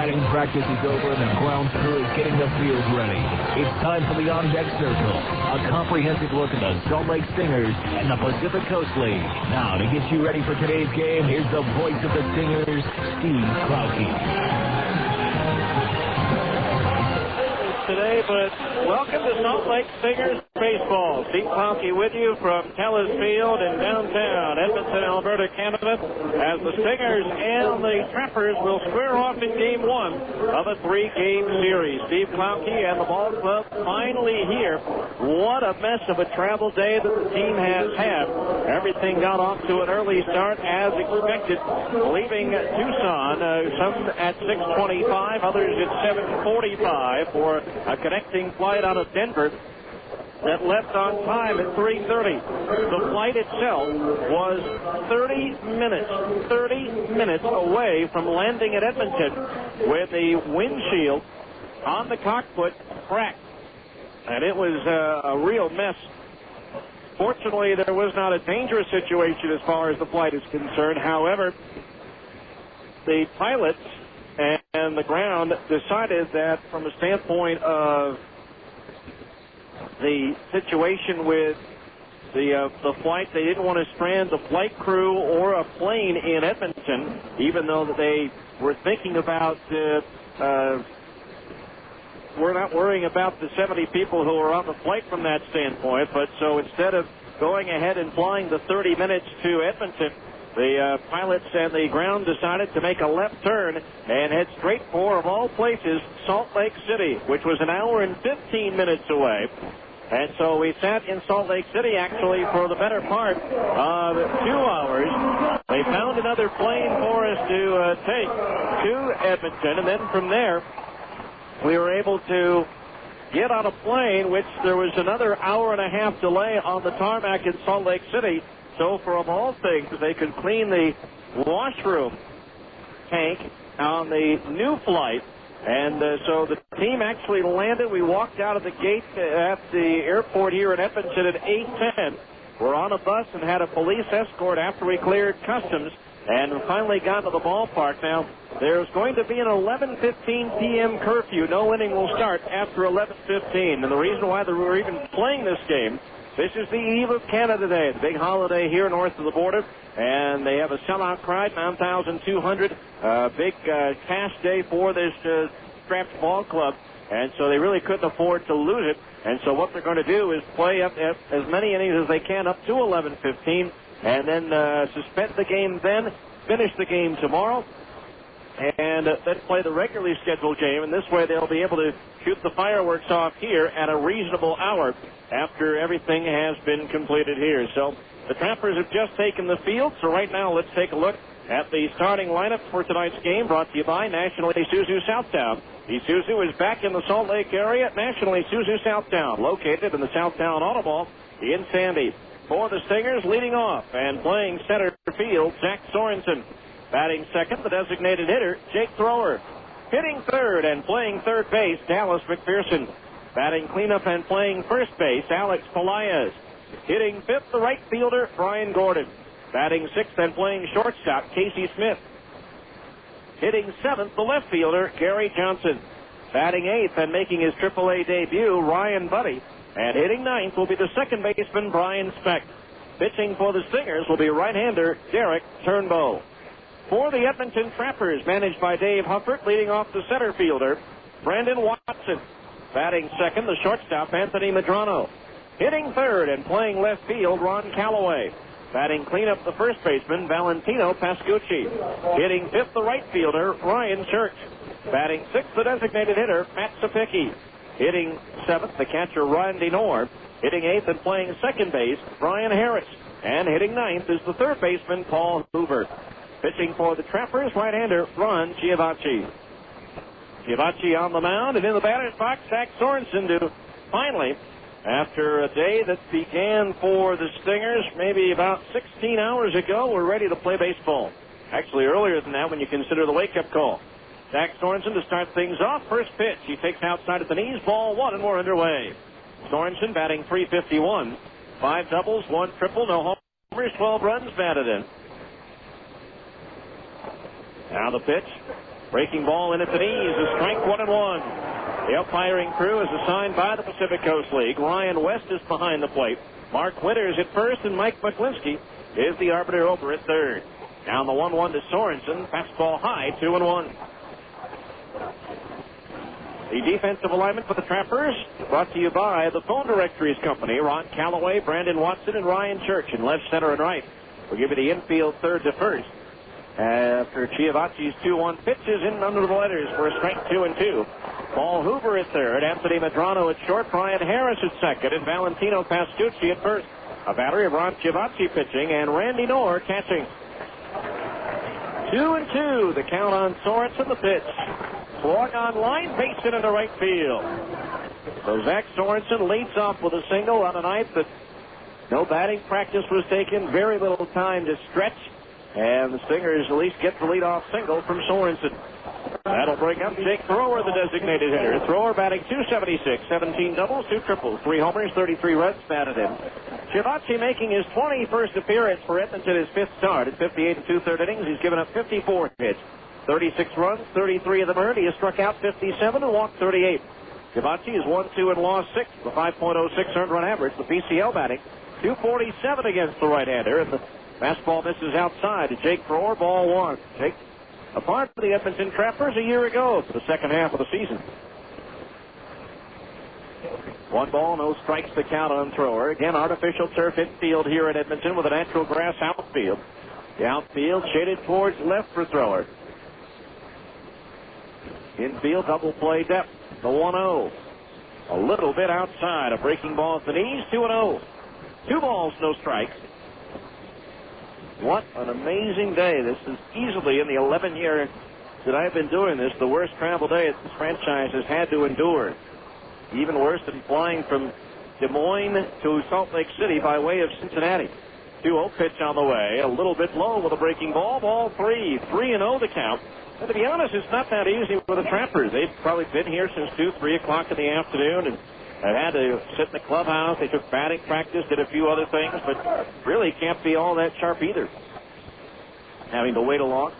Batting practice is over and the grounds crew is getting the field ready. It's time for the on-deck circle, a comprehensive look at the Salt Lake Stingers and the Pacific Coast League. Now, to get you ready for today's game, here's the voice of the Stingers, Steve Klauke. Today, but welcome to Salt Lake Stingers baseball. Steve Klauke with you from Tellis Field in downtown Edmonton, Alberta, Canada, as the Stingers and the Trappers will square off in Game 1 of a 3-game series. Steve Klauke and the ball club finally here. What a mess of a travel day that the team has had. Everything got off to an early start as expected, leaving Tucson, some at 6:25, others at 7:45 for a connecting flight out of Denver that left on time at 3:30. The flight itself was 30 minutes away from landing at Edmonton with the windshield on the cockpit cracked. And it was a real mess. Fortunately, there was not a dangerous situation as far as the flight is concerned. However, the pilots and the ground decided that from a standpoint of the situation with the flight, they didn't want to strand the flight crew or a plane in Edmonton, even though that they were thinking about we're not worrying about the 70 people who are on the flight from that standpoint. But so instead of going ahead and flying the 30 minutes to Edmonton, the pilots and the ground decided to make a left turn and head straight for, of all places, Salt Lake City, which was an hour and 15 minutes away. And so we sat in Salt Lake City, actually, for the better part of 2 hours. They found another plane for us to take to Edmonton, and then from there, we were able to get on a plane, which there was another hour and a half delay on the tarmac in Salt Lake City. So, for of all things, they could clean the washroom tank on the new flight. And so the team actually landed. We walked out of the gate at the airport here in Edmonton at 8:10. We're on a bus and had a police escort after we cleared customs and finally got to the ballpark. Now, there's going to be an 11:15 p.m. curfew. No inning will start after 11:15. And the reason why we're even playing this game, this is the eve of Canada Day, the big holiday here north of the border, and they have a sellout crowd, 9,200, big cash day for this strapped ball club, and so they really couldn't afford to lose it. And so what they're going to do is play up as many innings as they can up to 11:15, and then suspend the game then, finish the game tomorrow, and then play the regularly scheduled game, and this way they'll be able to shoot the fireworks off here at a reasonable hour after everything has been completed here. So the Trappers have just taken the field, so right now let's take a look at the starting lineup for tonight's game, brought to you by National Isuzu Southtown. Isuzu is back in the Salt Lake area at National Isuzu Southtown, located in the Southtown Auto Mall in Sandy. For the Stingers, leading off and playing center field, Zach Sorensen. Batting second, the designated hitter, Jake Thrower. Hitting third and playing third base, Dallas McPherson. Batting cleanup and playing first base, Alex Pelaez. Hitting fifth, the right fielder, Brian Gordon. Batting sixth and playing shortstop, Casey Smith. Hitting seventh, the left fielder, Gary Johnson. Batting eighth and making his AAA debut, Ryan Buddy. And hitting ninth will be the second baseman, Brian Speck. Pitching for the Stingers will be right-hander, Derrick Turnbow. For the Edmonton Trappers, managed by Dave Hufford, leading off the center fielder, Brandon Watson. Batting second, the shortstop, Anthony Medrano. Hitting third and playing left field, Ron Callaway. Batting cleanup, the first baseman, Valentino Pascucci. Hitting fifth, the right fielder, Ryan Church. Batting sixth, the designated hitter, Matt Sapicki. Hitting seventh, the catcher, Randy Knorr. Hitting eighth and playing second base, Brian Harris. And hitting ninth is the third baseman, Paul Hoover. Pitching for the Trappers, right-hander, Ron Chiavacci. Chiavacci on the mound, and in the batter's box, Zach Sorensen to finally, after a day that began for the Stingers maybe about 16 hours ago, we're ready to play baseball. Actually, earlier than that when you consider the wake-up call. Zach Sorensen to start things off. First pitch, he takes outside at the knees, ball one, and we're underway. Sorensen batting .351. 5 doubles, 1 triple, no homers, 12 runs batted in. Now the pitch. Breaking ball in at the knees. A strike, 1-1. The umpiring crew is assigned by the Pacific Coast League. Ryan West is behind the plate. Mark Winters at first, and Mike McClinsky is the arbiter over at third. Down the 1-1 to Sorensen. Fastball high, 2-1. The defensive alignment for the Trappers brought to you by the Phone Directories Company. Ron Calloway, Brandon Watson, and Ryan Church in left, center, and right. We'll give you the infield third to first. After Chiavacci's 2-1 pitches in under the letters for a strike, 2-2. Paul Hoover at third, Anthony Medrano at short, Brian Harris at second, and Valentino Pascucci at first. A battery of Ron Chiavacci pitching, and Randy Knorr catching. 2-2, the count on Sorensen, the pitch. Swung on line, base hit into right field. So Zach Sorensen leads off with a single on a night that no batting practice was taken, very little time to stretch, and the Stingers at least get the leadoff single from Sorensen. That'll bring up Jake Thrower, the designated hitter. Thrower batting .276, 17 doubles, 2 triples, 3 homers, 33 runs batted in. Chiavacci making his 21st appearance for Edmonton, his 5th start. At 58 and 2/3 innings, he's given up 54 hits, 36 runs, 33 of them earned. He has struck out 57 and walked 38. Chiavacci is 1-2 and lost 6, the 5.06 earned run average. The PCL batting .247 against the right-hander, and the fastball misses outside to Jake Thrower, ball 1. Jake, a part of the Edmonton Trappers a year ago for the second half of the season. 1 ball, no strikes, the count on Thrower. Again, artificial turf infield here at Edmonton with a natural grass outfield. The outfield shaded towards left for Thrower. Infield double play depth, the 1-0. A little bit outside, a breaking ball at the knees, 2-0. 2 balls, no strikes. What an amazing day. This is easily, in the 11 years that I've been doing this, the worst travel day that this franchise has had to endure. Even worse than flying from Des Moines to Salt Lake City by way of Cincinnati. 2-0 pitch on the way. A little bit low with a breaking ball. Ball 3. 3-0 the count. And to be honest, it's not that easy for the Trappers. They've probably been here since 2, 3 o'clock in the afternoon and have had to sit in the clubhouse. They took batting practice, did a few other things, but really can't be all that sharp either. Having to wait a long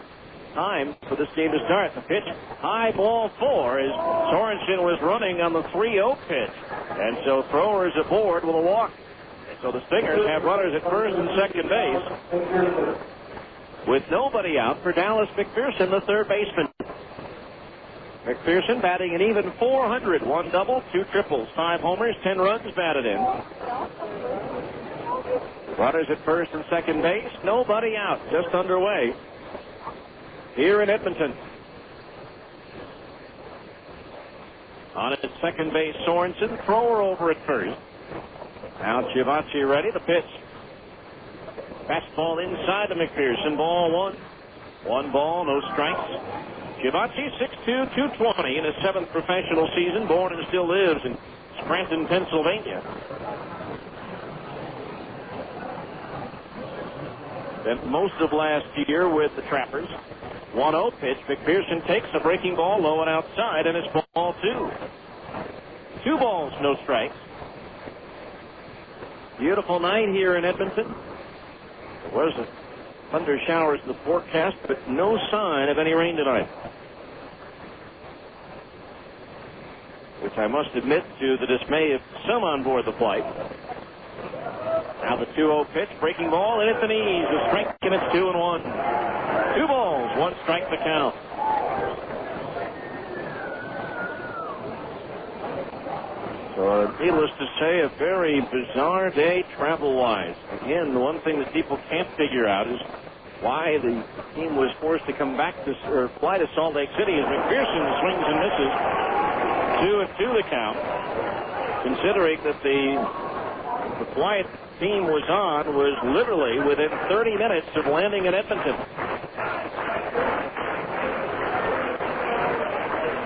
time for this game to start. The pitch, high, ball 4, as Sorensen was running on the 3-0 pitch. And so Thrower is aboard with a walk. And so the Stingers have runners at first and second base, with nobody out for Dallas McPherson, the third baseman. McPherson batting an even .400, 1 double, 2 triples, 5 homers, 10 runs batted in. Runners at first and second base, nobody out, just underway here in Edmonton. On at second base, Sorensen. Thrower over at first. Now Chiavacci ready. The pitch. Fastball inside to McPherson. Ball 1. 1 ball, no strikes. Chiavacci, 6'2", 220 in his 7th professional season. Born and still lives in Scranton, Pennsylvania. Spent most of last year with the Trappers. 1-0 pitch. McPherson takes a breaking ball low and outside, and it's ball 2. 2 balls, no strikes. Beautiful night here in Edmonton. There was a thunder showers in the forecast, but no sign of any rain tonight. Which I must admit, to the dismay of some on board the flight. Now the 2-0 pitch, breaking ball, and at the knees. A strike, and it's 2-1. 2 balls, 1 strike to count. So, needless to say, a very bizarre day travel-wise. Again, the one thing that people can't figure out is why the team was forced to come back to, or fly to Salt Lake City, as McPherson swings and misses. 2-2 the count. Considering that the flight team was on was literally within 30 minutes of landing in Edmonton.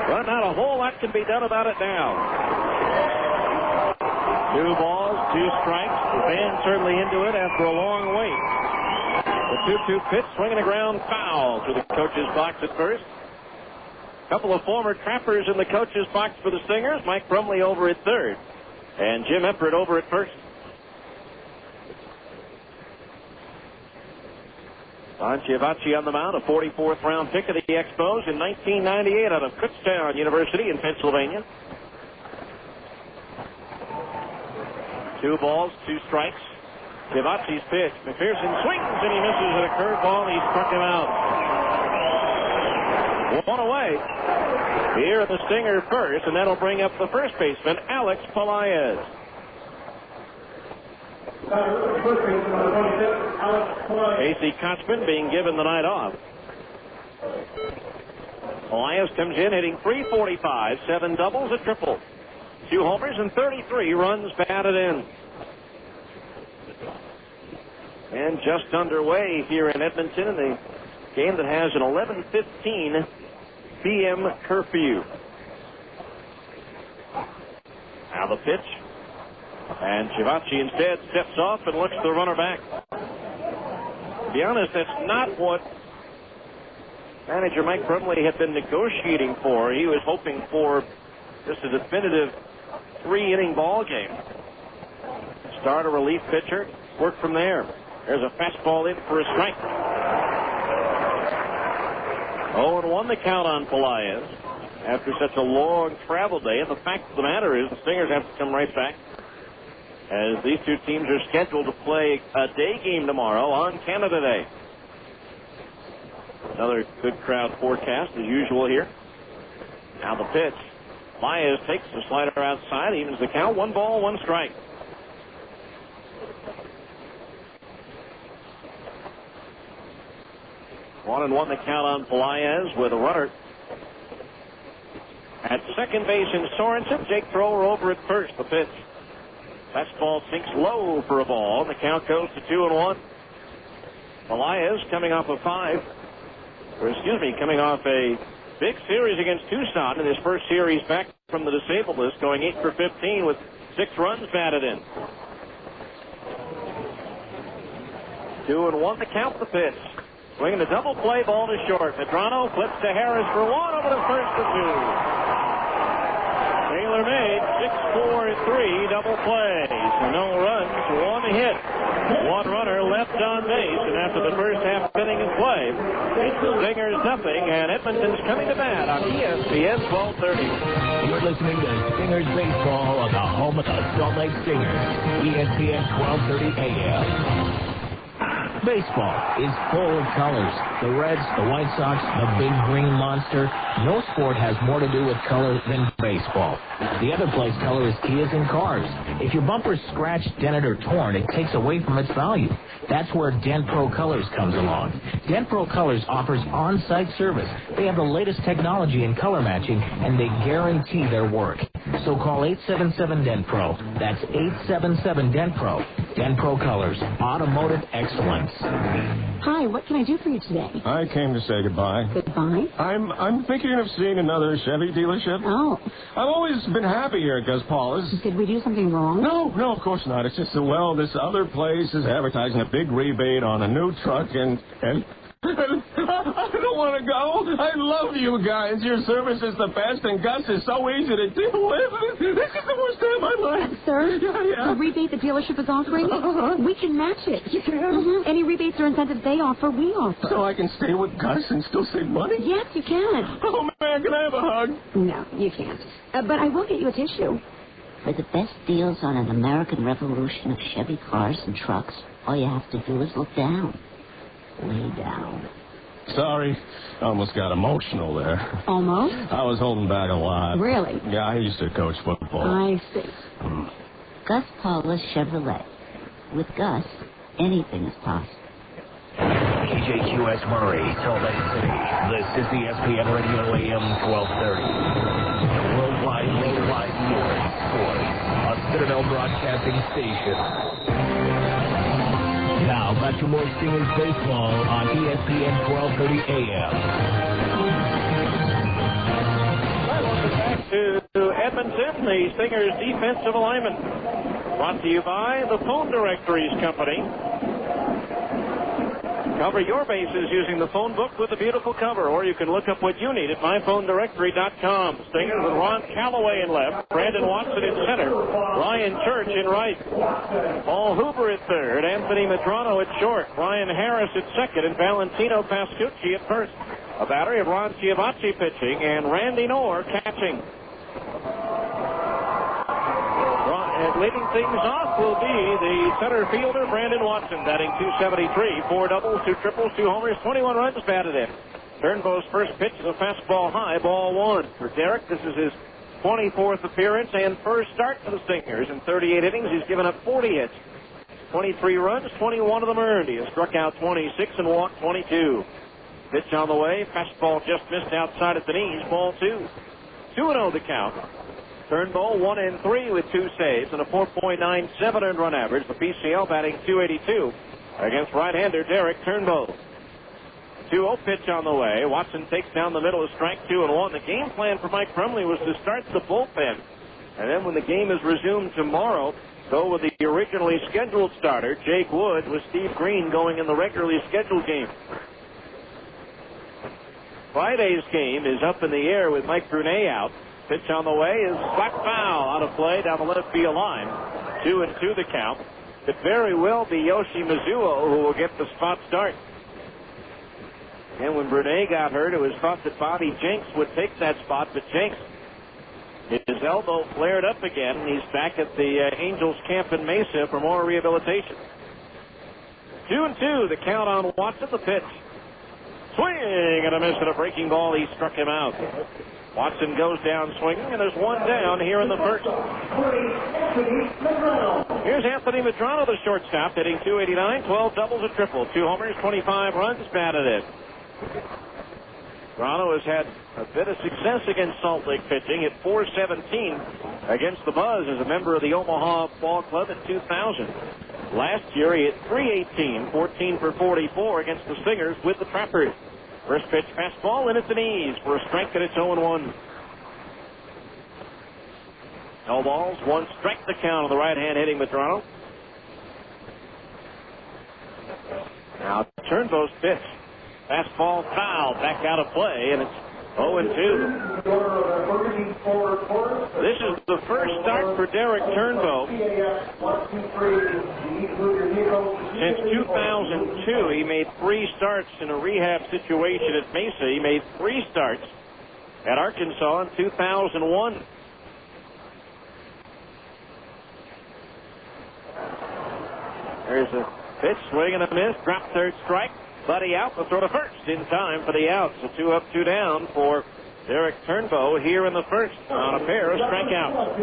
But not a whole lot can be done about it now. 2 balls, 2 strikes. The fans certainly into it after a long wait. The 2-2 pitch, swinging a ground foul to the coach's box at first. A couple of former Trappers in the coach's box for the Stingers. Mike Brumley over at third, and Jim Everett over at first. Ron Chiavacci on the mound, a 44th round pick of the Expos in 1998 out of Kutztown University in Pennsylvania. 2 balls, 2 strikes. Chiavacci's pitch. McPherson swings and he misses at a curveball. He struck him out. 1 away. Here at the Stinger first, and that'll bring up the first baseman, Alex Pelaez. Casey Kotzman being given the night off. Elias comes in hitting .345, 7 doubles, a triple, 2 homers, and 33 runs batted in. And just underway here in Edmonton in the game that has an 11:15 p.m. curfew. Now the pitch. And Chiavacci instead steps off and looks the runner back. To be honest, that's not what manager Mike Brumley had been negotiating for. He was hoping for just a definitive 3-inning ball game. Start a relief pitcher, work from there. There's a fastball in for a strike. 0-1 the count on Pelaez after such a long travel day. And the fact of the matter is the Stingers have to come right back, as these two teams are scheduled to play a day game tomorrow on Canada Day. Another good crowd forecast as usual here. Now the pitch. Pelaez takes the slider outside, evens the count. 1 ball, 1 strike. One and one the count on Pelaez with a runner at second base in Sorensen. Jake Thrower over at first. The pitch. Fastball sinks low for a ball. The count goes to 2-1. Pelaez coming off coming off a big series against Tucson in his first series back from the disabled list, going 8 for 15 with 6 runs batted in. 2-1 to count. The pitch. Swinging a double play, ball to short. Medrano flips to Harris for 1, over to first for 2. Taylor made 6-4-3 double plays. No runs, 1 hit. 1 runner left on base, and after the first half inning of play, it's the Stingers nothing, and Edmonton's coming to bat on ESPN 1230. You're listening to Stingers Baseball on the home of the Salt Lake Stingers, ESPN 1230 AM. Baseball is full of colors. The Reds, the White Sox, the big green monster. No sport has more to do with color than baseball. The other place color is key is in cars. If your bumper's scratched, dented, or torn, it takes away from its value. That's where Dent Pro Colors comes along. Dent Pro Colors offers on-site service. They have the latest technology in color matching, and they guarantee their work. So call 877-DENT-PRO. That's 877-DENT-PRO. Dent Pro Colors, automotive excellence. Hi, what can I do for you today? I came to say goodbye. Goodbye? I'm thinking of seeing another Chevy dealership. Oh. I've always been happy here at Gus Paula's. Did we do something wrong? No, of course not. It's just that, this other place is advertising a big rebate on a new truck, and I don't want to go. I love you guys. Your service is the best, and Gus is so easy to deal with. This is the worst day of my life. Sir? Yeah. The rebate the dealership is offering? We can match it. You can? Mm-hmm. Any rebates or incentives they offer, we offer. So I can stay with Gus and still save money? Yes, you can. Oh, man, can I have a hug? No, you can't. But I will get you a tissue. For the best deals on an American revolution of Chevy cars and trucks, all you have to do is look down. Way down. Sorry, I almost got emotional there. Almost? I was holding back a lot. Really? Yeah, I used to coach football. I see. Gus Paula's Chevrolet. With Gus, anything is possible. KJQS Murray, Salt Lake City. This is the ESPN Radio AM 1230. The worldwide leader in sports. A Citadel Broadcasting Station. Now, back to more Stingers baseball on ESPN 1230 AM. Welcome back to Edmonton, the Stingers defensive alignment. Brought to you by the Phone Directories Company. Cover your bases using the phone book with a beautiful cover, or you can look up what you need at myphonedirectory.com. Stingers with Ron Calloway in left, Brandon Watson in center, Ryan Church in right, Paul Hoover at third, Anthony Medrano at short, Ryan Harris at second, and Valentino Pascucci at first. A battery of Ron Chiavacci pitching and Randy Knorr catching. Leading things off will be the center fielder, Brandon Watson, batting .273, 4 doubles, 2 triples, 2 homers, 21 runs batted in. Turnbow's first pitch is a fastball high, ball 1. For Derrick, this is his 24th appearance and first start for the Stingers. In 38 innings, he's given up 40 hits, 23 runs, 21 of them earned. He has struck out 26 and walked 22. Pitch on the way, fastball just missed outside at the knees, ball 2. 2-0 the count. Turnbow 1-3 with 2 saves and a 4.97 earned run average. The PCL batting .282 against right-hander Derrick Turnbow. 2-0 pitch on the way. Watson takes down the middle of strike 2 and 1. The game plan for Mike Crumley was to start the bullpen, and then when the game is resumed tomorrow, go with the originally scheduled starter, Jake Wood, with Steve Green going in the regularly scheduled game. Friday's game is up in the air with Mike Brunet out. Pitch on the way is slack foul, out of play down the left field line. 2-2 the count. It very well be Yoshi Mizuo who will get the spot start. And when Brunet got hurt, it was thought that Bobby Jenks would take that spot, but Jenks, his elbow flared up again, and he's back at the Angels camp in Mesa for more rehabilitation. 2-2 the count on Watson. The pitch. Swing and a miss at a breaking ball. He struck him out. Watson goes down swinging, and there's one down here in the first. Here's Anthony Medrano, the shortstop, hitting .289, 12 doubles, a triple, 2 homers, 25 runs batted in. Medrano has had a bit of success against Salt Lake pitching at .417 against the Buzz as a member of the Omaha Ball Club in 2000. Last year he hit .318, 14 for 44 against the Stingers with the Trappers. First pitch, fastball, in at the knees for a strike, and it's 0-1. No balls, 1 strike the count on the right-hand hitting Medrano. Now Turnbow's pitch. Fastball foul, back out of play, and it's 0-2. This is the first start for Derrick Turnbow since 2002. He made 3 starts in a rehab situation at Mesa. He made 3 starts at Arkansas in 2001. There's a pitch, swing and a miss, drop third strike. Buddy out, the throw to first in time for the out. So 2 up, 2 down for Derrick Turnbow here in the first on a pair of strikeouts.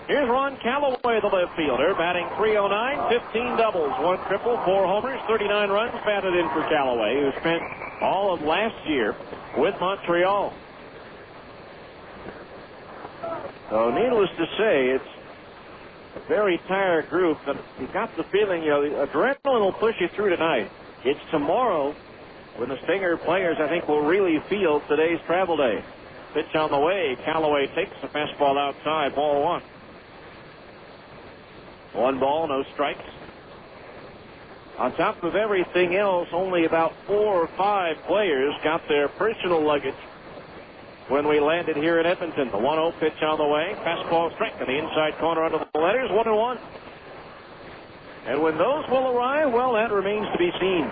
Here's Ron Calloway, the left fielder, batting .309, 15 doubles, 1 triple, 4 homers, 39 runs batted in for Calloway, who spent all of last year with Montreal. So needless to say, it's a very tired group, but you got the feeling, adrenaline will push you through tonight. It's tomorrow when the Stinger players, I think, will really feel today's travel day. Pitch on the way. Calloway takes the fastball outside. Ball 1. 1 ball, no strikes. On top of everything else, only about 4 or 5 players got their personal luggage when we landed here in Edmonton. The 1-0 pitch on the way. Fastball strike in the inside corner under the letters. 1-1. And when those will arrive, well, that remains to be seen.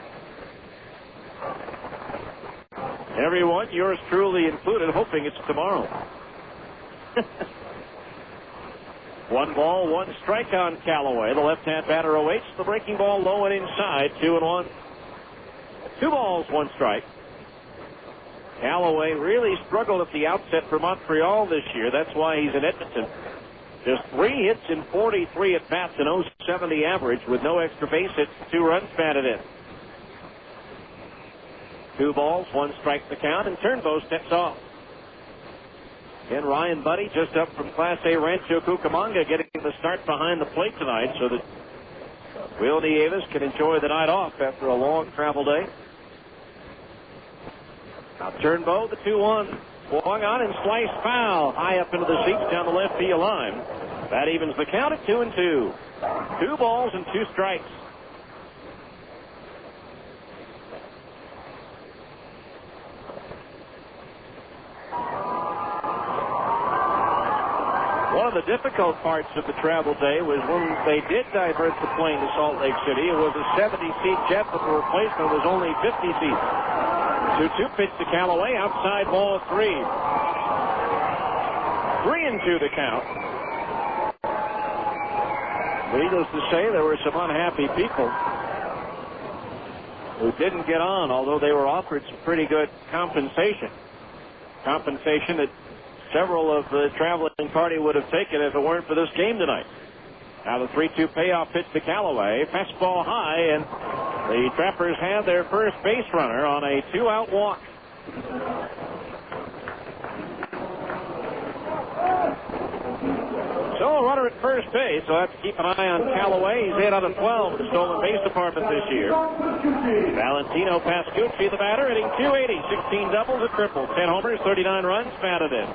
Everyone, yours truly included, hoping it's tomorrow. 1 ball, 1 strike on Calloway. The left-hand batter awaits the breaking ball low and inside. 2-1. 2 balls, 1 strike. Calloway really struggled at the outset for Montreal this year. That's why he's in Edmonton. Just 3 hits in 43 at-bats, an .070 average with no extra base hits, 2 runs batted in. 2 balls, 1 strike the count, and Turnbow steps off. Again, Ryan Buddy just up from Class A Rancho Cucamonga, getting the start behind the plate tonight so that Will Nieves can enjoy the night off after a long travel day. Now Turnbow, the 2-1. Swung on and sliced foul high up into the seats down the left field line. That evens the count at 2-2. 2 balls and 2 strikes. One of the difficult parts of the travel day was when they did divert the plane to Salt Lake City. It was a 70-seat jet, but the replacement was only 50 seats. 2-2 pitch to Callaway, outside ball 3. 3-2 the count. Needless to say, there were some unhappy people who didn't get on, although they were offered some pretty good compensation. Compensation that several of the traveling party would have taken if it weren't for this game tonight. Now the 3-2 payoff pitch to Callaway. Fastball high, and the Trappers have their first base runner on a 2-out walk. So a runner at first base, so I have to keep an eye on Callaway. He's 8 out of 12 in the stolen base department this year. Valentino Pascucci, the batter, hitting .280, 16 doubles, a triple, 10 homers, 39 runs batted in.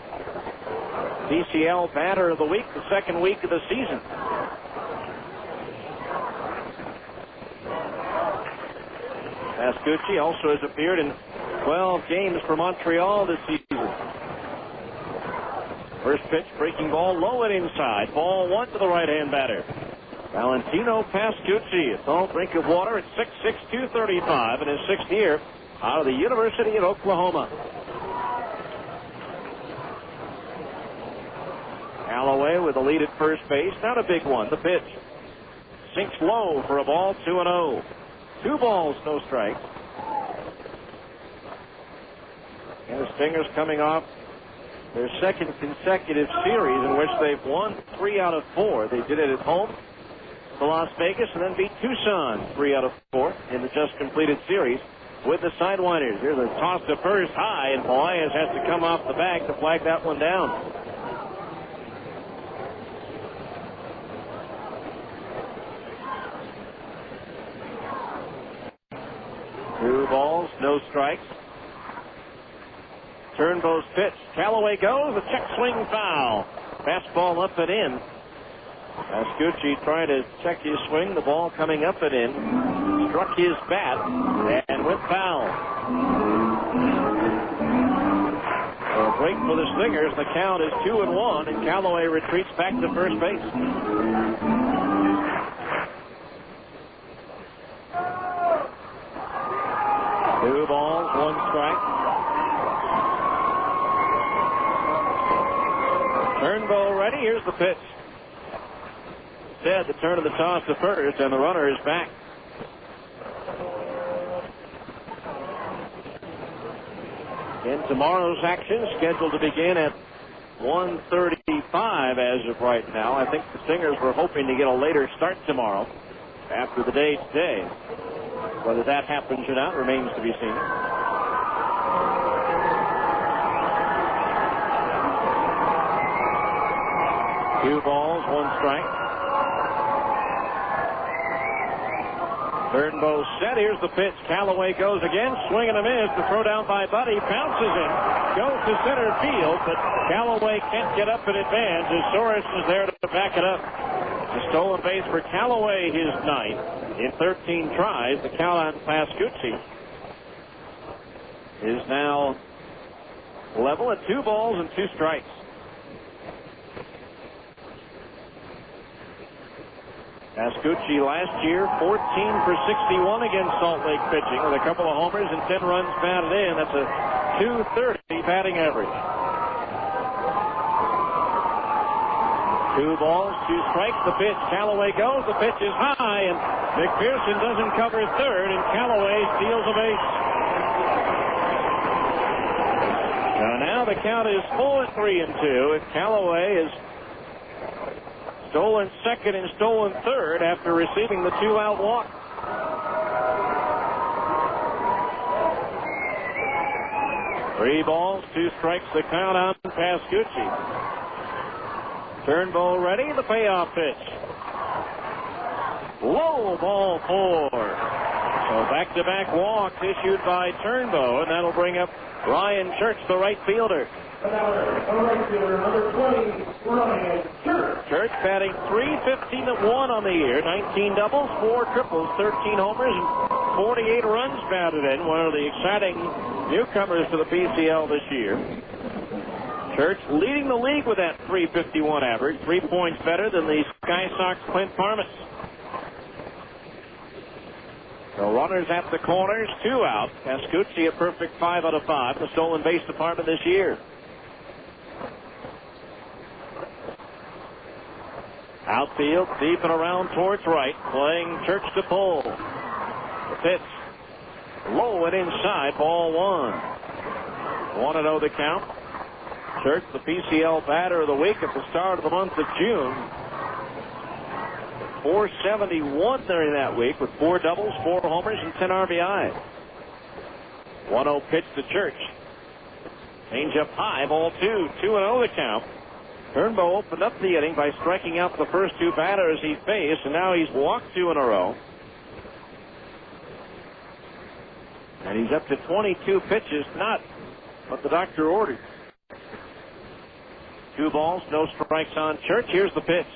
DCL batter of the week, the second week of the season. Pascucci also has appeared in 12 games for Montreal this season. First pitch, breaking ball, low and inside. Ball 1 to the right-hand batter. Valentino Pascucci, a tall drink of water at 6'6", 235 in his 6th year out of the University of Oklahoma. Callaway with a lead at first base. Not a big one. The pitch sinks low for a ball, 2-0. 2 balls, no strikes. And the Stingers coming off their second consecutive series in which they've won 3 out of 4. They did it at home to Las Vegas and then beat Tucson 3 out of 4 in the just completed series with the Sidewinders. Here's a toss to first high, and Pelaez has to come off the bag to flag that one down. Two balls, no strikes. Turnbow's pitch. Callaway goes. A check swing foul. Fastball up and in. Pascucci trying to check his swing. The ball coming up and in. Struck his bat and went foul. A break for the Stingers. The count is 2-1, and Callaway retreats back to first base. Two balls, 1 strike. Turnbow ready. Here's the pitch. Instead, the turn of the toss to first, and the runner is back. In tomorrow's action, scheduled to begin at 1:35 as of right now. I think the Stingers were hoping to get a later start tomorrow after the day today. Whether that happens or not remains to be seen. Two balls, 1 strike. Turnbow set. Here's the pitch. Callaway goes again. Swing and a miss. The throw down by Buddy. Bounces in. Goes to center field, but Callaway can't get up in advance as Soros is there to back it up. The stolen base for Callaway, his 9th. In 13 tries, the count on Pascucci is now level at 2 balls and 2 strikes. Pascucci last year, 14 for 61 against Salt Lake pitching with a couple of homers and 10 runs batted in. That's a .230 batting average. 2 balls, 2 strikes. The pitch. Callaway goes. The pitch is high, and McPherson doesn't cover third, and Callaway steals a base. Now the count is full at 3-2, and Callaway is stolen second and stolen third after receiving the 2-out walk. Three balls, 2 strikes, the count on Pascucci. Turnbow ready, the payoff pitch. Low, ball 4. So back-to-back walks issued by Turnbow, and that'll bring up Ryan Church, the right fielder. Number 20, Ryan Church. Church batting .315 on the year, 19 doubles, 4 triples, 13 homers, and 48 runs batted in. One of the exciting newcomers to the PCL this year. Church leading the league with that .351 average, 3 points better than the Sky Sox Clint Parmas. So runners at the corners, 2 out. Pascucci a perfect 5 out of 5 in the stolen base department this year. Outfield, deep and around towards right, playing Church to pull. The pitch, low and inside, ball 1. 1-0 the count. Church, the PCL batter of the week at the start of the month of June. .471 during that week with 4 doubles, 4 homers, and 10 RBIs. 1-0 pitch to Church. Change up high, ball 2. 2-0 the count. Turnbow opened up the inning by striking out the first 2 batters he faced, and now he's walked 2 in a row. And he's up to 22 pitches, not what the doctor ordered. 2 balls, no strikes on Church. Here's the pitch.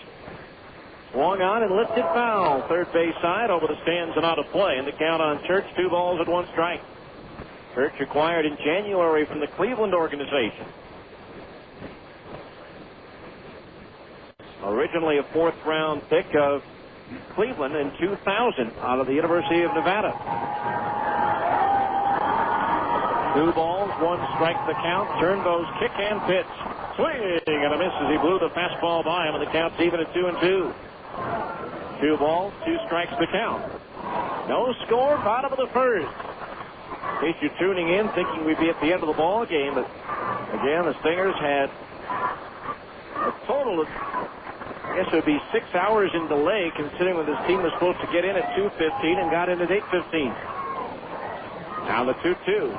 Swung on and lifted foul. Third base side, over the stands and out of play. And the count on Church, 2 balls and 1 strike. Church acquired in January from the Cleveland organization. Originally a 4th-round pick of Cleveland in 2000 out of the University of Nevada. 2 balls, 1 strike the count. Turnbow's kick and pitch. Swing and a miss as he blew the fastball by him, and the count's even at 2-2. 2 balls, 2 strikes the count. No score, bottom of the first. In case you're tuning in, thinking we'd be at the end of the ball game, but again, the Stingers had a total of, I guess it would be 6 hours in delay, considering that this team was supposed to get in at 2:15 and got in at 8:15. Now the 2-2.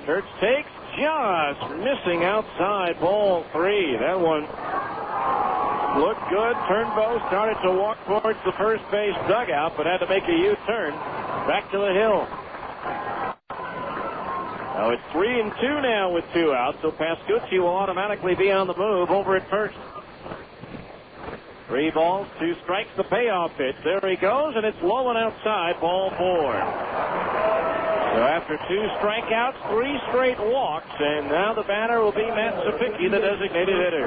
Church takes, just missing outside, ball 3. That one looked good. Turnbow started to walk towards the first base dugout, but had to make a U-turn back to the hill. Now it's 3-2 now with 2 outs, so Pascucci will automatically be on the move over at first. 3 balls, 2 strikes, the payoff pitch. There he goes, and it's low and outside, ball 4. So after 2 strikeouts, 3 straight walks, and now the batter will be Matt Sapicki, the designated hitter.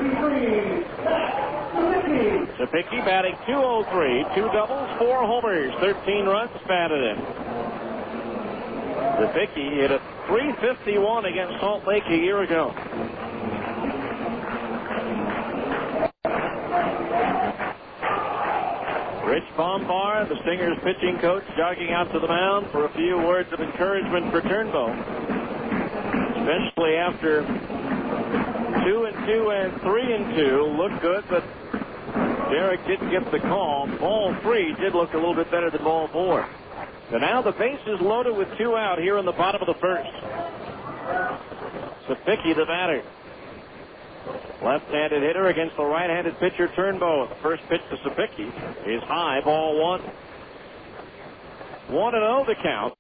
Sapicki batting .203, 2 doubles, 4 homers, 13 runs batted in. Sapicki hit a .351 against Salt Lake a year ago. Rich Bombard, the Stingers pitching coach, jogging out to the mound for a few words of encouragement for Turnbow. Especially after 2-2 and 3-2. Looked good, but Derrick didn't get the call. Ball 3 did look a little bit better than ball 4. So now the base is loaded with 2 out here in the bottom of the first. Sapicki, the batter. Left-handed hitter against the right-handed pitcher Turnbow. The first pitch to Sapicki is high, ball 1. 1-0 the count.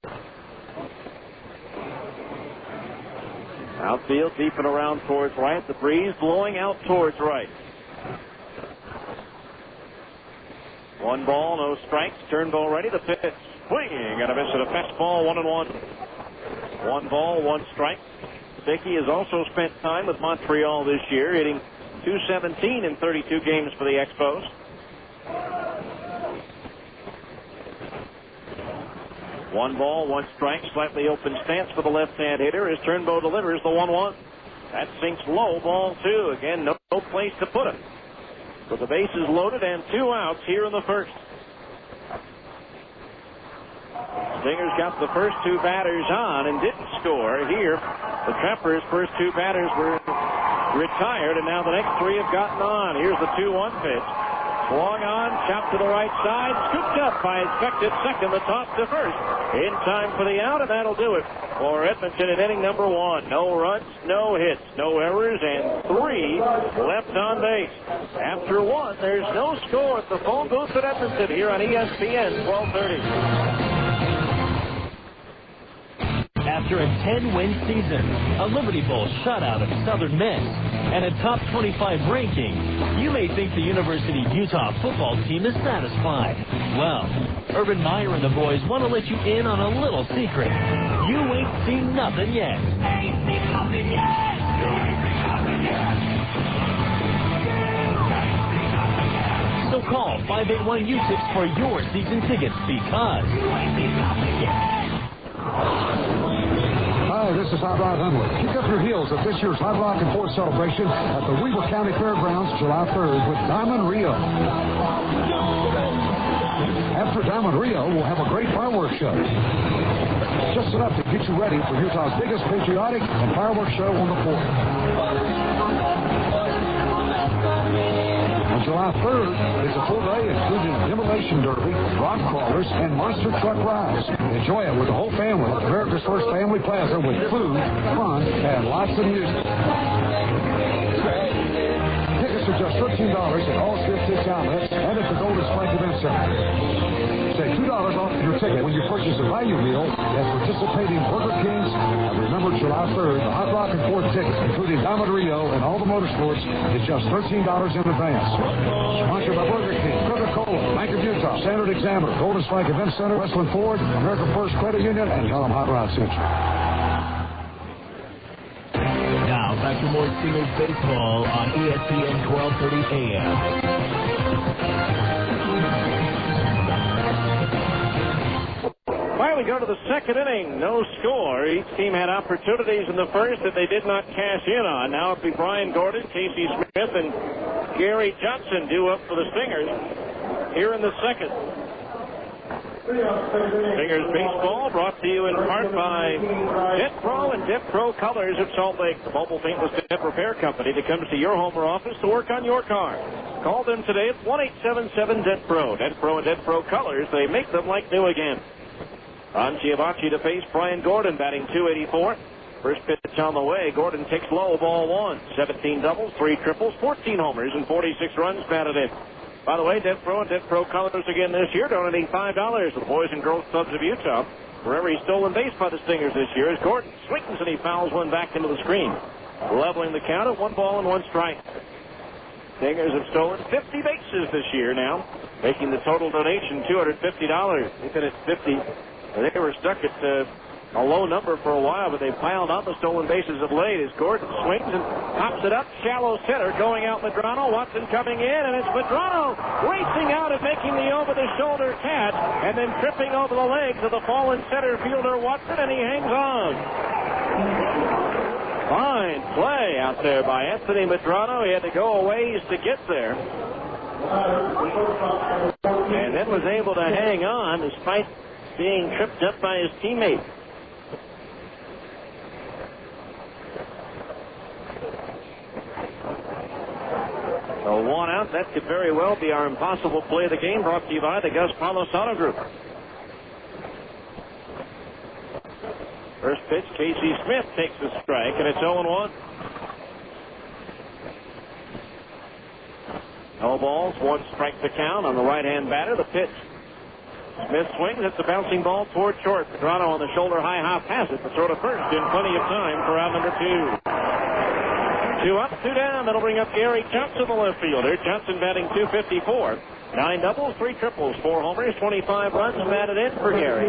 Outfield deep and around towards right. The breeze blowing out towards right. 1 ball, no strikes. Turnbow ready. The pitch. Swinging and a miss at a fastball, 1-1. 1 ball, 1 strike. Sapicki has also spent time with Montreal this year, hitting .217 in 32 games for the Expos. One ball, 1 strike, slightly open stance for the left-hand hitter as Turnbow delivers the 1-1. That sinks low, ball 2. Again, no place to put it. But the base is loaded and 2 outs here in the first. Stingers got the first 2 batters on and didn't score. Here, the Trappers' first 2 batters were retired, and now the next 3 have gotten on. Here's the 2-1 pitch. Swung on, chopped to the right side, scooped up by expected second, the toss to first. In time for the out, and that'll do it for Edmonton in inning number 1. No runs, no hits, no errors, and 3 left on base. After 1, there's no score at the phone booth at Edmonton here on ESPN 1230. After a 10-win season, a Liberty Bowl shutout of Southern Miss, and a top 25 ranking, you may think the University of Utah football team is satisfied. Well, Urban Meyer and the boys want to let you in on a little secret. You ain't seen nothing yet. Ain't seen nothing yet! So call 581-UTIPS for your season tickets because... Hi, this is Hot Rod Huntley. Kick up your heels at this year's Hot Rock and 4th celebration at the Weaver County Fairgrounds July 3rd with Diamond Rio. After Diamond Rio, we'll have a great fireworks show. Just enough to get you ready for Utah's biggest patriotic and fireworks show on the 4th. On July 3rd, it's a full day including Demolition Derby, rock crawlers, and monster truck rides. Enjoy it with the whole family at America's First Family Plaza with food, fun, and lots of music. Tickets are just $13 at all Swift outlets and at the Golden Spike Event Center. Save $2 off your ticket when you purchase a value meal at participating Burger Kings. And remember, July 3rd, the Hot Rock and 4th tickets, including Diamond Rio and all the motorsports, is just $13 in advance. Sponsored by Burger King, Coca-Cola, Bank of Utah, Standard Examiner, Golden Spike Event Center, Westland Ford, American First Credit Union, and Yellow Hot Rod Central. Now, back to more Stingers baseball on ESPN 1230 AM. Well, we go to the second inning. No score. Each team had opportunities in the first that they did not cash in on. Now it'll be Brian Gordon, Casey Smith, and Gary Johnson due up for the Stingers here in the second. Stingers baseball brought to you in part by Det Pro and Det Pro Colors of Salt Lake, the mobile paintless Det repair company that comes to your home or office to work on your car. Call them today at 1-877-DET Pro. Det Pro and Det Pro Colors, they make them like new again. Ron Chiavacci to face Brian Gordon, batting .284. First pitch on the way. Gordon takes low, ball one. 17 doubles, 3 triples, 14 homers, and 46 runs batted in. By the way, Det Pro and Det Pro Colors again this year, donating $5 to the Boys and Girls Clubs of Utah. For every stolen base by the Stingers this year, as Gordon swings and he fouls one back into the screen, leveling the count at 1 ball and 1 strike. Stingers have stolen 50 bases this year now, making the total donation $250. Even at 50. They were stuck at a low number for a while, but they piled on the stolen bases of late as Gordon swings and pops it up. Shallow center going out Medrano. Watson coming in, and it's Medrano racing out and making the over-the-shoulder catch and then tripping over the legs of the fallen center fielder Watson, and he hangs on. Fine play out there by Anthony Medrano. He had to go a ways to get there. And then was able to hang on despite being tripped up by his teammate. So 1 out. That could very well be our impossible play of the game, brought to you by the Gus Palos Auto Group. First pitch, Casey Smith takes the strike, and it's 0-1. No balls, 1 strike to count on the right-hand batter. The pitch. Smith swings. It's a bouncing ball toward short. Medrano on the shoulder high hop has it, but throw to first in plenty of time for out number 2. 2 up, 2 down. That'll bring up Gary Johnson, the left fielder. Johnson batting .254. 9 doubles, 3 triples, 4 homers, 25 runs batted in for Gary.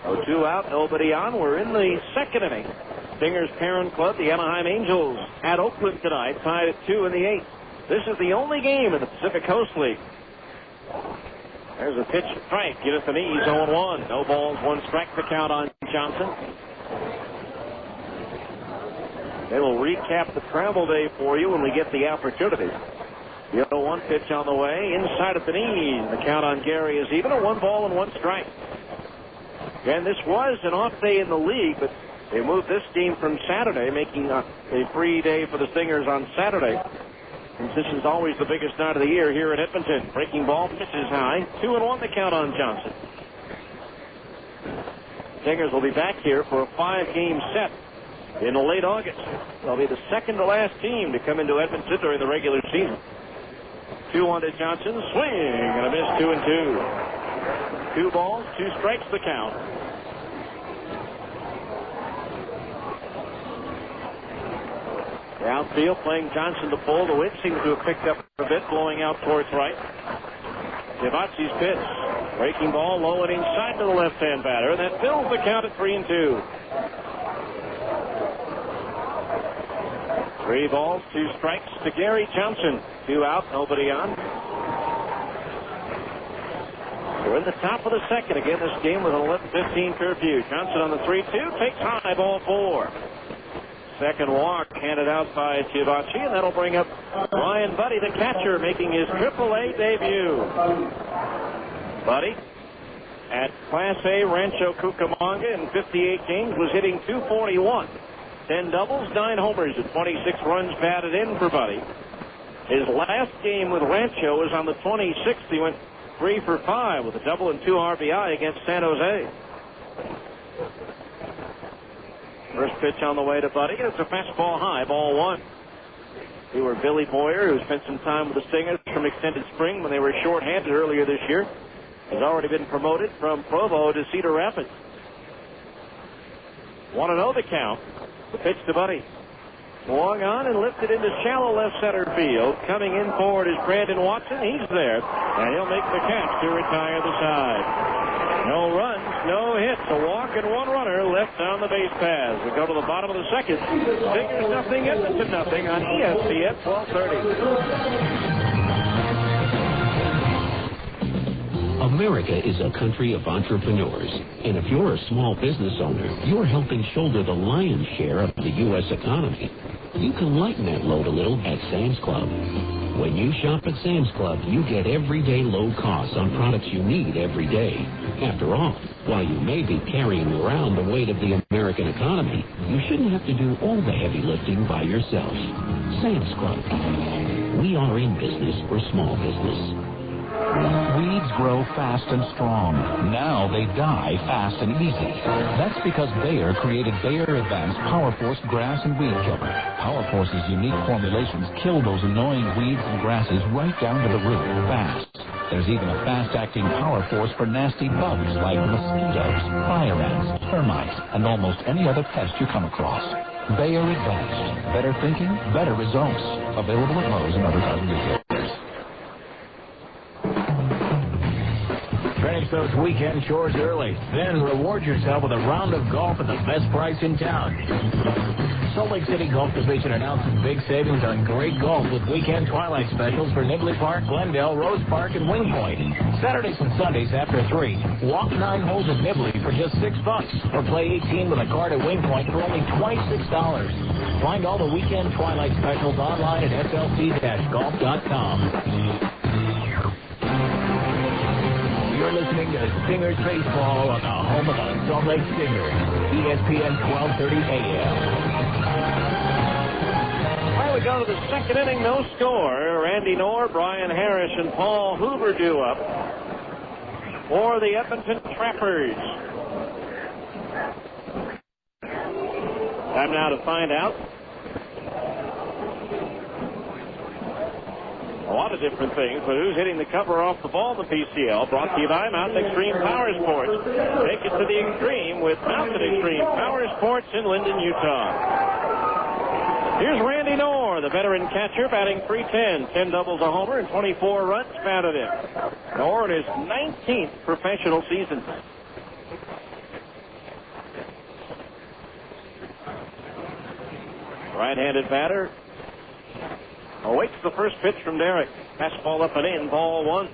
So 2 out, nobody on. We're in the second inning. Stingers' parent club, the Anaheim Angels, at Oakland tonight, tied at 2 in the 8th. This is the only game in the Pacific Coast League. There's a pitch strike. Get at the knees, 0-1. No balls, 1 strike to count on Johnson. They will recap the travel day for you when we get the opportunity. The 0-1 pitch on the way, inside of the knees. The count on Gary is even, a 1 ball and 1 strike. And this was an off day in the league, but they moved this game from Saturday, making a free day for the Stingers on Saturday. And this is always the biggest night of the year here at Edmonton. Breaking ball, pitches high. 2-1 the count on Johnson. Stingers will be back here for a 5-game set in late August. They'll be the second to last team to come into Edmonton during the regular season. 2-1 to Johnson. Swing and a miss, 2-2. 2 balls, 2 strikes the count. The outfield playing Johnson to pull. The wind seems to have picked up a bit, blowing out towards right. Chiavacci's pitch. Breaking ball low and inside to the left-hand batter, and that fills the count at 3-2. 3 balls, 2 strikes to Gary Johnson. 2 out, nobody on. We're in the top of the second. Again, this game with an 11:15 curfew. Johnson on the 3-2, takes high, ball 4. Second walk handed out by Chiavacci, and that'll bring up Ryan Buddy, the catcher, making his AAA debut. Buddy, at Class A Rancho Cucamonga in 58 games, was hitting .241. 10 doubles, 9 homers, and 26 runs batted in for Buddy. His last game with Rancho was on the 26th. He went 3 for 5 with a double and 2 RBI against San Jose. First pitch on the way to Buddy. It's a fastball high, ball 1. We were Billy Boyer, who spent some time with the Stingers from extended spring when they were shorthanded earlier this year. Has already been promoted from Provo to Cedar Rapids. 1-0 the count. The pitch to Buddy. Swung on and lifted into shallow left center field. Coming in forward is Brandon Watson. He's there, and he'll make the catch to retire the side. No runs, no hits, a walk and 1 runner left on the base paths. We go to the bottom of the second. Stingers nothing, Edmonton nothing on ESPN 1230. America is a country of entrepreneurs, and if you're a small business owner, you're helping shoulder the lion's share of the U.S. economy. You can lighten that load a little at Sam's Club. When you shop at Sam's Club, you get everyday low costs on products you need every day. After all, while you may be carrying around the weight of the American economy, you shouldn't have to do all the heavy lifting by yourself. Sam's Club. We are in business for small business. Weeds grow fast and strong. Now they die fast and easy. That's because Bayer created Bayer Advanced Power Force Grass and Weed Killer. Power Force's unique formulations kill those annoying weeds and grasses right down to the root, fast. There's even a fast-acting Power Force for nasty bugs like mosquitoes, fire ants, termites, and almost any other pest you come across. Bayer Advanced. Better thinking, better results. Available at Lowe's and other dozen retailers. Finish those weekend chores early. Then reward yourself with a round of golf at the best price in town. Salt Lake City Golf Division announces big savings on great golf with weekend twilight specials for Nibley Park, Glendale, Rose Park, and Wing Point. Saturdays and Sundays after 3. Walk 9 holes at Nibley for just $6. Or play 18 with a card at Wing Point for only $26. Find all the weekend twilight specials online at slc-golf.com. You're listening to Stingers Baseball on the home of the Salt Lake Stingers, ESPN 1230 AM. All right, we go to the second inning, no score. Randy Knorr, Brian Harris, and Paul Hoover due up for the Edmonton Trappers. Time now to find out a lot of different things, but who's hitting the cover off the ball in the PCL? Brought to you by Mountain Extreme Power Sports. Take it to the extreme with Mountain Extreme Power Sports in Linden, Utah. Here's Randy Knorr, the veteran catcher, batting .310. 10 doubles, a homer, and 24 runs batted in. Knorr in his 19th professional season. Right-handed batter. Awaits the first pitch from Derrick. Fastball up and in, ball 1.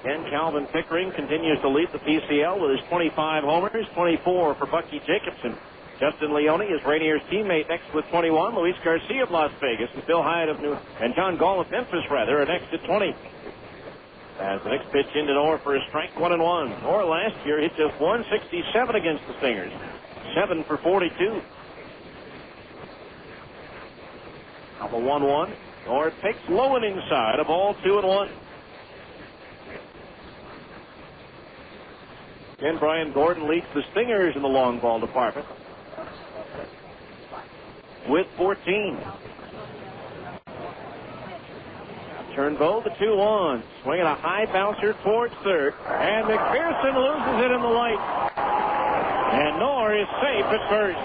And Calvin Pickering continues to lead the PCL with his 25 homers, 24 for Bucky Jacobson. Justin Leone is Rainier's teammate next with 21. Luis Garcia of Las Vegas and Bill Hyatt of and John Gall of Memphis are next at 20. As the next pitch into Knorr for a strike, 1-1. Knorr last year hit just 167 against the Stingers, 7 for 42. Now the 1-1. Knorr takes low and inside, a ball 2-1. Again, Brian Gordon leads the Stingers in the long ball department with 14. Turnbow, the 2-1. Swinging a high bouncer towards third. And McPherson loses it in the light. And Knorr is safe at first.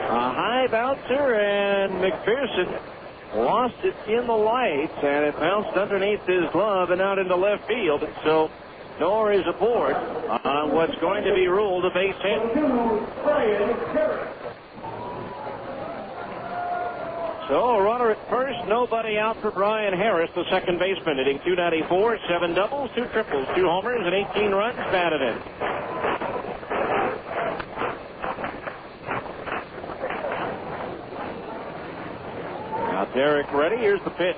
A high bouncer, and McPherson lost it in the lights, and it bounced underneath his glove and out into left field. And so Noah is aboard on what's going to be ruled a base hit. So a runner at first, nobody out for Brian Harris, the second baseman, hitting .294, 7 doubles, 2 triples, 2 homers, and 18 runs batted in. Now Derrick ready. Here's the pitch.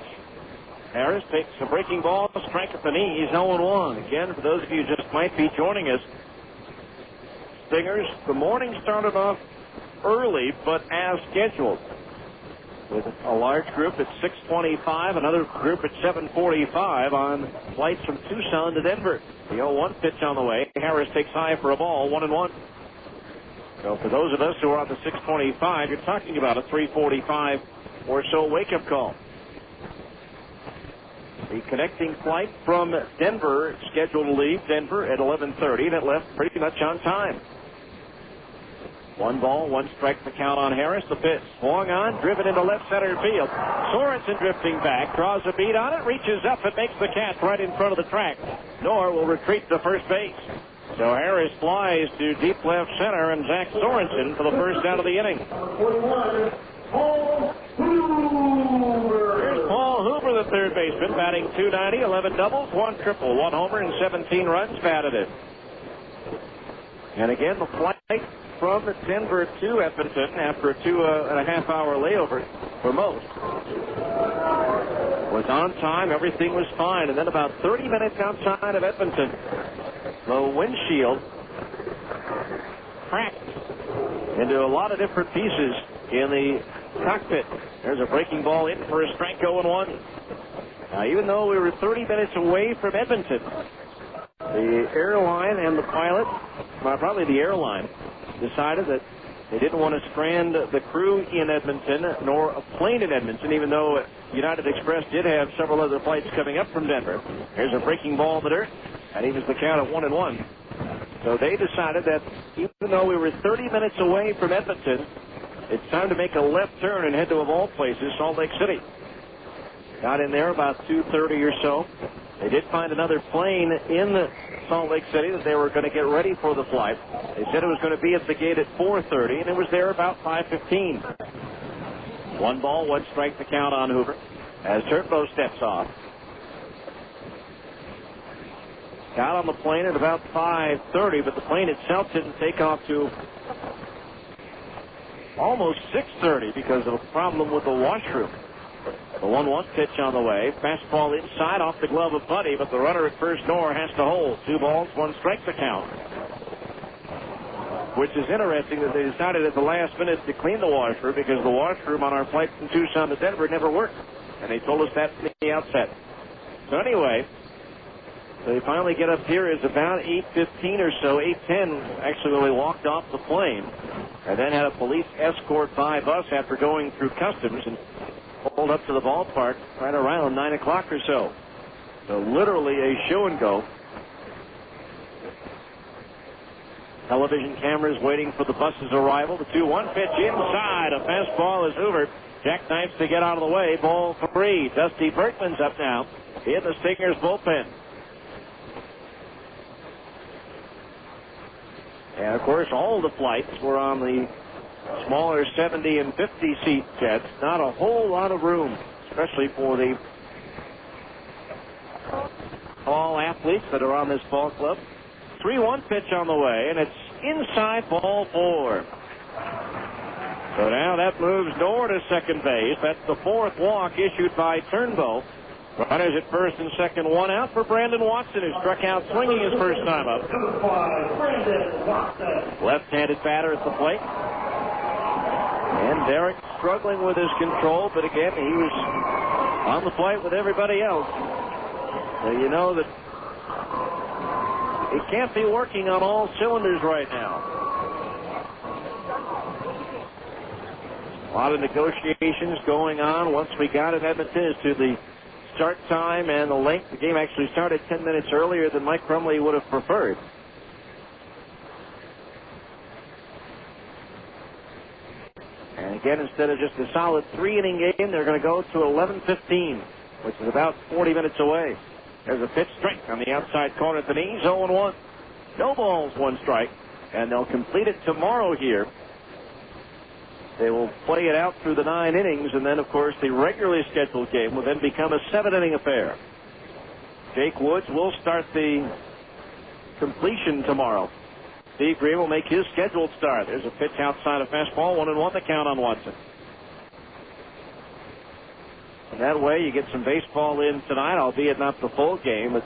Harris takes a breaking ball, strike at the knee. He's 0-1. Again, for those of you who just might be joining us, Stingers, the morning started off early, but as scheduled, with a large group at 6:25, another group at 7:45 on flights from Tucson to Denver. The 0-1 pitch on the way. Harris takes high for a ball, 1-1. So for those of us who are on the 6:25, you're talking about a 3:45 or so wake-up call. The connecting flight from Denver, scheduled to leave Denver at 11:30, and it left pretty much on time. 1 ball, 1 strike, the count on Harris. The pitch swung on, driven into left center field. Sorensen drifting back, draws a beat on it, reaches up and makes the catch right in front of the track. Noah will retreat to first base. So Harris flies to deep left center, and Zach Sorensen for the first out of the inning. Here's Paul Hoover, the third baseman, batting .290, 11 doubles, 1 triple, 1 homer, and 17 runs batted in. And again, the flight from Denver to Edmonton after a 2.5-hour layover for most was on time. Everything was fine. And then about 30 minutes outside of Edmonton, the windshield cracked into a lot of different pieces in the cockpit. There's a breaking ball in for a strike, 0-1. Now, even though we were 30 minutes away from Edmonton, the airline and the pilot, well, probably the airline, decided that they didn't want to strand the crew in Edmonton nor a plane in Edmonton, even though United Express did have several other flights coming up from Denver. Here's a breaking ball in the dirt, and evens the count at 1-1. So they decided that even though we were 30 minutes away from Edmonton, it's time to make a left turn and head to, of all places, Salt Lake City. Got in there about 2:30 or so. They did find another plane in Salt Lake City that they were going to get ready for the flight. They said it was going to be at the gate at 4:30, and it was there about 5:15. 1 ball, 1 strike, the count on Hoover as Turnbow steps off. Got on the plane at about 5:30, but the plane itself didn't take off to almost 6:30 because of a problem with the washroom. The 1-1 pitch on the way. Fastball inside off the glove of Buddy, but the runner at first, Noah, has to hold. 2 balls, 1 strike, the count. Which is interesting that they decided at the last minute to clean the washroom because the washroom on our flight from Tucson to Denver never worked. And they told us that from the outset. So anyway, they finally get up here. It's about 8:15 or so, 8:10 actually when we walked off the plane. And then had a police escort by bus after going through customs and pulled up to the ballpark right around 9 o'clock or so. So literally a show and go. Television cameras waiting for the bus's arrival. The 2-1 pitch inside. A fastball is Hoover. Jackknifes to get out of the way. Ball 3. Dusty Berkman's up now in the Stingers bullpen. And, of course, all the flights were on the smaller 70 and 50 seat jets. Not a whole lot of room, especially for the all athletes that are on this ball club. 3-1 pitch on the way, and it's inside, ball 4. So now that moves Noah to second base. That's the 4th walk issued by Turnbow. Runners at first and second, 1 out for Brandon Watson, who struck out swinging his first time up. Left-handed batter at the plate. And Derrick struggling with his control, but again, he was on the plate with everybody else. So you know that he can't be working on all cylinders right now. A lot of negotiations going on once we got in Edmonton as to the start time and the length. The game actually started 10 minutes earlier than Mike Crumley would have preferred. And Again, instead of just a solid 3-inning game, they're going to go to 11:15, which is about 40 minutes away. There's a pitch straight on the outside corner at the knees, 0-1. No balls, 1 strike, and they'll complete it tomorrow here. They will play it out through the 9 innings, and then, of course, the regularly scheduled game will then become a 7-inning affair. Jake Woods will start the completion tomorrow. Steve Green will make his scheduled start. There's a pitch outside of fastball, 1-1 the count on Watson. And that way you get some baseball in tonight, albeit not the full game, but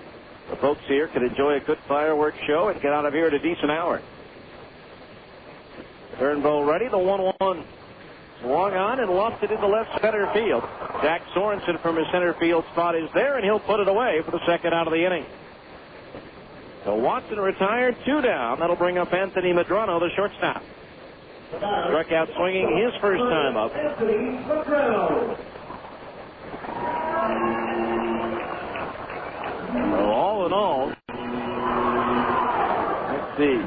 the folks here can enjoy a good fireworks show and get out of here at a decent hour. Turnbow ready, the 1-1. Swung on and lofted into left center field. Jack Sorensen from his center field spot is there, and he'll put it away for the second out of the inning. So Watson retired, 2 down. That'll bring up Anthony Medrano, the shortstop. Struck out swinging his first time up. So all in all, let's see.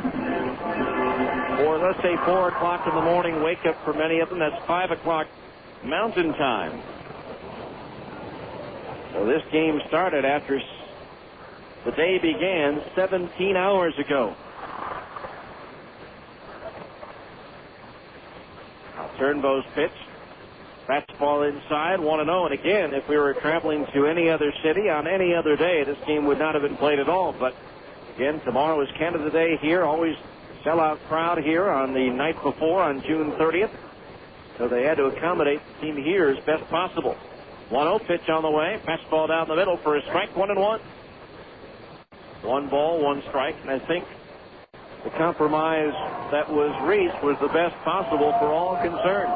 Let's say 4 o'clock in the morning wake up for many of them. That's 5 o'clock Mountain Time. So this game started after the day began 17 hours ago. Turnbow's pitch. Fastball inside, 1-0. And again, if we were traveling to any other city on any other day, this game would not have been played at all. But again, tomorrow is Canada Day here. Always sellout crowd here on the night before on June 30th. So they had to accommodate the team here as best possible. 1-0 pitch on the way. Fastball down the middle for a strike, 1-1. 1 ball, 1 strike. And I think the compromise that was reached was the best possible for all concerned.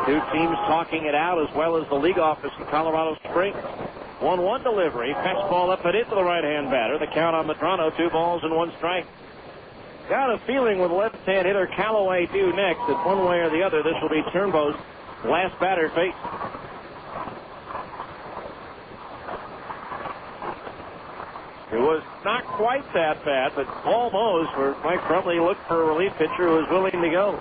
Two teams talking it out, as well as the league office in Colorado Springs. 1-1 delivery. Fastball up and into the right-hand batter. The count on Medrano, 2 balls and 1 strike. Got a feeling with left-hand hitter Callaway due next that one way or the other this will be Turnbow's last batter faced. It was not quite that bad, but almost, where Mike Crumley looked for a relief pitcher who was willing to go.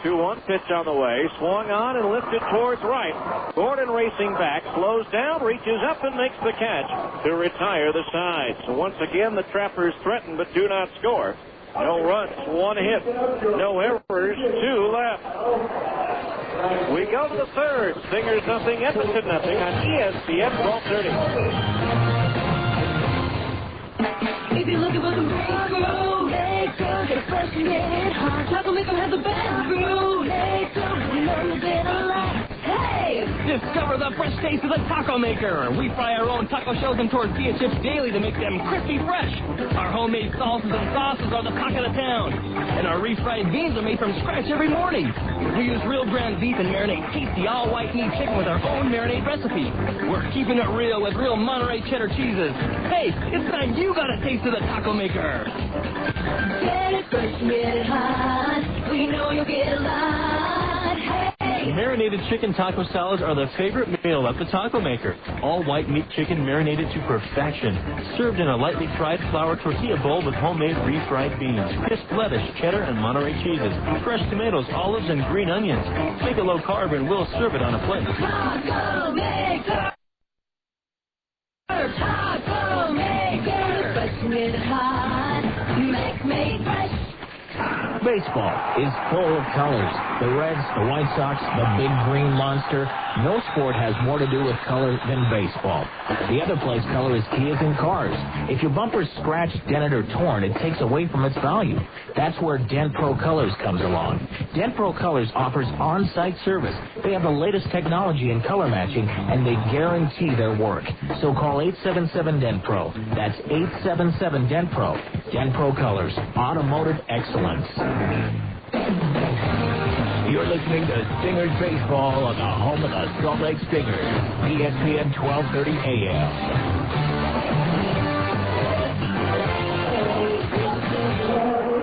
2-1 pitch on the way, swung on and lifted towards right. Gordon racing back, slows down, reaches up and makes the catch to retire the side. So once again, the Trappers threaten but do not score. No runs, 1 hit, no errors, 2 left. We go to the third. Stingers nothing, Edmonton nothing on ESPN 1230. If you're looking for some breakthrough, get a fresh and get it hot. Taco Maker has the best brew. We know you'll get a lot. Hey! Discover the fresh taste of the Taco Maker. We fry our own taco shells and tortilla chips daily to make them crispy fresh. Our homemade salsas and sauces are the talk of the town. And our refried beans are made from scratch every morning. We use real ground beef and marinate tasty all-white meat chicken with our own marinade recipe. We're keeping it real with real Monterey cheddar cheeses. Hey, it's time you got a taste of the Taco Maker. Get it fresh and get it hot. We know you'll get a lot. Hey! Marinated chicken taco salads are the favorite meal at the Taco Maker. All white meat chicken marinated to perfection. Served in a lightly fried flour tortilla bowl with homemade refried beans, crisp lettuce, cheddar, and Monterey cheeses, fresh tomatoes, olives, and green onions. Make it low carb and we'll serve it on a plate. Taco Maker! Taco Maker! Fresh and get it hot. Make fresh. Baseball is full of colors. The Reds, the White Sox, the big green monster. No sport has more to do with color than baseball. The other place color is key is in cars. If your bumper's scratched, dented, or torn, it takes away from its value. That's where Dent Pro Colors comes along. Dent Pro Colors offers on-site service. They have the latest technology in color matching, and they guarantee their work. So call 877-DENT-PRO. That's 877-DENT-PRO. Dent Pro Colors. Automotive excellence. You're listening to Stingers Baseball on the home of the Salt Lake Stingers, ESPN 1230 AM.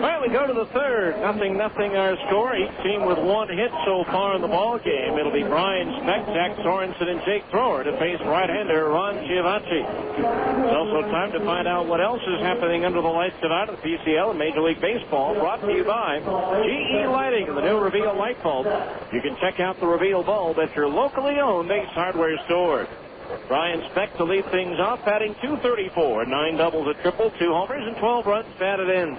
Well, we we go to the third. 0-0 our score. Each team with one hit so far in the ball game. It'll be Brian Speck, Zach Sorensen, and Jake Thrower to face right-hander Ron Chiavacci. It's also time to find out what else is happening under the lights tonight at the PCL and Major League Baseball. Brought to you by GE Lighting and the new Reveal light bulb. You can check out the Reveal bulb at your locally owned Ace Hardware store. Brian Speck to lead things off, batting .234, 9 doubles, a triple, 2 homers, and 12 runs batted in.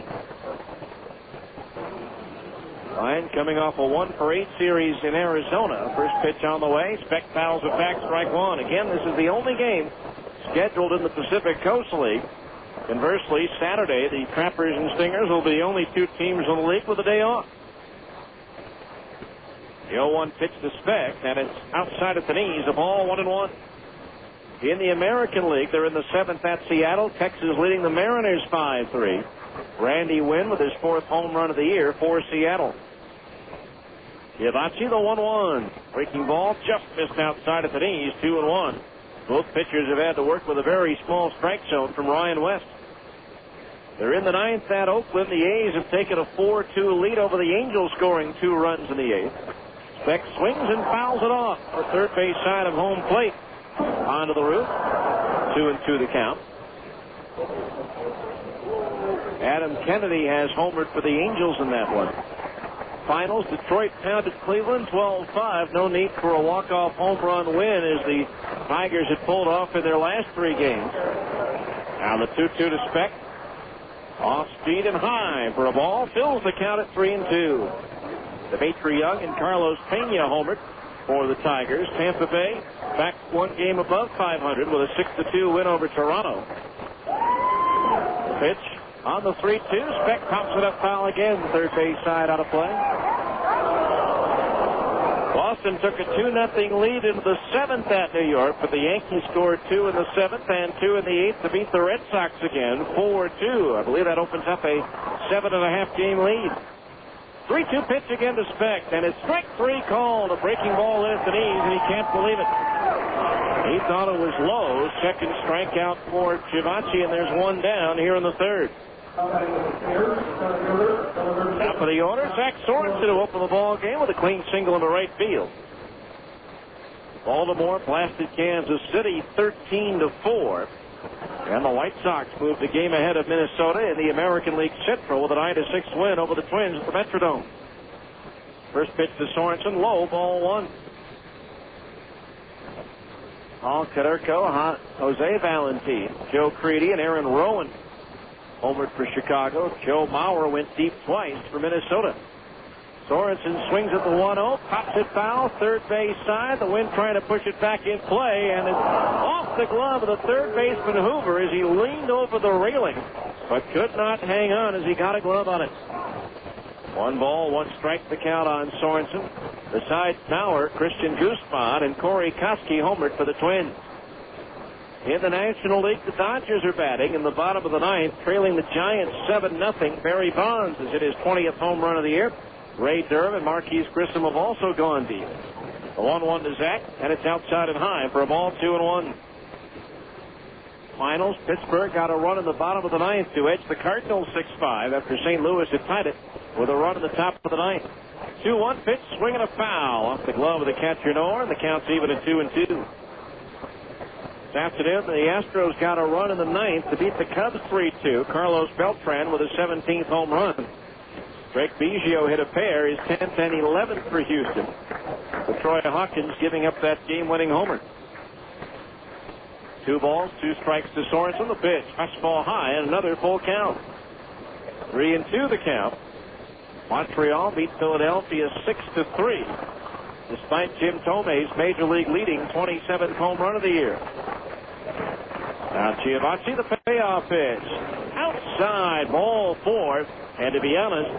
Ryan coming off a 1-for-8 series in Arizona. First pitch on the way. Speck fouls it back, strike one. Again, this is the only game scheduled in the Pacific Coast League. Conversely, Saturday, the Trappers and Stingers will be the only two teams in the league with a day off. The 0-1 pitch to Speck, and it's outside at the knees, a ball 1-1. In the American League, they're in the 7th at Seattle. Texas leading the Mariners 5-3. Randy Wynn with his 4th home run of the year for Seattle. Chiavacci, the 1-1. Breaking ball just missed outside at the knees, 2-1. Both pitchers have had to work with a very small strike zone from Ryan West. They're in the 9th at Oakland. The A's have taken a 4-2 lead over the Angels, scoring 2 runs in the 8th. Speck swings and fouls it off the third base side of home plate. Onto the roof. 2-2 the count. Adam Kennedy has homered for the Angels in that one. Finals, Detroit pounded Cleveland 12-5. No need for a walk-off home run win as the Tigers had pulled off in their last 3 games. Now the 2-2 to Speck. Off speed and high for a ball. Fills the count at 3-2. Demetri Young and Carlos Pena homered for the Tigers. Tampa Bay back 1 game above 500 with a 6-2 win over Toronto. Pitch on the 3-2. Speck pops it up foul again. Third base side out of play. Boston took a 2-0 lead into the 7th at New York, but the Yankees scored 2 in the 7th and 2 in the 8th to beat the Red Sox again, 4-2. I believe that opens up a 7.5 game lead. 3-2 pitch again to Speck, and it's strike 3 called. A breaking ball in at the knees, and he can't believe it. He thought it was low. Second strikeout for Chiavacci, and there's 1 down here in the 3rd. Now for the order, Zach Sorensen to open the ball game with a clean single into right field. Baltimore blasted Kansas City 13-4. And the White Sox moved the game ahead of Minnesota in the American League Central with a 9-6 win over the Twins at the Metrodome. First pitch to Sorensen, low, ball 1. Paul Caderco, Jose Valentin, Joe Creedy, and Aaron Rowan homered for Chicago. Joe Mauer went deep twice for Minnesota. Sorensen swings at the 1-0, pops it foul, third base side. The wind trying to push it back in play, and it's off the glove of the third baseman Hoover as he leaned over the railing, but could not hang on as he got a glove on it. 1 ball, 1 strike the count on Sorensen. Besides Mauer, Christian Guzman and Corey Koski homered for the Twins. In the National League, the Dodgers are batting in the bottom of the 9th, trailing the Giants 7-0. Barry Bonds has hit his 20th home run of the year. Ray Durham and Marquise Grissom have also gone deep. The 1-1 to Zach, and it's outside and high for a ball, 2-1. Finals, Pittsburgh got a run in the bottom of the 9th to edge the Cardinals 6-5 after St. Louis had tied it with a run in the top of the 9th. 2-1 pitch, swinging a foul off the glove of the catcher Noor, and the count's even at 2-2. This afternoon, the Astros got a run in the 9th to beat the Cubs 3-2. Carlos Beltran with a 17th home run. Drake Biggio hit a pair, his 10th and 11th for Houston. With Troy Hawkins giving up that game-winning homer. 2 balls, 2 strikes to Sorensen. The pitch, fastball high, and another full count. 3-2 the count. Montreal beat Philadelphia 6-3. Despite Jim Thome's major league leading 27th home run of the year. Now Chiavacci, the payoff pitch. Outside, ball 4. And to be honest,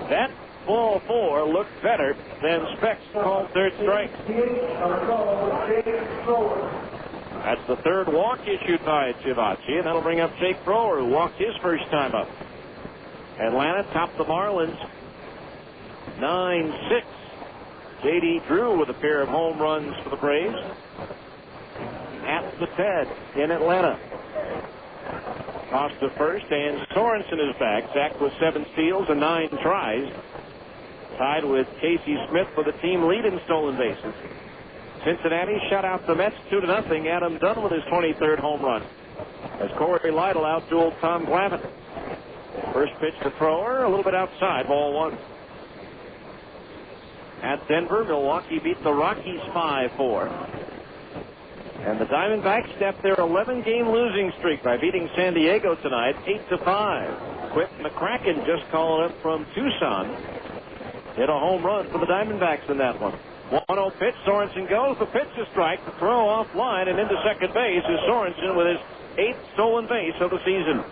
that ball 4 looked better than Speck's called third strike. That's the 3rd walk issued by Chiavacci, and that'll bring up Jake Thrower, who walked his first time up. Atlanta topped the Marlins 9-6. J.D. Drew with a pair of home runs for the Braves at the Ted in Atlanta. Toss to first, and Sorensen is back. Zach with 7 steals and 9 tries. Tied with Casey Smith for the team lead in stolen bases. Cincinnati shut out the Mets 2-0. Adam Dunn with his 23rd home run, as Corey Lytle outdueled Tom Glavine. First pitch to Thrower, a little bit outside, ball 1. At Denver, Milwaukee beat the Rockies 5-4. And the Diamondbacks stepped their 11-game losing streak by beating San Diego tonight 8-5. Quip McCracken, just calling up from Tucson, hit a home run for the Diamondbacks in that one. 1-0 pitch, Sorensen goes, the pitch is strike, the throw offline, and into second base is Sorensen with his 8th stolen base of the season.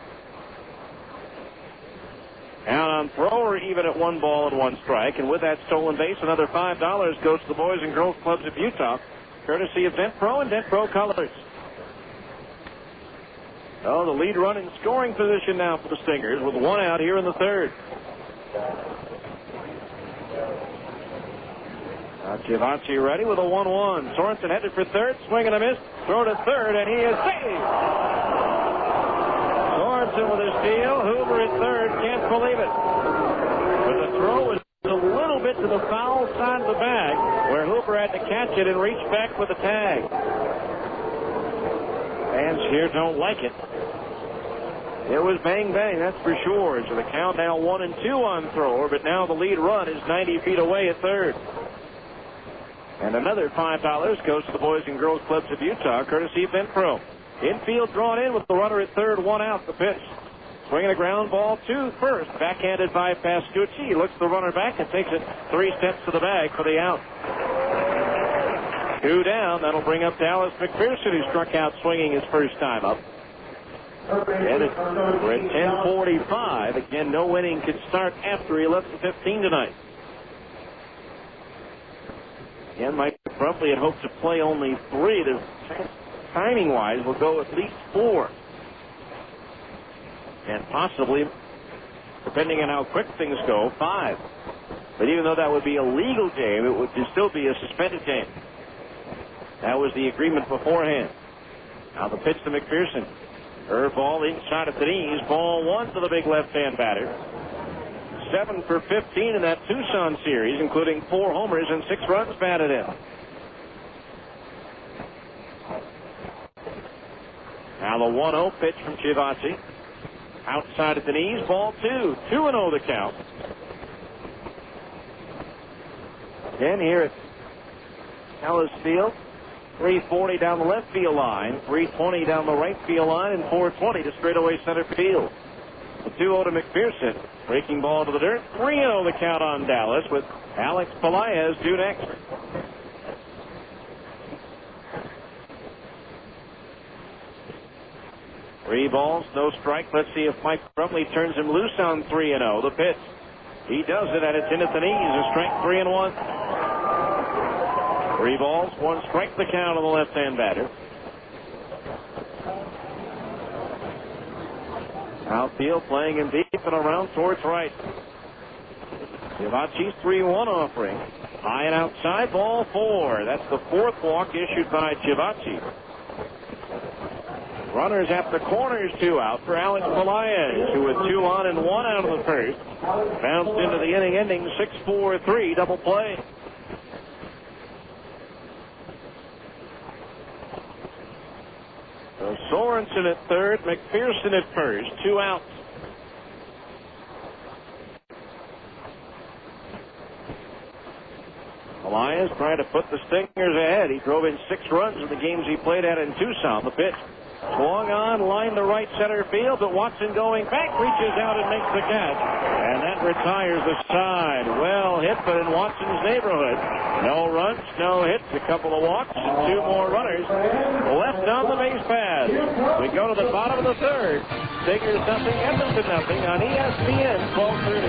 Out on Thrower, even at 1 ball and 1 strike, and with that stolen base, another $5 goes to the Boys and Girls Clubs of Utah, courtesy of Dent-Pro and Dent-Pro Colors. Oh, the lead run in scoring position now for the Stingers with 1 out here in the 3rd. Chiavacci ready with a 1-1. Sorensen headed for 3rd, swing and a miss. Throw to 3rd, and he is saved. Sorensen with his steal. Hoover at 3rd, can't believe it. But the throw was a little bit to the foul side of the bag, where Hoover had to catch it and reach back with the tag. Fans here don't like it. It was bang bang, that's for sure. So the count now 1-2 on Thrower, but now the lead run is 90 feet away at 3rd. And another $5 goes to the Boys and Girls Clubs of Utah, courtesy of Dent-Pro. Infield drawn in with the runner at 3rd, 1 out. The pitch. Swinging a ground ball to first. Backhanded by Pascucci. He looks the runner back and takes it 3 steps to the bag for the out. 2 down. That'll bring up Dallas McPherson, who struck out swinging his first time up. And we're at 10:45. Again, no inning could start after 11:15 tonight. Again, Mike Brumley had hoped to play only 3. The timing-wise will go at least 4. And possibly, depending on how quick things go, 5. But even though that would be a legal game, it would still be a suspended game. That was the agreement beforehand. Now the pitch to McPherson. Ball inside at the knees. Ball 1 to the big left-hand batter. 7 for 15 in that Tucson series, including 4 homers and 6 runs batted in. Now the 1-0 pitch from Chiavacci. Outside at the knees, ball 2. 2-0 the count. Again here at Ellis Field. 340 down the left field line, 320 down the right field line, and 420 to straightaway center field. The 2-0 to McPherson. Breaking ball to the dirt. 3-0 the count on Dallas with Alex Pelaez due next. Three balls, no strike. Let's see if Mike Brumley turns him loose on 3-0. The pitch. He does it, and it's in at the knees. A strike, 3-1. 3 balls, 1 strike the count on the left-hand batter. Outfield playing him deep and around towards right. Chiavacci's 3-1 offering. High and outside, ball 4. That's the 4th walk issued by Chiavacci. Runners at the corners, 2 out for Alex Pelaez, who with 2 on and 1 out of the first bounced into the inning-ending 6-4-3 double play. So Sorensen at 3rd, McPherson at 1st, 2 outs. Elias trying to put the Stingers ahead. He drove in 6 runs in the games he played at in Tucson. The pitch swung on, line to right center field, but Watson going back, reaches out and makes the catch. And that retires the side. Well hit, but in Watson's neighborhood. No runs, no hits, a couple of walks, and 2 more runners left on the base pad. We go to the bottom of the 3rd. Stingers nothing, Edmonton nothing on ESPN 1230.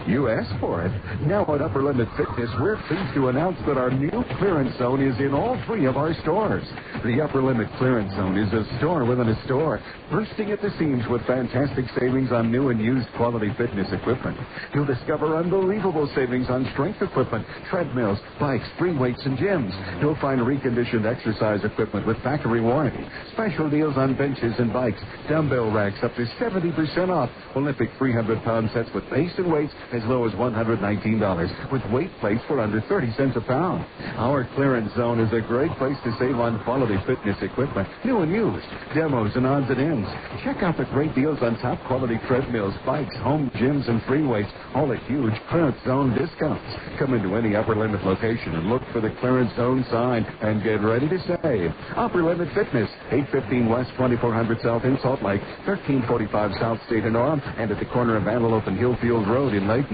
You asked for it. Now at Upper Limit Fitness, we're pleased to announce that our new clearance zone is in all 3 of our stores. The Upper Limit Clearance Zone is a store within a store, bursting at the seams with fantastic savings on new and used quality fitness equipment. You'll discover unbelievable savings on strength equipment, treadmills, bikes, free weights, and gyms. You'll find reconditioned exercise equipment with factory warranty, special deals on benches and bikes, dumbbell racks up to 70% off, Olympic 300-pound sets with base and weights as low as $119, with weight plates for under 30 cents a pound. Our clearance zone is a great place to save on quality fitness equipment, new and used, demos and odds and ends. Check out the great deals on top quality treadmills, bikes, home gyms, and free weights, all at huge clearance zone discounts. Come into any Upper Limit location and look for the clearance zone sign and get ready to save. Upper Limit Fitness, 815 West 2400 South in Salt Lake, 1345 South State in Orem, and at the corner of Antelope and Hillfield Road in Layton.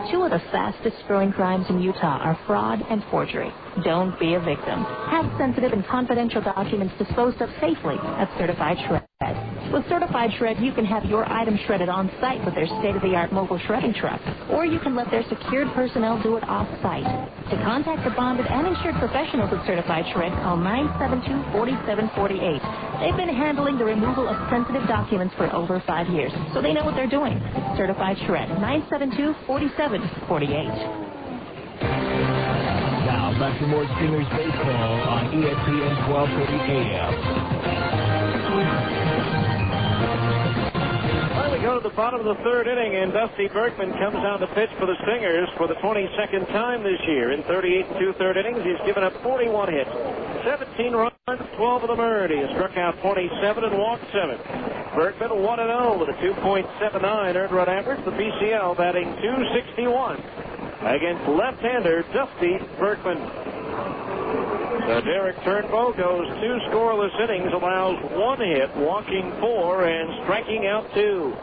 2 of the fastest growing crimes in Utah are fraud and forgery. Don't be a victim. Have sensitive and confidential documents disposed of safely at Certified Shred. With Certified Shred, you can have your items shredded on site with their state-of-the-art mobile shredding truck, or you can let their secured personnel do it off-site. To contact the bonded and insured professionals at Certified Shred, call 972-4748. They've been handling the removal of sensitive documents for over 5 years, so they know what they're doing. Certified Shred, 972-4748. Now, back to more Stingers baseball on ESPN 1230 AM. Well, we go to the bottom of the 3rd inning, and Dusty Bergman comes out to pitch for the Stingers for the 22nd time this year. In 38 2/3 innings, he's given up 41 hits, 17 runs, 12 of them earned. He has struck out 27 and walked 7. Bergman 1-0 with a 2.79 earned run average. The PCL batting .261 against left-hander Dusty Bergman. So Derrick Turnbow goes 2 scoreless innings, allows 1 hit, walking 4, and striking out 2.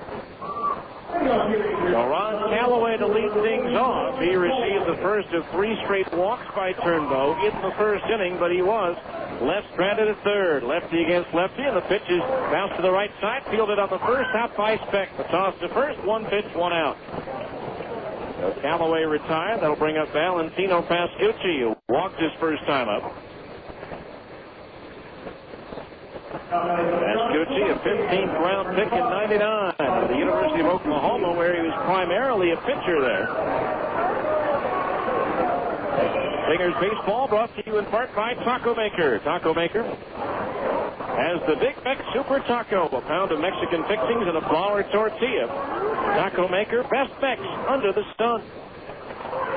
So Ron Callaway to lead things off. He received the first of 3 straight walks by Turnbow in the 1st inning, but he was left stranded at 3rd. Lefty against lefty, and the pitch is bounced to the right side, fielded on the first, out by Speck. The toss to first, 1 pitch, 1 out. So Callaway retired. That'll bring up Valentino Pascucci, who walked his first time up. Pascucci, a 15th round pick in '99 at the University of Oklahoma, where he was primarily a pitcher there. Stingers baseball brought to you in part by Taco Maker. Taco Maker has the Big Mex Super Taco, a pound of Mexican fixings and a flour tortilla. Taco Maker, best Mex under the sun.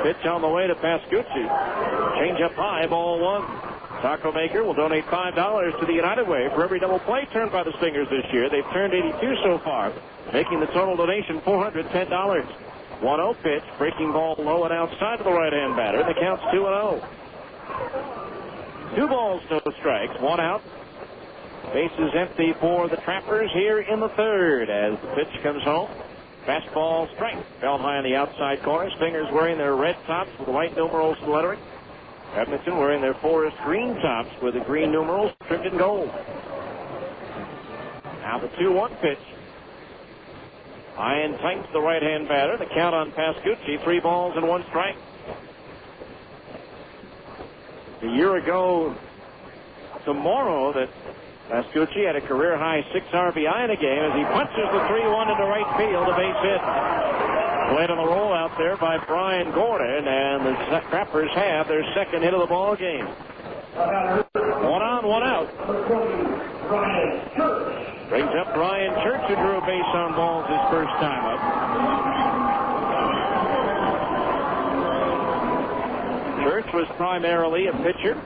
Pitch on the way to Pascucci. Change up high, ball 1. Taco Maker will donate $5 to the United Way for every double play turned by the Stingers this year. They've turned 82 so far, making the total donation $410. 1-0 pitch, breaking ball low and outside to the right-hand batter. The count's 2-0. 2 balls, no strikes, 1 out. Bases empty for the Trappers here in the 3rd as the pitch comes home. Fastball strike, fell high on the outside corner. Stingers wearing their red tops with the white numerals and lettering. Edmonton wearing their forest green tops with the green numerals trimmed in gold. Now the 2-1 pitch. High and tight to the right-hand batter. The count on Pascucci, 3 balls and 1 strike. A year ago tomorrow that Pascucci had a career-high 6 RBI in a game as he punches the 3-1 into right field, a base hit. Played on the roll out there by Brian Gordon, and the Trappers have their 2nd hit of the ball game. 1 on, 1 out. Brings up Brian Church, who drew a base on balls his first time up. Church was primarily a pitcher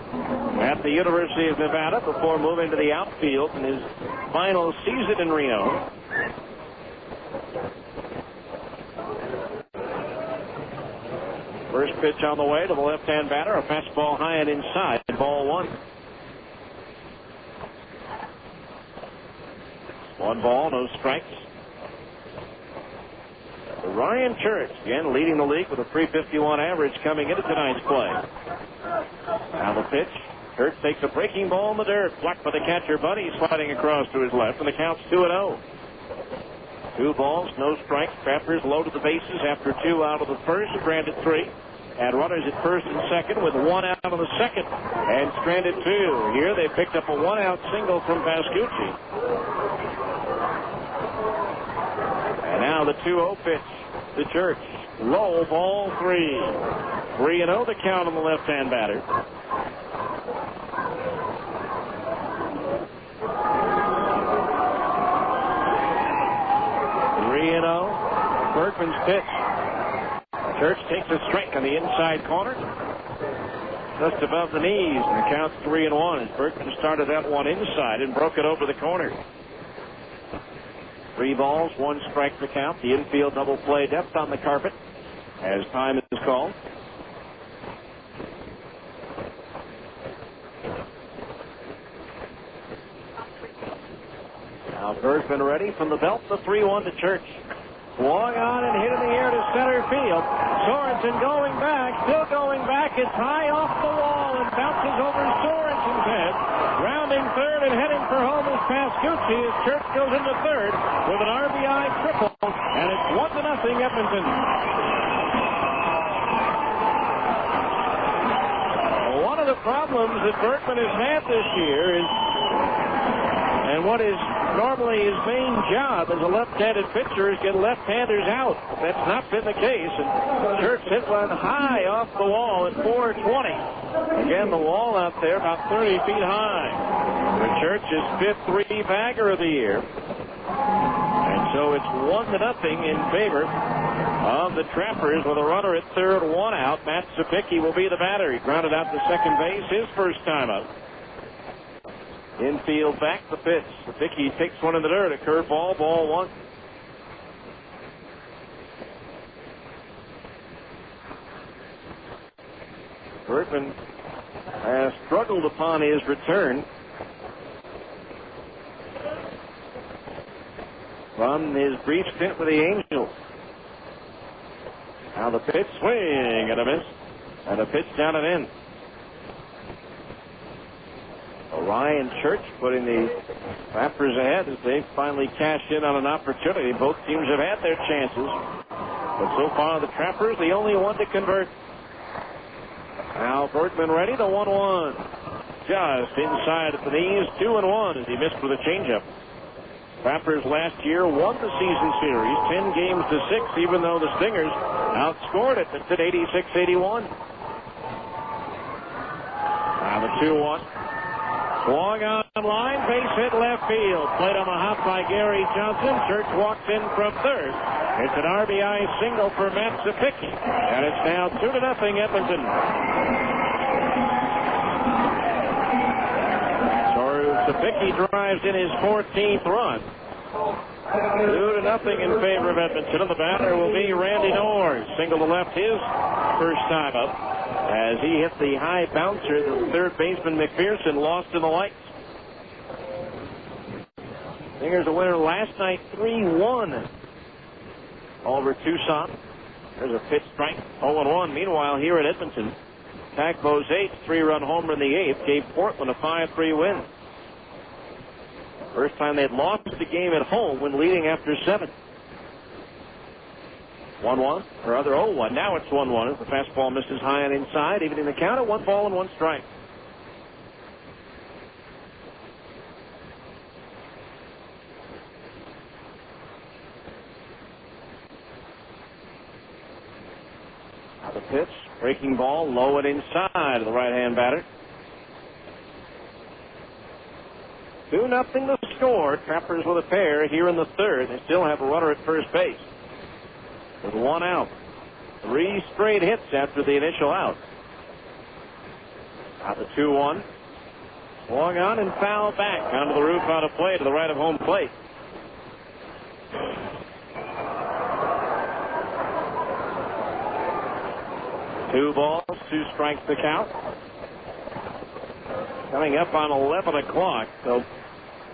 at the University of Nevada before moving to the outfield in his final season in Reno. First pitch on the way to the left-hand batter, a fastball high and inside, ball 1. 1 ball, no strikes. Ryan Church, again, leading the league with a .351 average coming into tonight's play. Now the pitch. Church takes a breaking ball in the dirt. Blocked by the catcher, Buddy, sliding across to his left, and the count's 2-0. 2 balls, no strikes. Trappers loaded the bases after 2 out of the first, stranded 3. Had runners at first and second with 1 out of the second and stranded 2. Here they picked up a 1-out single from Pascucci. And now the 2-0 pitch to Church. Low, ball 3. 3-0 the count on the left-hand batter. Bergman's pitch. Church takes a strike on the inside corner, just above the knees, and the count's 3-1 as Bergman started that one inside and broke it over the corner. 3 balls, 1 strike the count. The infield double play depth on the carpet as time is called. Now Bergman ready from the belt, the 3-1 to Church. Swung on and hit in the air to center field. Sorensen going back, still going back. It's high off the wall and bounces over Sorensen's head. Rounding third and heading for home is Pascucci as Church goes into third with an RBI triple. And it's 1-0 Edmonton. One of the problems that Bergman has had this year is, and what is normally his main job as a left-handed pitcher, is get left-handers out. That's not been the case, and Church hit one high off the wall at 420. Again, the wall out there about 30 feet high. The Church's 5th 3-bagger of the year. And so it's 1-0 in favor of the Trappers with a runner at third, 1 out. Matt Sapicki will be the batter. He grounded out to second base his first time up. Infield back, the pitch. Sapicki takes one in the dirt. A curveball, ball 1. Bergman has struggled upon his return from his brief stint with the Angels. Now the pitch, swing and a miss, and a pitch down and in. Ryan Church putting the Trappers ahead as they finally cash in on an opportunity. Both teams have had their chances, but so far the Trappers the only one to convert. Now Bergman ready, the 1-1. Just inside at the knees, 2-1 as he missed with a changeup. Trappers last year won the season series 10 games to 6, even though the Stingers outscored it at 86-81. Now the 2-1. Swung on line, base hit left field. Played on the hop by Gary Johnson. Church walks in from third. It's an RBI single for Matt Sapicki. And it's now 2-0 Edmonton. So Sapicki drives in his 14th run. 2-0 in favor of Edmonton. And the batter will be Randy Norris. Single to left, his first time up, as he hit the high bouncer that third baseman McPherson lost in the lights. Stingers a winner last night, 3-1 over Tucson. There's a pitch strike, 0-1. Meanwhile, here at Edmonton, Tagbo's 8th 3-run homer in the 8th gave Portland a 5-3 win. First time they'd lost the game at home when leading after 7. 1-1, or other 0-1. Now it's 1-1 as the fastball misses high and inside, evening the count at 1 ball and 1 strike. Now the pitch, breaking ball, low and inside of the right-hand batter. 2-0 the score. Trappers with a pair here in the third. They still have a runner at first base with 1 out. 3 straight hits after the initial out. Now the 2-1. Swung on and fouled back onto the roof out of play to the right of home plate. Two balls, 2 strikes the count. Coming up on 11 o'clock. They'll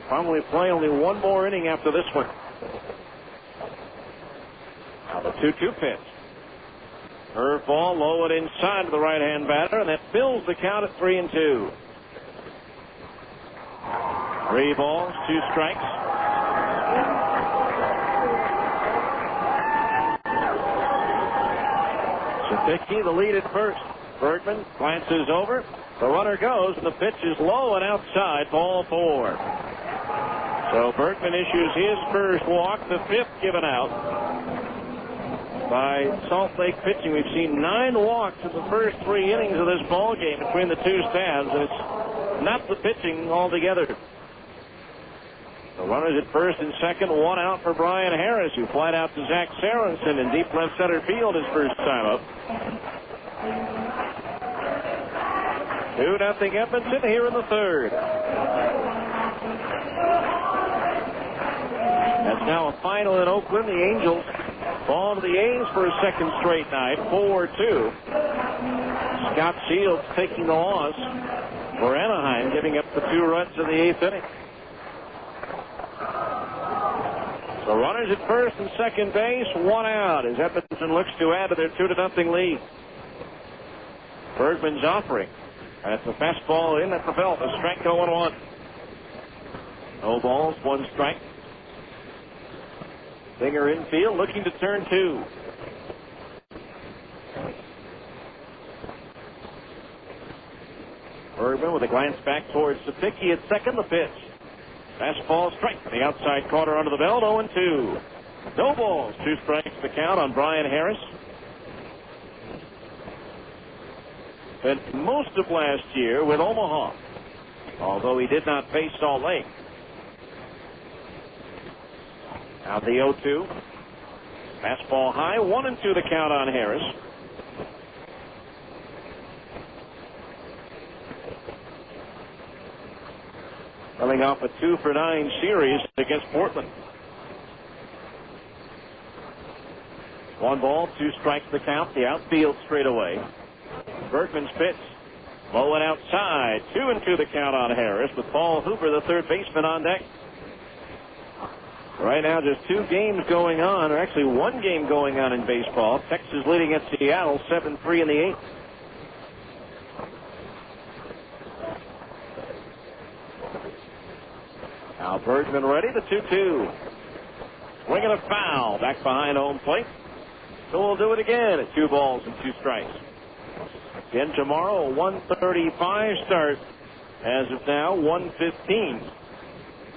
probably play only 1 more inning after this one. Now the 2-2 pitch. Curveball low and inside to the right-hand batter, and that fills the count at 3-2. 3 balls, 2 strikes. Sapicki, the lead at first. Bergman glances over. The runner goes, and the pitch is low and outside. Ball 4. So Bergman issues his first walk, the 5th given out by Salt Lake pitching. We've seen 9 walks in the first 3 innings of this ball game between the two staffs, and it's not the pitching altogether. The runners at first and second, 1 out for Brian Harris, who flied out to Zach Sorensen in deep left center field his first time up. 2-0 Edmonton here in the 3rd. That's now a final in Oakland. The Angels fall to the A's for a second straight night, 4-2. Scott Shields taking the loss for Anaheim, giving up the 2 runs in the 8th inning. So runners at first and second base, 1 out as Edmonton looks to add to their 2-0 lead. Bergman's offering. That's a fastball in at the belt. A strike 0-1. No balls, 1 strike. Singer infield looking to turn 2. Bergman with a glance back towards Sapicki at second. The pitch. Fastball strike from the outside corner under the belt. 0-2. No balls, 2 strikes the count on Brian Harris. Spent most of last year with Omaha, although he did not face Salt Lake. Now the 0-2. Fastball high, 1-2 the count on Harris. Coming off a 2-for-9 series against Portland. 1 ball, 2 strikes the count. The outfield straightaway. Bergman's pitch. Low and outside. 2-2 the count on Harris with Paul Hoover, the third baseman, on deck. Right now, just 2 games going on, or actually 1 game going on in baseball. Texas leading at Seattle 7-3 in the 8th. Now Bergman ready, the 2-2. Swing and a foul back behind home plate. So we'll do it again at 2 balls and 2 strikes. Again tomorrow, a 1:35 start. As of now, 1:15.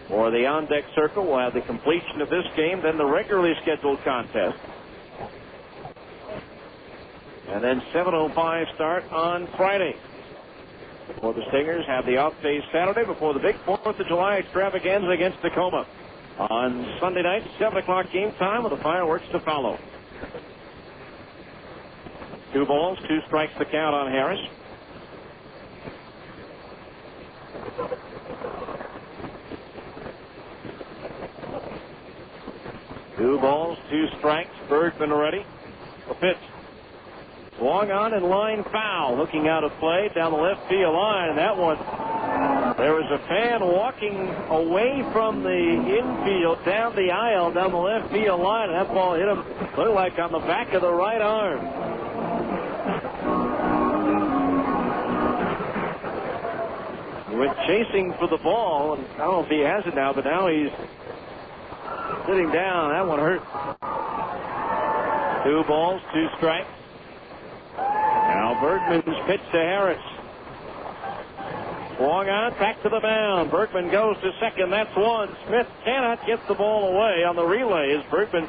For the on-deck circle, we'll have the completion of this game, then the regularly scheduled contest. And then 7:05 start on Friday. Before the Stingers have the off day Saturday before the big 4th of July extravaganza against Tacoma. On Sunday night, 7 o'clock game time with the fireworks to follow. 2 balls, 2 strikes the count on Harris. Two balls, 2 strikes. Bergman ready. The pitch. Swung on and line foul. Looking out of play down the left field line. And that one, there was a fan walking away from the infield down the aisle down the left field line. And that ball hit him, looked like on the back of the right arm. He went chasing for the ball, and I don't know if he has it now, but now he's sitting down. That one hurt. 2 balls, 2 strikes. Now Bergman's pitch to Harris. Swung on, back to the mound. Bergman goes to second. That's 1. Smith cannot get the ball away on the relay as Bergman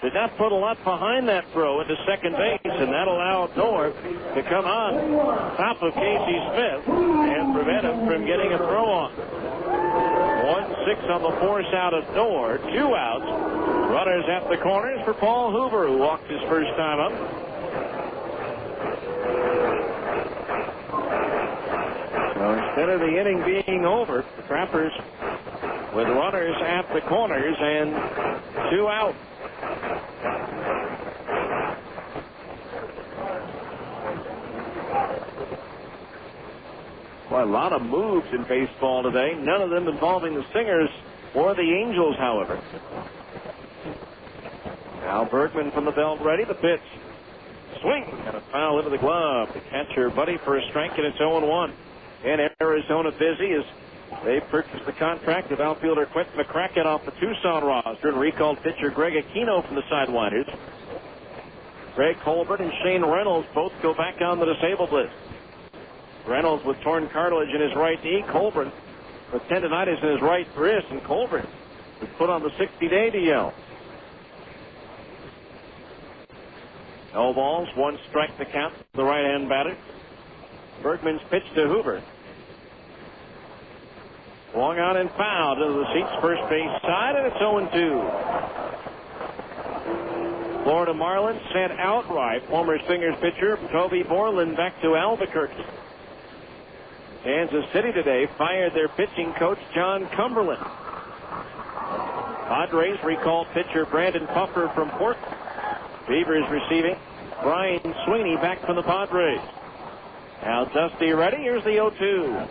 did not put a lot behind that throw into second base, and that allowed North to come on top of Casey Smith and prevent him from getting a throw on. 1-6 on the force out of North. 2 outs. Runners at the corners for Paul Hoover, who walked his first time up. So instead of the inning being over, the Trappers with runners at the corners and 2 out. Well, a lot of moves in baseball today, none of them involving the Stingers or the Angels, however. Now Bergman from the belt ready, the pitch. Swing and a foul into the glove. The catcher, Buddy, for a strike, and it's 0-1. And Arizona busy as they purchased the contract of outfielder Quentin McCracken off the Tucson roster and recalled pitcher Greg Aquino from the Sidewinders. Greg Colbert and Shane Reynolds both go back on the disabled list. Reynolds with torn cartilage in his right knee. Colbert with tendonitis in his right wrist. And Colbert was put on the 60-day DL. No balls, 1 strike to count for the right-hand batter. Bergman's pitch to Hoover. Swung on and foul to the seats, first base side, and it's 0-2. Florida Marlins sent outright former Stingers pitcher Toby Borland back to Albuquerque. Kansas City today fired their pitching coach John Cumberland. Padres recalled pitcher Brandon Puffer from Portland. Beavers receiving Brian Sweeney back from the Padres. Now Dusty ready. Here's the 0-2.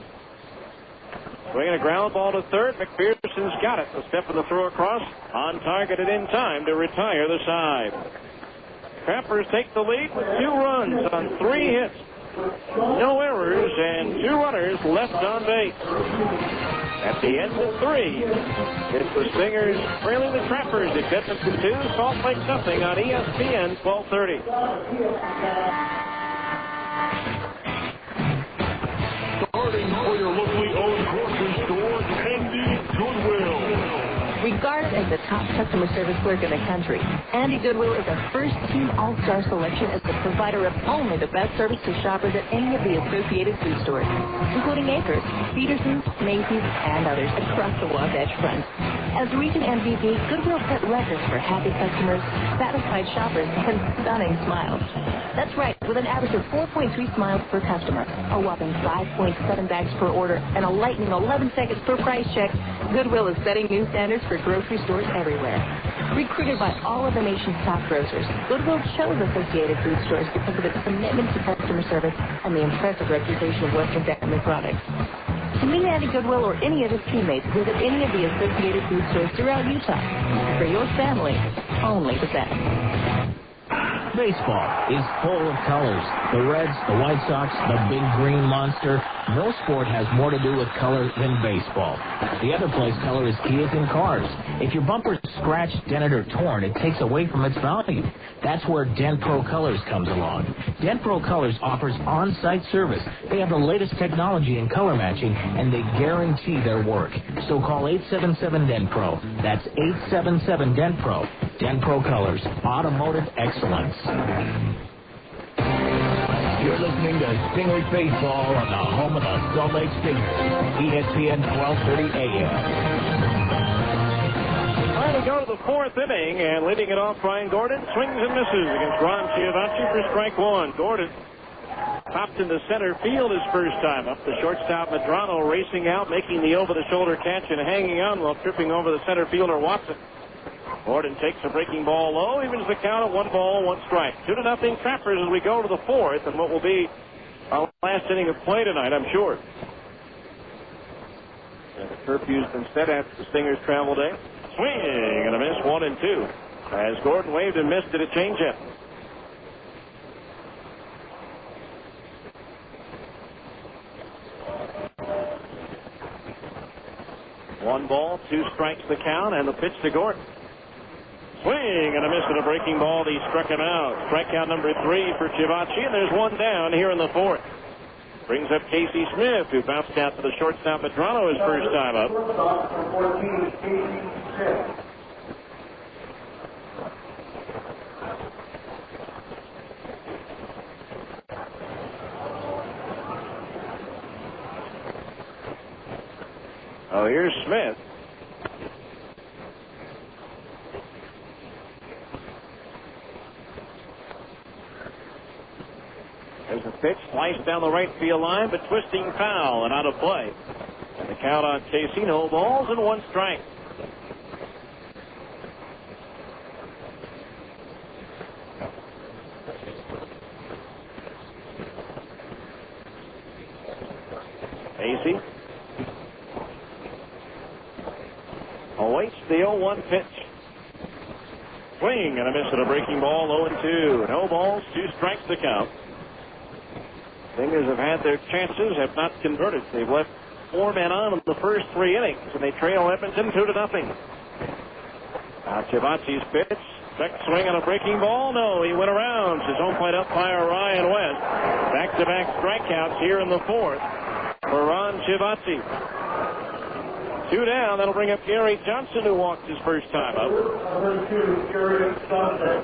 Swinging a ground ball to third. McPherson's got it. A step of the throw across. On target and in time to retire the side. Trappers take the lead with 2 runs on 3 hits. No errors and 2 runners left on base. At the end of 3, it's the Stingers trailing the Trappers. It's Edmonton 2, Salt Lake nothing on ESPN 1230. Starting for your locally owned grocery store, Andy Goodwill. Regarded as the top customer service clerk in the country, Andy Goodwill is a first-team all-star selection as the provider of only the best service to shoppers at any of the associated food stores, including Acres, Peterson's, Macy's, and others across the Wasatch Front. As region MVP, Goodwill set records for happy customers, satisfied shoppers, and stunning smiles. That's right, with an average of 4.3 smiles per customer, a whopping 5.7 bags per order, and a lightning 11 seconds per price check, Goodwill is setting new standards for grocery stores everywhere. Recruited by all of the nation's top grocers, Goodwill chose Associated Food Stores because of its commitment to customer service and the impressive reputation of Western family products. To meet Andy Goodwill or any of his teammates, visit any of the Associated Food Stores throughout Utah. For your family, only the best. Baseball is full of colors. The Reds, the White Sox, the Big Green Monster. No sport has more to do with color than baseball. The other place color is key is in cars. If your bumper is scratched, dented, or torn, it takes away from its value. That's where Dent Pro Colors comes along. Dent Pro Colors offers on-site service. They have the latest technology in color matching, and they guarantee their work. So call 877-DENT-PRO. That's 877-DENT-PRO. Dent Pro Colors, automotive excellence. You're listening to Stingers Baseball on the home of the Salt Lake Stingers, ESPN 1230 AM. All right, we go to the 4th inning, and leading it off, Brian Gordon swings and misses against Ron Chiavacci for strike 1. Gordon popped into center field his first time up. The shortstop Medrano racing out, making the over-the-shoulder catch and hanging on while tripping over the center fielder Watson. Gordon takes a breaking ball low, evens the count at 1 ball, 1 strike. 2-0 Trappers as we go to the 4th, and what will be our last inning of play tonight, I'm sure. And the curfew's been set after the Stingers travel day. Swing and a miss, 1-2. As Gordon waved and missed it, a changeup. One ball, 2 strikes the count, and the pitch to Gordon. Swing and a miss at a breaking ball. He struck him out. Strikeout number 3 for Chiavacci, and there's 1 down here in the 4th. Brings up Casey Smith, who bounced out to the shortstop Medrano his first time up. Oh, here's Smith. There's a pitch sliced down the right field line, but twisting foul and out of play. And the count on Casey, no balls and 1 strike. Casey awaits the 0-1 pitch. Swing and a miss at a breaking ball, 0-2. No balls, 2 strikes to count. Stingers have had their chances, have not converted. They've left 4 men on in the first 3 innings, and they trail Edmonton 2-0. Now Chiavacci's pitch Speck swing on a breaking ball. No, he went around. His home plate umpire, Ryan West. Back-to-back strikeouts here in the fourth for Ron Chiavacci. 2 down. That'll bring up Gary Johnson, who walked his first time up. Number 2, Gary Johnson.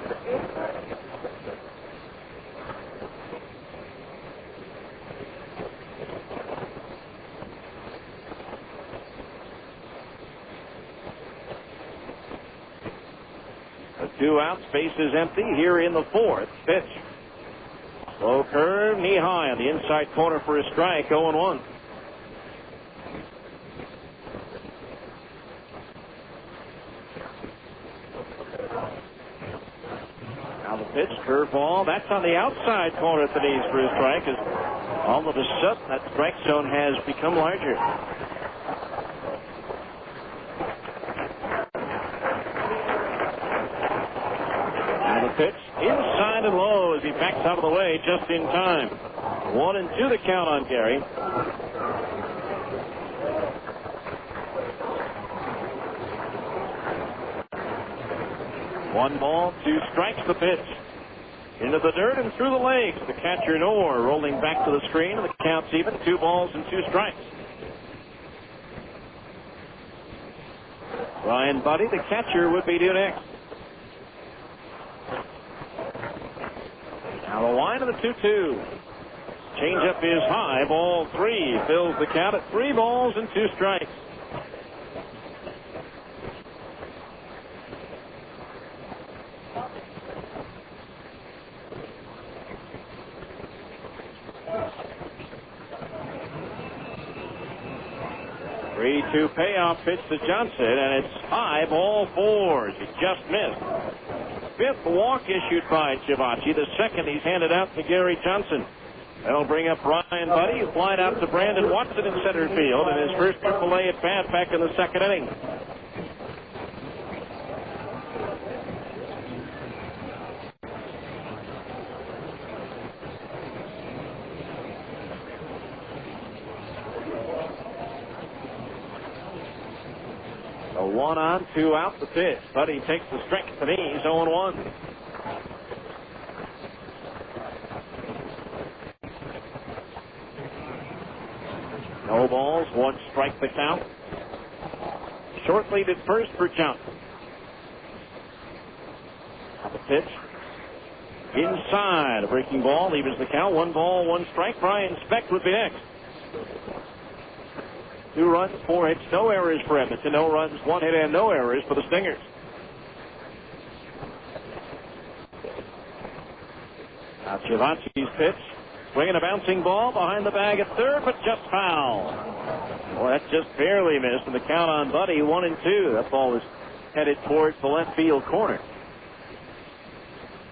The 2 outs, base is empty here in the fourth. Pitch. Low curve, knee high on the inside corner for a strike, 0-1. Now the pitch, curveball. That's on the outside corner at the knees for a strike. As all of a sudden, that strike zone has become larger. Pitch inside and low as he backs out of the way just in time. 1-2 the count on Gary. One ball, 2 strikes the pitch. Into the dirt and through the legs. The catcher Knorr rolling back to the screen, and the count's even. 2 balls and 2 strikes. Ryan Buddy, the catcher, would be due next. Now the line of the 2-2. Changeup is high. Ball 3 fills the count at 3 balls and 2 strikes. Three-two payoff pitch to Johnson, and it's high. Ball 4. He just missed. 5th walk issued by Chiavacci. The 2nd he's handed out to Gary Johnson. That'll bring up Ryan Buddy, who flied out to Brandon Watson in center field in his first AAA at bat back in the 2nd inning. A 1-on, 2 out the pitch. Buddy takes the strike at the knees, 0-1. No balls, 1 strike the count. Short lead at first for Johnson. The pitch. Inside, a breaking ball, evens the count. 1 ball, 1 strike. Brian Speck would be next. 2 runs, 4 hits, no errors for Edmonton. No runs, 1 hit, and no errors for the Stingers. Now Chiavacci's pitch. Swinging a bouncing ball behind the bag at third, but just foul. Well, that just barely missed, and the count on Buddy, 1-2. That ball was headed towards the left field corner.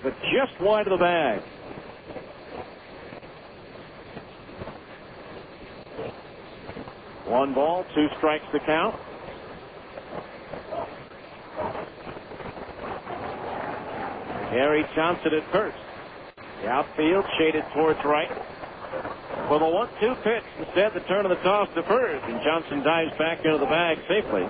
But just wide of the bag. One ball, 2 strikes to count. Gary Johnson at first. The outfield shaded towards right. For the 1-2 pitch, instead the turn of the toss to first, and Johnson dives back into the bag safely.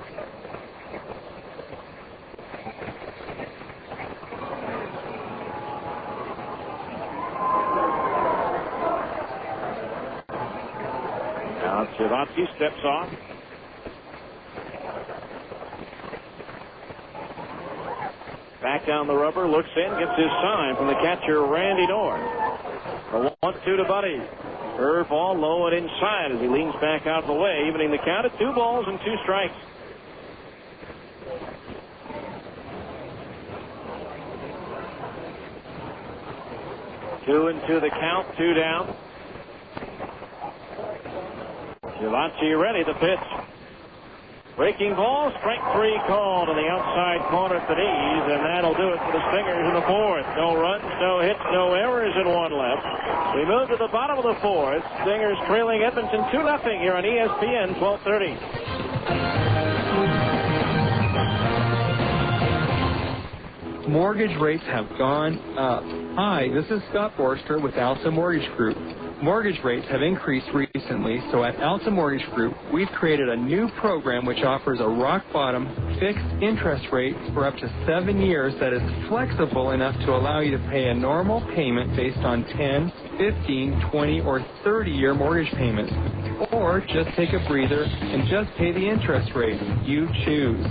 Now Chiavacci steps off. Back down the rubber, looks in, gets his sign from the catcher, Randy Knorr. The 1-2 to Buddy. Curveball low and inside as he leans back out of the way, evening the count at 2 balls and 2 strikes. Two and 2 the count, 2 down. Chiavacci ready to pitch. Breaking ball, strike 3 called on the outside corner at the knees, and that'll do it for the Stingers in the fourth. No runs, no hits, no errors, and 1 left. We move to the bottom of the fourth. Stingers trailing Edmonton 2-0 here on ESPN 1230. Mortgage rates have gone up. Hi, this is Scott Forster with Alpha Mortgage Group. Mortgage rates have increased recently, so at Alta Mortgage Group, we've created a new program which offers a rock-bottom fixed interest rate for up to 7 years that is flexible enough to allow you to pay a normal payment based on 10, 15, 20, or 30-year mortgage payments. Or just take a breather and just pay the interest rate. You choose.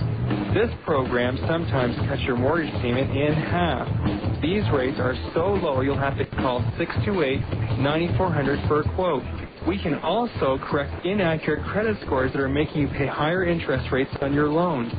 This program sometimes cuts your mortgage payment in half. These rates are so low you'll have to call 628-9400 for a quote. We can also correct inaccurate credit scores that are making you pay higher interest rates on your loans.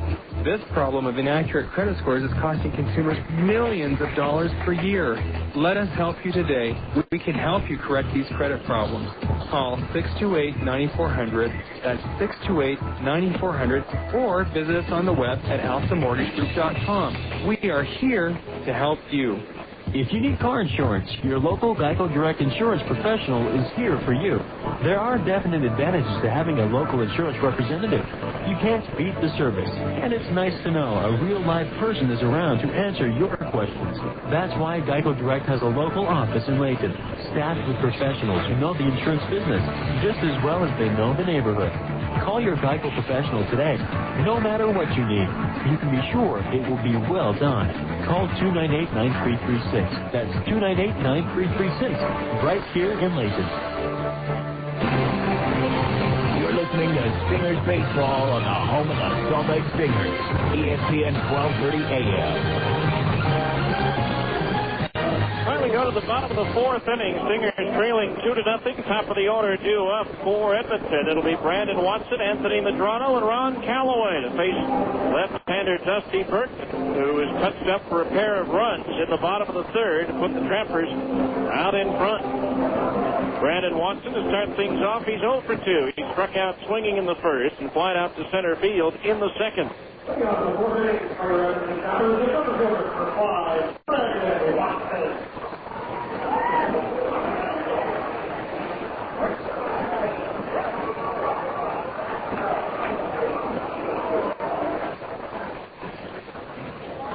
This problem of inaccurate credit scores is costing consumers millions of dollars per year. Let us help you today. We can help you correct these credit problems. Call 628-9400. That's 628-9400. Or visit us on the web at alphamortgagegroup.com. We are here to help you. If you need car insurance, your local Geico Direct insurance professional is here for you. There are definite advantages to having a local insurance representative. You can't beat the service, and it's nice to know a real live person is around to answer your questions. That's why Geico Direct has a local office in Layton, staffed with professionals who know the insurance business just as well as they know the neighborhood. Call your Geico professional today. No matter what you need, you can be sure it will be well done. Call 298-9336. That's 298-9336, right here in Layton. You're listening to Stingers Baseball on the home of the Salt Lake Stingers, ESPN 1230 AM. Finally go to the bottom of the fourth inning. Stingers trailing 2-0. Top of the order due up for Edmonton. It'll be Brandon Watson, Anthony Medrano, and Ron Callaway to face left-hander Dusty Burton, who is touched up for a pair of runs in the bottom of the third to put the Trappers out in front. Brandon Watson, to start things off, he's 0 for 2. He struck out swinging in the first and flied out to center field in the second.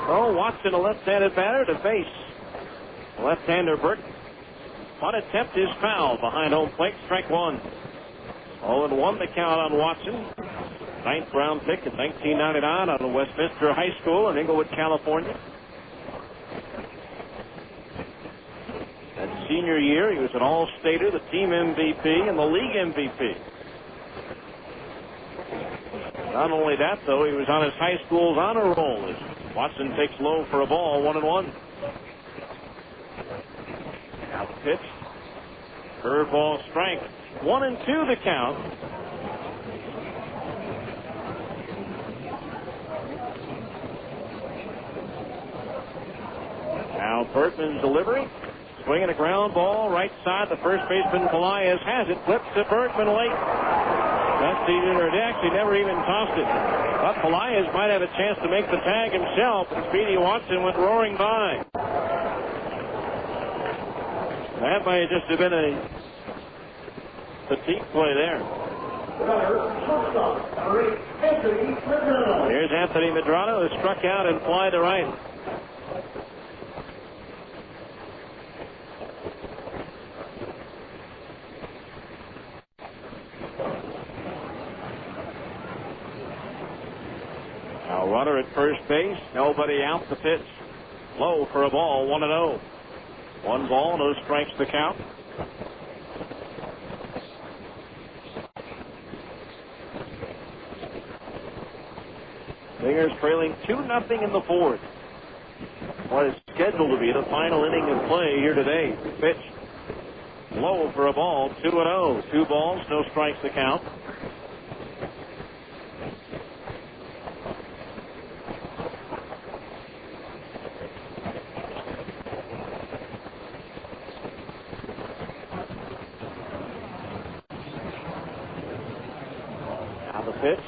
Oh, Watson, a left-handed batter to face left-hander Burton. On attempt is foul behind home plate, strike one. 0-1 the count on Watson. 9th round pick in 1999 out of Westminster High School in Inglewood, California. That senior year, he was an all-stater, the team MVP, and the league MVP. Not only that, though, he was on his high school's honor roll as Watson takes low for a ball, 1-1. Now the pitch. Curveball strike. 1-2 the count. Now Bertman's delivery. Swinging a ground ball right side. The first baseman Pelaez has it. Flips to Bertman late. Actually never even tossed it. But Pelaez might have a chance to make the tag himself, and Speedy Watson went roaring by. That might just have been a fatigue play there. Here's Anthony Medrano, who struck out and fly to right. Now runner at first base, nobody out. The pitch low for a ball, 1-0. 1 ball, no strikes to count. Stingers trailing 2-0 in the fourth. What is scheduled to be the final inning of play here today. Pitch low for a ball, 2-0. 2 balls, no strikes to count. Pitch.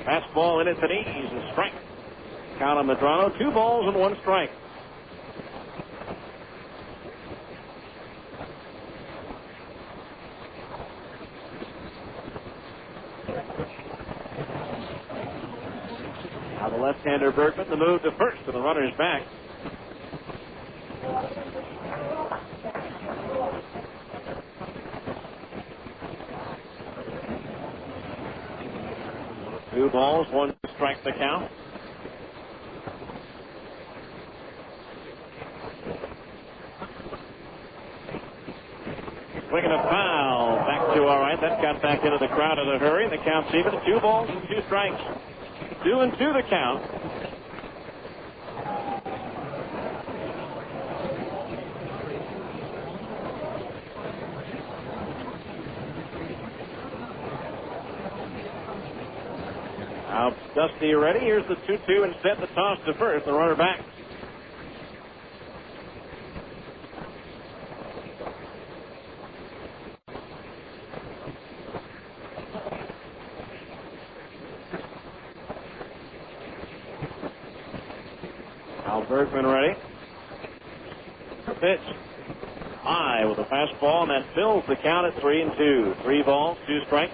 Fastball in at the knees and strike. Count on Medrano. 2 balls and 1 strike. Now the left-hander Bergman, the move to first, and the runner's back. 2 balls, 1 strike the count. Swinging a foul. Back to all right. That got back into the crowd in a hurry. The count's even. 2 balls and 2 strikes. 2-2 the count. Now Dusty ready. Here's the 2-2 instead. The toss to first. The runner back. Bergman ready. Pitch. High with a fastball, and that fills the count at 3-2. 3 balls, 2 strikes.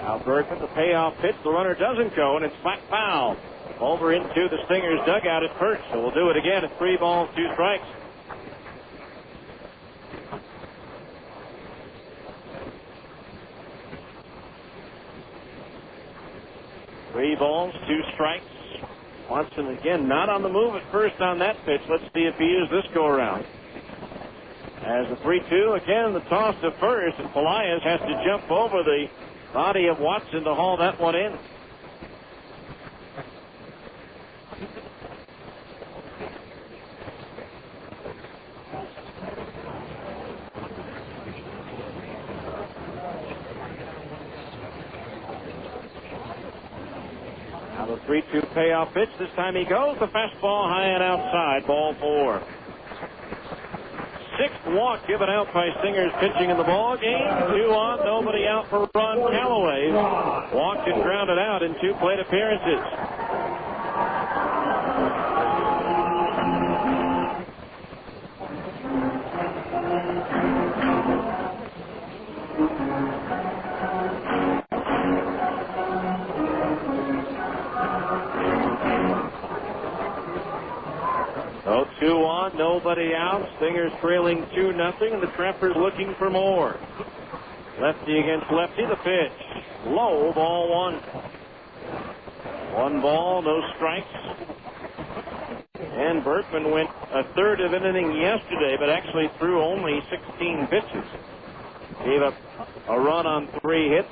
Now Bergman, the payoff pitch. The runner doesn't go, and it's flat foul. Over into the Stingers' dugout at first. So we'll do it again at 3 balls, 2 strikes. 3 balls, 2 strikes. Watson again not on the move at first on that pitch. Let's see if he is this go around. As the 3-2, again the toss to first, and Pelaez has to jump over the body of Watson to haul that one in. The 3-2 payoff pitch. This time he goes. The fastball high and outside. Ball 4. 6th walk given out by Stingers pitching in the ball game. 2 on, nobody out for Ron Callaway. Walked and grounded out in 2 plate appearances. So 2 on, nobody out. Stingers trailing 2-0, and the Trappers looking for more. Lefty against lefty, the pitch. Low, ball 1. 1 ball, no strikes. And Berkman went a third of an inning yesterday, but actually threw only 16 pitches. Gave up a run on 3 hits.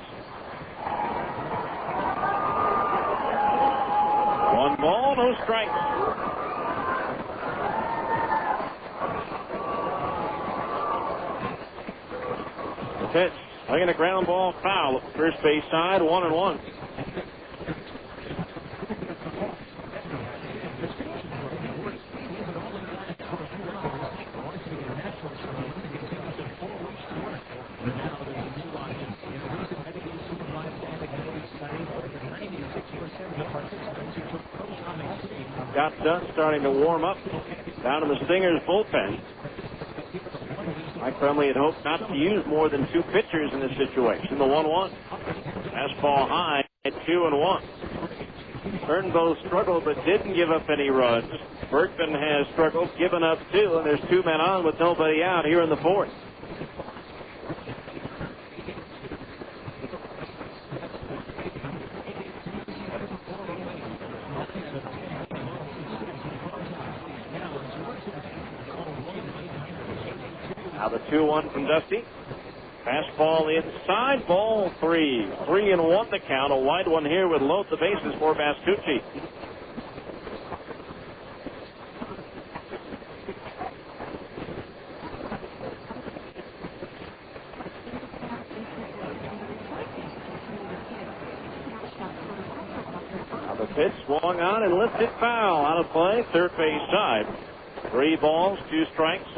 1 ball, no strikes. Pitch. Swinging a ground ball foul at the first base side, 1-1. Got done starting to warm up down in the Stingers bullpen. Mike Crumley had hoped not to use more than 2 pitchers in this situation. The 1-1. Fastball high at 2-1. Turnbow struggled but didn't give up any runs. Berkman has struggled, given up 2, and there's 2 men on with nobody out here in the 4th. Now the 2-1 from Dusty. Fastball inside, ball 3. 3-1 the count. A wide one here would load the bases for Bascucci. Now the pitch swung on and lifted foul. Out of play, third base side. 3 balls, 2 strikes.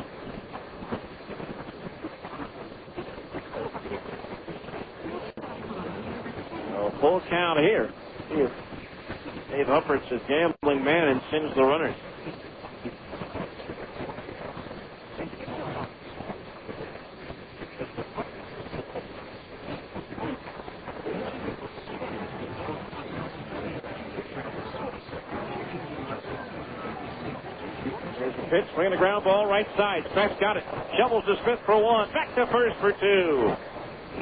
Full count here. See if Dave Huppert's a gambling man and sends the runners. pitch, swinging the ground ball right side. Smith's got it. Shovels to Smith for one. Back to first for two.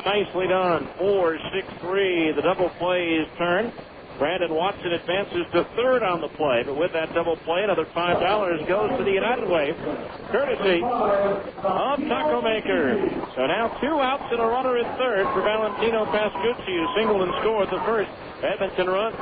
Nicely done. 4-6-3. The double play is turned. Brandon Watson advances to third on the play, but with that double play, another $5 goes to the United Way, courtesy of Taco Maker. So now 2 outs and a runner at third for Valentino Pascucci, who singled and scored the first Edmonton run.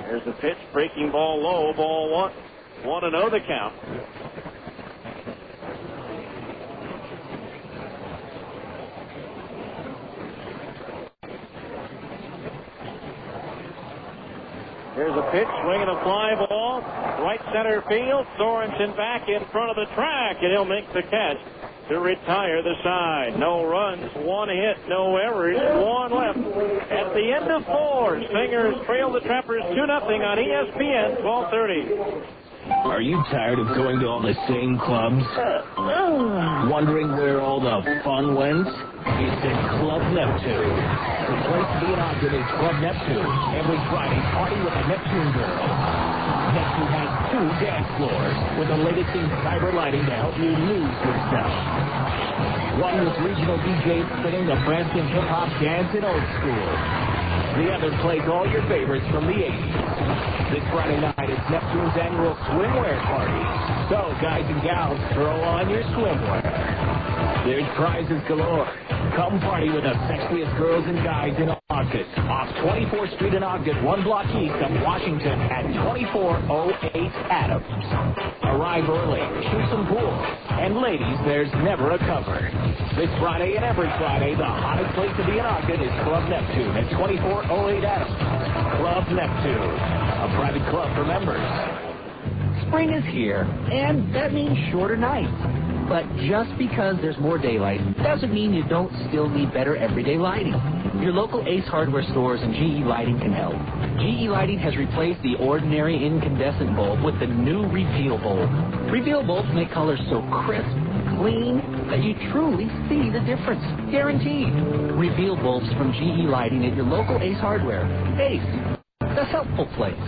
There's the pitch, breaking ball low, ball 1-0 the count. Here's a pitch, swinging a fly ball, right center field. Sorensen back in front of the track, and he'll make the catch to retire the side. No runs, 1 hit, no errors, 1 left. At the end of 4, Stingers trail the Trappers 2-0 on ESPN 1230. Are you tired of going to all the same clubs? Wondering where all the fun went? It's at Club Neptune. The place to be in Ogden is Club Neptune. Every Friday, party with the Neptune girls. Neptune has 2 dance floors with the latest in cyber lighting to help you lose yourself. One with regional DJs spinning the French and hip-hop dance and old school. The other plays all your favorites from the 80s. This Friday night is Neptune's annual swimwear party. So, guys and gals, throw on your swimwear. There's prizes galore. Come party with the sexiest girls and guys in Ogden. Off 24th Street in Ogden, 1 block east of Washington at 2408 Adams. Arrive early, shoot some pool. And ladies, there's never a cover. This Friday and every Friday, the hottest place to be in Ogden is Club Neptune at 2408 Adams. Club Neptune, a private club for members. Spring is here, and that means shorter nights. But just because there's more daylight doesn't mean you don't still need better everyday lighting. Your local Ace Hardware stores and GE Lighting can help. GE Lighting has replaced the ordinary incandescent bulb with the new Reveal bulb. Reveal bulbs make colors so crisp, clean, that you truly see the difference. Guaranteed. Reveal bulbs from GE Lighting at your local Ace Hardware. Ace, the helpful place.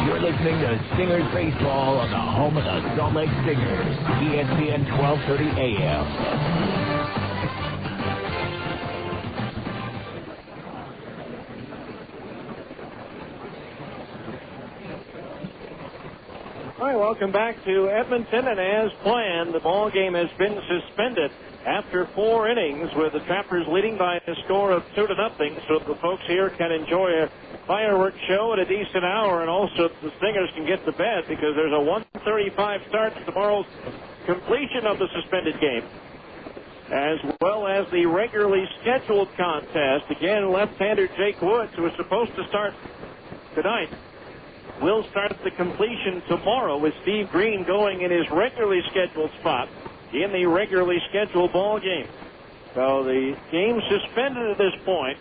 You're listening to Stingers Baseball on the home of the Salt Lake Stingers, ESPN 1230 AM. All right, welcome back to Edmonton, and as planned, the ball game has been suspended after 4 innings, with the Trappers leading by a score of 2-0, so the folks here can enjoy a fireworks show at a decent hour, and also the Stingers can get to bed because there's a 1:35 start to tomorrow's completion of the suspended game, as well as the regularly scheduled contest. Again, left-hander Jake Woods, who was supposed to start tonight, will start the completion tomorrow, with Steve Green going in his regularly scheduled spot in the regularly scheduled ball game. So the game suspended at this point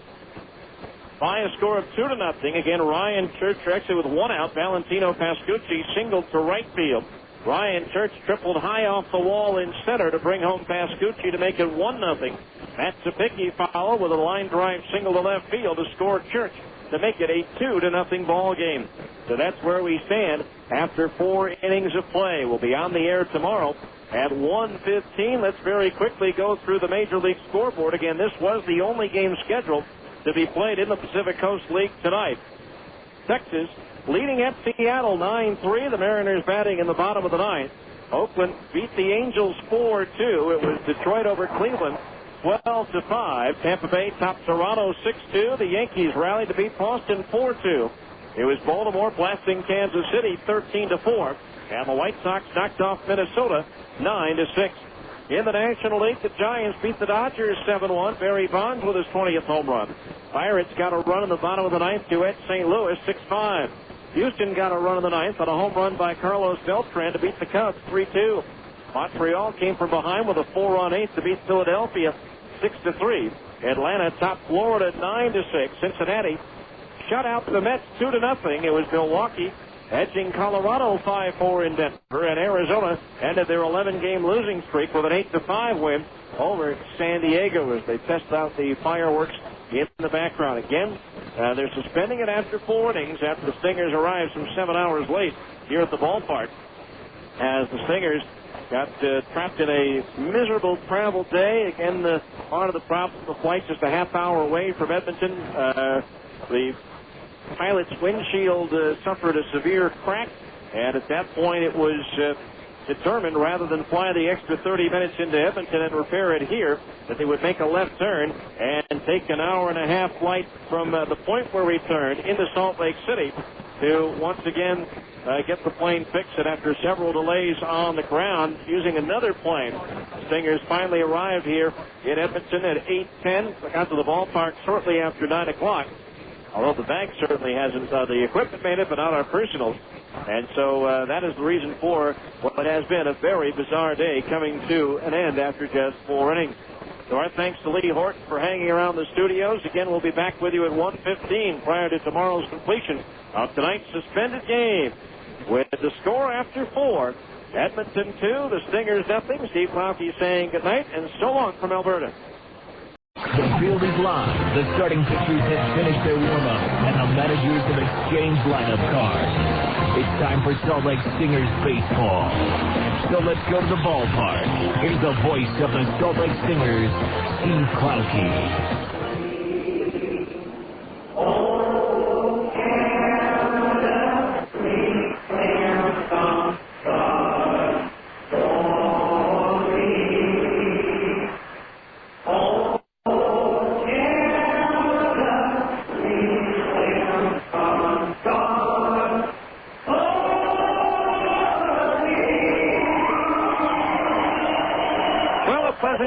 by a score of 2-0. Again, Ryan Church actually with 1 out. Valentino Pascucci singled to right field. Ryan Church tripled high off the wall in center to bring home Pascucci to make it 1-0. Matt Zapicki followed with a line drive single to left field to score Church to make it a 2-0 ball game. So that's where we stand after 4 innings of play. We'll be on the air tomorrow at 1:15. Let's very quickly go through the Major League scoreboard. Again, this was the only game scheduled to be played in the Pacific Coast League tonight. Texas leading at Seattle 9-3. The Mariners batting in the bottom of the 9th. Oakland beat the Angels 4-2. It was Detroit over Cleveland 12-5. Tampa Bay topped Toronto 6-2. The Yankees rallied to beat Boston 4-2. It was Baltimore blasting Kansas City 13-4. And the White Sox knocked off Minnesota 9-6. In the National League, the Giants beat the Dodgers 7-1. Barry Bonds with his 20th home run. Pirates got a run in the bottom of the 9th to at St. Louis 6-5. Houston got a run in the 9th on a home run by Carlos Beltran to beat the Cubs 3-2. Montreal came from behind with a 4-run 8th to beat Philadelphia 6-3. Atlanta topped Florida 9-6. Cincinnati shut out the Mets 2-0. It was Milwaukee edging Colorado 5-4 in Denver, and Arizona ended their 11-game losing streak with an 8-5 win over San Diego as they test out the fireworks in the background. Again, they're suspending it after 4 innings after the Stingers arrived some 7 hours late here at the ballpark, as the Stingers got trapped in a miserable travel day. Again, part of the problem, the flight's just a half hour away from Edmonton. The pilot's windshield suffered a severe crack, and at that point it was determined, rather than fly the extra 30 minutes into Edmonton and repair it here, that they would make a left turn and take an hour-and-a-half flight from the point where we turned into Salt Lake City to once again get the plane fixed. And after several delays on the ground using another plane, Stingers finally arrived here in Edmonton at 8:10. Got to the ballpark shortly after 9 o'clock. Although the bank certainly hasn't, the equipment made it, but not our personals. And so that is the reason for what has been a very bizarre day coming to an end after just 4 innings. So our thanks to Lee Horton for hanging around the studios. Again, we'll be back with you at 1:15 prior to tomorrow's completion of tonight's suspended game. With the score after 4, Edmonton 2, the Stingers nothing. Steve Klauke saying goodnight and so long from Alberta. The field is live. The starting pitchers have finished their warm-up, and the managers have exchanged lineup cards. It's time for Salt Lake Stingers baseball. So let's go to the ballpark. Here's the voice of the Salt Lake Stingers, Steve Klauke.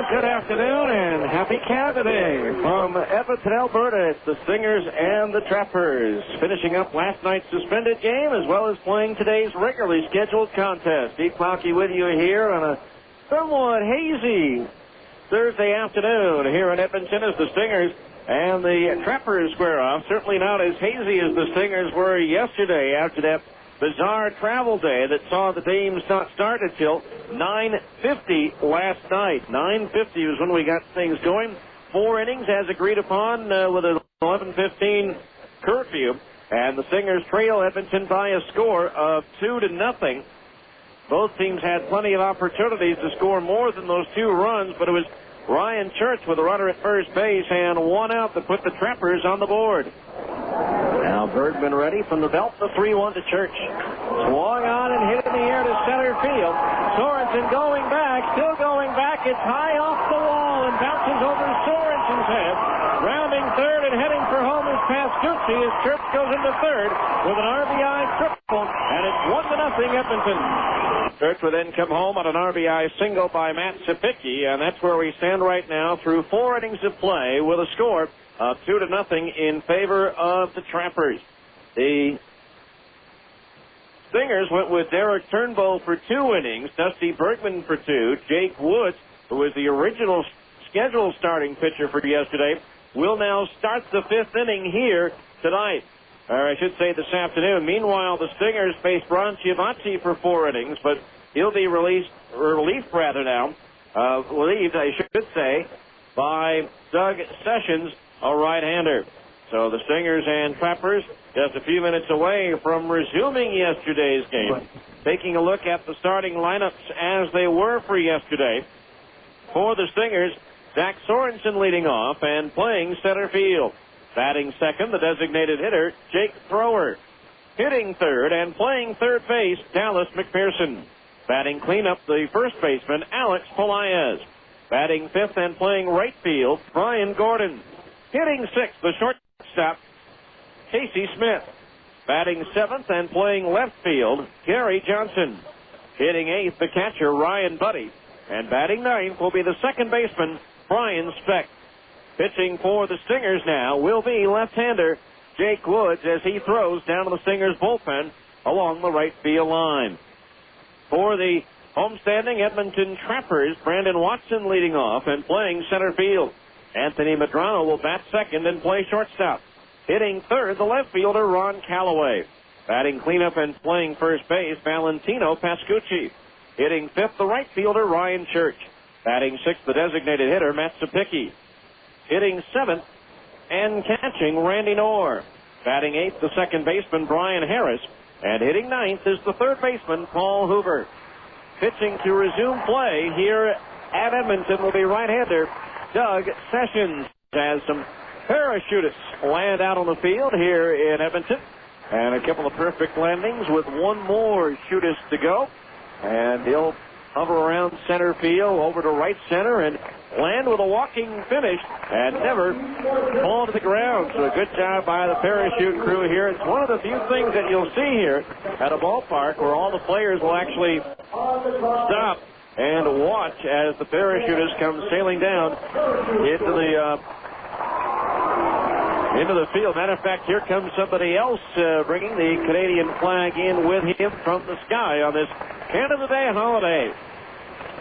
Good afternoon and happy Canada Day from Edmonton, Alberta. It's the Stingers and the Trappers finishing up last night's suspended game as well as playing today's regularly scheduled contest. Steve Klauke with you here on a somewhat hazy Thursday afternoon here in Edmonton as the Stingers and the Trappers square off. Certainly not as hazy as the Stingers were yesterday after that bizarre travel day that saw the teams not start until 9:50 last night. 9:50 was when we got things going. 4 innings as agreed upon with an 11:15 curfew. And the Stingers trail Edmonton by a score of 2-0. Both teams had plenty of opportunities to score more than those 2 runs, but it was Ryan Church with a runner at first base and 1 out to put the Trappers on the board. Now Bergman ready from the belt, the 3-1 to Church. Swung on and hit in the air to center field. Sorensen going back, still going back. It's high off the wall and bounces over Sorensen's head. Rounding third and heading for home is Pascucci as Church goes into third with an RBI triple, and it's 1-0 Edmonton. Church would then come home on an RBI single by Matt Sapicki, and that's where we stand right now through 4 innings of play with a score of 2-0 in favor of the Trappers. The Stingers went with Derrick Turnbow for 2 innings, Dusty Bergman for 2. Jake Woods, who was the original scheduled starting pitcher for yesterday, will now start the 5th inning here tonight. Or I should say this afternoon. Meanwhile, the Stingers face Ron Chiavacci for 4 innings, but he'll be relieved now, I should say, by Doug Sessions, a right-hander. So the Stingers and Trappers just a few minutes away from resuming yesterday's game. Taking a look at the starting lineups as they were for yesterday. For the Stingers, Zach Sorensen leading off and playing center field. Batting second, the designated hitter, Jake Thrower. Hitting third and playing third base, Dallas McPherson. Batting cleanup, the first baseman, Alex Pelaez. Batting fifth and playing right field, Brian Gordon. Hitting sixth, the shortstop, Casey Smith. Batting seventh and playing left field, Gary Johnson. Hitting eighth, the catcher, Ryan Buddy. And batting ninth will be the second baseman, Brian Speck. Pitching for the Stingers now will be left-hander Jake Woods as he throws down to the Stingers bullpen along the right field line. For the homestanding Edmonton Trappers, Brandon Watson leading off and playing center field. Anthony Medrano will bat second and play shortstop. Hitting third, the left fielder, Ron Callaway. Batting cleanup and playing first base, Valentino Pascucci. Hitting fifth, the right fielder, Ryan Church. Batting sixth, the designated hitter, Matt Sapicki. Hitting seventh and catching, Randy Knorr. Batting eighth, the second baseman, Brian Harris. And hitting ninth is the third baseman, Paul Hoover. Pitching to resume play here at Edmonton will be right-hander Doug Sessions, as some parachutists land out on the field here in Edmonton. And a couple of perfect landings with one more shootist to go. And he'll hover around center field over to right center and land with a walking finish and never fall to the ground. So a good job by the parachute crew here. It's one of the few things that you'll see here at a ballpark where all the players will actually stop and watch as the parachutists come sailing down into the field. Matter of fact, here comes somebody else bringing the Canadian flag in with him from the sky on this Canada Day holiday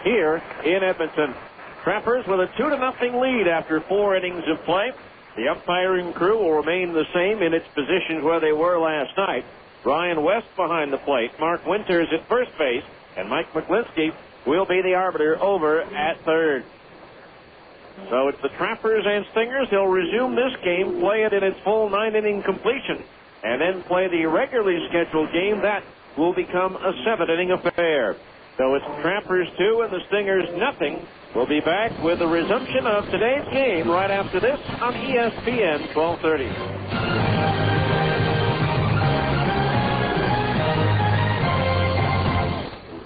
here in Edmonton. Trappers with a 2-0 lead after 4 innings of play. The umpiring crew will remain the same in its positions where they were last night. Brian West behind the plate, Mark Winters at first base, and Mike McCliskey will be the arbiter over at third. So it's the Trappers and Stingers. They'll resume this game, play it in its full 9-inning completion, and then play the regularly scheduled game. That will become a 7-inning affair. So it's Trappers 2 and the Stingers nothing. We'll be back with the resumption of today's game right after this on ESPN 1230.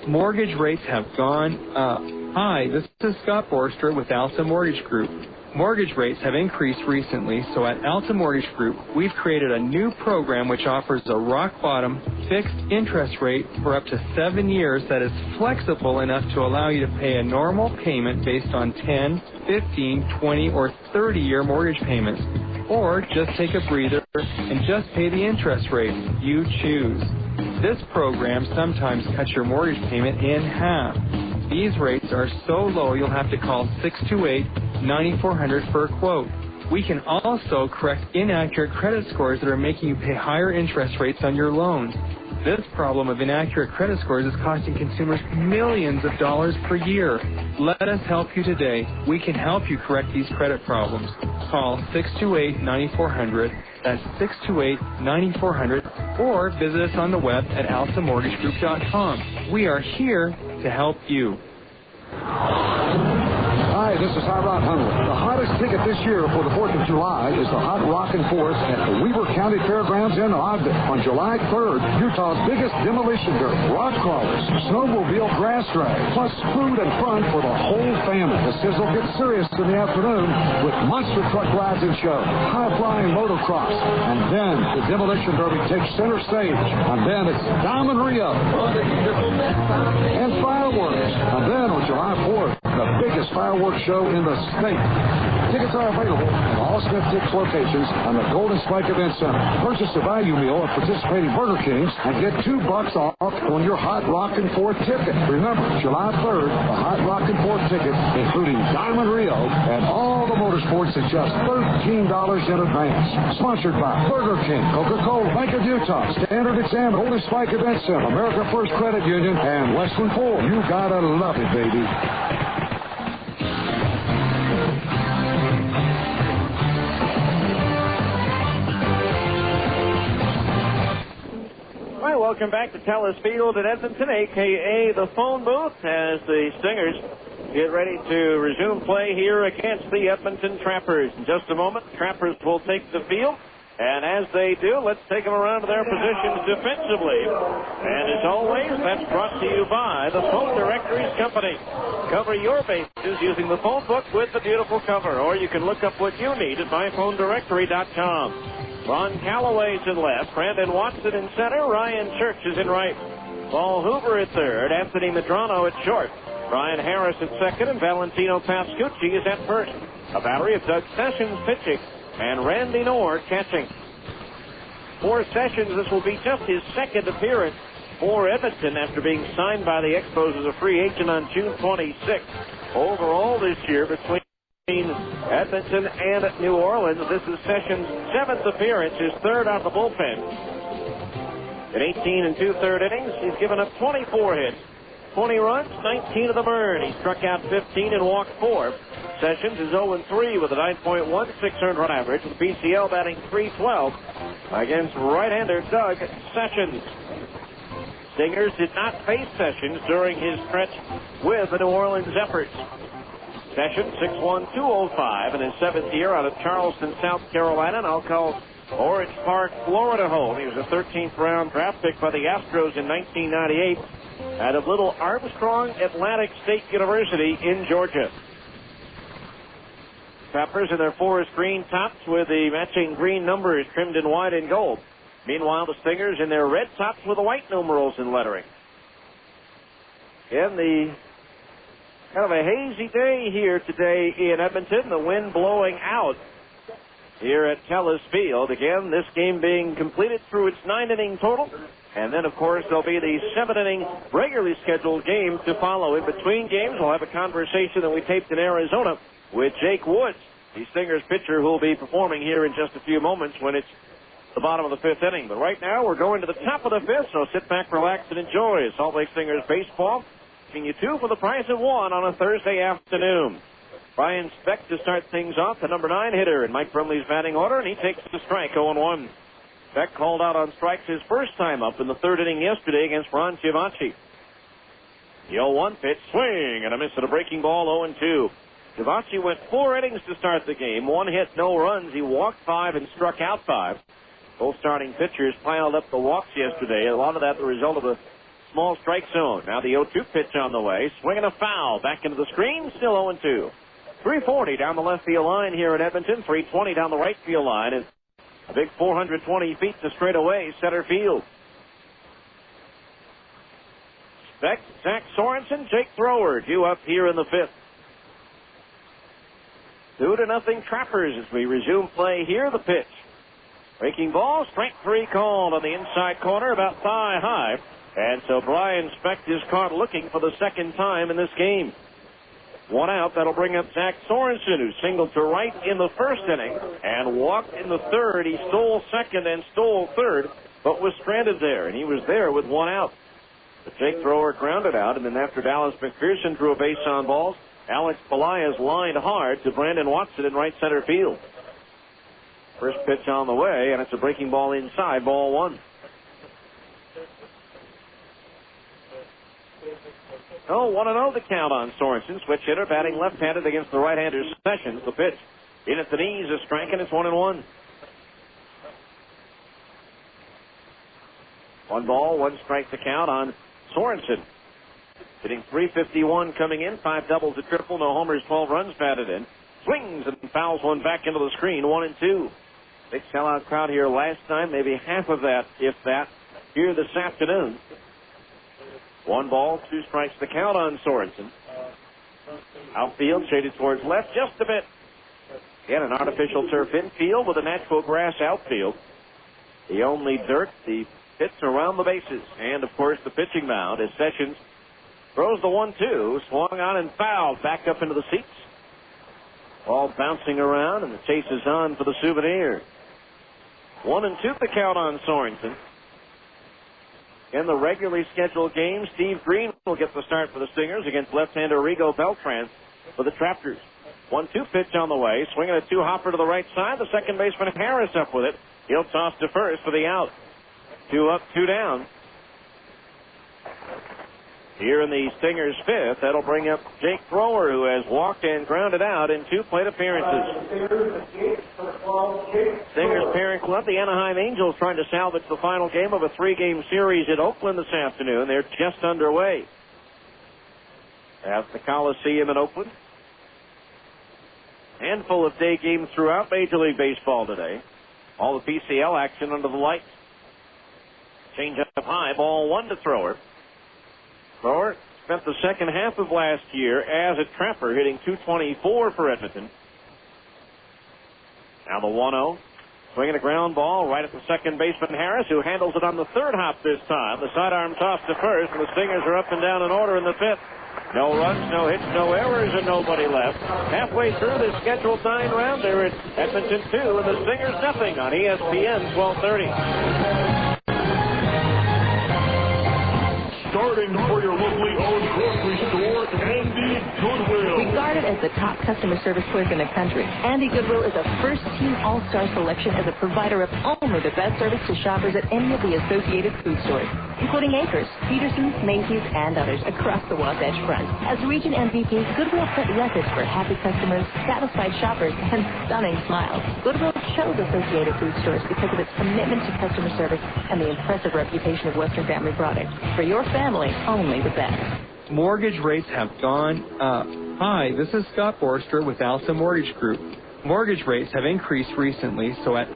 Mortgage rates have gone up. Hi, this is Scott Borster with Alta Mortgage Group. Mortgage rates have increased recently, so at Alta Mortgage Group, we've created a new program which offers a rock-bottom fixed interest rate for up to 7 years that is flexible enough to allow you to pay a normal payment based on 10, 15, 20, or 30-year mortgage payments. Or just take a breather and just pay the interest rate you choose. This program sometimes cuts your mortgage payment in half. These rates are so low you'll have to call 628-9400 for a quote. We can also correct inaccurate credit scores that are making you pay higher interest rates on your loans. This problem of inaccurate credit scores is costing consumers millions of dollars per year. Let us help you today. We can help you correct these credit problems. Call 628-9400. That's 628-9400. Or visit us on the web at altamortgagegroup.com. We are here to help you. Hi, this is Hot Rod Hunter. The hottest ticket this year for the 4th of July is the Hot Rockin' Force at the Weber County Fairgrounds in Ogden. On July 3rd, Utah's biggest demolition derby, rock crawlers, snowmobile grass drag, plus food and fun for the whole family. The sizzle gets serious in the afternoon with monster truck rides and shows, high-flying motocross, and then the demolition derby takes center stage. And then it's Diamond Rio and fireworks. And then on July 4th, the biggest fireworks show in the state. Tickets are available at all Smith Dix locations and the Golden Spike Event Center. Purchase a value meal at participating Burger Kings and get $2 off on your Hot Rockin' 4 ticket. Remember, July 3rd, the Hot Rockin' 4 ticket, including Diamond Rio and all the motorsports at just $13 in advance. Sponsored by Burger King, Coca-Cola, Bank of Utah, Standard Exam, Golden Spike Event Center, America First Credit Union, and Westland Ford. You gotta love it, baby. Hi, welcome back to Telus Field at Edmonton, a.k.a. the phone booth, as the Stingers get ready to resume play here against the Edmonton Trappers. In just a moment, the Trappers will take the field, and as they do, let's take them around to their positions defensively. And as always, that's brought to you by the Phone Directories Company. Cover your bases using the phone book with the beautiful cover, or you can look up what you need at myphonedirectory.com. Ron Callaway's in left, Brandon Watson in center, Ryan Church is in right, Paul Hoover at third, Anthony Medrano at short, Brian Harris at second, and Valentino Pascucci is at first. A battery of Doug Sessions pitching and Randy Knorr catching. For Sessions, this will be just his second appearance for Edmonton after being signed by the Expos as a free agent on June 26th. Overall this year, between Edmonton and New Orleans. This is Sessions' 7th appearance, his 3rd out of the bullpen. In 18 and 2/3 innings, he's given up 24 hits, 20 runs, 19 of them earned. He struck out 15 and walked 4. Sessions is 0-3 with a 9.16 earned run average, with PCL batting .312 against right-hander Doug Sessions. Stingers did not face Sessions during his stretch with the New Orleans efforts. Sessions, 6'1", 205 in his 7th year out of Charleston, South Carolina, and I'll call Orange Park, Florida home. He was a 13th round draft pick by the Astros in 1998 out of Little Armstrong Atlantic State University in Georgia. Peppers in their forest green tops with the matching green numbers trimmed in white and gold. Meanwhile, the Stingers in their red tops with the white numerals and lettering. In the kind of a hazy day here today in Edmonton, the wind blowing out here at Telus Field. Again, this game being completed through its 9-inning total. And then, of course, there'll be the 7-inning regularly scheduled game to follow. In between games, we'll have a conversation that we taped in Arizona with Jake Woods, the Stingers pitcher, who will be performing here in just a few moments when it's the bottom of the 5th inning. But right now, we're going to the top of the 5th, so sit back, relax, and enjoy Salt Lake Stingers baseball. Giving you 2 for the price of 1 on a Thursday afternoon. Brian Speck to start things off, the number 9 hitter in Mike Brumley's batting order, and he takes the strike, 0-1. Speck called out on strikes his first time up in the 3rd inning yesterday against Ron Chiavacci. The 0-1 pitch, swing, and a miss at a breaking ball, 0-2. Chiavacci went 4 innings to start the game, 1 hit, no runs. He walked 5 and struck out 5. Both starting pitchers piled up the walks yesterday. A lot of that the result of a small strike zone. Now the 0-2 pitch on the way. Swinging a foul. Back into the screen. Still 0-2. 340 down the left field line here in Edmonton. 320 down the right field line. And a big 420 feet to straightaway center field. Speck, Zach Sorensen, Jake Thrower due up here in the 5th. 2-0 Trappers as we resume play here. The pitch. Breaking ball, strike 3 called on the inside corner, about thigh high. And so Brian Speck is caught looking for the 2nd time in this game. 1 out, that'll bring up Zach Sorensen, who singled to right in the 1st inning and walked in the 3rd. He stole 2nd and stole 3rd, but was stranded there, and he was there with 1 out. The Jake Thrower grounded out, and then after Dallas McPherson drew a base on balls, Alex Pelaez lined hard to Brandon Watson in right center field. First pitch on the way, and it's a breaking ball inside, ball 1. Oh, 1-0 the count on Sorensen. Switch hitter batting left-handed against the right-hander Sessions. The pitch in at the knees, a strike, and it's 1-1. 1 ball, 1 strike the count on Sorensen. Hitting .351 coming in, 5 doubles, a triple, no homers, 12 runs batted in. Swings and fouls one back into the screen, 1-2. Big sellout crowd here last time, maybe half of that, if that, here this afternoon. 1 ball, 2 strikes the count on Sorensen. Outfield shaded towards left just a bit. Again, an artificial turf infield with a natural grass outfield. The only dirt, the pits around the bases. And, of course, the pitching mound as Sessions throws the 1-2, swung on and fouled back up into the seats. Ball bouncing around, and the chase is on for the Souvenir. 1-2 the count on Sorensen. In the regularly scheduled game, Steve Green will get the start for the Stingers against left-hander Rigo Beltran for the Trappers. 1-2 pitch on the way, swinging a 2-hopper to the right side. The second baseman Harris up with it. He'll toss to first for the out. 2 up, 2 down. Here in the Stingers' 5th, that'll bring up Jake Thrower, who has walked and grounded out in 2 plate appearances. Stingers' parent club, the Anaheim Angels, trying to salvage the final game of a 3-game series at Oakland this afternoon. They're just underway at the Coliseum in Oakland. Handful of day games throughout Major League Baseball today. All the PCL action under the lights. Change up high, ball 1 to Thrower. Thrower spent the second half of last year as a Trapper, hitting .224 for Edmonton. Now the 1-0. Swinging a ground ball right at the second baseman, Harris, who handles it on the third hop this time. The sidearm toss to first, and the Stingers are up and down in order in the fifth. No runs, no hits, no errors, and nobody left. Halfway through this scheduled 9 round, they're at Edmonton 2, and the Stingers nothing on ESPN 1230. Starting for your locally owned grocery store, Andy Goodwill. Regarded as the top customer service clerk in the country, Andy Goodwill is a first-team all-star selection as a provider of only the best service to shoppers at any of the associated food stores, including Acres, Peterson's, Macy's, and others across the Wasatch Front. As region MVP, Goodwill set records for happy customers, satisfied shoppers, and stunning smiles. Goodwill chose Associated Food Stores because of its commitment to customer service and the impressive reputation of Western Family Products. For your family, only the best. Mortgage rates have gone up. Hi, this is Scott Borster with Alta Mortgage Group. Mortgage rates have increased recently, so at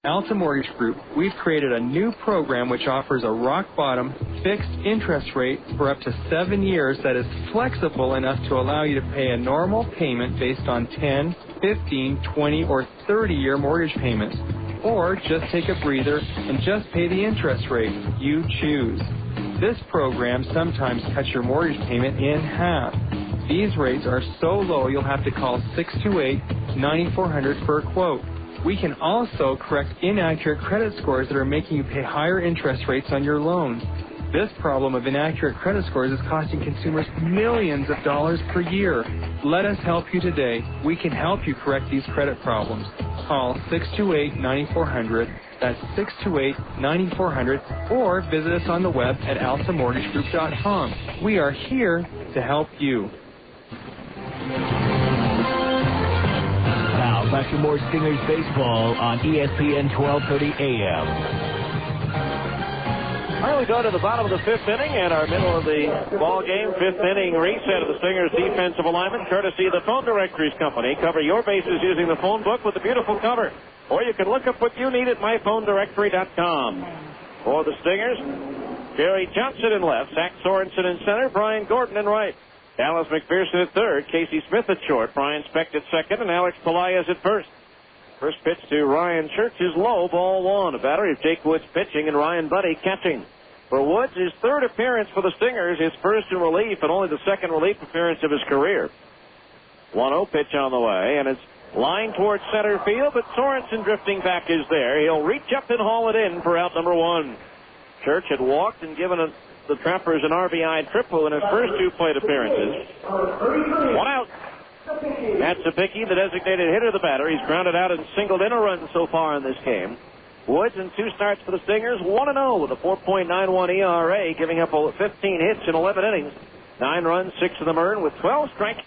Alta Mortgage Group, we've created a new program which offers a rock-bottom fixed interest rate for up to 7 years that is flexible enough to allow you to pay a normal payment based on 10, 15, 20, or 30-year mortgage payments. Or just take a breather and just pay the interest rate you choose. This program sometimes cuts your mortgage payment in half. These rates are so low you'll have to call 628-9400 for a quote. We can also correct inaccurate credit scores that are making you pay higher interest rates on your loans. This problem of inaccurate credit scores is costing consumers millions of dollars per year. Let us help you today. We can help you correct these credit problems. Call 628-9400. That's 628-9400. Or visit us on the web at altamortgagegroup.com. We are here to help you. Now, back to more Stingers baseball on ESPN 1230 AM. All right, we go to the bottom of the fifth inning and our middle of the ball game. Fifth inning reset of the Stingers defensive alignment, courtesy of the Phone Directories Company. Cover your bases using the phone book with a beautiful cover. Or you can look up what you need at myphonedirectory.com. For the Stingers, Gary Johnson in left, Zach Sorensen in center, Brian Gordon in right. Dallas McPherson at third, Casey Smith at short, Brian Specht at second, and Alex Pelaez at first. First pitch to Ryan Church is low, ball one. A battery of Jake Woods pitching and Ryan Buddy catching. For Woods, his third appearance for the Stingers, his first in relief and only the second relief appearance of his career. 1-0 pitch on the way, and it's lined towards center field, but Sorensen drifting back is there. He'll reach up and haul it in for out number one. Church had walked and given the Trappers an RBI triple in his first two plate appearances. 1 out. Matt Sapicki, the designated hitter of the batter. He's grounded out and singled in a run so far in this game. Woods in two starts for the Stingers, 1-0 with a 4.91 ERA, giving up 15 hits in 11 innings. 9 runs, 6 of them earned with 12 strikes.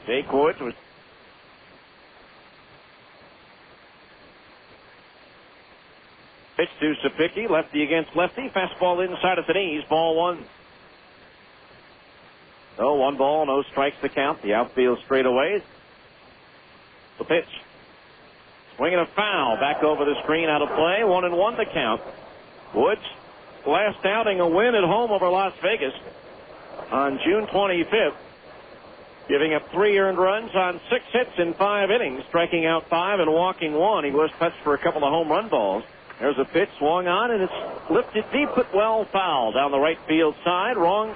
Jake Woods was pitch to Sapicki, lefty against lefty, fastball inside of the knees, ball one. So 1 ball, no strikes to count. The outfield straightaway. The pitch. Swinging a foul, back over the screen, out of play, 1-1 to count. Woods, last outing, a win at home over Las Vegas on June 25th. Giving up 3 earned runs on 6 hits in 5 innings, striking out 5 and walking 1. He was touched for a couple of home run balls. There's a pitch swung on, and it's lifted deep, but well foul down the right field side. Wrong,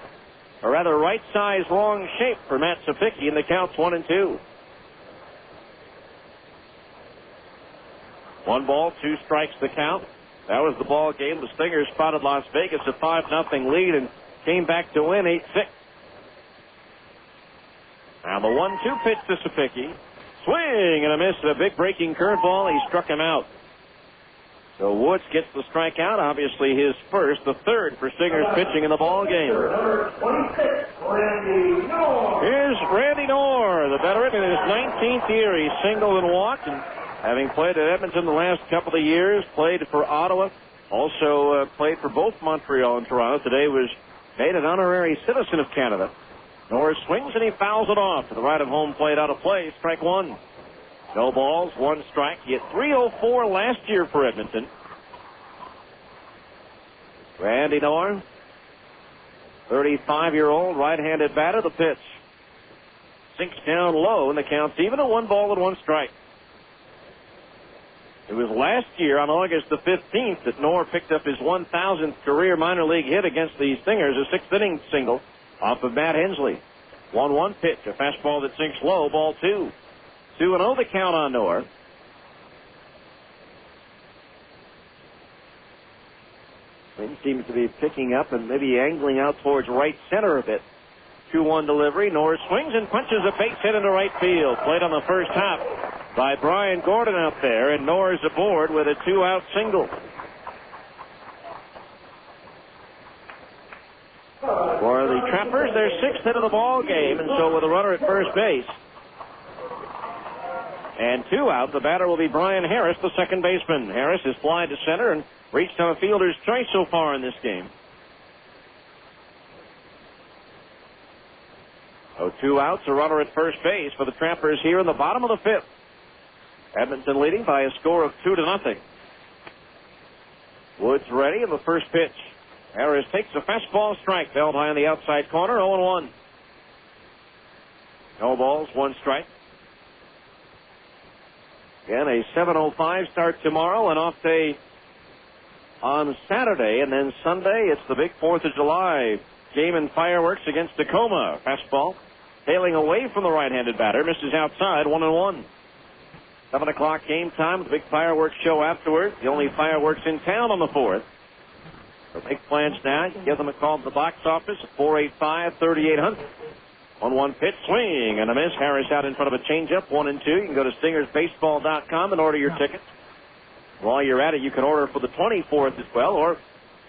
or rather right size, wrong shape for Matt Sapicki, and the count's 1-2. 1 ball, 2 strikes to count. That was the ball game. The Stingers spotted Las Vegas a 5-0 lead and came back to win 8-6. Now the 1-2 pitch to Sapicki. Swing and a miss. A big breaking curveball. He struck him out. So Woods gets the strikeout. Obviously his first, the third for Stingers pitching in the ball game. Here's Randy Knorr, the veteran, in his 19th year. He singled and walked, and having played at Edmonton the last couple of years, played for Ottawa, also played for both Montreal and Toronto. Today was made an honorary citizen of Canada. Norris swings and he fouls it off to the right of home plate, out of play, strike one. No balls, one strike. He hit .304 last year for Edmonton. Randy Norn, 35-year-old right-handed batter. The pitch sinks down low, and the count's even at 1 ball and 1 strike. It was last year on August the 15th that Norr picked up his 1,000th career minor league hit against the Stingers, a 6th-inning single off of Matt Hensley. 1-1 pitch, a fastball that sinks low, ball 2. 2-0 the count on Norr. Wind seems to be picking up and maybe angling out towards right center a bit. 2-1 delivery. Norr swings and punches a base hit into right field. Played on the first hop by Brian Gordon out there, and Norr is aboard with a 2-out single. For the Trappers, their 6th hit of the ball game, and so with a runner at first base and 2 out, the batter will be Brian Harris, the second baseman. Harris is flying to center and reached on a fielder's choice so far in this game. So 2 outs, a runner at first base for the Trappers here in the bottom of the 5th. Edmonton leading by a score of 2-0. Woods ready in the first pitch. Harris takes a fastball strike, held high in the outside corner, 0-1. No balls, 1 strike. Again, a 7:05 start tomorrow, an off day on Saturday, and then Sunday, it's the big 4th of July game and fireworks against Tacoma. Fastball tailing away from the right-handed batter, misses outside, 1-1. 7 o'clock game time, the big fireworks show afterwards. The only fireworks in town on the 4th. So make plans now. You can give them a call at the box office at 485-3800. 1-1 pitch, swing and a miss. Harris out in front of a changeup, 1-2. You can go to StingersBaseball.com and order your tickets. While you're at it, you can order for the 24th as well, or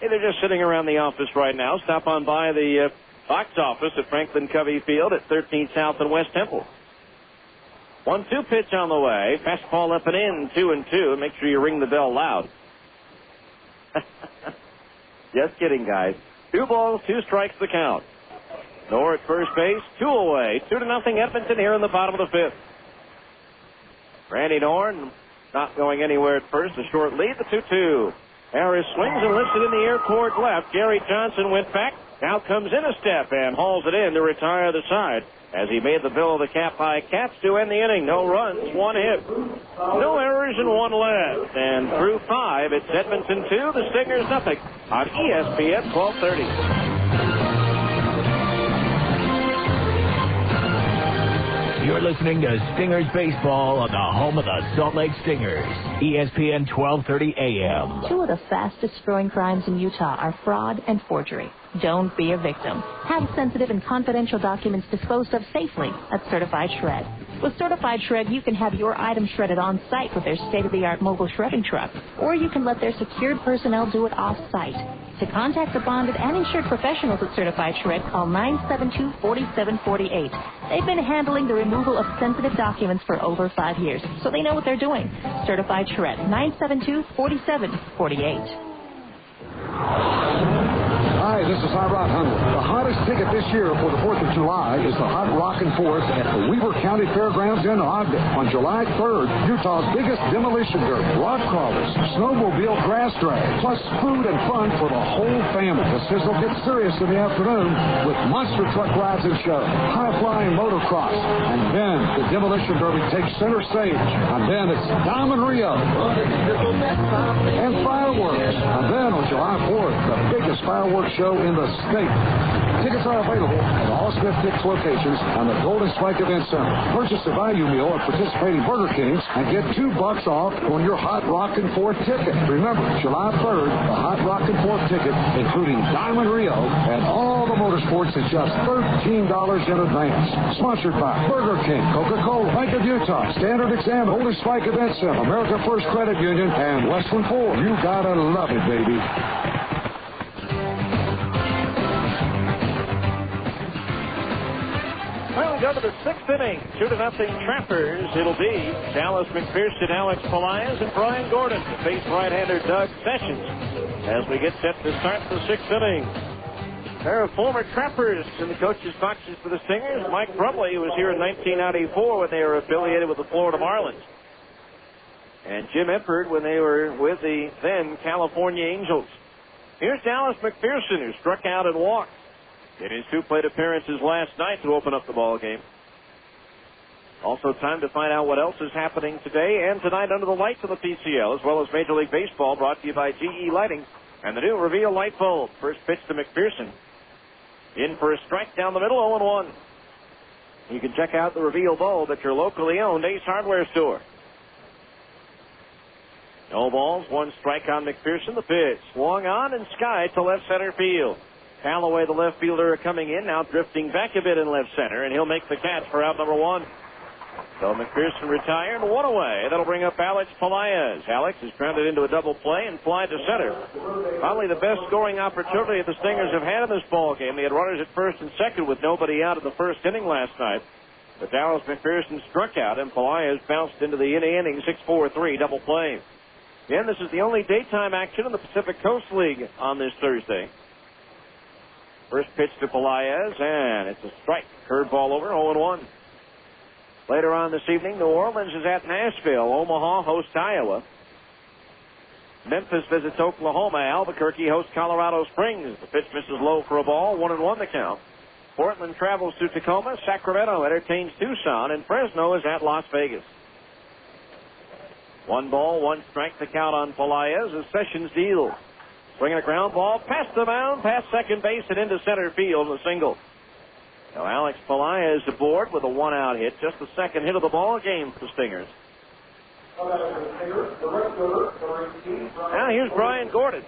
if they're just sitting around the office right now, stop on by the box office at Franklin Covey Field at 13 South and West Temple. 1-2 pitch on the way. Fastball up and in, 2-2. Make sure you ring the bell loud. Just kidding, guys. 2 balls, 2 strikes the count. Norr at first base, 2 away. 2-0 Edmonton here in the bottom of the 5th. Randy Norr not going anywhere at first. A short lead, the 2-2. Harris swings and lifts it in the air toward left. Gary Johnson went back. Now comes in a step and hauls it in to retire the side as he made the bill of the cap-high catch to end the inning. No runs, 1 hit. No errors and 1 left. And through 5, it's Edmonton 2, the Stingers nothing on ESPN 1230. You're listening to Stingers Baseball on the home of the Salt Lake Stingers, ESPN 1230 AM. 2 of the fastest growing crimes in Utah are fraud and forgery. Don't be a victim. Have sensitive and confidential documents disposed of safely at Certified Shred. With Certified Shred, you can have your items shredded on site with their state-of-the-art mobile shredding truck, or you can let their secured personnel do it off-site. To contact the bonded and insured professionals at Certified Shred, call 972-4748. They've been handling the removal of sensitive documents for over 5 years, so they know what they're doing. Certified Shred, 972-4748. Hi, this is Rod Hunter. The hottest ticket this year for the 4th of July is the Hot Rockin' 4th at the Weber County Fairgrounds in Ogden. On July 3rd, Utah's biggest demolition derby, rock crawlers, snowmobile grass drag, plus food and fun for the whole family. The sizzle gets serious in the afternoon with monster truck rides and shows, high-flying motocross, and then the demolition derby takes center stage. And then it's Diamond Rio and fireworks. And then on July 4th, the biggest fireworks show in the state. Tickets are available at all Smith Dix locations and the Golden Spike Event Center. Purchase a value meal at participating Burger Kings and get $2 off on your Hot Rockin' 4th ticket. Remember, July 3rd, the Hot Rockin' 4th ticket, including Diamond Rio and all the motorsports, is just $13 in advance. Sponsored by Burger King, Coca-Cola, Bank of Utah, Standard Exam, Golden Spike Event Center, America First Credit Union, and Westland Ford. You gotta love it, baby. Well, we go to the 6th inning. 2-0 Trappers. It'll be Dallas McPherson, Alex Pelaez, and Brian Gordon to face right-hander Doug Sessions as we get set to start the 6th inning. There are former trappers in the coaches' boxes for the Stingers. Mike Brumley, who was here in 1994 when they were affiliated with the Florida Marlins. And Jim Eppard when they were with the then California Angels. Here's Dallas McPherson, who struck out and walked in his 2 plate appearances last night to open up the ball game. Also time to find out what else is happening today and tonight under the lights of the PCL, as well as Major League Baseball, brought to you by GE Lighting and the new Reveal light bulb. First pitch to McPherson. In for a strike down the middle, 0-1. You can check out the Reveal bulb at your locally owned Ace Hardware store. No balls, 1 strike on McPherson. The pitch swung on and skied to left center field. Callaway, the left fielder, coming in, now drifting back a bit in left center, and he'll make the catch for out number 1. So McPherson retired, 1 away. That'll bring up Alex Pelaez. Alex is grounded into a double play and fly to center. Probably the best scoring opportunity the Stingers have had in this ball game. They had runners at first and second with nobody out in the first inning last night. But Dallas McPherson struck out, and Pelaez bounced into the inning 6-4-3 double play. Again, this is the only daytime action in the Pacific Coast League on this Thursday. First pitch to Pelaez, and it's a strike. Curveball over, 0-1. Later on this evening, New Orleans is at Nashville. Omaha hosts Iowa. Memphis visits Oklahoma. Albuquerque hosts Colorado Springs. The pitch misses low for a ball, 1-1 the count. Portland travels to Tacoma. Sacramento entertains Tucson, and Fresno is at Las Vegas. 1 ball, 1 strike, the count on Pelaez as Sessions deals. Swinging a ground ball past the mound, past second base, and into center field, a single. Now Alex Pelaez aboard with a 1-out hit, just the second hit of the ball game for the Stingers. Now here's Brian Gordon,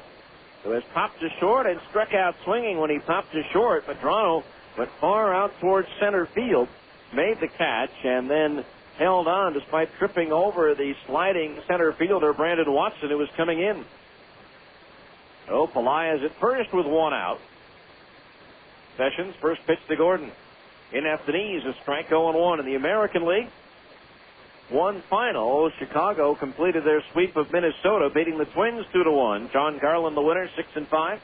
who has popped to short and struck out swinging when he popped to short. Medrano went far out towards center field, made the catch, and then held on despite tripping over the sliding center fielder Brandon Watson, who was coming in. So Pelaez at first with 1 out. Sessions, first pitch to Gordon. In at the knees, a strike, 0-1 in the American League. 1 final. Chicago completed their sweep of Minnesota, beating the Twins 2-1. John Garland, the winner, 6-5.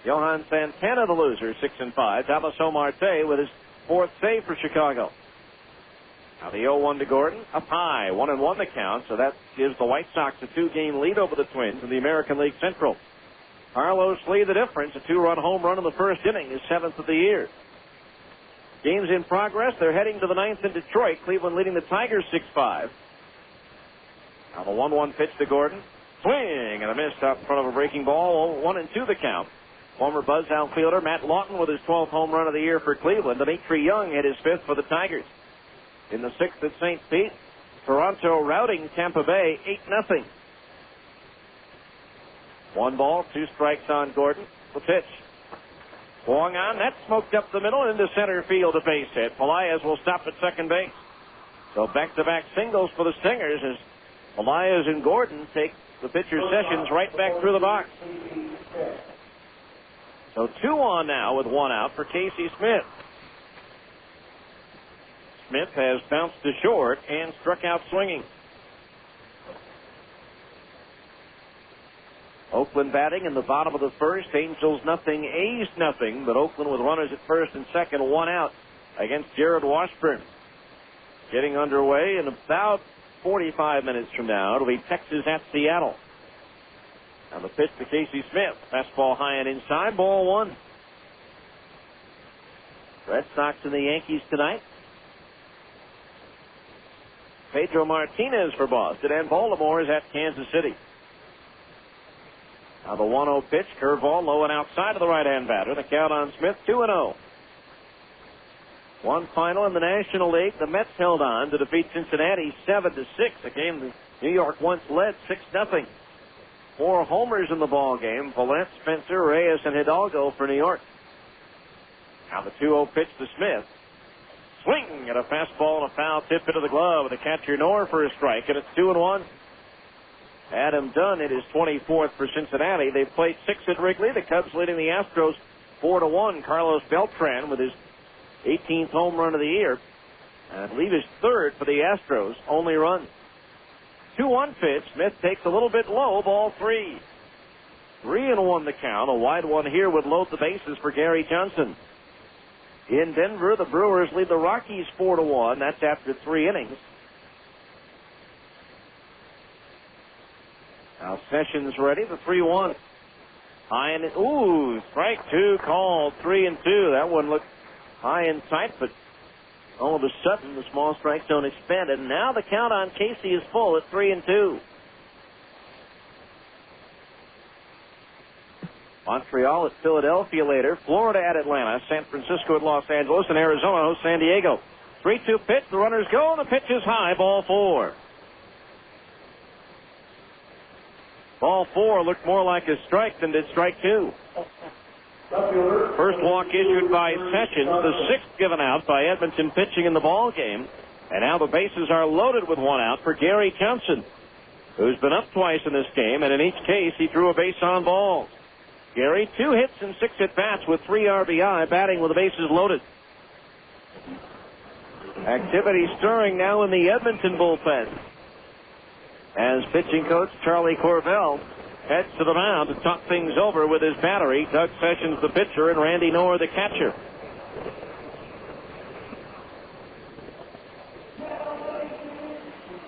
Johan Santana, the loser, 6-5. Damaso Marte with his 4th save for Chicago. Now the 0-1 to Gordon, up high, 1-1 the count, so that gives the White Sox a 2-game lead over the Twins in the American League Central. Carlos Lee the difference, a 2-run home run in the first inning, his 7th of the year. Games in progress, they're heading to the 9th in Detroit, Cleveland leading the Tigers 6-5. Now the 1-1 pitch to Gordon, swing and a miss out in front of a breaking ball, 1-2 the count. Former Buzz outfielder Matt Lawton with his 12th home run of the year for Cleveland. Dimitri Young hit his 5th for the Tigers. In the 6th at St. Pete, Toronto routing Tampa Bay 8-0. 1 ball, 2 strikes on Gordon. The pitch. Swung on, that smoked up the middle into center field, a base hit. Pelaez will stop at second base. So back-to-back singles for the Stingers as Pelaez and Gordon take the pitcher Sessions right back through the box. So 2 on now with 1 out for Casey Smith. Smith has bounced to short and struck out swinging. Oakland batting in the bottom of the first. Angels nothing, A's nothing, but Oakland with runners at first and second, 1 out against Jared Washburn. Getting underway in about 45 minutes from now. It'll be Texas at Seattle. And the pitch to Casey Smith. Fastball high and inside, ball 1. Red Sox and the Yankees tonight. Pedro Martinez for Boston, and Baltimore is at Kansas City. Now the 1-0 pitch, curveball low and outside of the right-hand batter. The count on Smith, 2-0. 1 final in the National League. The Mets held on to defeat Cincinnati 7-6, a game the New York once led 6-0. 4 homers in the ball game. Valette, Spencer, Reyes, and Hidalgo for New York. Now the 2-0 pitch to Smith. Swing at a fastball and a foul tip into the glove with the catcher Knorr for a strike, and it's 2-1. Adam Dunn hit his 24th for Cincinnati. They've played 6 at Wrigley. The Cubs leading the Astros 4-1. Carlos Beltran with his 18th home run of the year. And I believe his 3rd for the Astros. Only run. 2-1 pitch. Smith takes a little bit low. Ball 3. 3-1 the count. A wide one here would load the bases for Gary Johnson. In Denver, the Brewers lead the Rockies 4-1. That's after 3 innings. Now Sessions ready, the 3-1. High and strike 2 called, 3-2. That one looked high in sight, but all of a sudden the small strike zone expanded. Now the count on Casey is full at 3-2. Montreal at Philadelphia later, Florida at Atlanta, San Francisco at Los Angeles, and Arizona hosts San Diego. 3-2 pitch, the runners go, and the pitch is high, ball 4. Ball 4 looked more like a strike than did strike 2. First walk issued by Sessions, the 6th given out by Edmonton pitching in the ball game. And now the bases are loaded with 1 out for Gary Johnson, who's been up twice in this game, and in each case he drew a base on balls. Gary, 2 hits and 6 at-bats with 3 RBI, batting with the bases loaded. Activity stirring now in the Edmonton bullpen, as pitching coach Charlie Corvell heads to the mound to talk things over with his battery. Doug Sessions, the pitcher, and Randy Knorr, the catcher.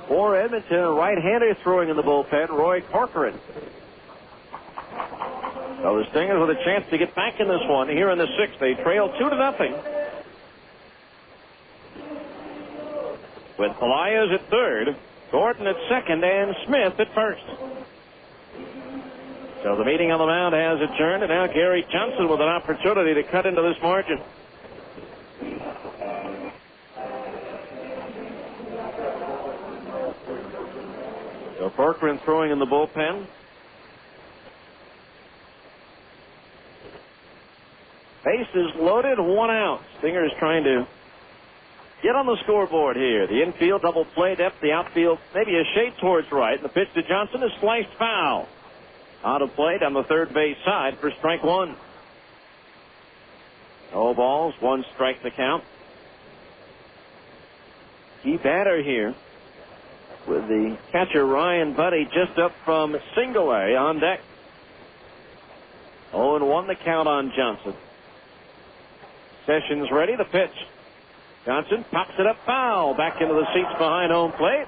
For Edmonton, a right-hander throwing in the bullpen, Roy Corcoran. So the Stingers with a chance to get back in this one here in the 6th. They trail 2-0. With Pelaez at third, Gordon at second, and Smith at first. So the meeting on the mound has adjourned, and now Gary Johnson with an opportunity to cut into this margin. So Corcoran throwing in the bullpen. Bases loaded, 1 out. Stingers trying to get on the scoreboard here. The infield double play depth, the outfield maybe a shade towards right. And the pitch to Johnson is sliced foul. Out of play down the third base side for strike 1. No balls, 1 strike the count. Key batter here with the catcher Ryan Buddy just up from single A on deck. 0-1 the count on Johnson. Sessions ready, the pitch. Johnson pops it up foul. Back into the seats behind home plate.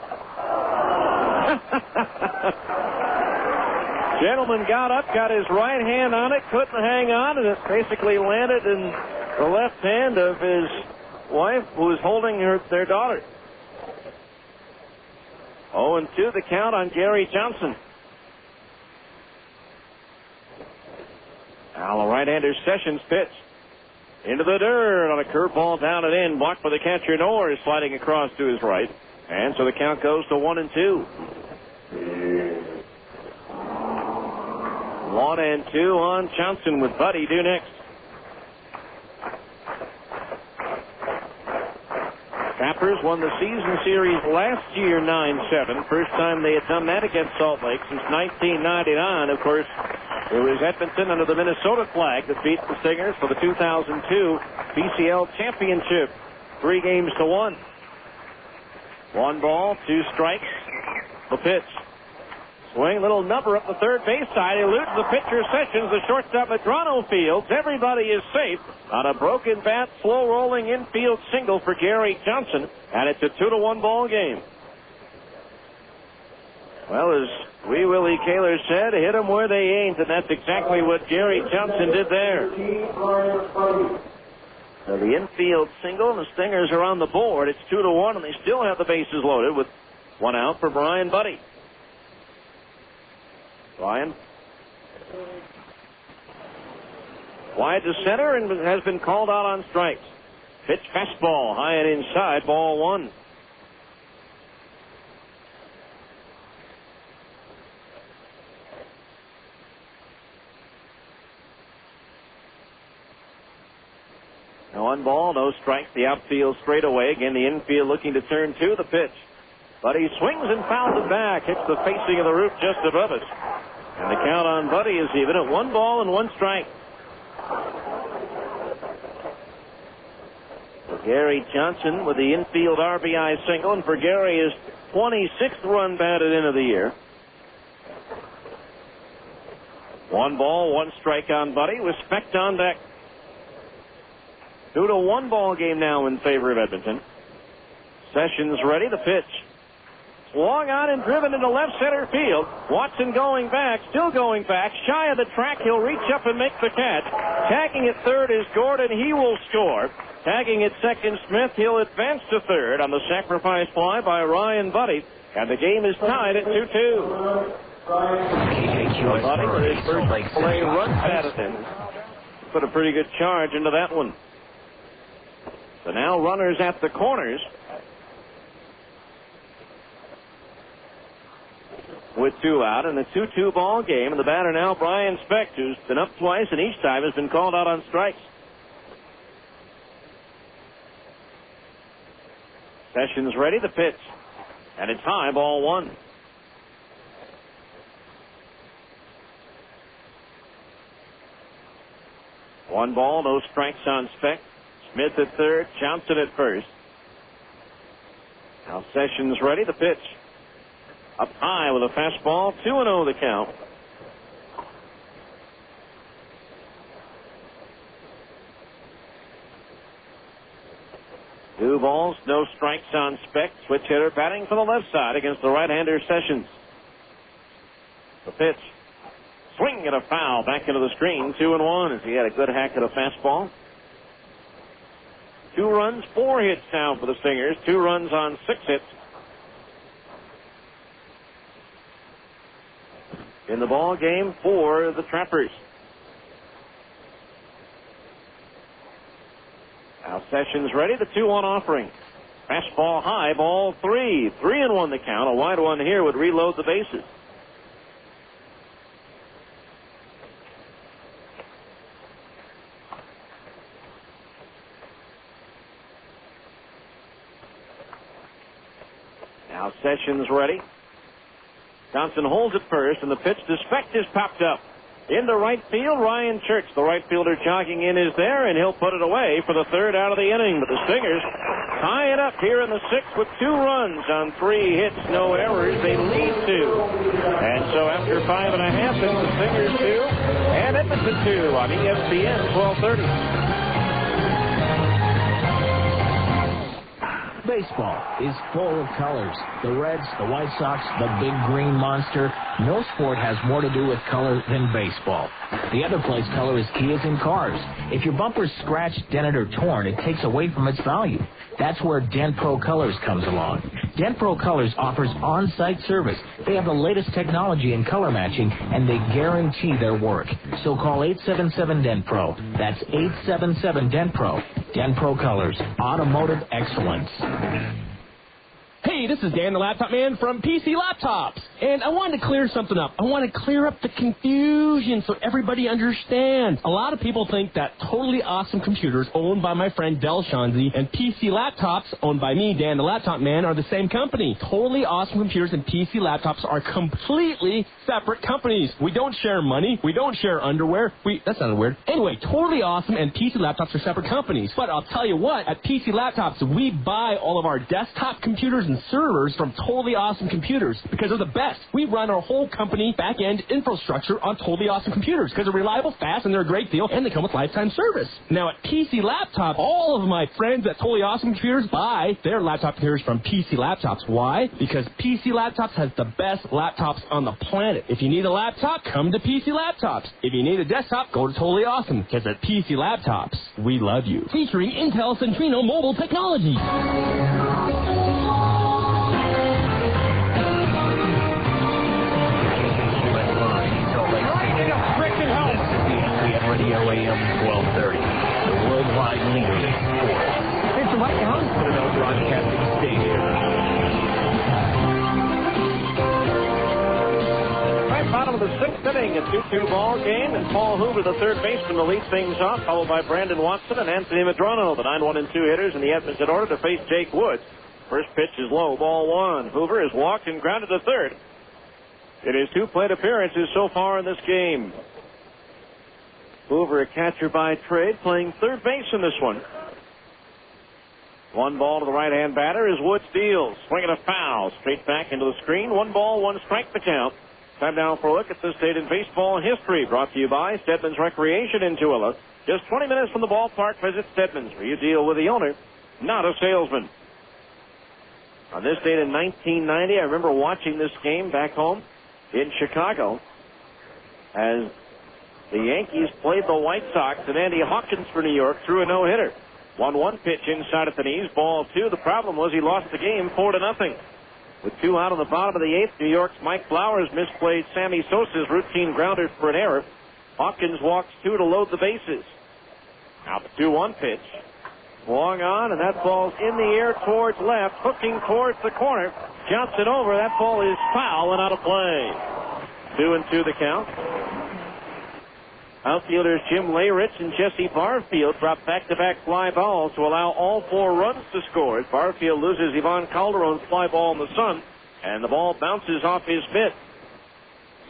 Gentleman got up, got his right hand on it, couldn't hang on, and it basically landed in the left hand of his wife, who was holding their daughter. 0-2 the count on Gary Johnson. Now the right-hander Sessions pitch. Into the dirt on a curveball down and in. Blocked by the catcher. Knorr is sliding across to his right. And so the count goes to 1-2. 1-2 on Johnson with Buddy due next. Sappers won the season series last year 9-7. First time they had done that against Salt Lake since 1999. Of course, it was Edmonton under the Minnesota flag that beat the Stingers for the 2002 BCL championship. 3-1. 1 ball, 2 strikes. The pitch. Swing, little number up the third base side. Eludes the pitcher Sessions. The shortstop Medrano fields. Everybody is safe on a broken bat, slow rolling infield single for Gary Johnson. And it's a 2-1 ball game. Well, as Wee Willie Kaler said, hit them where they ain't, and that's exactly what Gary Johnson did there. So the infield single, and the Stingers are on the board. It's 2-1, and they still have the bases loaded with 1 out for Brian Buddy. Brian wide to center and has been called out on strikes. Pitch fastball, high and inside, ball 1. Now 1 ball, no strikes. The outfield straightaway. Again, the infield looking to turn 2. The pitch. But he swings and fouls it back. Hits the facing of the roof just above us. And the count on Buddy is even at 1 ball and 1 strike. For Gary Johnson with the infield RBI single, and for Gary his 26th run batted in of the year. 1 ball, 1 strike on Buddy with Specht on deck. 2-1 ball game now in favor of Edmonton. Sessions ready, the pitch. Swung on and driven into left center field. Watson going back, still going back, shy of the track. He'll reach up and make the catch. Tagging at third is Gordon. He will score. Tagging at second, Smith. He'll advance to third on the sacrifice fly by Ryan Buddy. And the game is tied at 2-2. Buddy with his first play run Patterson. Put a pretty good charge into that one. So now runners at the corners. With 2 out and a 2-2 ball game. And the batter now, Brian Specht, who's been up twice and each time has been called out on strikes. Sessions ready, the pitch. And it's high, ball 1. One ball, no strikes on Specht. Smith at third, Johnson at first. Now Sessions ready, the pitch. Up high with a fastball, 2-0 the count. Two balls, no strikes on Specht. Switch hitter batting for the left side against the right-hander Sessions. The pitch. Swing and a foul back into the screen, 2-1 as he had a good hack at a fastball. 2 runs, 4 hits now for the Stingers. 2 runs on 6 hits. In the ball game for the Trappers. Now Sessions ready, the 2-1 offering. Fastball high, ball 3. 3-1 the count. A wide one here would reload the bases. Now Sessions ready. Johnson holds it first, and the pitch to Specht is popped up. Into right field, Ryan Church, the right fielder jogging in, is there, and he'll put it away for the 3rd out of the inning. But the Stingers tie it up here in the 6th with 2 runs on 3 hits, no errors. They lead 2. And so after 5 1/2, it's the Stingers 2 and Edmonton 2 on ESPN 1230. Baseball is full of colors. The Reds, the White Sox, the big green monster. No sport has more to do with color than baseball. The other place color is key as in cars. If your bumper's scratched, dented, or torn, it takes away from its value. That's where Dent Pro Colors comes along. Dent Pro Colors offers on-site service. They have the latest technology in color matching, and they guarantee their work. So call 877-DENT-PRO. That's 877-DENT-PRO. Dent Pro Colors, automotive excellence. Hey, this is Dan, the Laptop Man from PC Laptops, and I wanted to clear something up. I want to clear up the confusion so everybody understands. A lot of people think that Totally Awesome Computers, owned by my friend Del Shanzi, and PC Laptops, owned by me, Dan, the Laptop Man, are the same company. Totally Awesome Computers and PC Laptops are completely separate companies. We don't share money. We don't share underwear. That sounded weird. Anyway, Totally Awesome and PC Laptops are separate companies. But I'll tell you what, at PC Laptops, we buy all of our desktop computers and servers from Totally Awesome Computers because they're the best. We run our whole company back-end infrastructure on Totally Awesome Computers because they're reliable, fast, and they're a great deal, and they come with lifetime service. Now, at PC Laptop, all of my friends at Totally Awesome Computers buy their laptop computers from PC Laptops. Why? Because PC Laptops has the best laptops on the planet. If you need a laptop, come to PC Laptops. If you need a desktop, go to Totally Awesome because at PC Laptops, we love you. Featuring Intel Centrino mobile technology. Radio AM 1230, the worldwide leader in sports. It's the White House. Broadcasting station. Right bottom of the 6th inning, a 2-2 ball game, and Paul Hoover, the third baseman, to lead things off, followed by Brandon Watson and Anthony Madrono, the 9-1 and 2 hitters in the Edmonton order, to face Jake Woods. First pitch is low, ball 1. Hoover has walked and grounded to third in his 2 plate appearances so far in this game. Hoover, a catcher by trade, playing third base in this one. 1 ball to the right-hand batter as Woods deals. Swinging a foul. Straight back into the screen. 1 ball, 1 strike the count. Time now for a look at this date in baseball history, brought to you by Stedman's Recreation in Tooele. Just 20 minutes from the ballpark. Visit Stedman's, where you deal with the owner, not a salesman. On this date in 1990, I remember watching this game back home in Chicago as the Yankees played the White Sox, and Andy Hawkins for New York threw a no-hitter. 1-1 pitch inside at the knees, ball 2. The problem was he lost the game 4-0. With 2 out on the bottom of the 8th, New York's Mike Flowers misplayed Sammy Sosa's routine grounder for an error. Hawkins walks 2 to load the bases. Now the 2-1 pitch. Swung on, and that ball's in the air towards left, hooking towards the corner. Jounce it over. That ball is foul and out of play. 2-2 the count. Outfielders Jim Layrich and Jesse Barfield drop back-to-back fly balls to allow all 4 runs to score. Barfield loses Ivan Calderon's fly ball in the sun, and the ball bounces off his mitt.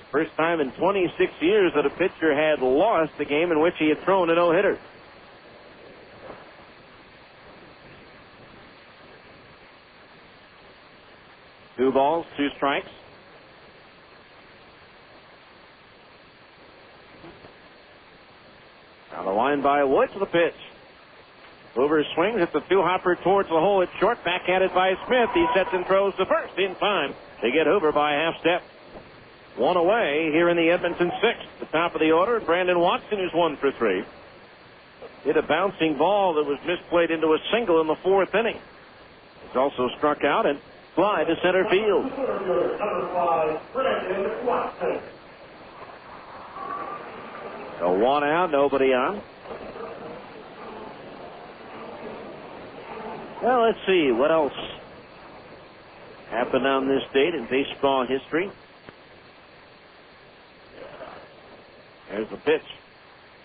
First time in 26 years that a pitcher had lost a game in which he had thrown a no-hitter. Two balls, 2 strikes. Now the line by Wood to the pitch. Hoover swings at the 2-hopper towards the hole. It's short, back at it by Smith. He sets and throws to first in time. They get Hoover by a half step. 1 away here in the Edmonton 6th. The top of the order, Brandon Watson is 1 for 3. Hit a bouncing ball that was misplayed into a single in the 4th inning. He's also struck out and fly to center field. So 1 out, nobody on. Well, let's see what else happened on this date in baseball history. There's the pitch.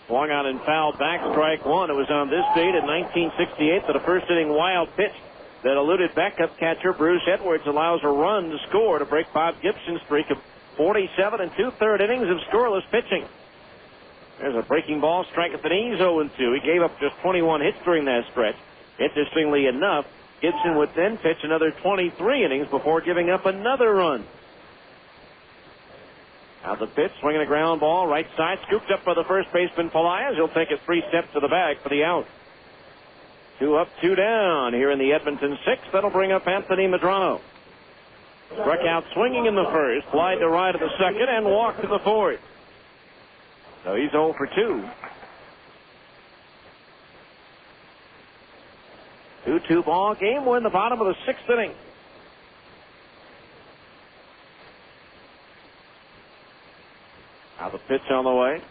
Swung on and fouled back, strike 1. It was on this date in 1968 that a first-inning wild pitch that eluded backup catcher Bruce Edwards allows a run to score to break Bob Gibson's streak of 47 2/3 innings of scoreless pitching. There's a breaking ball, strike at the knees, 0-2. He gave up just 21 hits during that stretch. Interestingly enough, Gibson would then pitch another 23 innings before giving up another run. Now the pitch, swinging a ground ball, right side, scooped up by the first baseman Pelaez. He'll take it 3 steps to the bag for the out. 2 up, 2 down here in the Edmonton 6th. That'll bring up Anthony Medrano. Struck out swinging in the first, flied to right of the second, and walked to the 4th. So he's 0 for 2. 2-2 ball game. We're in the bottom of the 6th inning. Now the pitch on the way.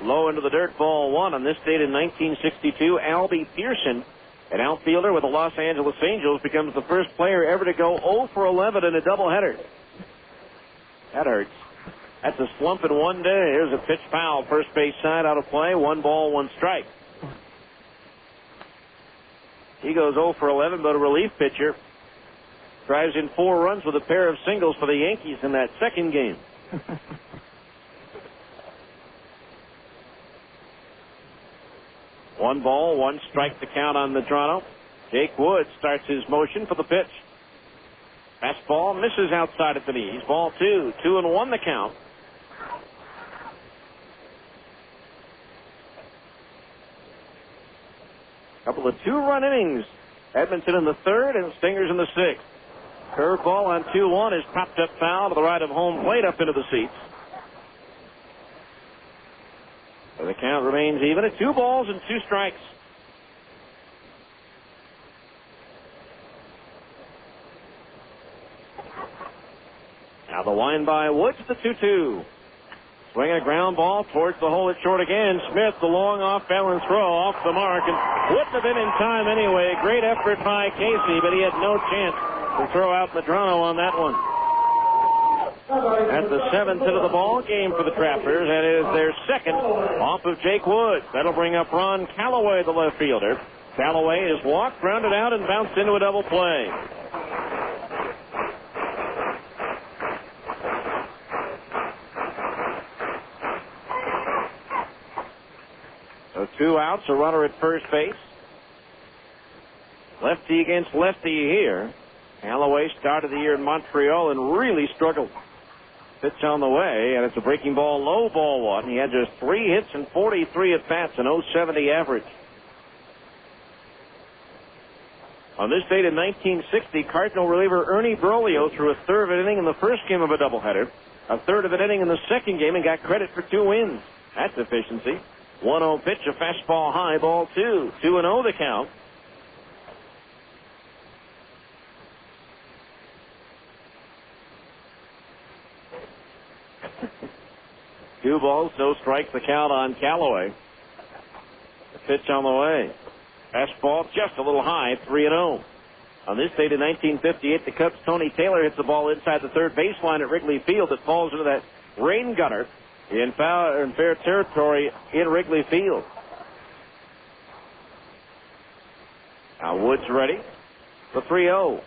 Low into the dirt, ball 1. On this date in 1962, Albie Pearson, an outfielder with the Los Angeles Angels, becomes the first player ever to go 0 for 11 in a doubleheader. That hurts. That's a slump in one day. Here's a pitch foul. First base side out of play. 1 ball, 1 strike. He goes 0 for 11, but a relief pitcher drives in 4 runs with a pair of singles for the Yankees in that second game. One ball, 1 strike to count on Medrano. Jake Wood starts his motion for the pitch. Fastball misses outside at the knees. Ball 2, 2-1 the count. Couple of 2-run innings. Edmonton in the 3rd and Stingers in the 6th. Curveball on 2-1 is popped up foul to the right of home plate up into the seats. So the count remains even at 2 balls and 2 strikes. Now the line by Woods, the 2-2. Swinging a ground ball towards the hole at short again. Smith, the long off-balance throw off the mark and wouldn't have been in time anyway. Great effort by Casey, but he had no chance to throw out Medrano on that one. That's the 7th hit of the ball game for the Trappers. That is their 2nd off of Jake Woods. That'll bring up Ron Callaway, the left fielder. Callaway is walked, grounded out, and bounced into a double play. So 2 outs, a runner at first base. Lefty against lefty here. Callaway started the year in Montreal and really struggled. Pitch on the way, and it's a breaking ball, low ball one. He had just 3 hits and 43 at-bats, an .070 average. On this date in 1960, Cardinal reliever Ernie Broglio threw a third of an inning in the first game of a doubleheader, a third of an inning in the second game, and got credit for 2 wins. That's efficiency. 1-0 pitch, a fastball high, ball 2. 2-0 the count. Two balls, no strikes, the count on Callaway. The pitch on the way. Fastball just a little high, 3-0. On this date in 1958, the Cubs' Tony Taylor hits the ball inside the third baseline at Wrigley Field. It falls into that rain gutter in fair territory in Wrigley Field. Now Woods ready. The 3-0.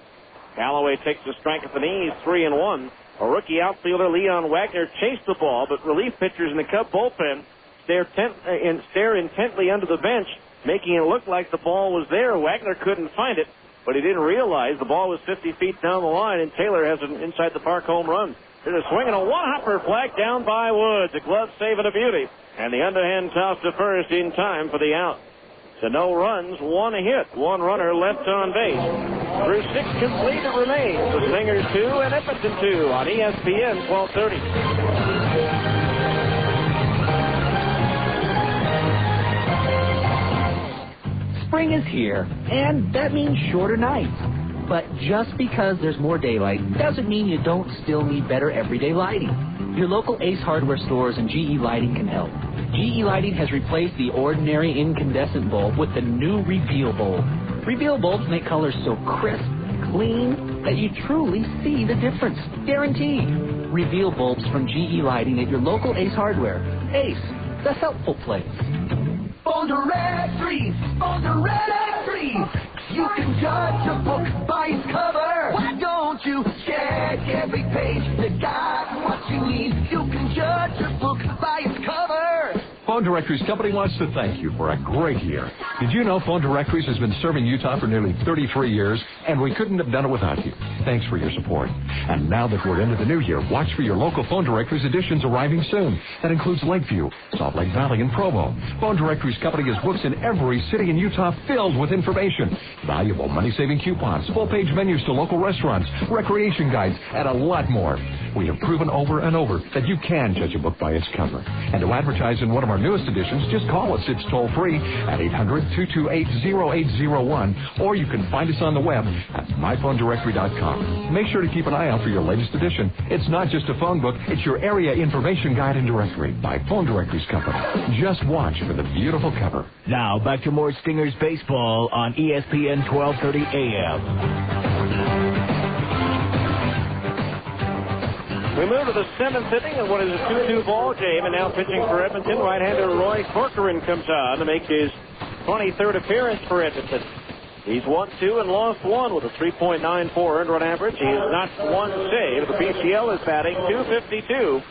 Callaway takes a strike at the knees, 3-1. A rookie outfielder, Leon Wagner, chased the ball, but relief pitchers in the Cub bullpen stare intently under the bench, making it look like the ball was there. Wagner couldn't find it, but he didn't realize the ball was 50 feet down the line, and Taylor has an inside-the-park home run. There's a swing and a one-hopper, flag down by Woods. A glove save and a beauty, and the underhand toss to first in time for the out. So no runs, 1 hit, 1 runner left on base. Through 6 complete it remains. The Stingers 2 and Edmonton 2 on ESPN 1230. Spring is here, and that means shorter nights. But just because there's more daylight doesn't mean you don't still need better everyday lighting. Your local Ace Hardware stores and GE Lighting can help. GE Lighting has replaced the ordinary incandescent bulb with the new Reveal bulb. Reveal bulbs make colors so crisp, clean, that you truly see the difference. Guaranteed. Reveal bulbs from GE Lighting at your local Ace Hardware. Ace, the helpful place. Phone directory, phone directory. You can judge a book by its cover. Why don't you check every page that got what you need? You can judge a book by its cover. Phone Directories Company wants to thank you for a great year. Did you know Phone Directories has been serving Utah for nearly 33 years, and we couldn't have done it without you. Thanks for your support. And now that we're into the new year, watch for your local Phone Directories editions arriving soon. That includes Lakeview, Salt Lake Valley, and Provo. Phone Directories Company has books in every city in Utah filled with information. Valuable money-saving coupons, full-page menus to local restaurants, recreation guides, and a lot more. We have proven over and over that you can judge a book by its cover. And to advertise in one of our newest editions, just call us. It's toll-free at 800-228-0801, or you can find us on the web at myphonedirectory.com. Make sure to keep an eye out for your latest edition. It's not just a phone book, it's your area information guide and directory by Phone Directories Company. Just watch for the beautiful cover. Now, back to more Stingers baseball on ESPN 1230 AM. We move to the 7th inning of what is a 2-2 ball game, and now pitching for Edmonton, right-hander Roy Corcoran comes on to make his 23rd appearance for Edmonton. He's won 2 and lost 1 with a 3.94 earned run average. He has not one save. The PCL is batting .252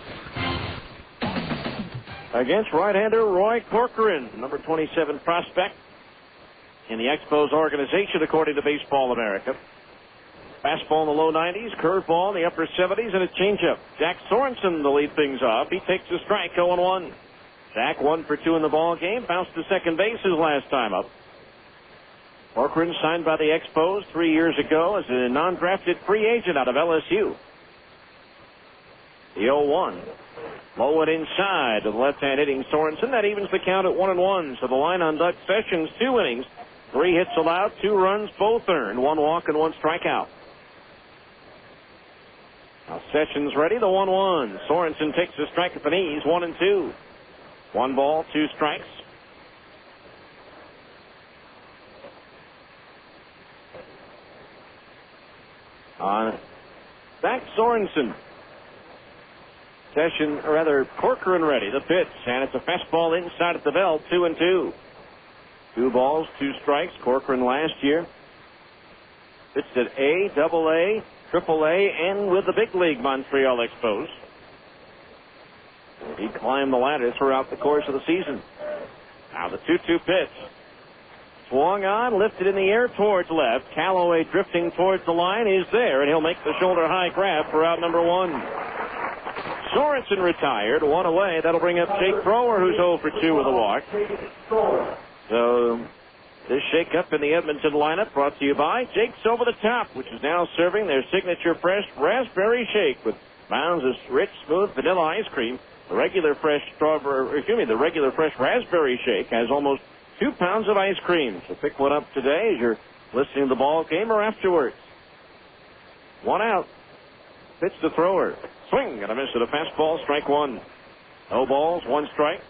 against right-hander Roy Corcoran, number 27 prospect in the Expos organization, according to Baseball America. Fastball in the low 90s, curveball in the upper 70s, and a changeup. Jack Sorensen to lead things off. He takes a strike, 0-1. Jack 1 for 2 in the ball game. Bounced to second base his last time up. Corcoran signed by the Expos 3 years ago as a non-drafted free agent out of LSU. The 0-1. Low and inside to the left-hand hitting Sorensen. That evens the count at 1-1. So the line on Doug Sessions, 2 innings. 3 hits allowed, 2 runs, both earned. 1 walk and 1 strikeout. Now Sessions ready, the 1-1. Sorensen takes a strike at the knees, 1-2. 1 ball, 2 strikes. Back Sorensen. Corcoran ready, the pitch, and it's a fastball inside at the belt, 2-2. 2 balls, 2 strikes. Corcoran last year pitched at A, AA, AAA, and with the big league Montreal Expos. He climbed the ladder throughout the course of the season. Now the 2-2 pitch. Swung on, lifted in the air towards left. Callaway drifting towards the line is there, and he'll make the shoulder high grab for out number 1. Sorensen retired, one away. That'll bring up Jake Thrower, who's 0 for 2 with a walk. So this shake-up in the Edmonton lineup brought to you by Jake's Over the Top, which is now serving their signature fresh raspberry shake with mounds of rich, smooth vanilla ice cream. The regular fresh raspberry shake has almost 2 pounds of ice cream. So pick one up today as you're listening to the ball game or afterwards. 1 out. Pitch to Thrower. Swing and a miss at a fastball. Strike 1. No balls, 1 strike.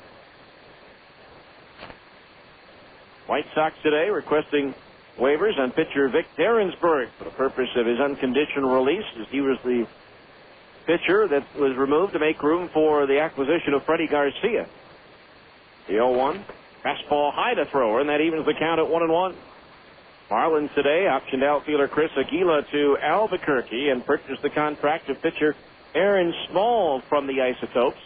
White Sox today requesting waivers on pitcher Vic Derrinsburg for the purpose of his unconditional release, as he was the pitcher that was removed to make room for the acquisition of Freddie Garcia. The 0-1. Fastball high to Thrower, and that evens the count at 1-1. Marlins today optioned outfielder Chris Aguila to Albuquerque and purchased the contract of pitcher Aaron Small from the Isotopes.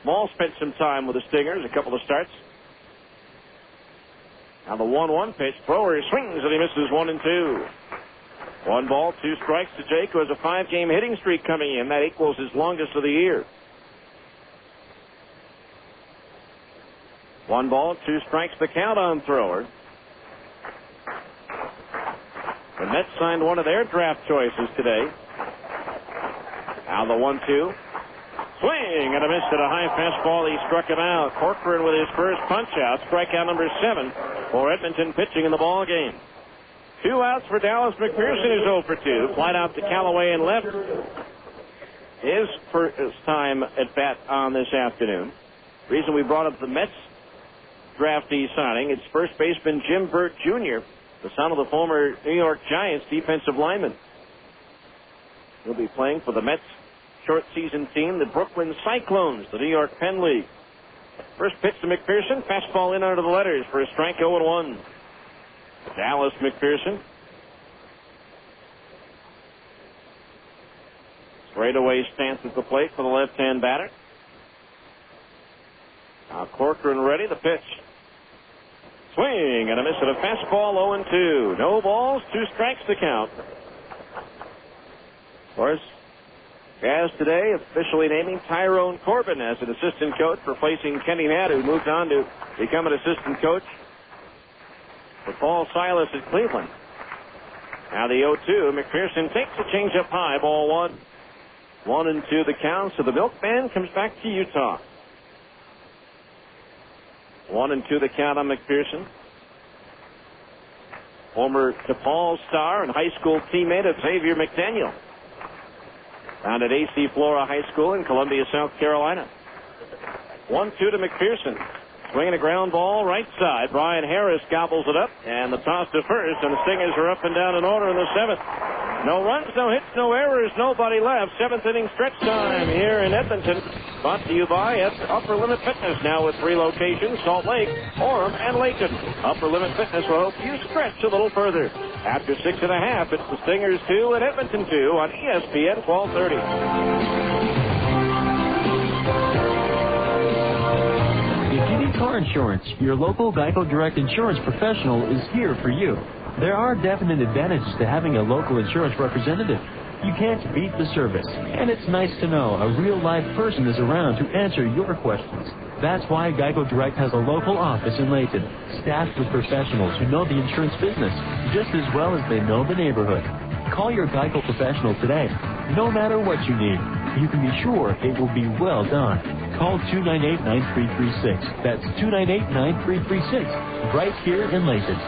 Small spent some time with the Stingers, a couple of starts. Now the 1-1 pitch. Thrower swings and he misses 1 and 2. 1 ball, 2 strikes to Jake, who has a 5-game hitting streak coming in. That equals his longest of the year. 1 ball, 2 strikes, the count on Thrower. The Mets signed one of their draft choices today. Now the 1-2. Swing and a miss at a high fastball. He struck him out. Corcoran with his first punch out. Strikeout number 7 for Edmonton pitching in the ball game. 2 outs for Dallas McPherson, who's 0 for 2. Flight out to Callaway and left. His first time at bat on this afternoon. Reason we brought up the Mets draftee signing, it's first baseman Jim Burt Jr., the son of the former New York Giants defensive lineman. He'll be playing for the Mets short season team, the Brooklyn Cyclones, the New York Penn League. First pitch to McPherson, fastball in under the letters for a strike. 0-1. Dallas McPherson. Straightaway stance at the plate for the left-hand batter. Now Corcoran ready, the pitch. Swing and a miss at a fastball. 0-2. No balls, 2 strikes to count. Of course, Jazz today officially naming Tyrone Corbin as an assistant coach, replacing Kenny Nadd, who moved on to become an assistant coach for Paul Silas at Cleveland. Now the 0-2. McPherson takes a changeup high. Ball 1. 1-2 the count. So the milkman comes back to Utah. 1-2 the count on McPherson. Former DePaul star and high school teammate of Xavier McDaniel. Found at AC Flora High School in Columbia, South Carolina. 1-2 to McPherson. Swinging a ground ball right side. Brian Harris gobbles it up, and the toss to first, and the Stingers are up and down in order in the 7th. No runs, no hits, no errors, nobody left. 7th inning stretch time here in Edmonton. Brought to you by Upper Limit Fitness, now with 3 locations, Salt Lake, Orem, and Layton. Upper Limit Fitness will help you stretch a little further. After 6.5, it's the Stingers 2 and Edmonton 2 on ESPN 1230. Car insurance, your local Geico Direct insurance professional is here for you. There are definite advantages to having a local insurance representative. You can't beat the service, and it's nice to know a real live person is around to answer your questions. That's why Geico Direct has a local office in Layton, staffed with professionals who know the insurance business just as well as they know the neighborhood. Call your Geico professional today. No matter what you need, you can be sure it will be well done. Call 298-9336. That's 298-9336. Right here in Layton.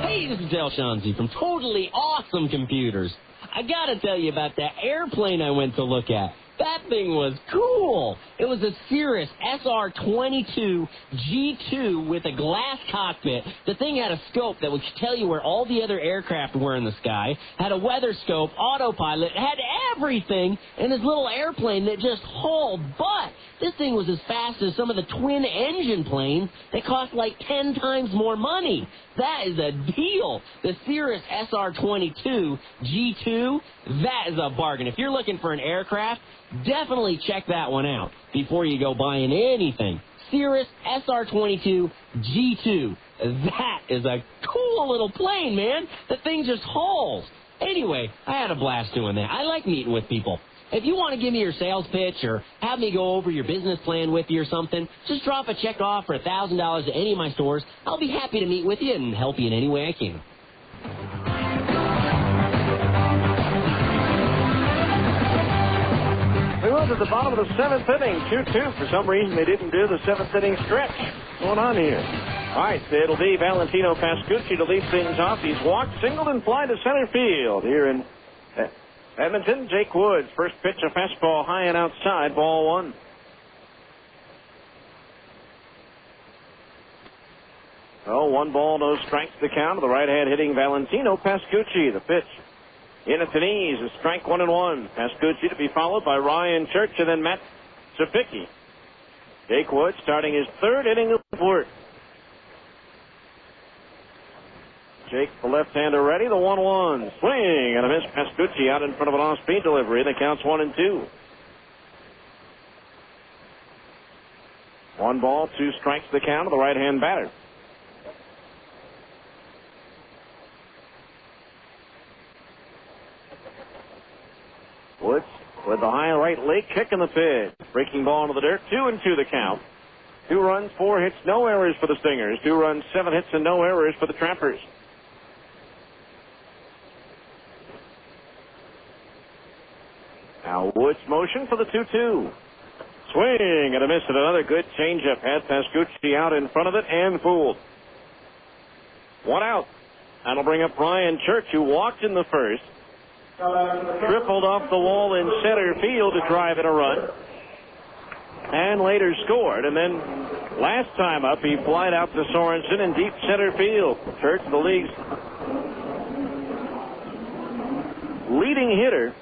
Hey, this is Del Shanzi from Totally Awesome Computers. I gotta tell you about that airplane I went to look at. That thing was cool. It was a Cirrus SR-22 G2 with a glass cockpit. The thing had a scope that would tell you where all the other aircraft were in the sky, had a weather scope, autopilot, had everything in this little airplane that just hauled butt. This thing was as fast as some of the twin-engine planes that cost like 10 times more money. That is a deal. The Cirrus SR-22 G2, that is a bargain. If you're looking for an aircraft, definitely check that one out before you go buying anything. Cirrus SR-22 G2. That is a cool little plane, man. The thing just hauls. Anyway, I had a blast doing that. I like meeting with people. If you want to give me your sales pitch or have me go over your business plan with you or something, just drop a check off for $1,000 at any of my stores. I'll be happy to meet with you and help you in any way I can. We moved to the bottom of the 7th inning, 2-2. For some reason, they didn't do the 7th inning stretch. What's going on here? All right, it'll be Valentino Pascucci to lead things off. He's walked, singled, and fly to center field here in Edmonton. Jake Woods, first pitch, a fastball high and outside, ball 1. Oh, 1 ball, no strikes the count of the right-hand hitting Valentino Pascucci. The pitch in at the knees is strike 1-1. Pascucci to be followed by Ryan Church and then Matt Sapicki. Jake Woods starting his 3rd inning of work. Jake, the left-hander, ready. The 1-1. Swing and a miss. Pascucci out in front of an off-speed delivery. The count's 1-2. 1 ball, 2 strikes the count of the right-hand batter. Woods with the high right leg kick in the pitch. Breaking ball into the dirt. 2-2 the count. 2 runs, 4 hits, no errors for the Stingers. 2 runs, 7 hits, and no errors for the Trappers. Now Woods motion for the 2-2. Swing and a miss at another good changeup. Had Pascucci out in front of it and fooled. 1 out. That'll bring up Ryan Church, who walked in the first. Tripled off the wall in center field to drive in a run. And later scored. And then last time up, he flied out to Sorensen in deep center field. Church, the league's leading hitter.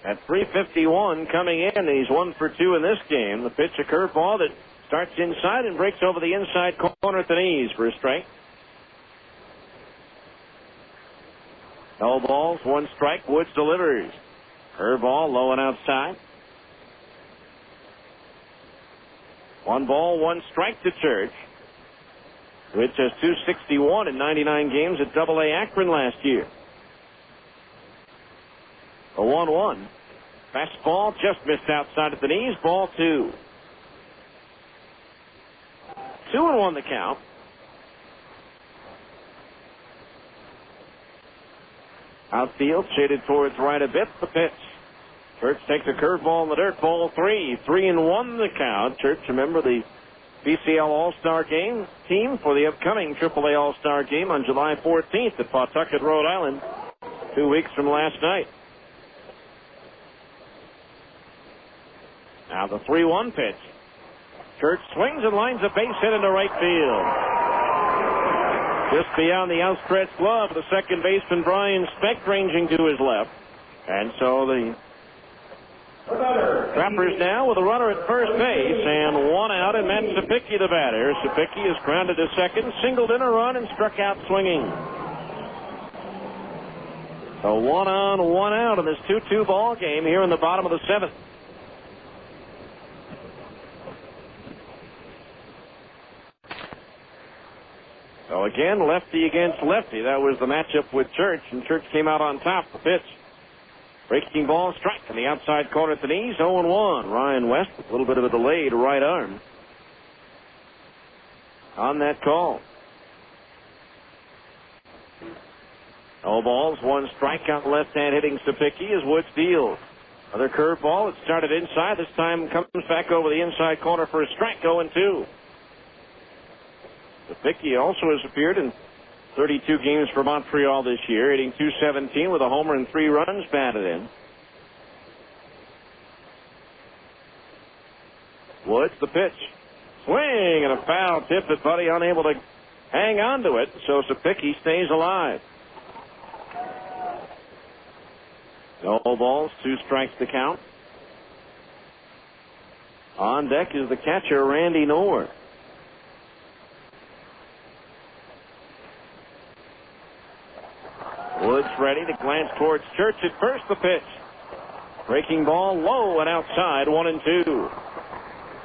At 3:51 coming in, he's 1 for 2 in this game. The pitch, a curveball that starts inside and breaks over the inside corner at the knees for a strike. No balls, 1 strike. Woods delivers. Curveball low and outside. 1 ball, 1 strike to Church, which has .261 in 99 games at Double-A Akron last year. A 1-1. Fastball just missed outside at the knees. Ball 2. 2-1 the count. Outfield shaded towards right a bit. The pitch. Church takes a curveball in the dirt. Ball 3. 3-1 the count. Church, remember the PCL All-Star game team for the upcoming AAA All-Star game on July 14th at Pawtucket, Rhode Island, 2 weeks from last night. Now the 3-1 pitch. Church swings and lines a base hit into right field. Just beyond the outstretched glove, the second baseman Brian Speck ranging to his left. And so the Trappers now with a runner at first base and 1 out, and Matt Sapicki the batter. Sapicki is grounded to second, singled in a run, and struck out swinging. So 1 on, 1 out in this 2-2 ball game here in the bottom of the 7th. So again, lefty against lefty. That was the matchup with Church, and Church came out on top. The pitch. Breaking ball, strike on the outside corner at the knees, 0-1. Ryan West with a little bit of a delayed right arm on that call. No balls, 1 strikeout. Left-hand hitting Sapicki as Woods deals. Another curveball. It started inside. This time comes back over the inside corner for a strike, 0-2. Sapicki also has appeared in 32 games for Montreal this year, hitting .217 with a homer and 3 runs batted in. Woods, the pitch. Swing and a foul tip, but Buddy unable to hang on to it, so Sapicki stays alive. No balls, 2 strikes to count. On deck is the catcher, Randy Knorr. Woods ready to glance towards Church at first. The pitch. Breaking ball low and outside, 1-2.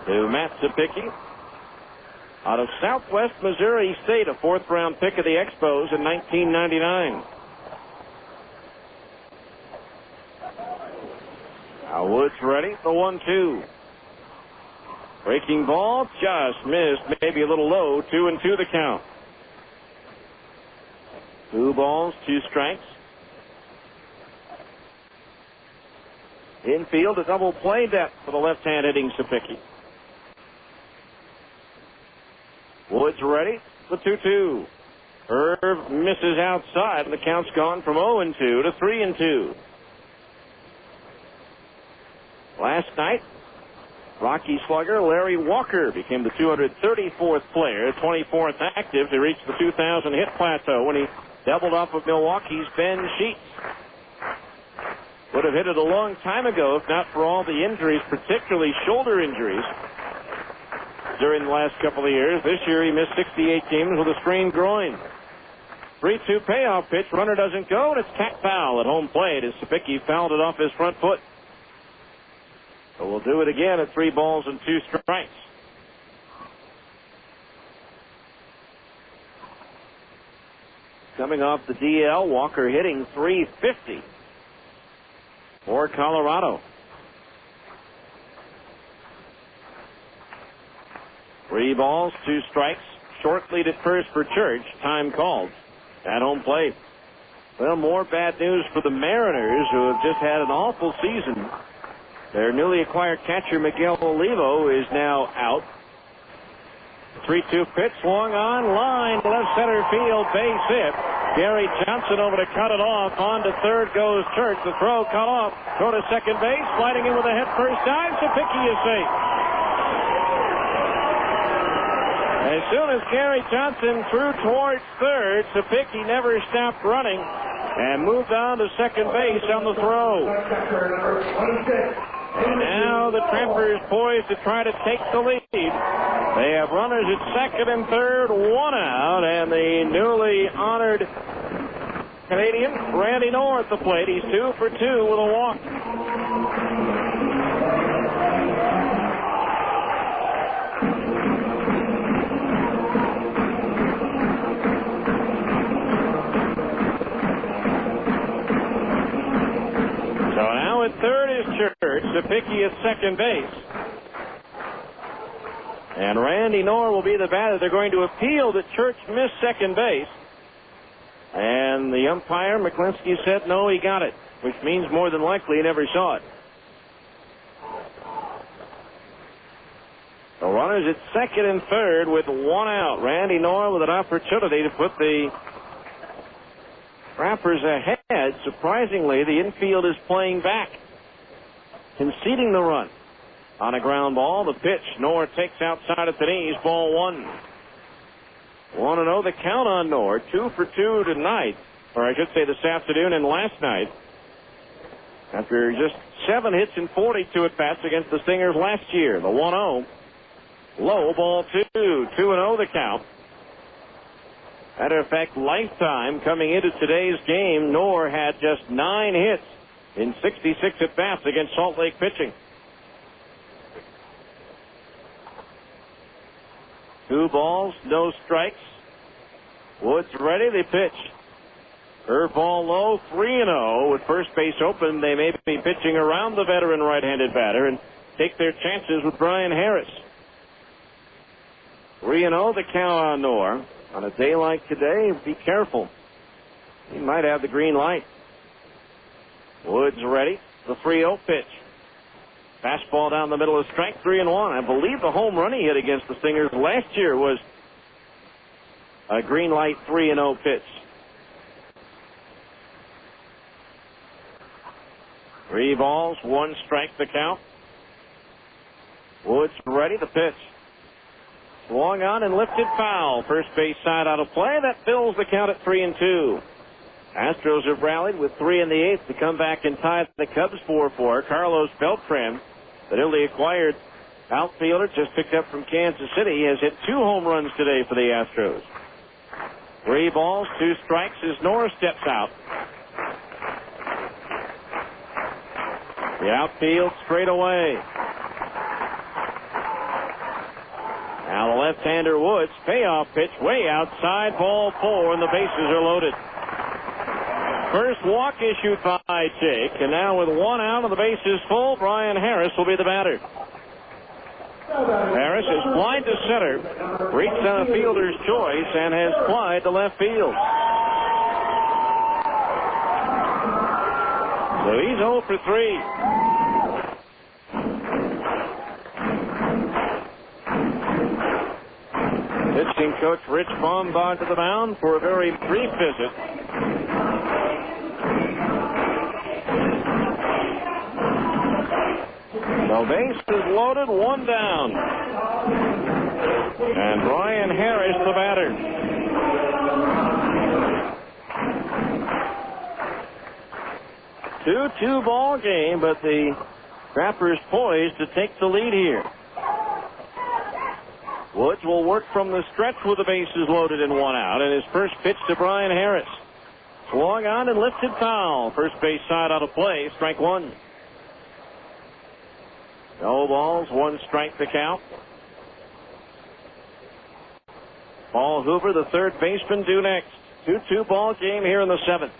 To Matt Sapicki. Out of Southwest Missouri State, a 4th round pick of the Expos in 1999. Now Woods ready. The 1-2. Breaking ball just missed. Maybe a little low. 2-2 the count. 2 balls, 2 strikes. Infield, a double play depth for the left-hand hitting Sapicki. Woods ready. The 2-2. Irv misses outside, and the count's gone from 0-2 to 3-2. Last night, Rocky slugger Larry Walker became the 234th player, 24th active to reach the 2,000 hit plateau when he doubled off of Milwaukee's Ben Sheets. Would have hit it a long time ago if not for all the injuries, particularly shoulder injuries, during the last couple of years. This year he missed 68 games with a sprained groin. 3-2 payoff pitch. Runner doesn't go, and it's cat foul at home plate as Sapicki fouled it off his front foot. So we'll do it again at 3 balls and 2 strikes. Coming off the DL, Walker hitting .350 for Colorado. 3 balls, 2 strikes. Short lead at first for Church. Time called at home plate. Well, more bad news for the Mariners, who have just had an awful season. Their newly acquired catcher, Miguel Olivo, is now out. 3-2 pitch, swung on line, left center field, base hit. Gary Johnson over to cut it off. On to third goes Church. The throw cut off. Go to second base, sliding in with a head first dive. Sapicki is safe. As soon as Gary Johnson threw towards third, Sapicki never stopped running and moved on to second base on the throw. And now the Trappers poised to try to take the lead. They have runners at second and third, 1 out, and the newly honored Canadian, Randy Knorr, at the plate. He's 2 for 2 with a walk. So now at third is Church. Sapicki at second base. And Randy Knorr will be the batter. They're going to appeal that Church missed second base. And the umpire, McClinsky, said no, he got it, which means more than likely he never saw it. The runners at second and third with 1 out. Randy Knorr with an opportunity to put the Trappers ahead. Surprisingly, the infield is playing back, conceding the run. On a ground ball, the pitch. Knorr takes outside at the knees. Ball 1. 1-0 the count on Knorr. 2 for 2 tonight, or I should say this afternoon and last night. After just 7 hits and 42 at-bats against the Stingers last year. The 1-0. Low, ball 2. 2-0 the count. Matter of fact, lifetime coming into today's game, Knorr had just 9 hits in 66 at-bats against Salt Lake pitching. 2 balls, no strikes. Woods ready, they pitch. Curveball low, 3-0. With first base open, they may be pitching around the veteran right-handed batter and take their chances with Brian Harris. 3-0 the count on Knorr. On a day like today, be careful. He might have the green light. Woods ready. The 3-0 pitch. Fastball down the middle of strike 3-1. I believe the home run he hit against the Stingers last year was a green light 3-0 pitch. 3 balls, 1 strike the count. Woods ready. The pitch. Swung on and lifted foul. First base side out of play. That fills the count at 3-2. Astros have rallied with 3 in the 8th to come back and tie the Cubs 4-4. Carlos Beltran, the newly acquired outfielder just picked up from Kansas City, has hit 2 home runs today for the Astros. 3 balls, 2 strikes as Knorr steps out. The outfield straight away. Now the left-hander Woods, payoff pitch way outside, ball 4, and the bases are loaded. first walk issued by Jake, and now with one out and the bases full, Brian Harris will be the batter. Harris is flied to center, reached on a fielder's choice, and has flied to left field. So he's 0 for 3. Pitching coach Rich Bombard to the mound for a very brief visit. So base is loaded, one down. And Brian Harris, the batter. Two-2 ball game, but the Trappers poised to take the lead here. Woods will work from the stretch with the bases loaded and one out, and his first pitch to Brian Harris. Swung on and lifted foul. First base side out of play, strike one. No balls, one strike to count. Paul Hoover, the third baseman, due next. 2-2 ball game here in the seventh.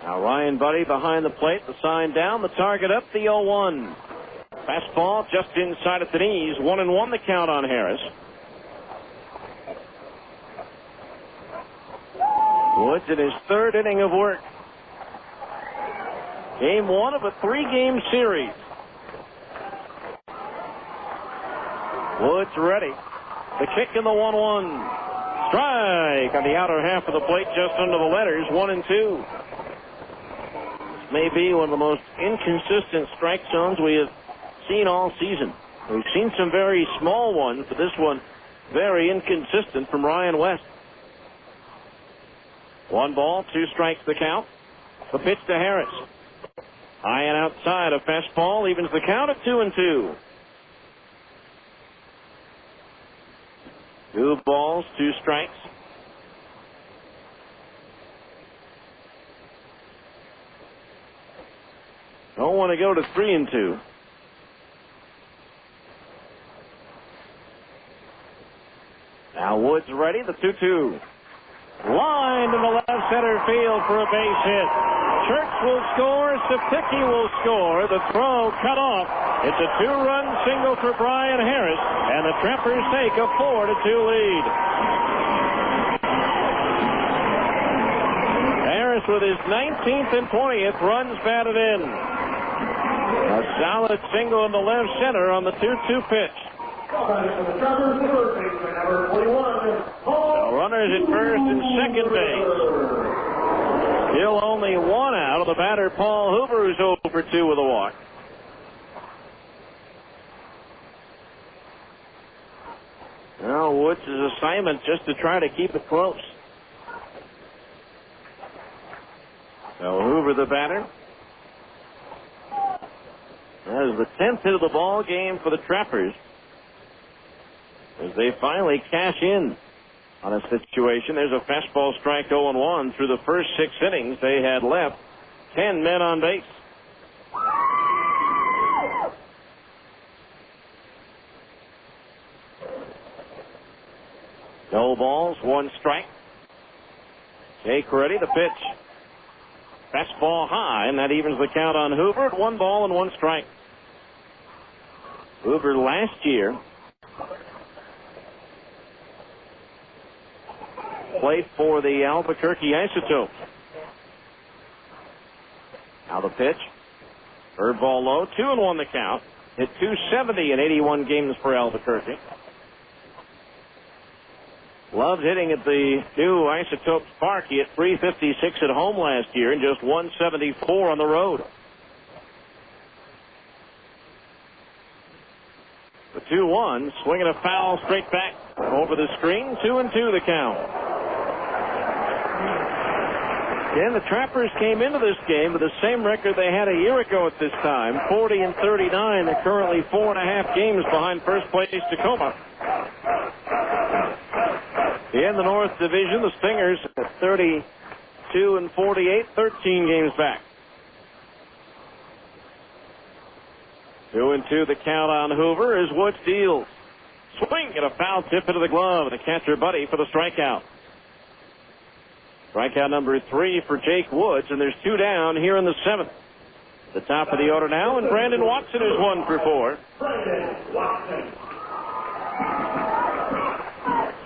Now Ryan Buddy behind the plate, the sign down, the target up, the 0-1. Fastball just inside at the knees, 1-1 the count on Harris. Woods in his third inning of work. Game one of a three-game series. Woods ready. The kick in the 1-1. Strike on the outer half of the plate, just under the letters, 1-2. This may be one of the most inconsistent strike zones we have seen all season. We've seen some very small ones, but this one very inconsistent from Ryan West. 1 ball, 2 strikes the count. The pitch to Harris. High and outside, a fastball evens the count at 2-2. 2 balls, 2 strikes. Don't want to go to 3-2. Now Woods ready, the 2-2. Lined in the left center field for a base hit. Church will score, Sapicki will score. The throw cut off. It's a 2-run single for Brian Harris, and the Trappers take a 4-2 lead. Harris with his 19th and 20th runs batted in. A solid single in the left center on the 2-2 pitch. So runners at first and second base. Still only 1 out of the batter, Paul Hoover, who's 0 for 2 with a walk. Now Woods' assignment just to try to keep it close. So Hoover, the batter. That is the 10th hit of the ball game for the Trappers, as they finally cash in on a situation. There's a fastball strike 0-1 through the first 6 innings. They had left 10 men on base. No balls, 1 strike. Jake ready, the pitch. Fastball high, and that evens the count on Hoover at 1 ball and 1 strike. Hoover last year played for the Albuquerque Isotopes. Now the pitch. Third ball low, 2-1 the count. Hit .270 in 81 games for Albuquerque. Loved hitting at the new Isotopes Park. He hit .356 at home last year and just .174 on the road. The 2-1, swinging a foul straight back over the screen. 2-2 the count. Again, the Trappers came into this game with the same record they had a year ago at this time, 40-39. They're currently 4.5 games behind first place Tacoma. In the North Division, the Stingers at 32-48, 13 games back. 2-2 the count on Hoover as Woods deals. Swing and a foul tip into the glove. The catcher Buddy for the strikeout. Strikeout number 3 for Jake Woods, and there's 2 down here in the 7th. The top of the order now, and Brandon Watson is 1 for 4.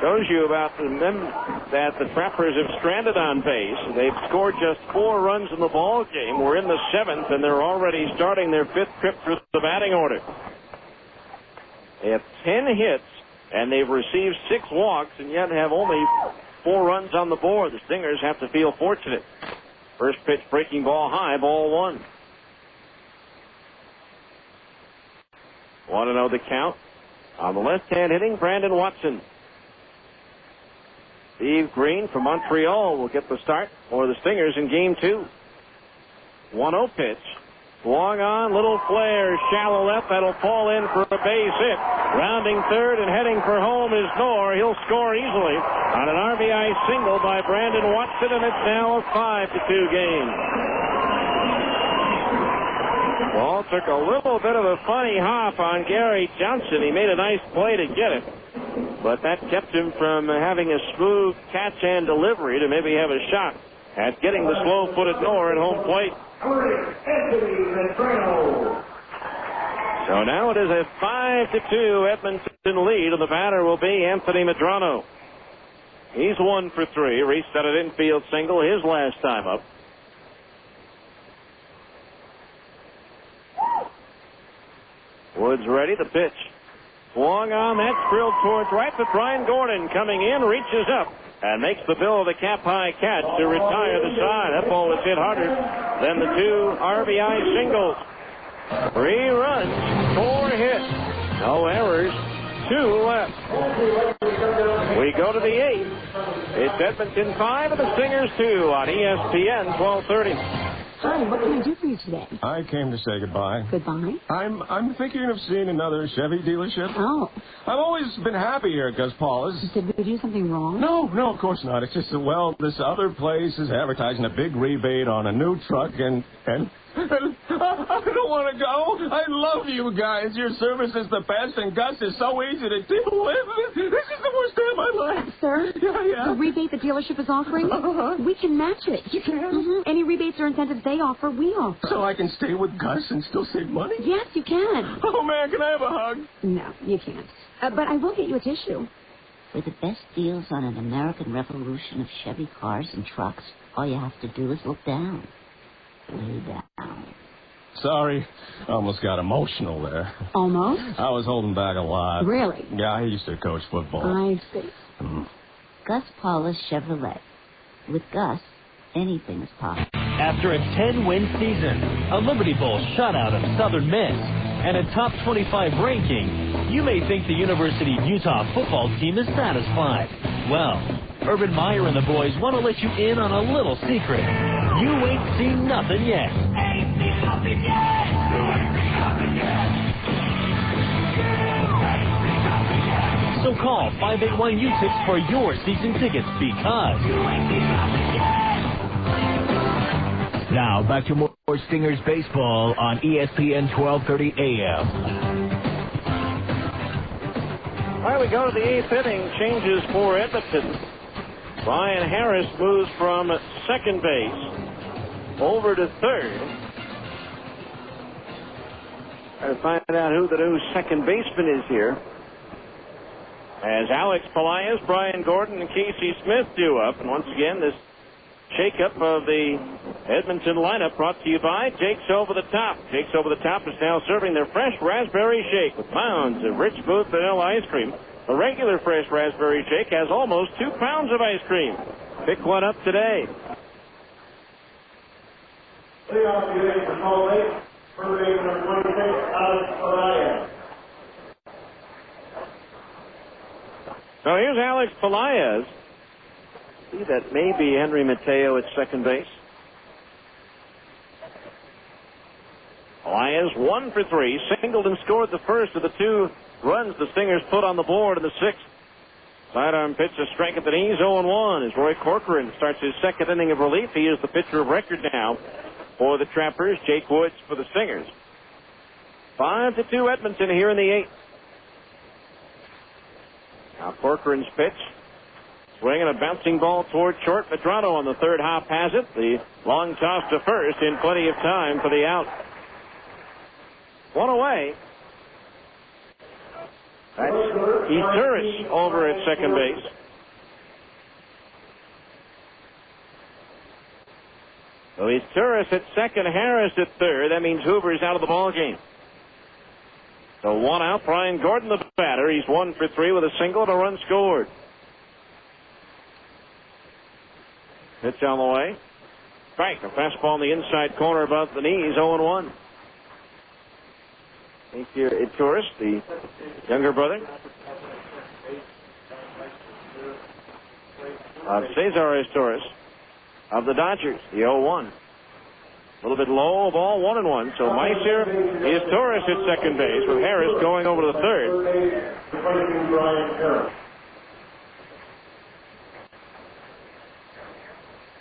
Shows you about them that the Trappers have stranded on base. They've scored just 4 runs in the ball game. We're in the 7th, and they're already starting their 5th trip through the batting order. They have 10 hits, and they've received 6 walks, and yet have only 4 runs on the board. The Stingers have to feel fortunate. First pitch, breaking ball high, ball 1. 1-0 the count. On the left-hand hitting, Brandon Watson. Steve Green from Montreal will get the start for the Stingers in game 2. 1-0 pitch. Swung on, little flare, shallow left. That'll fall in for a base hit. Rounding third and heading for home is Knorr. He'll score easily on an RBI single by Brandon Watson, and it's now a 5-2 game. Ball took a little bit of a funny hop on Gary Johnson. He made a nice play to get it, but that kept him from having a smooth catch and delivery to maybe have a shot at getting the slow-footed Knorr at home plate. So now it is a 5-2 Edmonton lead, and the batter will be Anthony Medrano. He's 1 for 3, reached out an infield single his last time up. Woods ready, the pitch. Swung on, that's drilled towards right, but Brian Gordon coming in, reaches up, and makes the bill of the cap-high catch to retire the side. That ball was hit harder than the 2 RBI singles. 3 runs, 4 hits, no errors, 2 left. We go to the 8th. It's Edmonton 5 and the Stingers 2 on ESPN 1230. Hi, what can I do for you today? I came to say goodbye. Goodbye? I'm thinking of seeing another Chevy dealership. Oh. I've always been happy here at Gus Paula's. Did we do something wrong? No, of course not. It's just that, well, this other place is advertising a big rebate on a new truck, and I don't want to go. I love you guys. Your service is the best, and Gus is so easy to deal with. This is the worst day of my life. Sir? Yeah. The rebate the dealership is offering? We can match it. You can? Mm-hmm. Any rebates or incentives they offer, we offer. So I can stay with Gus and still save money? Yes, you can. Oh, man, can I have a hug? No, you can't. But I will get you a tissue. With the best deals on an American Revolution of Chevy cars and trucks, all you have to do is look down. Way down. Sorry, I almost got emotional there. Almost? I was holding back a lot. Really? Yeah, I used to coach football. I see. Gus Paula's Chevrolet. With Gus, anything is possible. After a 10-win season, a Liberty Bowl shutout of Southern Miss, and a top 25 ranking, you may think the University of Utah football team is satisfied. Well, Urban Meyer and the boys want to let you in on a little secret. You ain't seen nothing yet. Ain't seen nothing yet. You ain't seen nothing yet. So call 581-UTIPS for your season tickets, because you ain't seen nothing yet. Now, back to more Stingers baseball on ESPN 1230 AM. All right, we go to the 8th inning. Changes for Edmonton. Ryan Harris moves from second base over to third. Trying to find out who the new second baseman is here. As Alex Pelaez, Brian Gordon, and Casey Smith due up. And once again, this shake-up of the Edmonton lineup brought to you by Jake's Over the Top. Jake's Over the Top is now serving their fresh raspberry shake with mounds of rich, smooth vanilla ice cream. The regular fresh raspberry shake has almost 2 pounds of ice cream. Pick one up today. So here's Alex Pelaez. See, that may be Henry Mateo at second base. Pelaez 1 for 3, singled and scored the first of the 2 runs the Stingers put on the board in the 6th. Sidearm pitch, a strike at the knees, 0-1 as Roy Corcoran starts his second inning of relief. He is the pitcher of record now for the Trappers. Jake Woods for the Stingers. 5-2 Edmonton here in the 8th. Now Corcoran's pitch. Swinging a bouncing ball toward short. Medrano on the third hop has it. The long toss to first in plenty of time for the out. One away. That's Ituris over at second base. So Ituris at second, Harris at third. That means Hoover's out of the ball game. So one out. Brian Gordon, the batter. He's 1 for 3 with a single and a run scored. Pitch on the way. Strike. A fastball in the inside corner above the knees. 0-1. Thank you, Ituris, the younger brother of Cesar Ituris of the Dodgers. The 0-1. A little bit low, ball 1-1. So Meiser is Torres at second base with Harris going over to the third.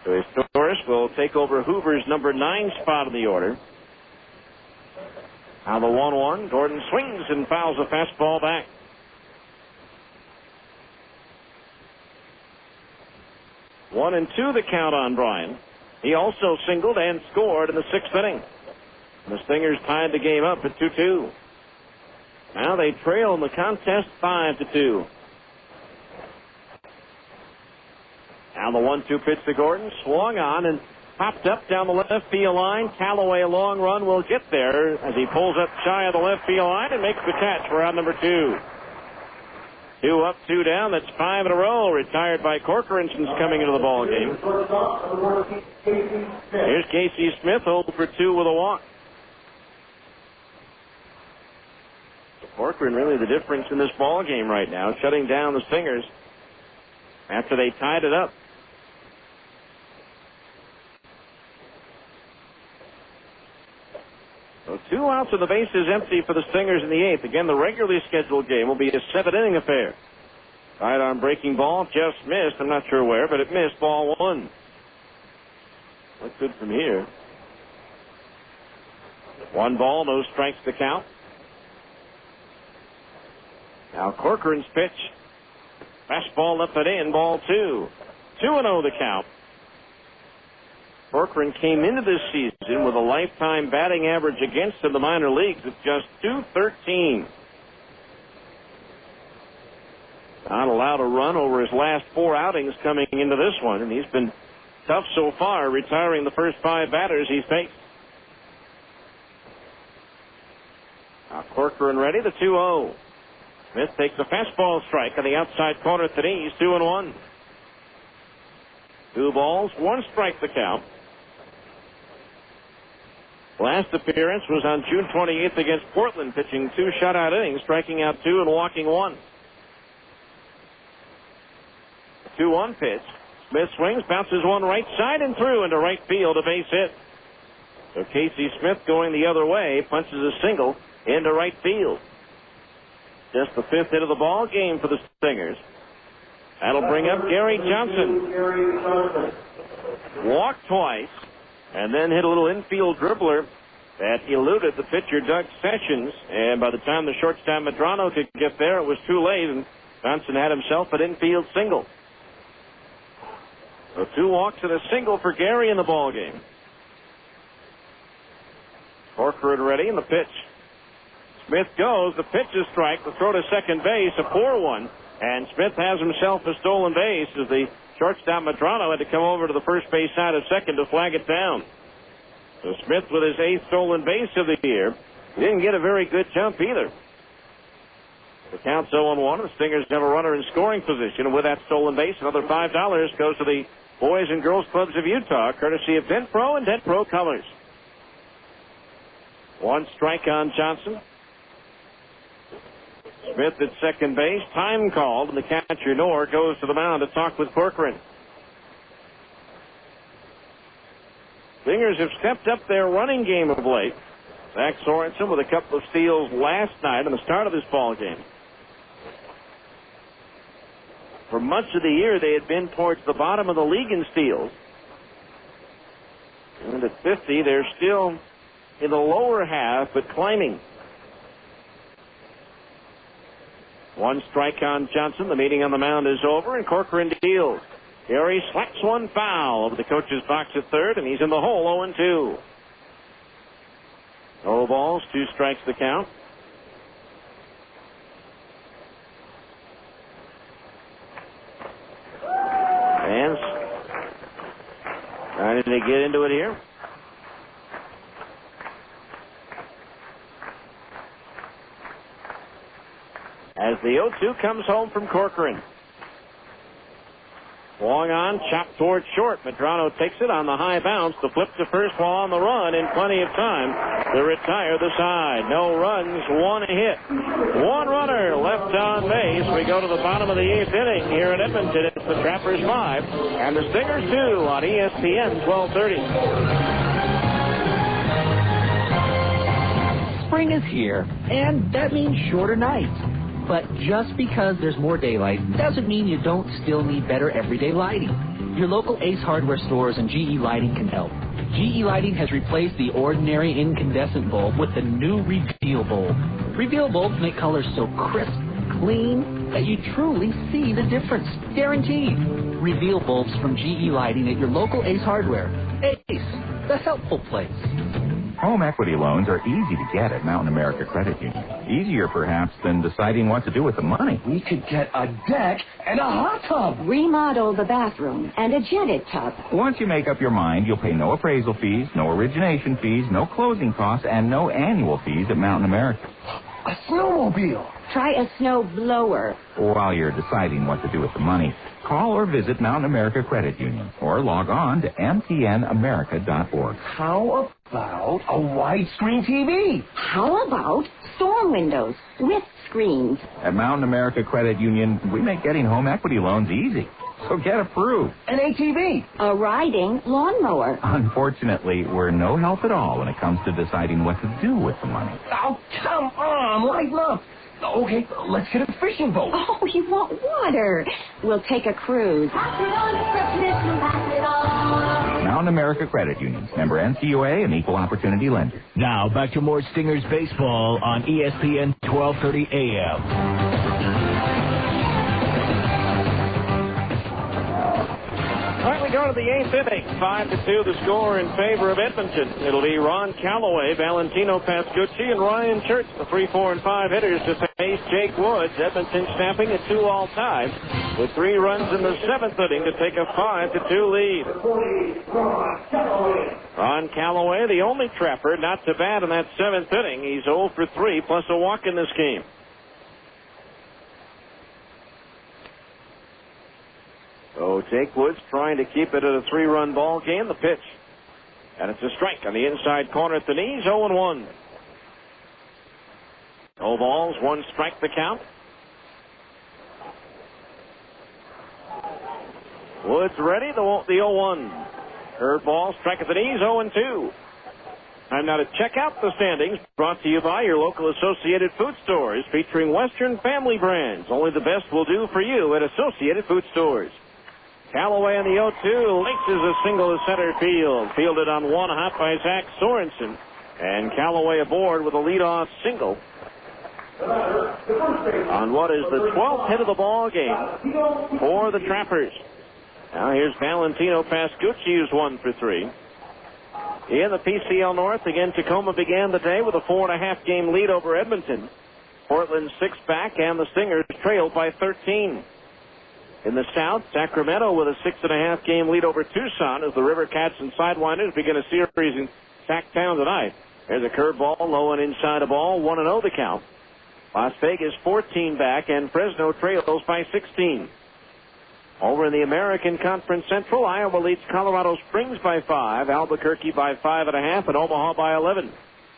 So Torres will take over Hoover's number 9 spot in the order. Now the 1-1. Gordon swings and fouls a fastball back. One and two the count on Brian. He also singled and scored in the 6th inning. The Stingers tied the game up at 2-2. Now they trail in the contest 5-2. Now the 1-2 pitch to Gordon. Swung on and popped up down the left field line. Callaway, a long run, will get there as he pulls up shy of the left field line and makes the catch for out number 2. 2 up, 2 down. That's 5 in a row. Retired by Corcoran since coming into the ball game. Here's Casey Smith, 0 for 2 with a walk. Corcoran really the difference in this ball game right now, shutting down the Stingers after they tied it up. So 2 outs and the base is empty for the Stingers in the 8th. Again, the regularly scheduled game will be a 7-inning affair. Right arm breaking ball just missed. I'm not sure where, but it missed. Ball 1. Look good from here. 1 ball, no strikes to count. Now Corcoran's pitch. Fastball left it in. Ball 2. 2-0 the count. Corcoran came into this season with a lifetime batting average against in the minor leagues of just .213. Not allowed a run over his last 4 outings coming into this one, and he's been tough so far, retiring the first 5 batters he's faced. Now Corcoran ready, the 2-0. Smith takes a fastball strike on the outside corner at the knees, 2-1. 2 balls, 1 strike the count. Last appearance was on June 28th against Portland, pitching 2 shutout innings, striking out 2 and walking 1. 2-1 pitch. Smith swings, bounces one right side and through into right field, a base hit. So Casey Smith going the other way, punches a single into right field. Just the 5th hit of the ball game for the Stingers. That'll bring up Gary Johnson. Walked twice, and then hit a little infield dribbler that eluded the pitcher, Doug Sessions. And by the time the shortstop Medrano could get there, it was too late, and Johnson had himself an infield single. So 2 walks and a single for Gary in the ball game. Corcoran ready, and the pitch. Smith goes. The pitch is strike. The throw to second base, a poor one. And Smith has himself a stolen base as the shortstop Medrano had to come over to the first base side of second to flag it down. So Smith with his 8th stolen base of the year. He didn't get a very good jump either. The count's 0-1. The Stingers have a runner in scoring position. And with that stolen base, another $5 goes to the Boys and Girls Clubs of Utah, courtesy of Dent Pro and Dent Pro Colors. 1 strike on Johnson. Smith at second base. Time called, and the catcher Knorr goes to the mound to talk with Corcoran. Stingers have stepped up their running game of late. Zach Sorensen with a couple of steals last night on the start of this ball game. For much of the year, they had been towards the bottom of the league in steals. And at 50, they're still in the lower half, but climbing. One strike on Johnson. The meeting on the mound is over, and Corcoran deals. Here he slaps one foul over the coach's box at third, and he's in the hole 0-2. No balls, 2 strikes the count. And trying to get into it here. As the 0-2 comes home from Corcoran. Swung on, chopped toward short. Medrano takes it on the high bounce. The flip to first while on the run, and plenty of time to retire the side. No runs, 1 hit. 1 runner left on base. We go to the bottom of the 8th inning here at Edmonton. It's the Trappers 5 and the Stingers 2 on ESPN 1230. Spring is here, and that means shorter nights. But just because there's more daylight doesn't mean you don't still need better everyday lighting. Your local Ace Hardware stores and GE Lighting can help. GE Lighting has replaced the ordinary incandescent bulb with the new Reveal bulb. Reveal bulbs make colors so crisp, clean, that you truly see the difference. Guaranteed. Reveal bulbs from GE Lighting at your local Ace Hardware. Ace, the helpful place. Home equity loans are easy to get at Mountain America Credit Union. Easier, perhaps, than deciding what to do with the money. We could get a deck and a hot tub. Remodel the bathroom and a jetted tub. Once you make up your mind, you'll pay no appraisal fees, no origination fees, no closing costs, and no annual fees at Mountain America. A snowmobile. Try a snow blower. While you're deciding what to do with the money, call or visit Mountain America Credit Union or log on to mtnamerica.org. How about a widescreen TV? How about storm windows with screens? At Mountain America Credit Union, we make getting home equity loans easy. So get approved. An ATV. A riding lawnmower. Unfortunately, we're no help at all when it comes to deciding what to do with the money. Oh, come on, lighten up. Okay, let's get a fishing boat. Oh, you want water? We'll take a cruise. Mountain America Credit Union, member NCUA and equal opportunity lender. Now back to more Stingers baseball on ESPN 1230 AM. All right, we go to the 8th inning. 5-2 the score in favor of Edmonton. It'll be Ron Calloway, Valentino Pascucci, and Ryan Church, the 3, 4, and 5 hitters to face Jake Woods. Edmonton snapping a 2-all tie with 3 runs in the 7th inning to take a 5-2 lead. Ron Calloway, the only Trapper, not to bat in that 7th inning. He's 0 for 3 plus a walk in this game. So Jake Woods trying to keep it at a 3-run ball game. The pitch. And it's a strike on the inside corner at the knees. 0-1. No balls, 1 strike the count. Woods ready. The 0-1. Curveball, strike at the knees. 0-2. Time now to check out the standings. Brought to you by your local Associated Food Stores, featuring Western family brands. Only the best will do for you at Associated Food Stores. Callaway on the 0-2 laces a single to center field. Fielded on 1 hop by Zach Sorensen. And Callaway aboard with a leadoff single on what is the 12th hit of the ball game for the Trappers. Now here's Valentino Pascucci, who's 1 for 3. In the PCL North, again, Tacoma began the day with a 4.5 game lead over Edmonton. Portland 6 back, and the Stingers trailed by 13. In the South, Sacramento with a 6.5 game lead over Tucson as the River Cats and Sidewinders begin a series in Sacktown tonight. There's a curveball, low and inside a ball, 1-0 the count. Las Vegas 14 back, and Fresno trails by 16. Over in the American Conference Central, Iowa leads Colorado Springs by 5, Albuquerque by 5.5, and Omaha by 11.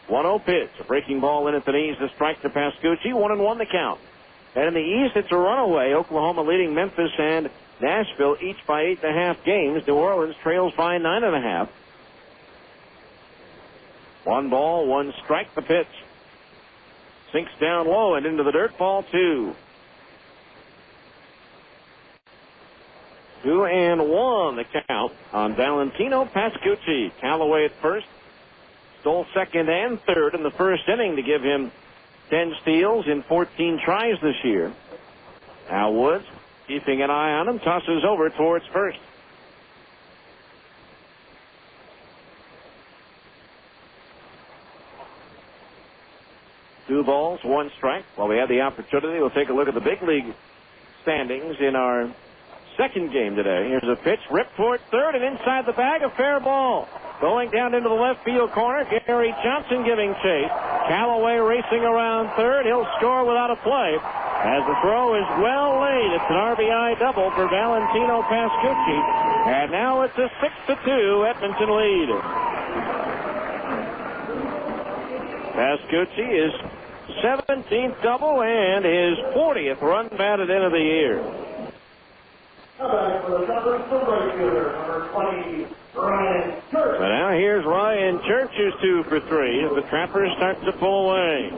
1-0 pitch, a breaking ball in at the knees to strike to Pascucci, 1-1 the count. And in the East, it's a runaway. Oklahoma leading Memphis and Nashville each by 8.5 games. New Orleans trails by 9.5. 1 ball, 1 strike, the pitch. Sinks down low and into the dirt, ball 2. 2-1 the count on Valentino Pascucci. Callaway at first. Stole second and third in the first inning to give him 10 steals in 14 tries this year. Now Woods, keeping an eye on him, tosses over towards first. Two balls, one strike. While we have the opportunity, we'll take a look at the big league standings in our second game today. Here's a pitch, ripped toward third, and inside the bag, a fair ball. Going down into the left field corner, Gary Johnson giving chase. Callaway racing around third. He'll score without a play. As the throw is well laid, it's an RBI double for Valentino Pascucci. And now it's a 6-2 Edmonton lead. Pascucci is 17th double and his 40th run batted in of the year. For the Jumpers, the right fielder, number 20, Ryan Church. So now here's Ryan Church, who's 2 for 3 as the Trappers start to pull away.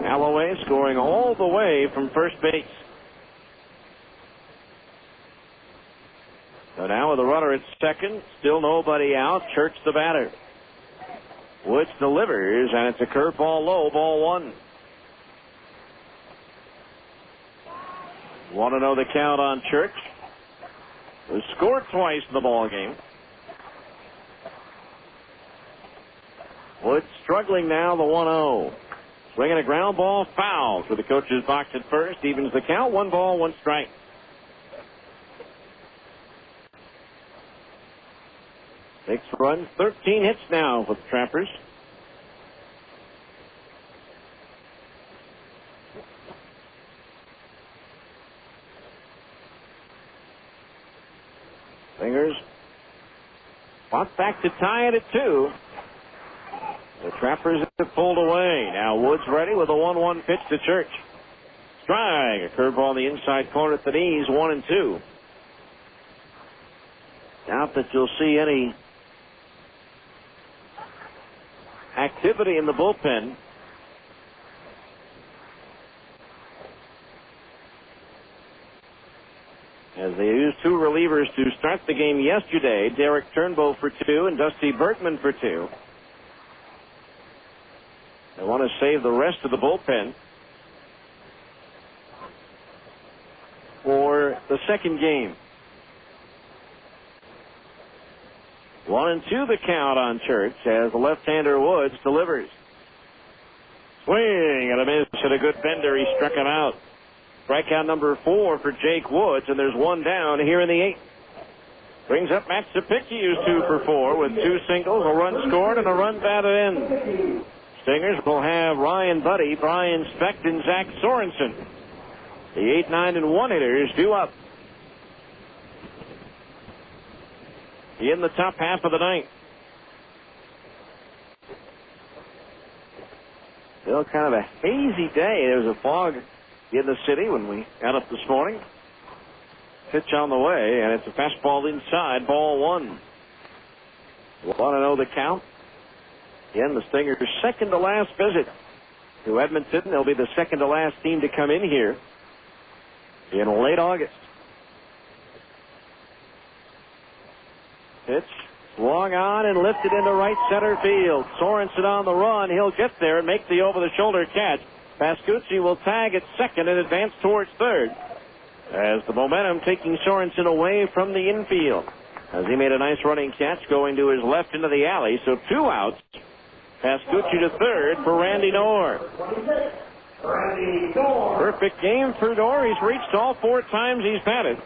Callaway scoring all the way from first base. So now with the runner at second, still nobody out. Church the batter. Woods delivers, and it's a curveball low, ball 1. Want to know the count on Church? Who scored twice in the ball game. Woods struggling now, the 1-0. Swinging a ground ball, foul for the coach's box at first. Evens the count, 1 ball, 1 strike. Six runs, 13 hits now for the Trappers. Fingers fought back to tie it at 2. The Trappers have pulled away. Now Woods ready with a 1-1 pitch to Church. Strike. A curveball in the inside corner at the knees, 1-2. Doubt that you'll see any activity in the bullpen. As they used 2 relievers to start the game yesterday, Derrick Turnbow for 2 and Dusty Bergman for 2. They want to save the rest of the bullpen for the second game. 1-2 the count on Church as the left-hander Woods delivers. Swing and a miss and a good bender. He struck him out. Strikeout number 4 for Jake Woods, and there's 1 down here in the 8th. Brings up Matt Sapicki, who's 2 for 4 with 2 singles, a run scored, and a run batted in. Stingers will have Ryan Buddy, Brian Specht, and Zach Sorensen. The 8, 9, and 1 hitters due up in the top half of the 9th. Still kind of a hazy day. There was a fog in the city when we got up this morning. Pitch on the way, and it's a fastball inside, ball 1. Want to know the count? Again, the Stingers' second to last visit to Edmonton. They'll be the second to last team to come in here in late August. Pitch swung on and lifted into right center field. Sorensen on the run. He'll get there and make the over-the-shoulder catch. Pascucci will tag at second and advance towards third as the momentum taking Sorensen away from the infield as he made a nice running catch going to his left into the alley. So 2 outs. Pascucci to third for Randy Knorr. Perfect game for Knorr. He's reached all 4 times he's batted.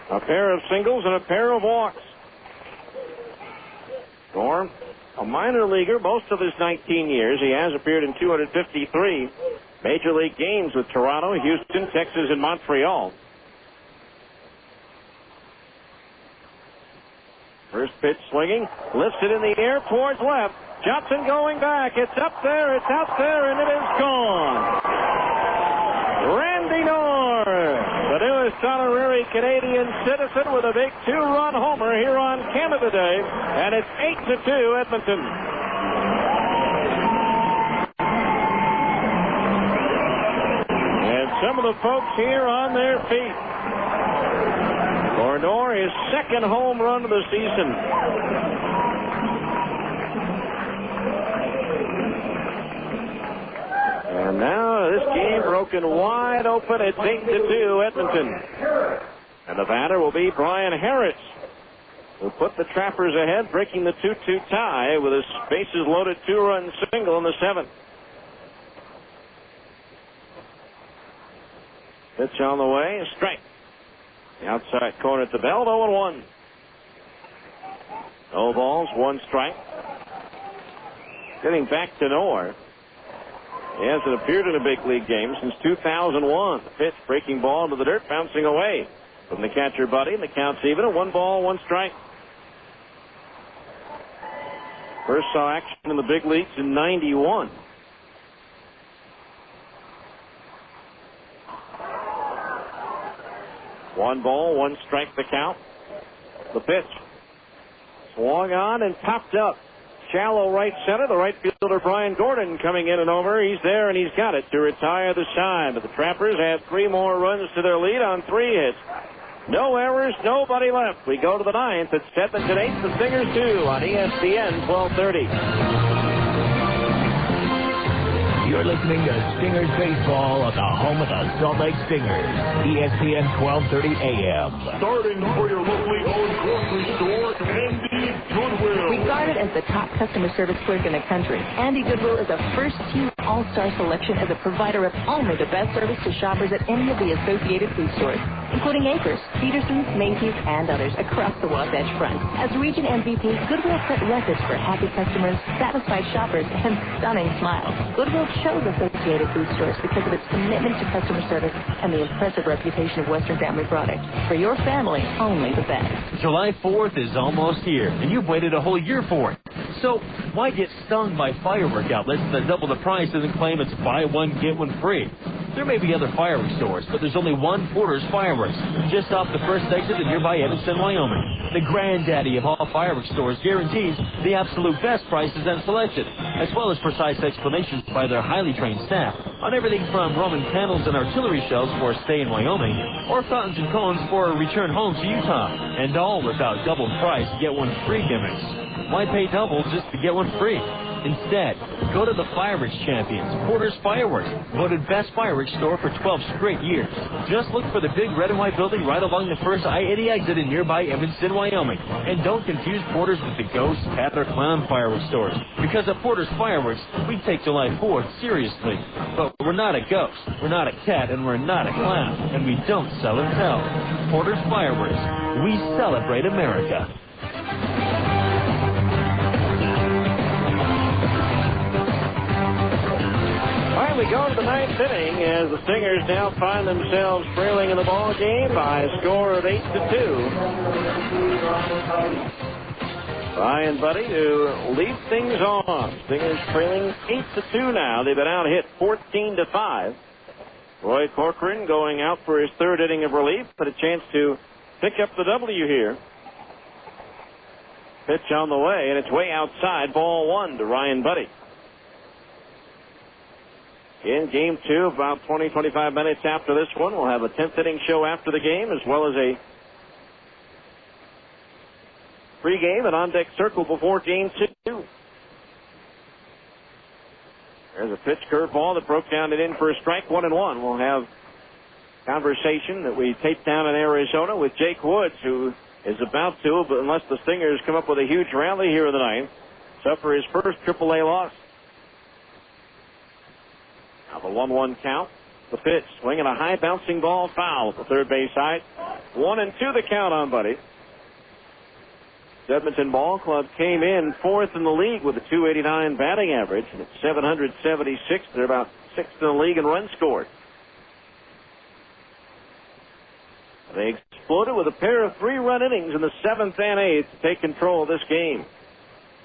A pair of singles and a pair of walks. Knorr, a minor leaguer most of his 19 years. He has appeared in 253 Major League games with Toronto, Houston, Texas, and Montreal. First pitch swinging, lifts it in the air towards left. Johnson going back. It's up there, it's out there, and it is gone. Randy Knorr, the newest honorary Canadian citizen with a big 2-run homer here on Canada Day, and it's 8-2 Edmonton. And some of the folks here on their feet. For Knorr, his second home run of the season. And now this game broken wide open. It's 8-2 Edmonton. And the batter will be Brian Harris, who put the Trappers ahead, breaking the 2-2 tie with a bases-loaded 2-run single in the 7th. Pitch on the way, a strike. The outside corner at the belt, 0-1. No balls, 1 strike. Getting back to Noor. He hasn't appeared in a big league game since 2001. The pitch, breaking ball into the dirt, bouncing away from the catcher, Buddy, and the count's even at 1 ball, 1 strike. First saw action in the big leagues in 91. One ball, 1 strike the count. The pitch. Swung on and popped up. Shallow right center. The right fielder, Brian Gordon, coming in and over. He's there, and he's got it to retire the side. But the Trappers have 3 more runs to their lead on 3 hits. No errors, nobody left. We go to the 9th. It's Edmonton 8, the Stingers 2 on ESPN 1230. You're listening to Stingers Baseball on the home of the Salt Lake Stingers, ESPN 1230 AM. Starting for your locally owned grocery store, Andy Goodwill. Regarded as the top customer service clerk in the country, Andy Goodwill is a first-team all-star selection as a provider of only the best service to shoppers at any of the associated food stores, including Acres, Peterson's, Macy's, and others across the Wasatch Front. As region MVP, Goodwill set records for happy customers, satisfied shoppers, and stunning smiles. Goodwill chose Associated Food Stores because of its commitment to customer service and the impressive reputation of Western Family Products. For your family, only the best. July 4th is almost here, and you've waited a whole year for it. So why get stung by firework outlets that double the price and then claim it's buy one, get one free? There may be other fireworks stores, but there's only one Porter's Fireworks, just off the first exit in nearby Edmonton, Wyoming. The granddaddy of all fireworks stores guarantees the absolute best prices and selection, as well as precise explanations by their highly trained staff on everything from Roman candles and artillery shells for a stay in Wyoming, or fountains and cones for a return home to Utah, and all without double price, get one free gimmicks. Why pay double just to get one free? Instead, go to the Fireworks Champions, Porter's Fireworks, voted best fireworks store for 12 straight years. Just look for the big red and white building right along the first I-80 exit in nearby Evanston, Wyoming. And don't confuse Porter's with the ghost, cat, or clown fireworks stores, because at Porter's Fireworks, we take July 4th seriously. But we're not a ghost, we're not a cat, and we're not a clown, and we don't sell and tell. Porter's Fireworks, we celebrate America. We go to the 9th inning as the Stingers now find themselves trailing in the ball game by a score of 8-2. Ryan Buddy to lead things off. Stingers trailing 8-2 now. They've been out hit 14-5. Roy Corcoran going out for his 3rd inning of relief, but a chance to pick up the W here. Pitch on the way, and it's way outside. Ball 1 to Ryan Buddy. In game 2, about 20-25 minutes after this one, we'll have a 10th inning show after the game, as well as a pregame and on-deck circle before game 2. There's a pitch curveball that broke down and in for a strike, 1-1. We'll have conversation that we taped down in Arizona with Jake Woods, who is about to, but unless the Stingers come up with a huge rally here in the 9th, suffer his first AAA loss. Now the 1-1 count. The pitch, swinging a high bouncing ball foul at the third base side. 1-2 the count on Buddy. The Edmonton Ball Club came in 4th in the league with a .289 batting average, and at 776, they're about 6th in the league in runs scored. They exploded with a pair of 3-run innings in the 7th and 8th to take control of this game.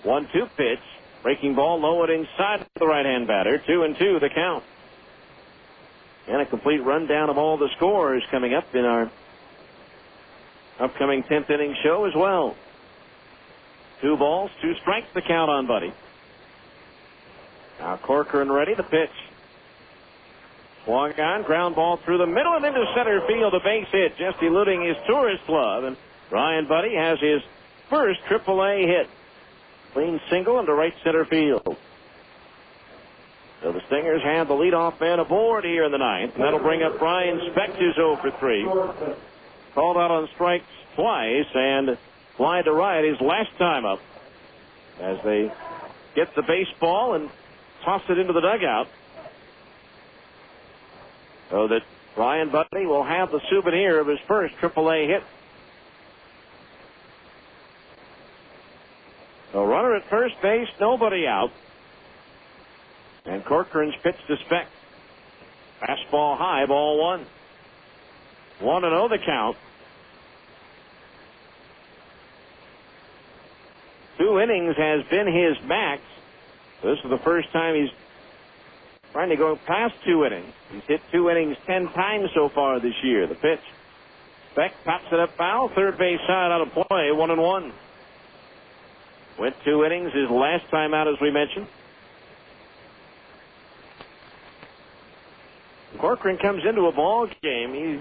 1-2 pitch, breaking ball low and inside the right-hand batter. 2-2 the count. And a complete rundown of all the scores coming up in our upcoming 10th inning show as well. 2 balls, 2 strikes the count on Buddy. Now Corcoran ready, the pitch. Swung on, ground ball through the middle and into center field, a base hit, just eluding his tourist glove. And Ryan Buddy has his first AAA hit. Clean single into right center field. So the Stingers have the leadoff man aboard here in the ninth, and that'll bring up Brian Speck, who's 0 for 3. Called out on strikes twice and fly to right his last time up as they get the baseball and toss it into the dugout. So that Brian Buddy will have the souvenir of his first AAA hit. So runner at first base, nobody out. And Corcoran's pitch to Speck. Fastball high, ball 1. 1-0 the count. 2 innings has been his max. This is the first time he's trying to go past 2 innings. He's hit 2 innings 10 times so far this year. The pitch. Speck pops it up foul. Third base side out of play. 1-1. Went 2 innings his last time out, as we mentioned. Corcoran comes into a ball game. He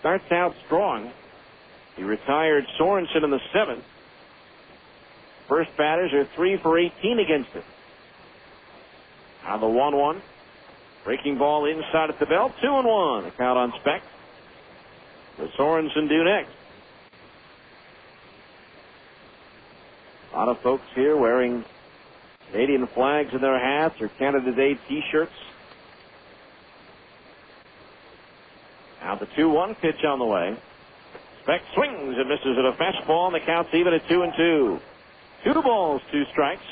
starts out strong. He retired Sorensen in the 7th. First batters are 3 for 18 against him. Now the 1-1. Breaking ball inside at the belt. 2-1. The count on Speck. The Sorensen due next. A lot of folks here wearing Canadian flags in their hats or Canada Day T-shirts. Now the 2-1 pitch on the way. Speck swings and misses at a fastball, and the count's even at 2-2. 2 balls, 2 strikes.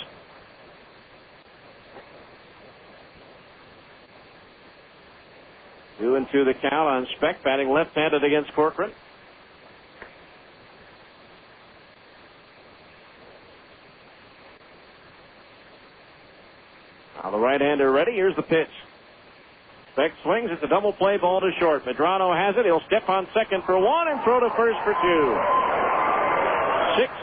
Two and two the count on Speck, batting left-handed against Corcoran. Now the right-hander ready. Here's the pitch. Speck swings. It's a double play ball to short. Medrano has it. He'll step on second for 1 and throw to first for 2.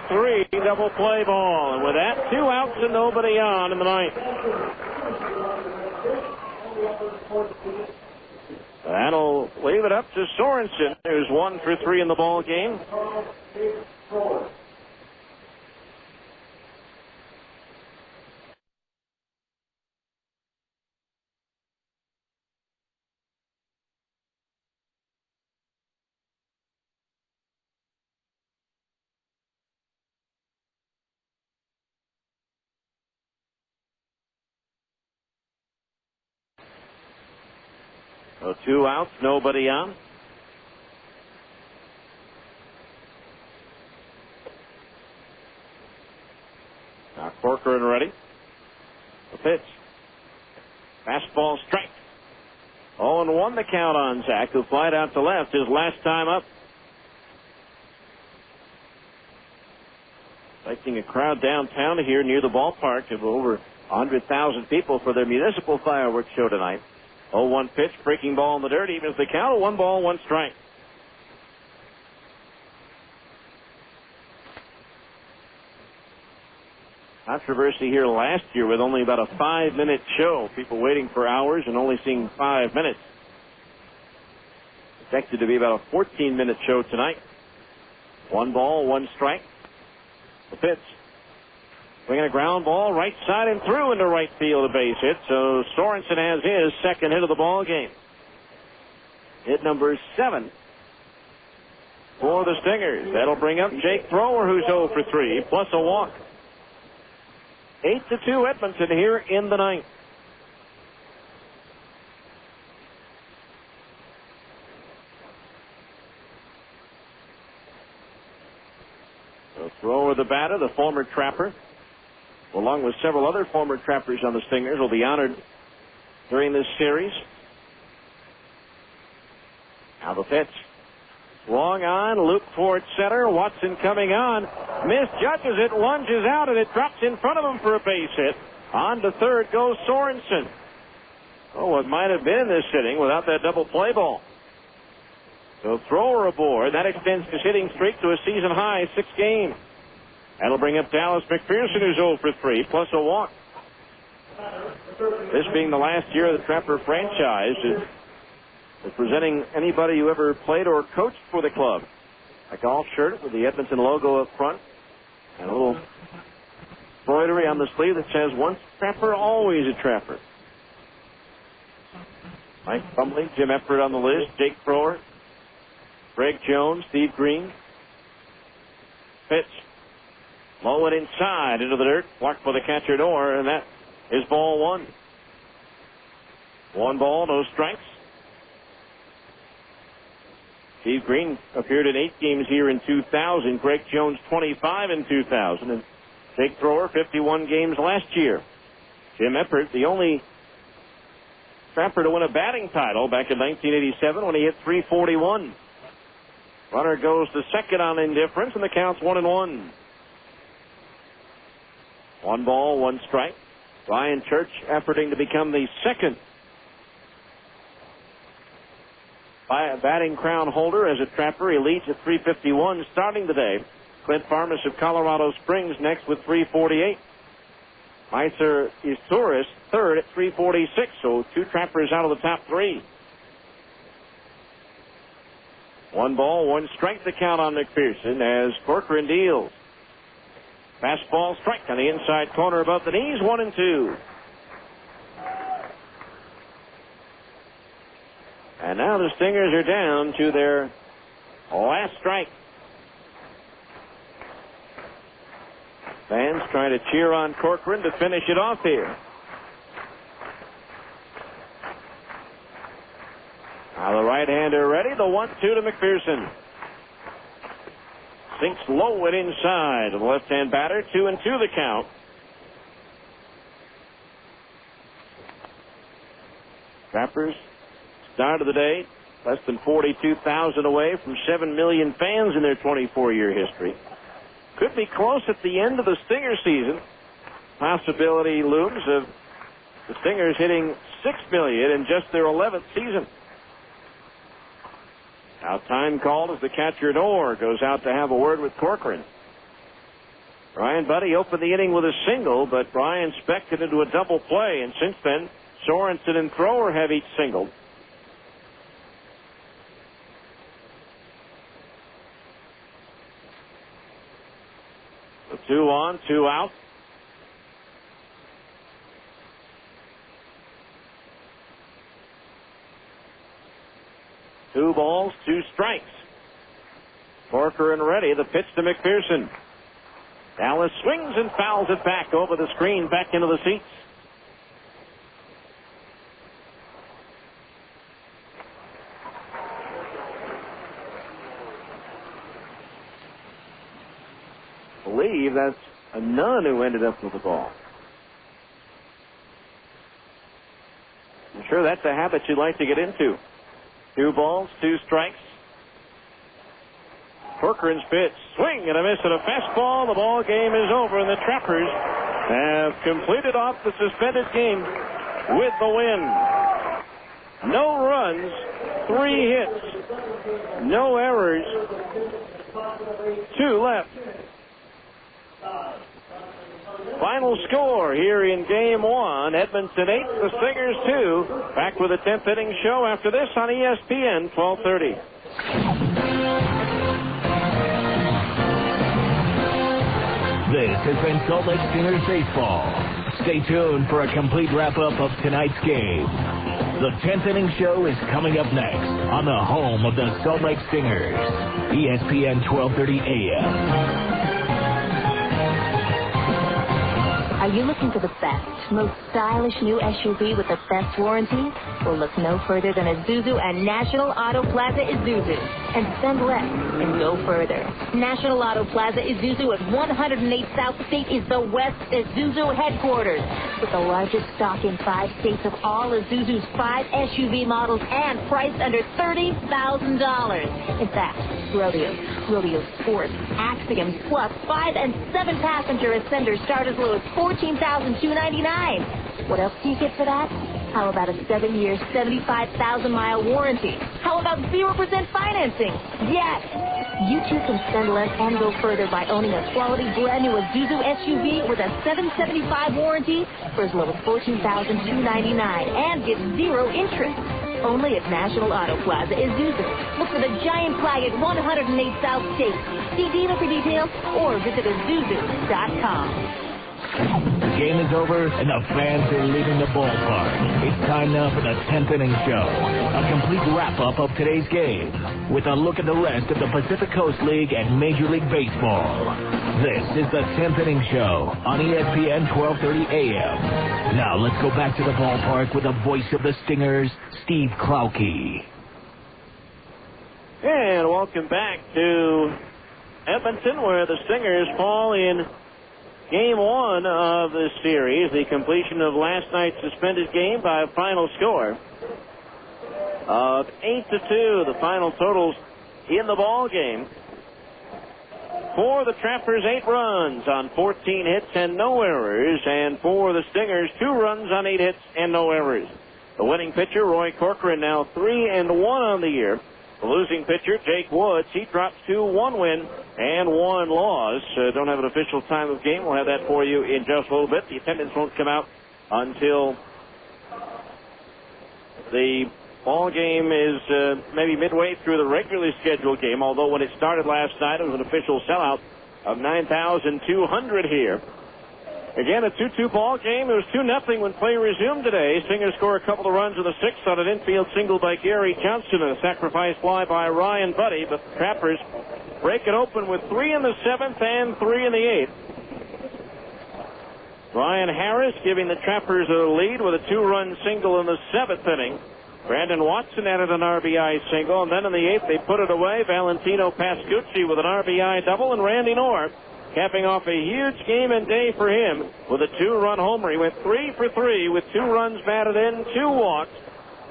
6-3 double play ball. And with that, 2 outs and nobody on in the ninth. That'll leave it up to Sorensen, who's 1 for 3 in the ball game. So 2 outs, nobody on. Now Corcoran ready. The pitch. Fastball strike. 0-1 the count on Zach, who flied out to left his last time up. Expecting a crowd downtown here near the ballpark of over 100,000 people for their municipal fireworks show tonight. 0-1 pitch, breaking ball in the dirt, evens the count. 1 ball, 1 strike. Controversy here last year with only about a 5-minute show. People waiting for hours and only seeing 5 minutes. Expected to be about a 14-minute show tonight. 1 ball, 1 strike. The pitch. Swinging a ground ball, right side and through into right field, a base hit. So Sorensen has his second hit of the ball game. Hit number 7 for the Stingers. That'll bring up Jake Thrower, who's 0 for 3, plus a walk. 8-2 Edmonton here in the ninth. So Thrower, the batter, the former Trapper, along with several other former Trappers on the Stingers, will be honored during this series. Now the pitch. Swung on, loop towards center. Watson coming on. Misjudges it, lunges out, and it drops in front of him for a base hit. On to third goes Sorensen. Oh, what might have been in this inning without that double play ball. So Thrower aboard. That extends his hitting streak to a season high 6 games. That'll bring up Dallas McPherson, who's 0 for 3, plus a walk. This being the last year of the Trapper franchise, is presenting anybody who ever played or coached for the club. A golf shirt with the Edmonton logo up front and a little embroidery on the sleeve that says, "Once Trapper, always a Trapper." Mike Bumley, Jim Eppert on the list, Jake Thrower, Greg Jones, Steve Green. Pitch. Low and inside into the dirt. Blocked by the catcher door, and that is ball one. 1 ball, no strikes. Steve Green appeared in 8 games here in 2000. Greg Jones 25 in 2000. And Jake Thrower 51 games last year. Jim Eppert, the only Trapper to win a batting title back in 1987 when he hit .341. Runner goes to second on indifference, and the count's 1-1. 1 ball, 1 strike. Ryan Church efforting to become the second batting crown holder as a Trapper. He leads at .351 starting today. Clint Farmas of Colorado Springs next with .348. Meiser Isturis third at .346, so 2 Trappers out of the top 3. 1 ball, 1 strike to count on McPherson as Corcoran deals. Fastball strike on the inside corner above the knees, 1-2. And now the Stingers are down to their last strike. Fans trying to cheer on Corcoran to finish it off here. Now the right-hander ready, the 1-2 to McPherson. Sinks low and inside. The left-hand batter, 2-2 the count. Trappers, start of the day, less than 42,000 away from 7 million fans in their 24-year history. Could be close at the end of the Stinger season. Possibility looms of the Stingers hitting 6 million in just their 11th season. Now time called as the catcher Knorr goes out to have a word with Corcoran. Ryan Buddy opened the inning with a single, but Brian specced it into a double play, and since then, Sorensen and Thrower have each singled. The 2 on, 2 out. Two balls, 2 strikes. Corcoran ready. The pitch to McPherson. Dallas swings and fouls it back over the screen, back into the seats. I believe that's a Nunn who ended up with the ball. I'm sure that's a habit you'd like to get into. 2 balls, 2 strikes. Corcoran's pitch, swing and a miss at a fastball. The ball game is over, and the Trappers have completed off the suspended game with the win. No runs, 3 hits, no errors, 2 left. Final score here in Game 1, Edmonton 8, the Stingers 2. Back with a 10th inning show after this on ESPN 1230. This has been Salt Lake Stingers Baseball. Stay tuned for a complete wrap-up of tonight's game. The 10th inning show is coming up next on the home of the Salt Lake Stingers, ESPN 1230 AM. Are you looking for the best, most stylish new SUV with the best warranties? Well, look no further than Isuzu and National Auto Plaza Isuzu. And spend less and go further. National Auto Plaza Isuzu at 108 South State is the West Isuzu headquarters, with the largest stock in 5 states of all Isuzu's 5 SUV models and priced under $30,000. In fact, Rodeo Sport, Axiom Plus, 5 and 7 passenger Ascender start as low as $14,299. What else do you get for that? How about a 7-year, 75,000-mile warranty? How about 0% financing? Yes! You too can spend less and go further by owning a quality brand new Isuzu SUV with a 775 warranty for as low as $14,299 and get 0 interest. Only at National Auto Plaza Isuzu. Look for the giant flag at 108 South State. See dealer for details or visit Isuzu.com. The game is over, and the fans are leaving the ballpark. It's time now for the 10th inning show. A complete wrap-up of today's game, with a look at the rest of the Pacific Coast League and Major League Baseball. This is the 10th inning show on ESPN 1230 AM. Now let's go back to the ballpark with the voice of the Stingers, Steve Klauke. And welcome back to Edmonton, where the Stingers fall in Game 1 of the series, the completion of last night's suspended game by a final score of 8-2. The final totals in the ball game. For the Trappers, 8 runs on 14 hits and no errors, and for the Stingers, 2 runs on 8 hits and no errors. The winning pitcher, Roy Corcoran, now 3-1 on the year. The losing pitcher, Jake Woods, he drops to 1 win and 1 loss. Don't have an official time of game. We'll have that for you in just a little bit. The attendance won't come out until the ball game is maybe midway through the regularly scheduled game, although when it started last night, it was an official sellout of 9,200 here. Again, a 2-2 ball game. It was 2-0 when play resumed today. Stingers score a couple of runs in the 6th on an infield single by Gary Johnston and a sacrifice fly by Ryan Buddy, but the Trappers break it open with 3 in the 7th and 3 in the 8th. Ryan Harris giving the Trappers a lead with a 2-run single in the 7th inning. Brandon Watson added an RBI single, and then in the 8th they put it away. Valentino Pascucci with an RBI double, and Randy Knorr capping off a huge game and day for him with a 2-run homer. He went 3 for 3 with 2 runs batted in, 2 walks,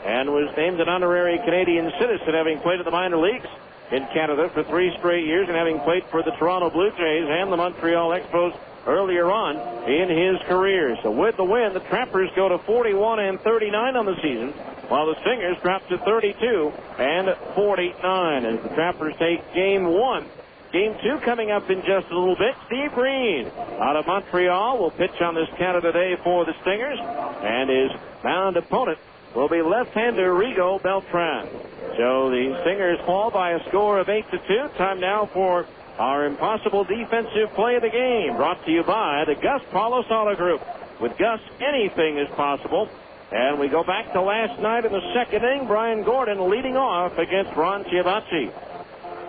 and was named an honorary Canadian citizen, having played in the minor leagues in Canada for 3 straight years and having played for the Toronto Blue Jays and the Montreal Expos earlier on in his career. So with the win, the Trappers go to 41-39 on the season, while the Stingers drop to 32-49 as the Trappers take Game 1. Game 2 coming up in just a little bit. Steve Green out of Montreal will pitch on this Canada Day for the Stingers, and his bound opponent will be left-hander Rigo Beltran. So the Stingers fall by a score of 8-2. Time now for our impossible defensive play of the game, brought to you by the Gus Paulosalo Group. With Gus, anything is possible. And we go back to last night in the 2nd inning. Brian Gordon leading off against Ron Chiavacci.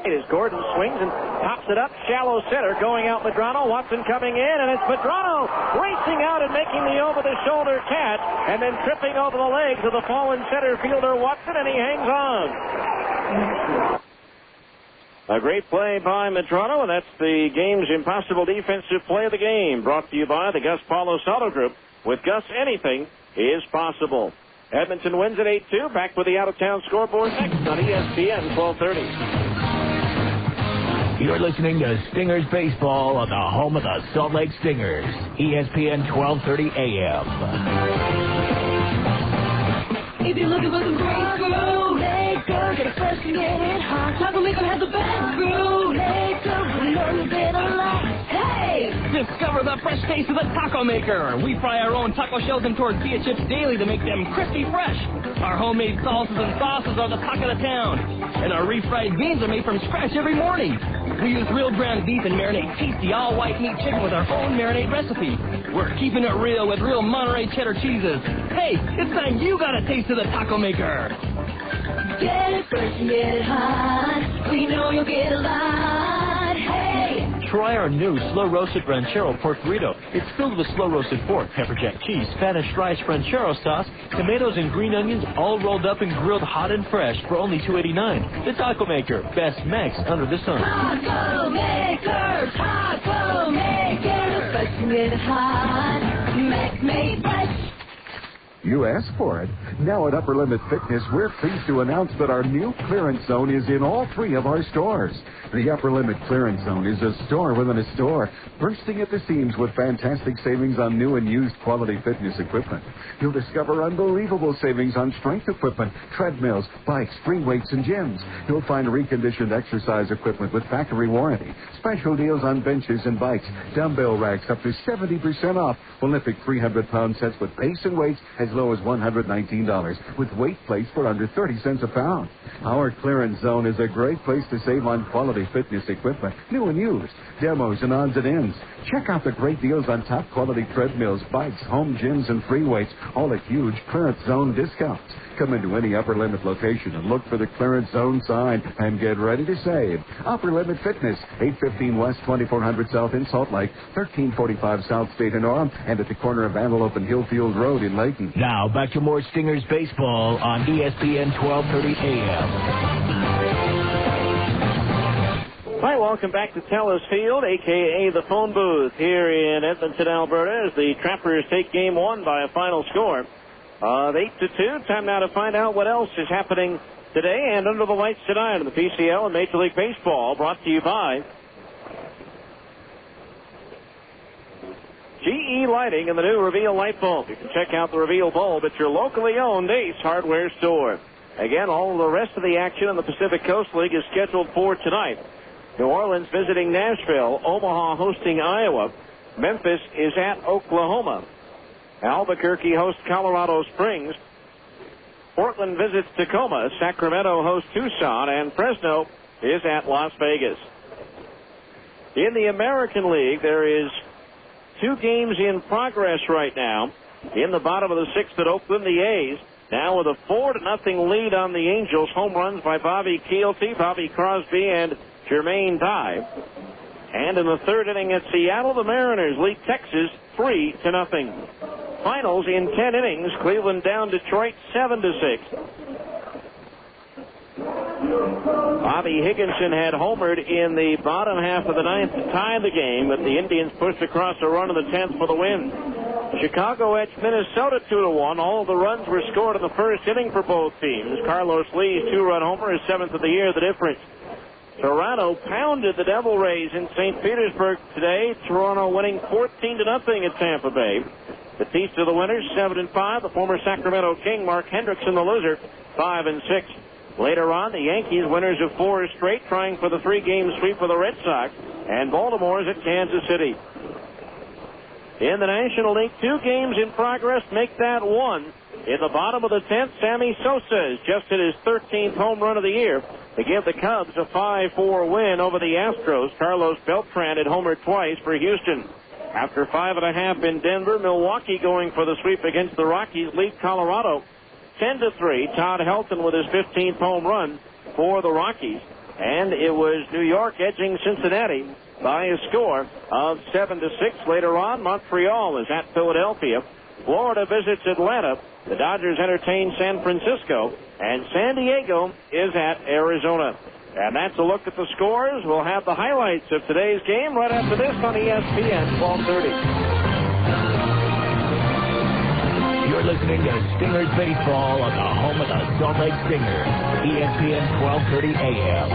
As Gordon swings and pops it up, shallow center, going out Medrano. Watson coming in, and it's Medrano racing out and making the over-the-shoulder catch, and then tripping over the legs of the fallen center fielder Watson, and he hangs on. A great play by Medrano, and that's the game's impossible defensive play of the game, brought to you by the Gus Paulosalo Group. With Gus, anything is possible. Edmonton wins at 8-2. Back with the out-of-town scoreboard next on ESPN 1230. You're listening to Stingers Baseball on the home of the Salt Lake Stingers, ESPN 1230 AM. If you're looking for some great food, let's go get a fresh and get it hot. Taco Maker has the best food. Let's go, we know you'll get a lot. Hey! Discover the fresh taste of the Taco Maker. We fry our own taco shells and tortilla chips daily to make them crispy fresh. Our homemade salsas and sauces are the talk of the town. And our refried beans are made from scratch every morning. We use real ground beef and marinate tasty all-white meat chicken with our own marinade recipe. We're keeping it real with real Monterey cheddar cheeses. Hey, it's time you got a taste of the Taco Maker. Get it fresh and get it hot. We know you'll get a lot. Hey! Try our new slow-roasted ranchero pork burrito. It's filled with slow-roasted pork, pepper jack cheese, Spanish rice ranchero sauce, tomatoes and green onions, all rolled up and grilled hot and fresh for only $2.89. The Taco Maker, best Mex under the sun. Taco Maker, Taco Maker, fresh and get it hot. Mex made fresh. You asked for it. Now at Upper Limit Fitness, we're pleased to announce that our new clearance zone is in all 3 of our stores. The Upper Limit Clearance Zone is a store within a store, bursting at the seams with fantastic savings on new and used quality fitness equipment. You'll discover unbelievable savings on strength equipment, treadmills, bikes, free weights, and gyms. You'll find reconditioned exercise equipment with factory warranty, special deals on benches and bikes, dumbbell racks up to 70% off, Olympic 300-pound sets with base and weights as low as $119, with weight placed for under 30 cents a pound. Our clearance zone is a great place to save on quality fitness equipment, new and used, demos and odds and ends. Check out the great deals on top quality treadmills, bikes, home gyms, and free weights, all at huge clearance zone discounts. Come into any Upper Limit location and look for the clearance zone sign and get ready to save. Upper Limit Fitness, 815 West 2400 South in Salt Lake, 1345 South State in Orem, and at the corner of Antelope and Hillfield Road in Layton. Now back to more Stingers baseball on ESPN 1230 AM. Hi, welcome back to Telus Field, a.k.a. the phone booth here in Edmonton, Alberta, as the Trappers take game one by a final score of 8-2. Time now to find out what else is happening today and under the lights tonight in the PCL and Major League Baseball, brought to you by GE Lighting and the new Reveal light bulb. You can check out the Reveal bulb at your locally owned Ace Hardware store. Again, all of the rest of the action in the Pacific Coast League is scheduled for tonight. New Orleans visiting Nashville, Omaha hosting Iowa, Memphis is at Oklahoma, Albuquerque hosts Colorado Springs, Portland visits Tacoma, Sacramento hosts Tucson, and Fresno is at Las Vegas. In the American League, there is 2 games in progress right now. In the bottom of the 6th at Oakland, the A's now with a 4-0 lead on the Angels. Home runs by Bobby Keelty, Bobby Crosby, and Jermaine Dye. And in the 3rd inning at Seattle, the Mariners lead Texas 3-0. Finals in 10 innings, Cleveland down Detroit 7-6. Bobby Higginson had homered in the bottom half of the 9th to tie the game, but the Indians pushed across a run in the 10th for the win. Chicago edged Minnesota 2-1. All of the runs were scored in the 1st inning for both teams. Carlos Lee's 2-run homer, his 7th of the year, the difference. Toronto pounded the Devil Rays in St. Petersburg today. Toronto winning 14-0 at Tampa Bay. Batista the winners, 7-5. The former Sacramento King, Mark Hendrickson, the loser, 5-6. Later on, the Yankees winners of 4 straight, trying for the 3-game sweep for the Red Sox, and Baltimore's at Kansas City. In the National League, 2 games in progress make that 1. In the bottom of the 10th, Sammy Sosa has just hit his 13th home run of the year to give the Cubs a 5-4 win over the Astros. Carlos Beltran had homered twice for Houston. After 5.5 in Denver, Milwaukee going for the sweep against the Rockies lead Colorado 10-3. Todd Helton with his 15th home run for the Rockies. And it was New York edging Cincinnati by a score of 7-6. Later on, Montreal is at Philadelphia. Florida visits Atlanta. The Dodgers entertain San Francisco. And San Diego is at Arizona. And that's a look at the scores. We'll have the highlights of today's game right after this on ESPN 1230. You're listening to Stingers Baseball on the home of the Salt Lake Stingers, ESPN 1230 AM.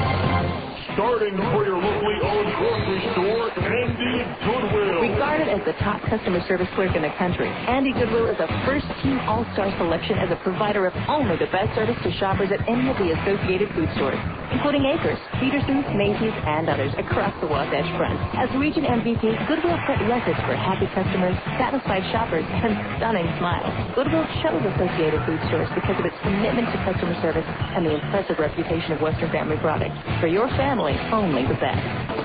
Starting for your locally owned grocery store, Andy Goodwill. Regarded as the top customer service clerk in the country, Andy Goodwill is a first-team all-star selection as a provider of only the best service to shoppers at any of the associated food stores, including Acres, Peterson's, Macy's, and others across the Wasatch Front. As region MVP, Goodwill set records for happy customers, satisfied shoppers, and stunning smiles. Goodwill chose Associated Food Stores because of its commitment to customer service and the impressive reputation of Western Family Products. For your family, only the best.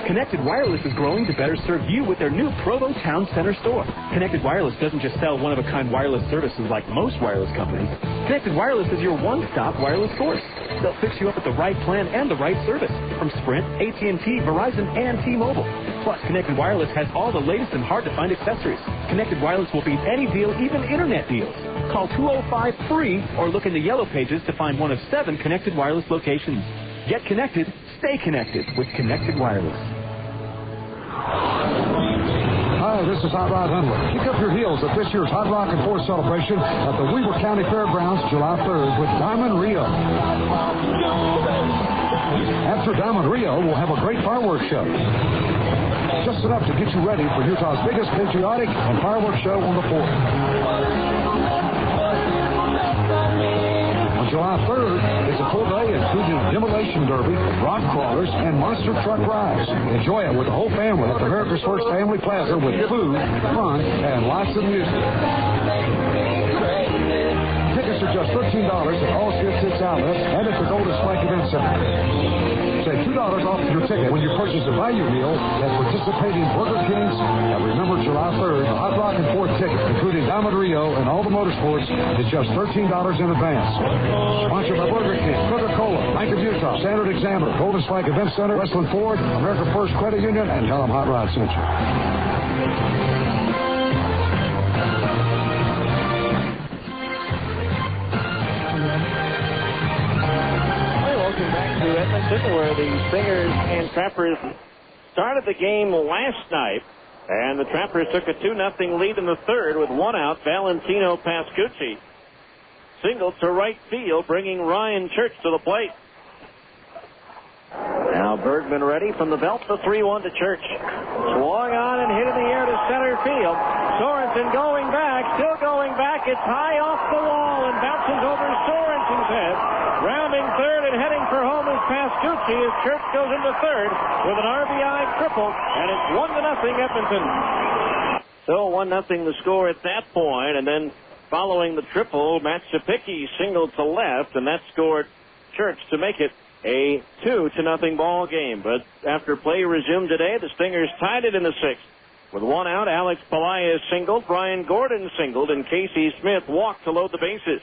Connected Wireless is growing to better serve you with their new Provo Town Center store. Connected Wireless doesn't just sell one-of-a-kind wireless services like most wireless companies. Connected Wireless is your one-stop wireless source. They'll fix you up with the right plan and the right service from Sprint, AT&T, Verizon, and T-Mobile. Plus, Connected Wireless has all the latest and hard-to-find accessories. Connected Wireless will beat any deal, even internet deals. Call 205-FREE or look in the Yellow Pages to find one of 7 Connected Wireless locations. Get connected, stay connected with Connected Wireless. Hi, this is Hot Rod Hunter. Kick up your heels at this year's Hot Rock and 4th celebration at the Weber County Fairgrounds July 3rd with Diamond Rio. After Diamond Rio, we'll have a great fireworks show. Just enough to get you ready for Utah's biggest patriotic and fireworks show on the 4th. July 3rd is a full day including Demolition Derby, rock crawlers, and monster truck rides. Enjoy it with the whole family at the America's First Family Plaza with food, fun, and lots of music. Tickets are just $13 at all Shift Hits outlets and at the Golden Spike Event Center. Save $2 off your ticket when you purchase a value meal at participating Burger Kings. And remember, July 3rd, the Hot Rock and 4th ticket, including Diamond Rio and all the motorsports, is just $13 in advance. Sponsored by Burger King, Coca-Cola, Bank of Utah, Standard Examiner, Golden Spike Event Center, Westland Ford, America First Credit Union, and Helm Hot Rod Center. Welcome back to Edmonton, where the Stingers and Trappers started the game last night, and the Trappers took a 2-0 lead in the third with one out. Valentino Pascucci singled to right field, bringing Ryan Church to the plate. Now Bergman ready from the belt, the 3-1 to Church. Swung on and hit in the air to center field. Sorensen going back, still going back. It's high off the wall and bounces over Sorensen's head. Rounding third and heading for home is Pascucci as Church goes into third with an RBI triple, and it's 1-0 Edmonton. So 1-0 the score at that point, and then following the triple, Matt Sapicki singled to left, and that scored Church to make it a 2-0 ball game. But after play resumed today, the Stingers tied it in the sixth. With one out, Alex Pelaez singled, Brian Gordon singled, and Casey Smith walked to load the bases.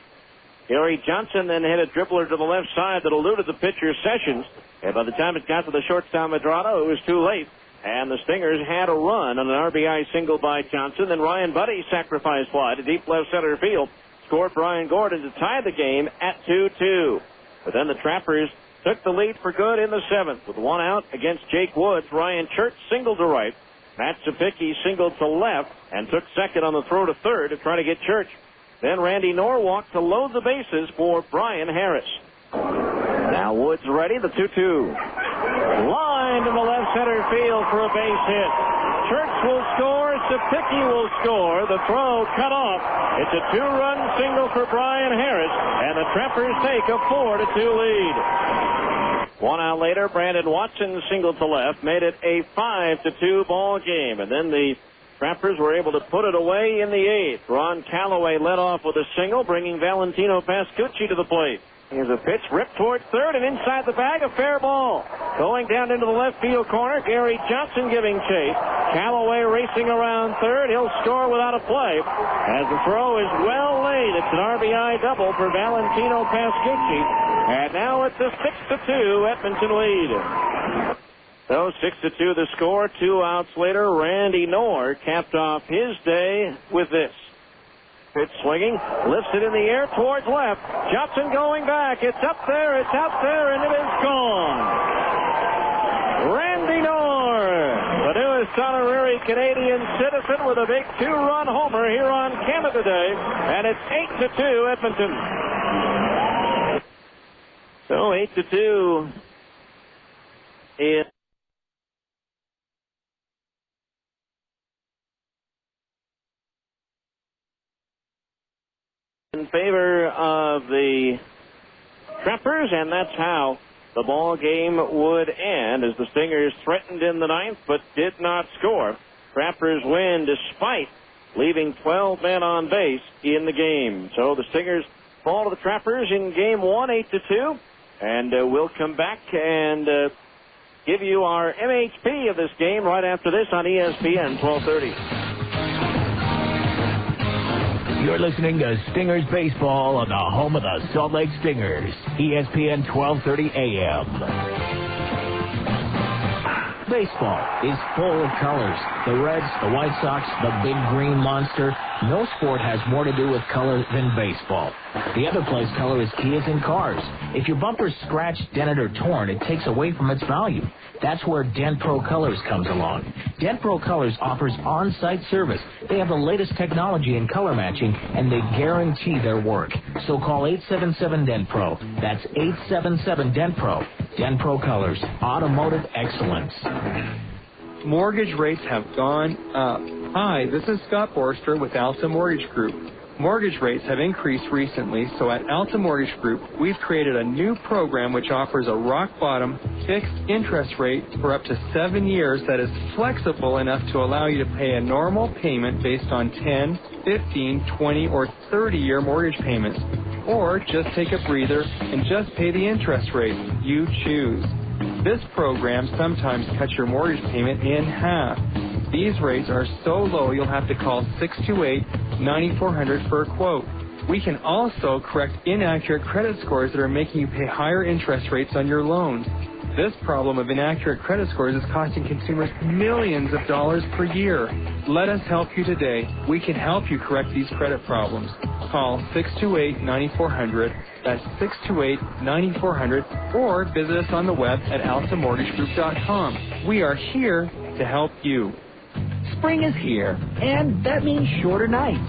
Gary Johnson then hit a dribbler to the left side that eluded the pitcher Sessions, and by the time it got to the shortstop Medrano, it was too late, and the Stingers had a run on an RBI single by Johnson. Then Ryan Buddy sacrifice fly to deep left center field, scored Brian Gordon to tie the game at 2-2. But then the Trappers took the lead for good in the seventh. With one out against Jake Woods, Ryan Church singled to right. Matt Sapicki singled to left and took second on the throw to third to try to get Church. Then Randy Knorr walked to load the bases for Brian Harris. Now Woods ready, the 2-2. Lined in the left center field for a base hit. Church will score, Sapicki will score. The throw cut off. It's a 2-run single for Brian Harris, and the Trappers take a 4-2 lead. 1 out later, Brandon Watson singled to left, made it a 5-2 ball game, and then the Trappers were able to put it away in the eighth. Ron Calloway led off with a single, bringing Valentino Pascucci to the plate. Here's a pitch ripped towards third, and inside the bag, a fair ball. Going down into the left field corner, Gary Johnson giving chase. Calloway racing around third. He'll score without a play, as the throw is well laid. It's an RBI double for Valentino Pascucci, and now it's a 6-2 Edmonton lead. So 6-2 the score. 2 outs later, Randy Knorr capped off his day with this. Pitch swinging, lifts it in the air towards left. Johnson going back. It's up there, it's out there, and it is gone. Randy Knorr, the newest honorary Canadian citizen, with a big 2-run homer here on Canada Day, and it's 8-2 Edmonton. So 8-2 is in favor of the Trappers, and that's how the ball game would end, as the Stingers threatened in the ninth but did not score. Trappers win despite leaving 12 men on base in the game. So the Stingers fall to the Trappers in game one, 8-2, and we'll come back and give you our MHP of this game right after this on ESPN 1230. You're listening to Stingers Baseball on the home of the Salt Lake Stingers, ESPN 1230 AM. Baseball is full of colors. The Reds, the White Sox, the Big Green Monster. No sport has more to do with color than baseball. The other place color is key as in cars. If your bumper's scratched, dented, or torn, it takes away from its value. That's where Dent Pro Colors comes along. Dent Pro Colors offers on-site service. They have the latest technology in color matching, and they guarantee their work. So call 877-DENT-PRO. That's 877-DENT-PRO. Dent Pro Colors, automotive excellence. Mortgage rates have gone up. Hi, this is Scott Borster with Alpha Mortgage Group. Mortgage rates have increased recently, so at Alta Mortgage Group, we've created a new program which offers a rock-bottom fixed interest rate for up to 7 years that is flexible enough to allow you to pay a normal payment based on 10, 15, 20, or 30-year mortgage payments. Or just take a breather and just pay the interest rate you choose. This program sometimes cuts your mortgage payment in half. These rates are so low you'll have to call 628-9400 for a quote. We can also correct inaccurate credit scores that are making you pay higher interest rates on your loans. This problem of inaccurate credit scores is costing consumers millions of dollars per year. Let us help you today. We can help you correct these credit problems. Call 628-9400. That's 628-9400. Or visit us on the web at altamortgagegroup.com. We are here to help you. Spring is here, and that means shorter nights.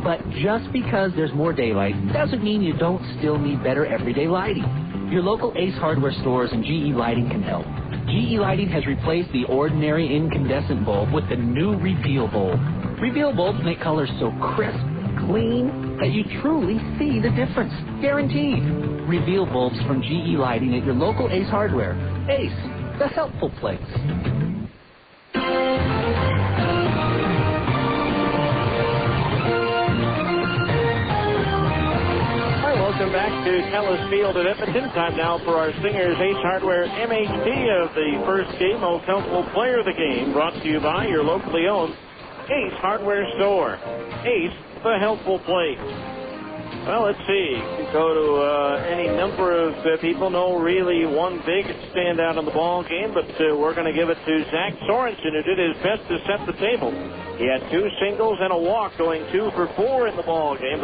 But just because there's more daylight doesn't mean you don't still need better everyday lighting. Your local Ace Hardware stores and GE Lighting can help. GE Lighting has replaced the ordinary incandescent bulb with the new Reveal bulb. Reveal bulbs make colors so crisp, clean, that you truly see the difference. Guaranteed. Reveal bulbs from GE Lighting at your local Ace Hardware. Ace, the helpful place. Welcome back to Telus Field at Edmonton. Time now for our Stingers Ace Hardware MHP of the first game, Most Helpful Player of the Game, brought to you by your locally owned Ace Hardware store. Ace, the helpful place. Well, let's see. We go to any number of people. No really one big standout in the ball game, but we're going to give it to Zach Sorensen, who did his best to set the table. He had 2 singles and a walk, going 2 for 4 in the ball game,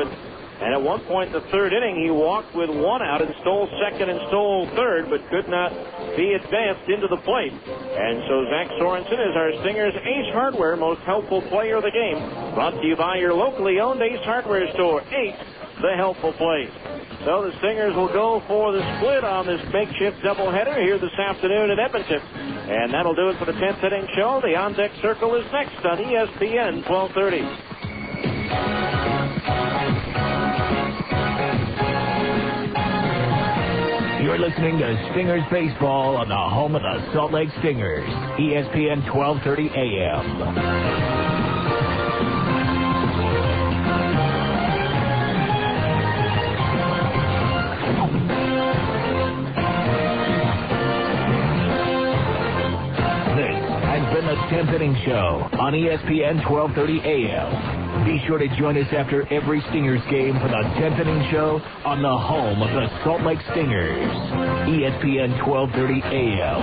and at one point in the third inning, he walked with 1 out and stole second and stole third, but could not be advanced into the plate. And so Zach Sorensen is our Stingers Ace Hardware Most Helpful Player of the Game, brought to you by your locally owned Ace Hardware store. Ace, the helpful place. So the Stingers will go for the split on this makeshift doubleheader here this afternoon in Edmonton. And that'll do it for the 10th inning show. The on-deck circle is next on ESPN 1230. You're listening to Stingers Baseball on the home of the Salt Lake Stingers, ESPN 1230 AM. This has been the 10th inning show on ESPN 1230 AM. Be sure to join us after every Stingers game for the 10th inning show on the home of the Salt Lake Stingers, ESPN 1230 AM.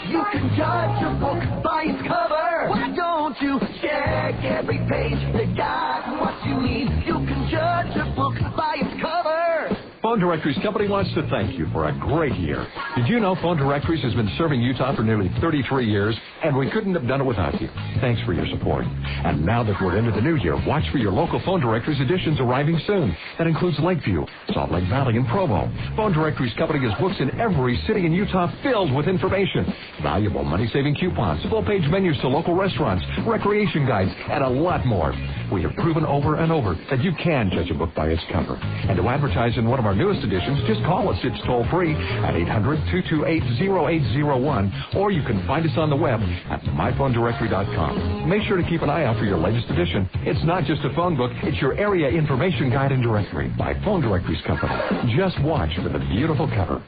You can judge a book by its cover. Why don't you check every page? They got what you need. You can judge a book by its cover. Phone Directories Company wants to thank you for a great year. Did you know Phone Directories has been serving Utah for nearly 33 years, and we couldn't have done it without you. Thanks for your support. And now that we're into the new year, watch for your local Phone Directories editions arriving soon. That includes Lakeview, Salt Lake Valley, and Provo. Phone Directories Company has books in every city in Utah filled with information, valuable money-saving coupons, full-page menus to local restaurants, recreation guides, and a lot more. We have proven over and over that you can judge a book by its cover. And to advertise in one of our newest editions, just call us. It's toll-free at 800-228-0801, or you can find us on the web at myphonedirectory.com. Make sure to keep an eye out for your latest edition. It's not just a phone book, it's your area information guide and directory by Phone Directories Company. Just watch for the beautiful cover.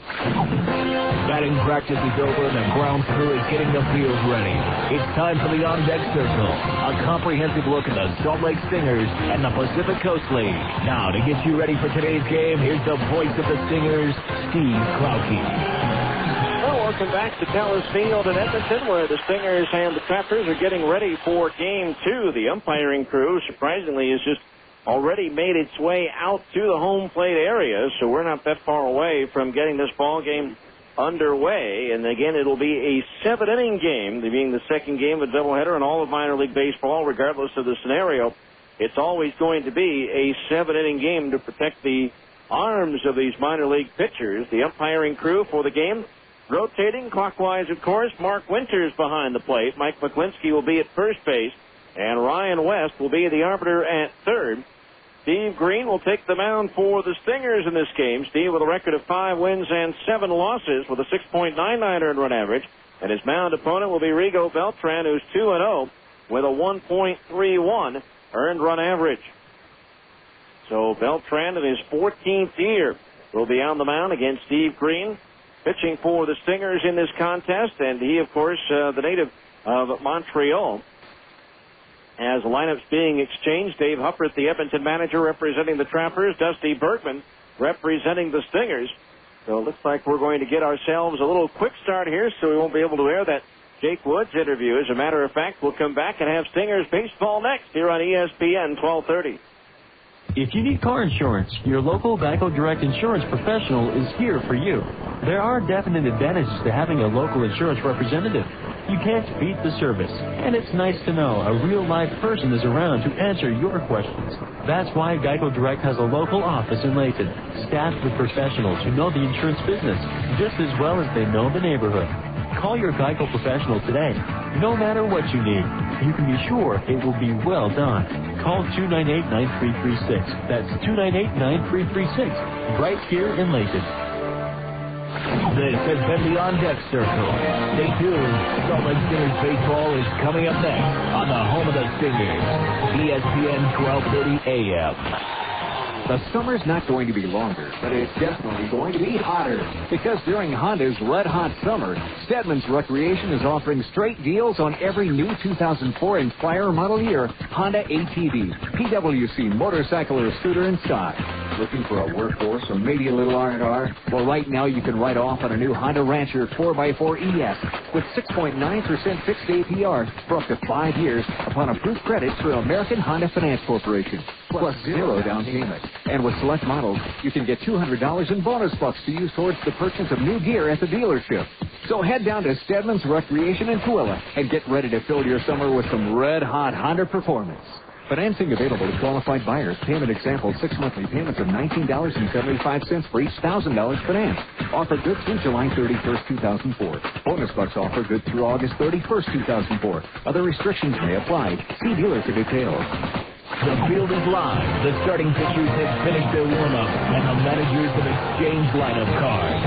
Batting practice is over and the ground crew is getting the field ready. It's time for the on-deck circle, a comprehensive look at the Salt Lake Stingers and the Pacific Coast League. Now, to get you ready for today's game, here's the voice of the Stingers, Steve Klauke. Well, welcome back to Telus Field in Edmonton, where the Stingers and the Trappers are getting ready for Game 2. The umpiring crew, surprisingly, has just already made its way out to the home plate area, so we're not that far away from getting this ball game underway. And again, it'll be a 7-inning game, being the second game of a doubleheader in all of minor league baseball, regardless of the scenario. It's always going to be a 7-inning game to protect the arms of these minor league pitchers. The umpiring crew for the game, Rotating clockwise, of course, Mark Winters behind the plate. Mike McClinsky will be at first base, and Ryan West will be the arbiter at third. Steve Green will take the mound for the Stingers in this game. Steve with a record of 5 wins and 7 losses with a 6.99 earned run average. And his mound opponent will be Rigo Beltran, who's 2-0 with a 1.31 earned run average. So Beltran in his 14th year will be on the mound against Steve Green, pitching for the Stingers in this contest. And he, of course, the native of Montreal. As lineups being exchanged, Dave Huppert, the Edmonton manager, representing the Trappers. Dusty Bergman representing the Stingers. So it looks like we're going to get ourselves a little quick start here, so we won't be able to air that Jake Woods interview. As a matter of fact, we'll come back and have Stingers baseball next here on ESPN 1230. If you need car insurance, your local Geico Direct insurance professional is here for you. There are definite advantages to having a local insurance representative. You can't beat the service, and it's nice to know a real-life person is around to answer your questions. That's why Geico Direct has a local office in Layton, staffed with professionals who know the insurance business just as well as they know the neighborhood. Call your Geico professional today. No matter what you need, you can be sure it will be well done. Call 298-9336. That's 298-9336, right here in Layton. This has been the On Deck Circle. Stay tuned. Salt Lake Stingers baseball is coming up next on the home of the Stingers, ESPN 1230 AM. The summer's not going to be longer, but it's definitely going to be hotter. Because during Honda's Red Hot Summer, Stedman's Recreation is offering straight deals on every new 2004 and prior model year Honda ATV, PWC, motorcycle, or scooter in stock. Looking for a workhorse or maybe a little R&R? Well, right now you can write off on a new Honda Rancher 4x4 ES with 6.9% fixed APR for up to 5 years upon approved credit through American Honda Finance Corporation, plus 0 down payment. And with select models, you can get $200 in bonus bucks to use towards the purchase of new gear at the dealership. So head down to Stedman's Recreation in Tooele and get ready to fill your summer with some red-hot Honda performance. Financing available to qualified buyers. Payment example, 6 monthly payments of $19.75 for each $1,000 financed. Offer good through July 31st, 2004. Bonus bucks offer good through August 31st, 2004. Other restrictions may apply. See dealer for details. The field is live. The starting pitchers have finished their warm-up, and the managers have exchanged lineup cards.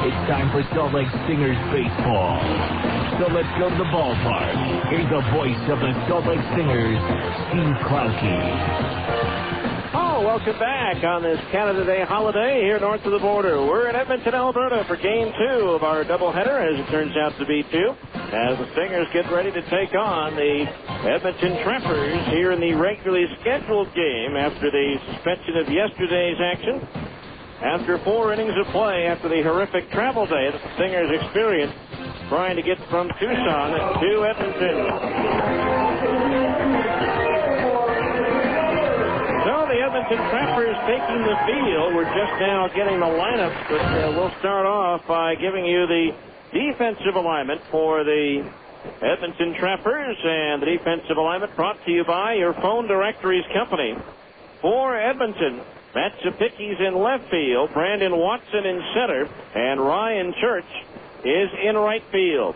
It's time for Salt Lake Stingers baseball. So let's go to the ballpark. Here's the voice of the Salt Lake Stingers, Steve Klauke. Oh, welcome back on this Canada Day holiday here north of the border. We're in Edmonton, Alberta for Game 2 of our doubleheader, as it turns out to be 2, as the Stingers get ready to take on the Edmonton Trappers here in the regularly scheduled game after the suspension of yesterday's action. After 4 innings of play, after the horrific travel day that the Stingers experienced trying to get from Tucson to Edmonton. So the Edmonton Trappers taking the field. We're just now getting the lineup, but we'll start off by giving you the defensive alignment for the Edmonton Trappers, and the defensive alignment brought to you by your phone directories company. For Edmonton, Matt Zapicki's in left field, Brandon Watson in center, and Ryan Church is in right field.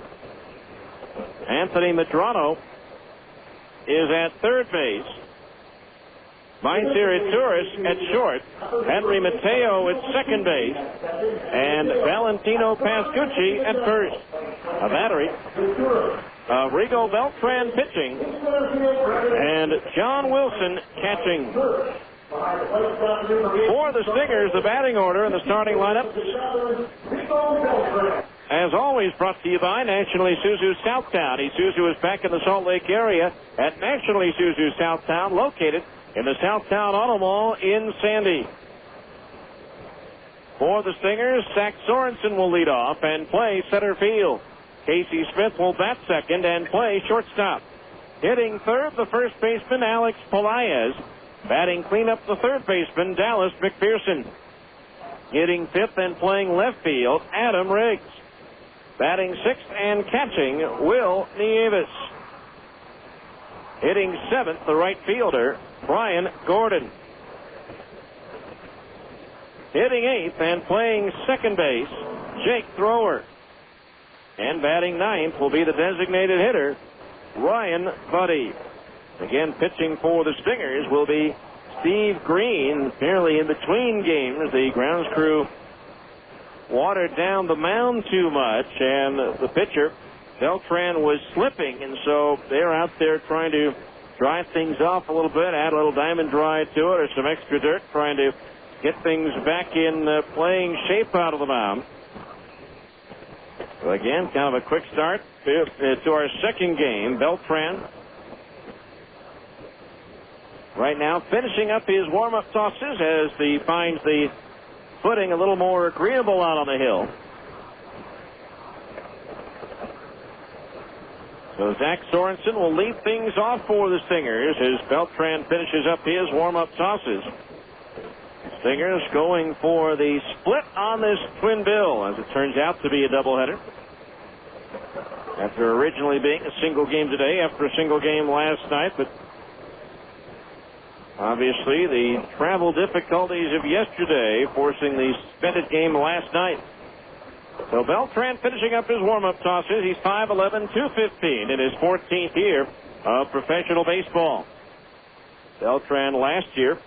Anthony Medrano is at third base. Vincere Torres at short. Henry Mateo at second base. And Valentino Pascucci at first. A battery of Rigo Beltran pitching and John Wilson catching. For the Stingers, the batting order and the starting lineup, as always, brought to you by National Isuzu Southtown. Isuzu is back in the Salt Lake area at National Isuzu Southtown, located in the Southtown Auto Mall in Sandy. For the Stingers, Zach Sorensen will lead off and play center field. Casey Smith will bat second and play shortstop. Hitting third, the first baseman, Alex Pelaez. Batting cleanup, the third baseman, Dallas McPherson. Hitting fifth and playing left field, Adam Riggs. Batting sixth and catching, Will Nieves. Hitting seventh, the right fielder, Brian Gordon. Hitting eighth and playing second base, Jake Thrower. And batting ninth will be the designated hitter, Ryan Buddy. Again, pitching for the Stingers will be Steve Green. Apparently in between games, the grounds crew watered down the mound too much, and the pitcher, Beltran, was slipping, and so they're out there trying to dry things off a little bit, add a little diamond dry to it or some extra dirt, trying to get things back in playing shape out of the mound. So again, kind of a quick start to our second game. Beltran right now finishing up his warm-up tosses as he finds the footing a little more agreeable out on the hill. So Zach Sorensen will lead things off for the Stingers as Beltran finishes up his warm-up tosses. Stingers going for the split on this twin bill, as it turns out to be a doubleheader. After originally being a single game today, after a single game last night, but obviously the travel difficulties of yesterday forcing the suspended game last night. So Beltran finishing up his warm-up tosses. He's 5'11", 215 in his 14th year of professional baseball. Beltran last year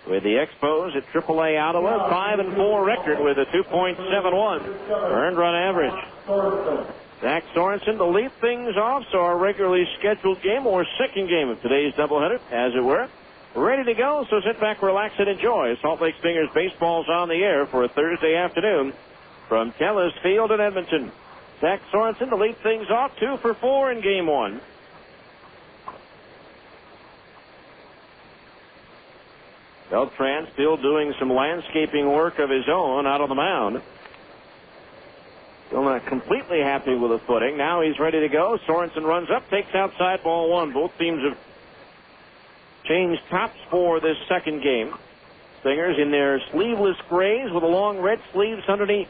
with the Expos at AAA Ottawa, 5-4 record with a 2.71 earned run average. Zach Sorensen to lead things off, so our regularly scheduled game, or second game of today's doubleheader, as it were, ready to go. So sit back, relax, and enjoy. Salt Lake Stingers baseball's on the air for a Thursday afternoon from Telus Field in Edmonton. Zach Sorensen to lead things off, 2 for 4 in game one. Beltran still doing some landscaping work of his own out on the mound. Still not completely happy with the footing. Now he's ready to go. Sorensen runs up, takes outside, ball one. Both teams have changed tops for this second game. Stingers in their sleeveless grays with the long red sleeves underneath.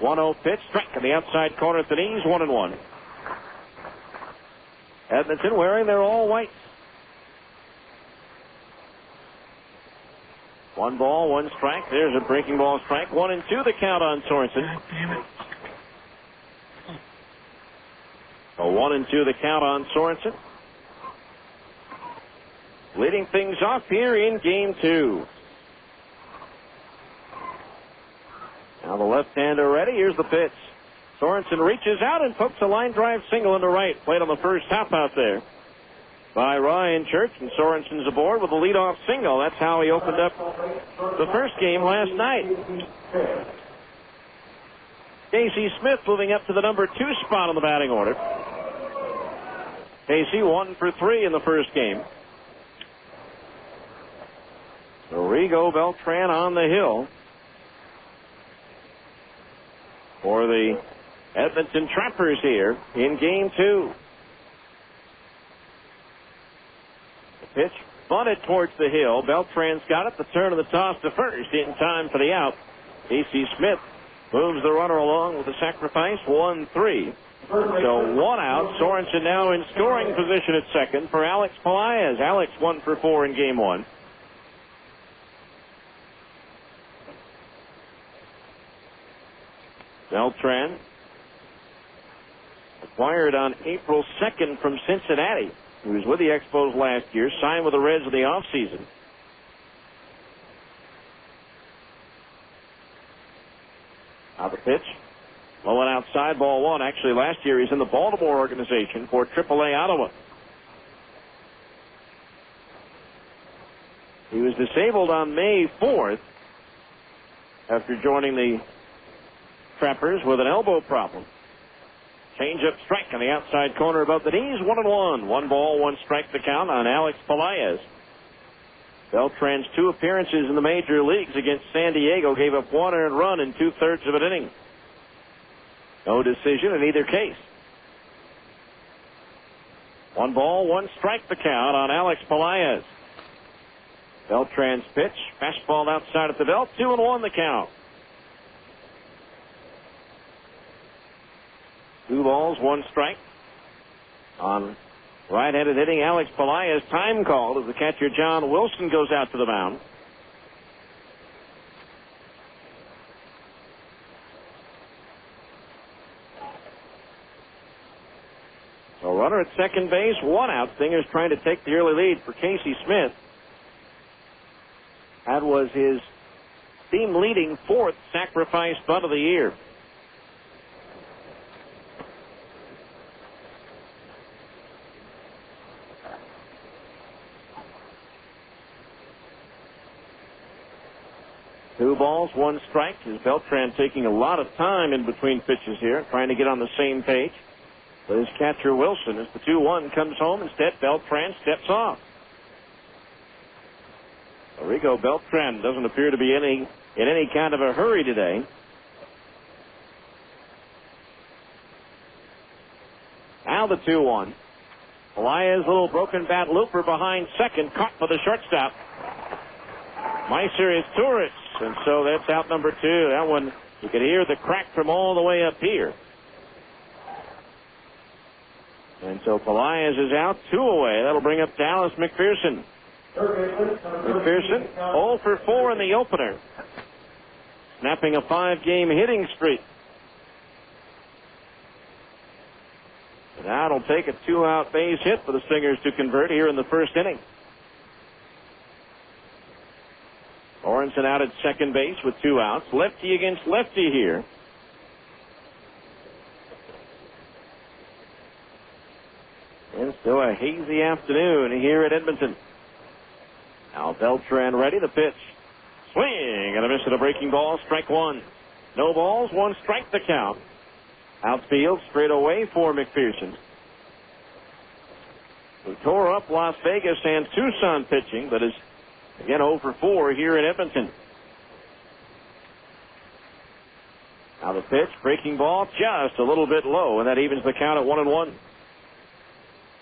1-0 pitch, strike in the outside corner at the knees, 1-1. Edmonton wearing their all whites. 1 ball, 1 strike. There's a breaking ball strike. 1-2 the count on Sorensen. A 1-2 the count on Sorensen. Leading things off here in game two. Now the left-hander ready. Here's the pitch. Sorensen reaches out and pokes a line drive single into right. Played on the first hop out there by Ryan Church, and Sorensen's aboard with a leadoff single. That's how he opened up the first game last night. Casey Smith moving up to the number 2 spot on the batting order. Casey 1 for 3 in the first game. So Rigo Beltran on the hill for the Edmonton Trappers here in game two. The pitch bunted towards the hill. Beltran's got it. The turn of the toss to first in time for the out. Casey Smith moves the runner along with a sacrifice, 1-3. So 1 out. Sorensen now in scoring position at second for Alex Pelaez. Alex 1 for 4 in game one. Beltran acquired on April 2nd from Cincinnati. He was with the Expos last year, signed with the Reds in the offseason. Now the pitch. Low and outside, ball one. Actually, last year he's in the Baltimore organization for AAA Ottawa. He was disabled on May 4th after joining the Trappers with an elbow problem. Change-up strike on the outside corner above the knees, 1-1. 1 ball, 1 strike the count on Alex Pelaez. Beltran's 2 appearances in the major leagues against San Diego gave up 1 earned run in 2/3 of an inning. No decision in either case. 1 ball, 1 strike the count on Alex Pelaez. Beltran's pitch, fastball outside at the belt, 2-1 the count. 2 balls, 1 strike on right-handed hitting Alex Pelaez. Time called as the catcher John Wilson goes out to the mound. A runner at second base, 1 out. Stingers trying to take the early lead for Casey Smith. That was his team-leading 4th sacrifice bunt of the year. Two balls, 1 strike. Is Beltran taking a lot of time in between pitches here, trying to get on the same page. But his catcher Wilson, as the 2-1 comes home, instead Beltran steps off. Rigo Beltran doesn't appear to be in any kind of a hurry today. Now the 2-1. Elias, little broken bat looper behind second, caught for the shortstop. Meiser is tourist, and so that's out number 2. That one, you could hear the crack from all the way up here. And so Elias is out, 2 away. That'll bring up Dallas McPherson. McPherson, 0 for 4 in the opener, snapping a 5-game hitting streak. And now it'll take a 2-out base hit for the Stingers to convert here in the first inning. Orensen out at second base with 2 outs. Lefty against lefty here. And still a hazy afternoon here at Edmonton. Now Beltran ready, the pitch. Swing and a miss at a breaking ball, strike 1. No balls, 1 strike the count. Outfield straight away for McPherson, who tore up Las Vegas and Tucson pitching, but is again 0 for 4 here in Edmonton. Now the pitch, breaking ball, just a little bit low, and that evens the count at 1-1.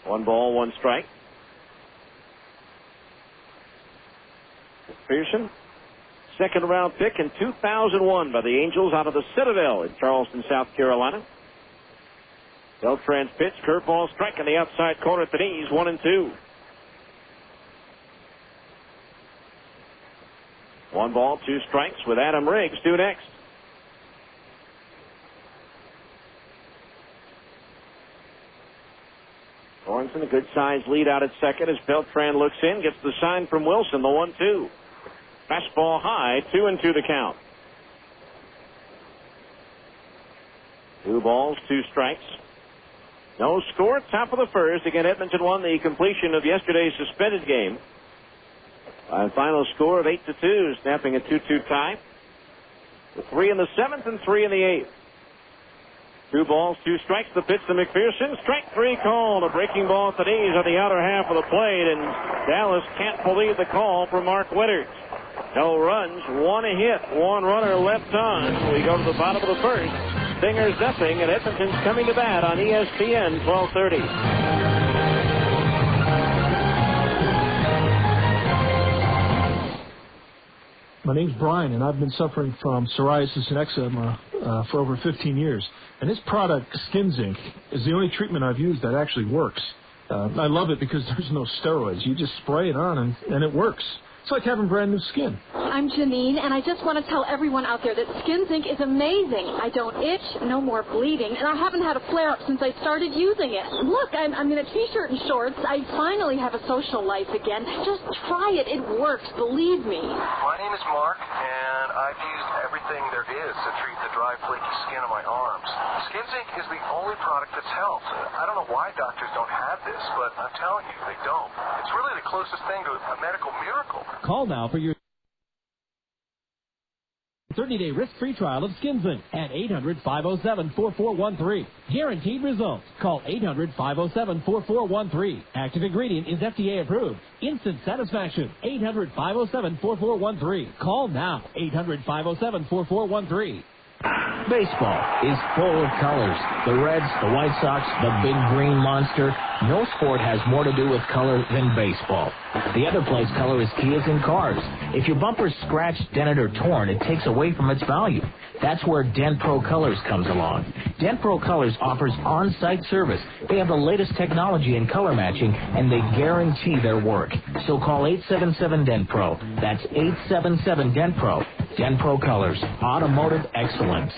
1 ball, 1 strike. McPherson, second-round pick in 2001 by the Angels out of the Citadel in Charleston, South Carolina. Beltran's pitch, curveball, strike in the outside corner at the knees, 1-2. 1 ball, 2 strikes with Adam Riggs due next. Orensen, a good-sized lead out at second as Beltran looks in, gets the sign from Wilson, the 1-2. Fastball high, 2-2 the count. 2 balls, 2 strikes. No score, top of the first. Again, Edmonton won the completion of yesterday's suspended game by a final score of 8-2, snapping a 2-2 tie. With 3 in the 7th and 3 in the 8th. 2 balls, 2 strikes. The pitch to McPherson. Strike 3 called. A breaking ball at the knees on the outer half of the plate, and Dallas can't believe the call from Mark Witters. No runs, 1 hit, 1 runner left on. We go to the bottom of the first. Stingers nothing, and Edmonton's coming to bat on ESPN 1230. My name's Brian, and I've been suffering from psoriasis and eczema for over 15 years. And this product, Skin Zinc, is the only treatment I've used that actually works. I love it because there's no steroids. You just spray it on, and it works. It's like having brand new skin. I'm Janine, and I just want to tell everyone out there that Skin Zinc is amazing. I don't itch, no more bleeding, and I haven't had a flare-up since I started using it. Look, I'm in a T-shirt and shorts. I finally have a social life again. Just try it. It works. Believe me. My name is Mark, and I've used everything there is to treat the dry, flaky skin on my arms. Skin Zinc is the only product that's helped. I don't know why doctors don't have this, but I'm telling you, they don't. It's really the closest thing to a medical miracle. Call now for your 30-day risk-free trial of Skin Zinc at 800-507-4413. Guaranteed results. Call 800-507-4413. Active ingredient is FDA approved. Instant satisfaction. 800-507-4413. Call now. 800-507-4413. Baseball is full of colors. The Reds, the White Sox, the big green monster. No sport has more to do with color than baseball. The other place color is key is in cars. If your bumper's scratched, dented, or torn, it takes away from its value. That's where Dent Pro Colors comes along. Dent Pro Colors offers on-site service. They have the latest technology in color matching, and they guarantee their work. So call 877-DENT-PRO. That's 877-DENT-PRO. Dent Pro Colors, automotive excellence.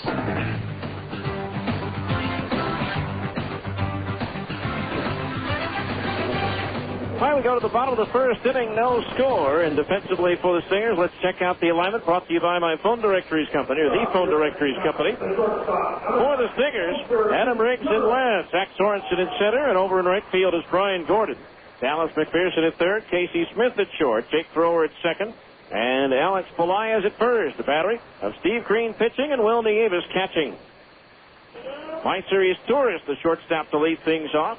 we go to the bottom of the first inning, no score. And defensively for the Stingers, let's check out the alignment brought to you by my phone directories company, or the phone directories company. For the Stingers, Adam Riggs in left, Zach Sorensen in center, and over in right field is Brian Gordon. Dallas McPherson at third, Casey Smith at short, Jake Thrower at second, and Alex Pelaez at first. The battery of Steve Green pitching and Will Nieves catching. My Series Tourist, the shortstop, to lead things off.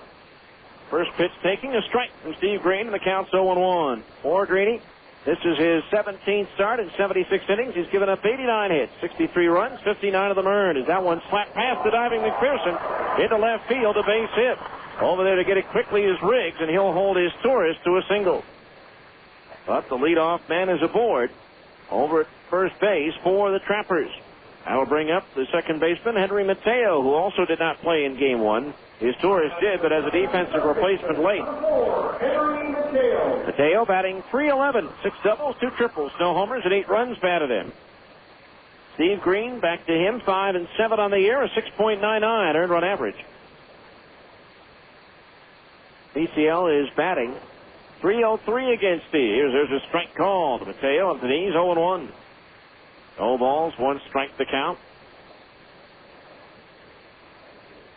First pitch taking a strike from Steve Green, and the count's 0-1. For Greeny, this is his 17th start in 76 innings. He's given up 89 hits, 63 runs, 59 of them earned. As that one slapped past the diving McPherson into left field, a base hit. Over there to get it quickly is Riggs, and he'll hold his Tourist to a single. But the leadoff man is aboard over at first base for the Trappers. That'll bring up the second baseman, Henry Mateo, who also did not play in Game 1. His Tourist did, but as a defensive replacement late. Mateo batting .311, 6 doubles, 2 triples, no homers, and 8 runs batted in. Steve Green, back to him, 5 and 7 on the year, a 6.99 earned run average. PCL is batting .303 against Steve. There's a strike call to Mateo up the knees, 0-1. No balls, 1 strike to count.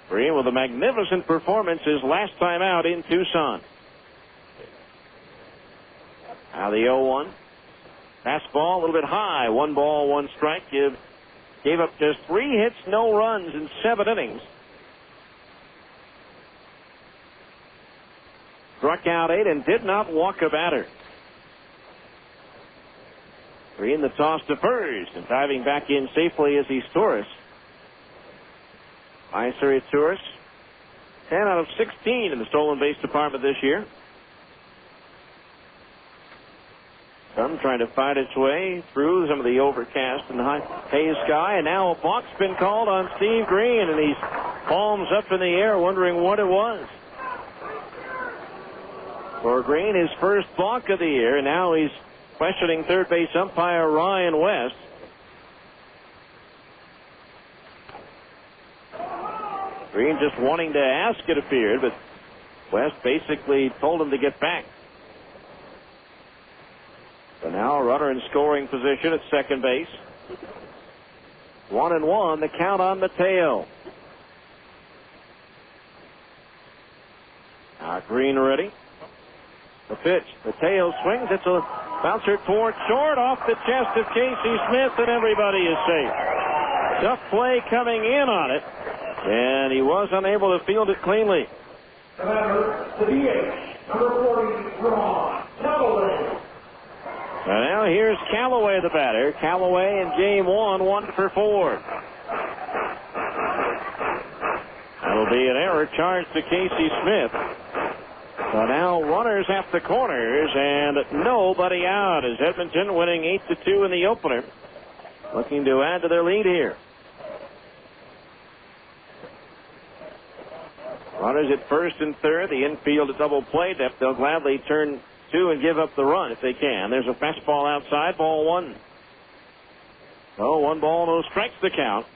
Green with a magnificent performance his last time out in Tucson. Now the 0-1. Fastball a little bit high. 1 ball, 1 strike. Gave up just 3 hits, no runs in 7 innings. Struck out 8 and did not walk a batter. Green the toss to first, and diving back in safely is he's Tourist. My Series Tourist, 10 out of 16 in the stolen base department this year. Some trying to fight its way through some of the overcast and high haze sky, and now a balk's been called on Steve Green, and he's palms up in the air wondering what it was. For Green, his first balk of the year, and now he's questioning third base umpire Ryan West. Green just wanting to ask, it appeared, but West basically told him to get back. So now a runner in scoring position at second base. 1-1, the count on Mateo. Now Green ready. The pitch. Mateo swings. It's a bouncer toward short, off the chest of Casey Smith, and everybody is safe. Tough play coming in on it, and he was unable to field it cleanly. The batter, the DH, number 40, Ron Chiavacci. And now here's Callaway, the batter. Callaway in Game 1, 1 for 4. That'll be an error charged to Casey Smith. So now runners at the corners and nobody out as Edmonton winning 8-2 in the opener. Looking to add to their lead here. Runners at first and third. The infield a double play depth. They'll gladly turn to and give up the run if they can. There's a fastball outside, ball 1. So 1 ball, no strikes to count.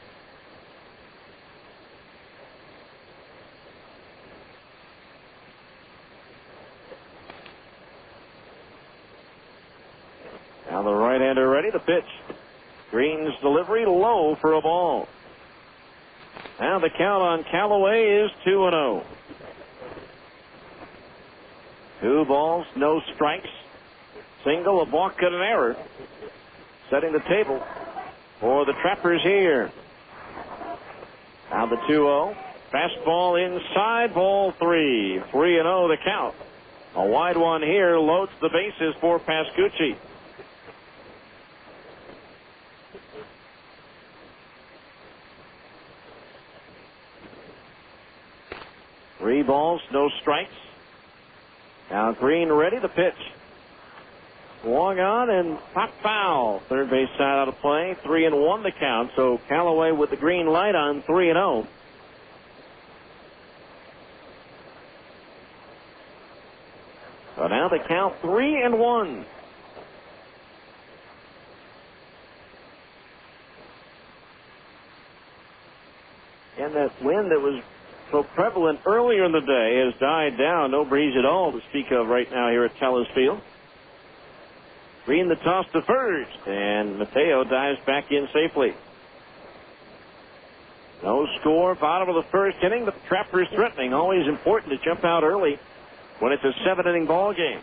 Now the right-hander ready. The pitch. Green's delivery low for a ball. Now the count on Callaway is 2-0. 2 balls, no strikes. Single, a balk, and an error. Setting the table for the Trappers here. Now the 2-0. Fastball inside, ball 3. 3-0 the count. A wide one here loads the bases for Pascucci. Three balls, no strikes. Now Green ready, the pitch. Swung on and pop foul. Third base side out of play. 3-1 the count. So Callaway with the green light on 3-0. So now the count 3-1. And that wind that was so prevalent earlier in the day has died down. No breeze at all to speak of right now here at Telus Field. Green the toss to first, and Mateo dives back in safely. No score, bottom of the first inning, but the Trappers threatening. Always important to jump out early when it's a 7-inning ball game.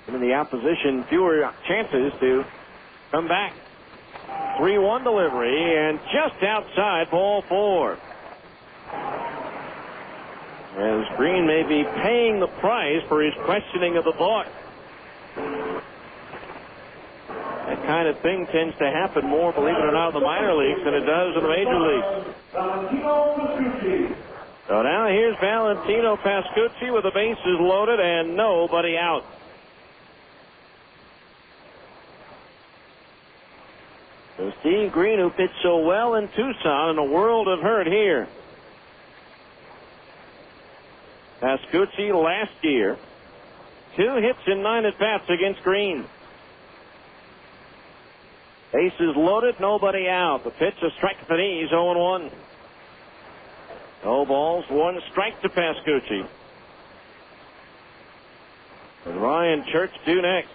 Giving the opposition fewer chances to come back. 3-1 delivery, and just outside, ball 4. As Green may be paying the price for his questioning of the balk. That kind of thing tends to happen more, believe it or not, in the minor leagues than it does in the major leagues. So now here's Valentino Pascucci with the bases loaded and nobody out. So Steve Green, who pitched so well in Tucson, in a world of hurt here. Pascucci last year, 2 hits in 9 at-bats against Green. Bases loaded, nobody out. The pitch, a strike at the knees, 0-1. No balls, 1 strike to Pascucci. And Ryan Church due next.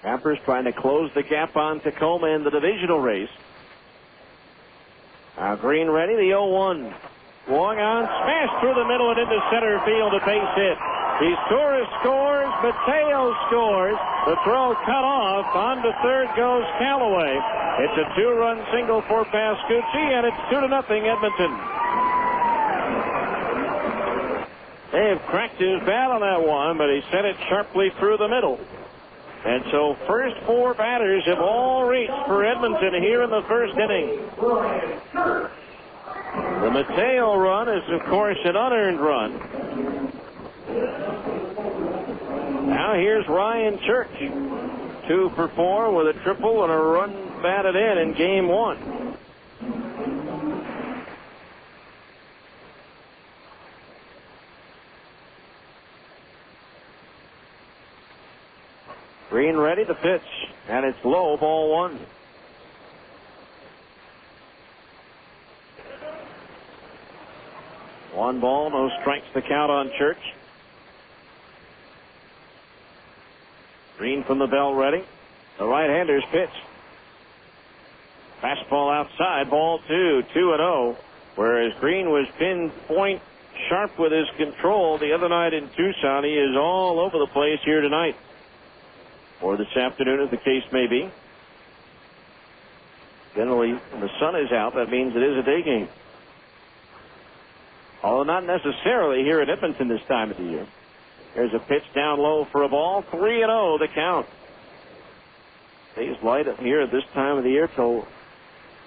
Trappers trying to close the gap on Tacoma in the divisional race. Now Green ready, the 0-1. Swung on, smashed through the middle and into center field, a base hit. Torres scores, Mateo scores. The throw cut off. On to third goes Callaway. It's a 2-run single for Pascucci, and it's 2-0 Edmonton. They have cracked his bat on that one, but he sent it sharply through the middle. And so first 4 batters have all reached for Edmonton here in the first inning. The Mateo run is, of course, an unearned run. Now here's Ryan Church. 2 for 4 with a triple and a run batted in game 1. Green ready to pitch, and it's low, ball 1. One ball, no strikes to count on Church. Green from the bell ready. The right-hander's pitch. Fastball outside, ball 2, 2-0. Whereas Green was pinpoint sharp with his control the other night in Tucson, he is all over the place here tonight. Or this afternoon, as the case may be. Generally, when the sun is out, that means it is a day game. Although not necessarily here at Edmonton this time of the year. There's a pitch down low for a ball. 3-0 the count. Stays light up here at this time of the year till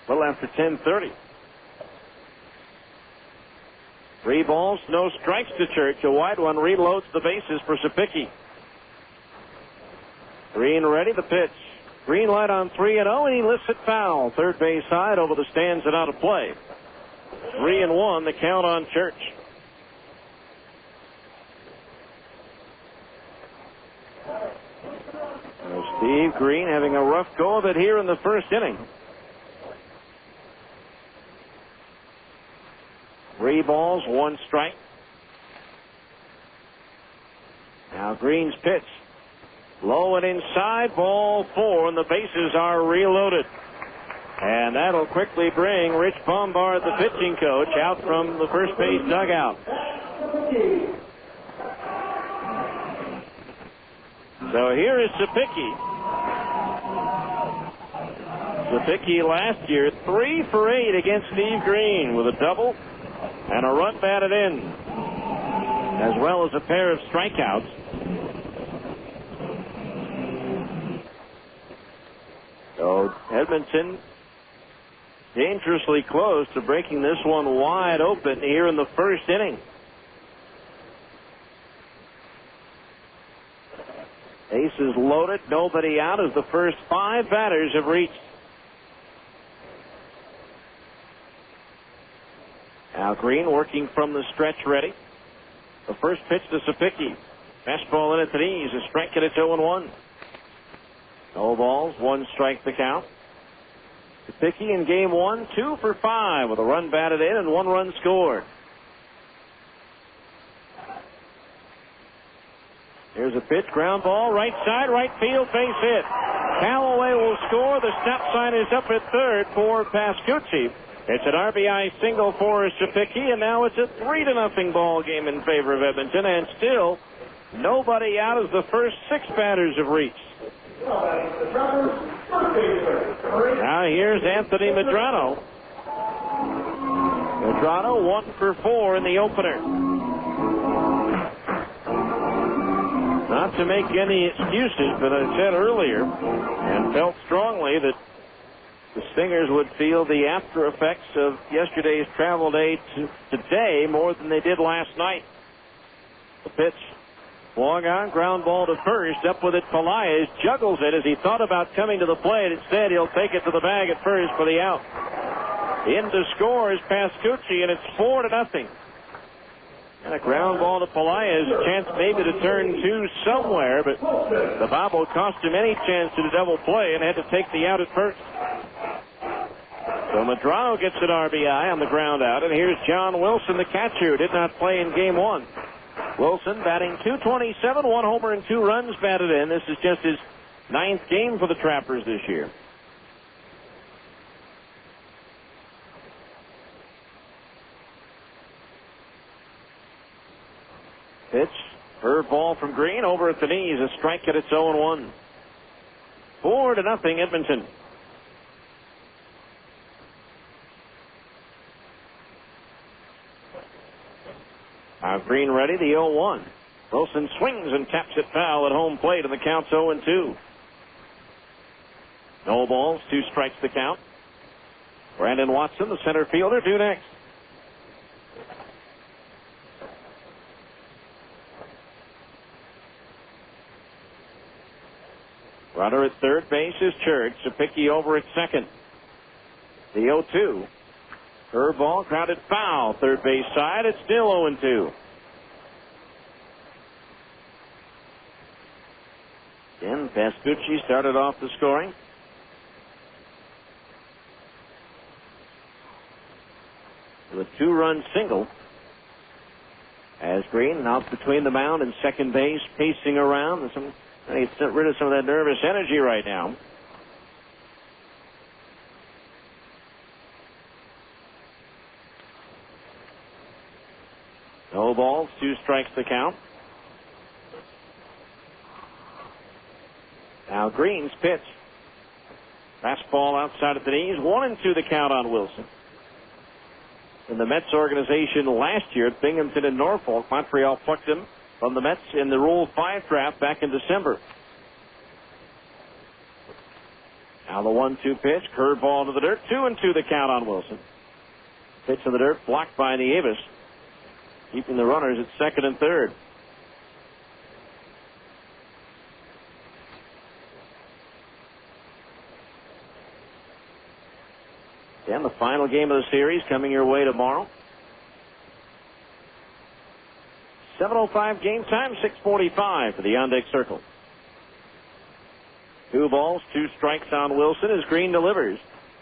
a little after 10:30. 3 balls, no strikes to Church. A wide one reloads the bases for Sapicki. Green ready, the pitch. Green light on 3-0, and he lifts it foul. Third base side over the stands and out of play. 3-1 the count on Church. Steve Green having a rough go of it here in the first inning. 3 balls, 1 strike. Now Green's pitch. Low and inside, ball 4, and the bases are reloaded. And that'll quickly bring Rich Bombard, the pitching coach, out from the first base dugout. So here is Sapicki. Sapicki last year 3 for 8 against Steve Green with a double and a run batted in, as well as a pair of strikeouts. So Edmonton dangerously close to breaking this one wide open here in the first inning. Bases loaded, nobody out as the first 5 batters have reached. Now Green working from the stretch ready. The first pitch to Sapicki. Fastball in at the knees, a strike, and it's 0-1. No balls, 1 strike to count. Sapicki in game 1, 2 for 5 with a run batted in and 1 run scored. Here's a pitch, ground ball, right side, right field, base hit. Callaway will score. The stop sign is up at third for Pascucci. It's an RBI single for Sapicki, and now it's a 3-0 ball game in favor of Edmonton, and still nobody out as the first 6 batters have reached. Now here's Anthony Medrano. Medrano 1 for 4 in the opener. Not to make any excuses, but I said earlier and felt strongly that the Stingers would feel the after effects of yesterday's travel day to today more than they did last night. The pitch, long on, ground ball to first. Up with it, Pelaez juggles it as he thought about coming to the plate. Instead, he'll take it to the bag at first for the out. In to score is Pascucci, and it's 4-0. And a ground ball to Pelaez, a chance maybe to turn 2 somewhere, but the bobble cost him any chance to the double play and had to take the out at first. So Medrano gets an RBI on the ground out, and here's John Wilson, the catcher, who did not play in game 1. Wilson batting .227, 1 homer and 2 runs batted in. This is just his 9th game for the Trappers this year. Pitch, curveball from Green, over at the knees, a strike at its 0-1. 4-0 Edmonton. Now Green ready, the 0-1. Wilson swings and taps it foul at home plate, and the count's 0-2. No balls, 2 strikes the count. Brandon Watson, the center fielder, due next. Runner at third base is Church. Sapicki over at second. The 0-2. Curveball, grounded foul. Third base side. It's still 0-2. Again, Pascucci started off the scoring. With a 2-run single. As Green out between the mound and second base, pacing around. He's rid of some of that nervous energy right now. No balls, 2 strikes to count. Now Green's pitch. Fastball outside of the knees, 1-2 the count on Wilson. In the Mets organization last year at Binghamton and Norfolk, Montreal plucked him from the Mets in the Rule 5 draft back in December. Now the 1-2 pitch, curveball to the dirt, 2-2 the count on Wilson. Pitch in the dirt, blocked by Nieves, keeping the runners at second and third. And the final game of the series coming your way tomorrow. 7:05 game time, 6:45 for the on-deck circle. 2 balls, 2 strikes on Wilson as Green delivers.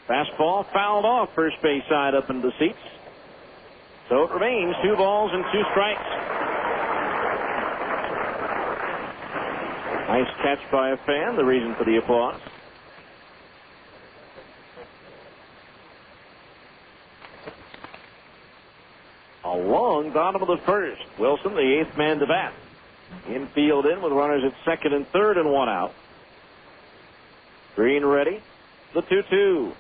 Fastball fouled off first base side up into the seats. So it remains 2 balls and 2 strikes. Nice catch by a fan, the reason for the applause. A long bottom of the first. Wilson, the 8th man to bat. Infield in with runners at second and third and 1 out. Green ready. The 2-2.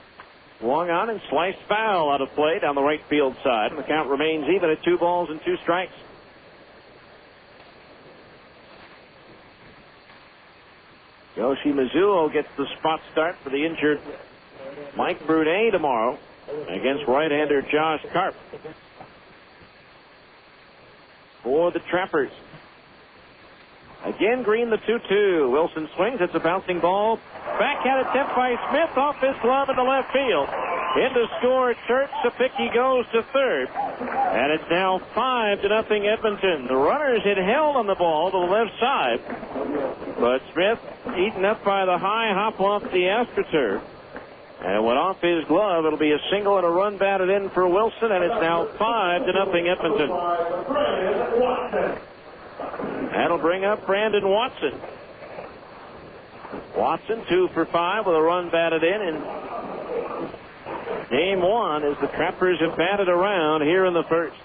Swung on and sliced foul out of play down the right field side. And the count remains even at 2 balls and 2 strikes. Yoshi Mizuo gets the spot start for the injured Mike Brunet tomorrow against right-hander Josh Karp. For the Trappers. Again, Green, the 2-2. Wilson swings. It's a bouncing ball. Backhand attempt by Smith off his glove into left field. In to score, Church. Sapicki goes to third. And it's now 5-0 Edmonton. The runners had held on the ball to the left side. But Smith, eaten up by the high hop off the AstroTurf. And went off his glove. It'll be a single and a run batted in for Wilson, and it's now 5-0 Edmonton. That'll bring up Brandon Watson. Watson 2 for 5 with a run batted in game one as the Trappers have batted around here in the first.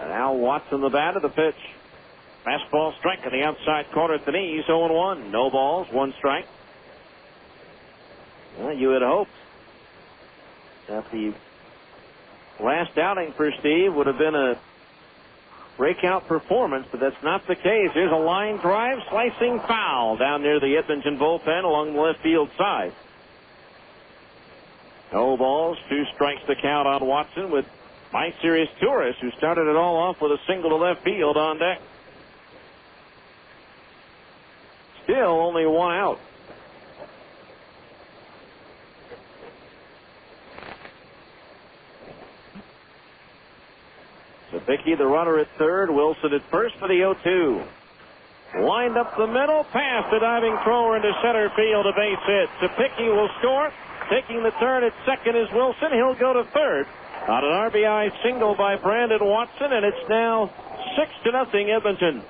And now Watson the bat of the pitch. Fastball strike on the outside corner at the knees, 0-1. No balls, 1 strike. Well, you had hoped that the last outing for Steve would have been a breakout performance, but that's not the case. Here's a line drive, slicing foul down near the Edmonton bullpen along the left field side. No balls, 2 strikes to count on Watson with my serious tourist, who started it all off with a single to left field on deck. Still only 1 out. Sabicki, the runner at third. Wilson at first for the 0-2. Lined up the middle, past a diving thrower into center field, a base hit. Sabicki will score. Taking the turn at second is Wilson. He'll go to third on an RBI single by Brandon Watson, and it's now 6-0 Edmonton.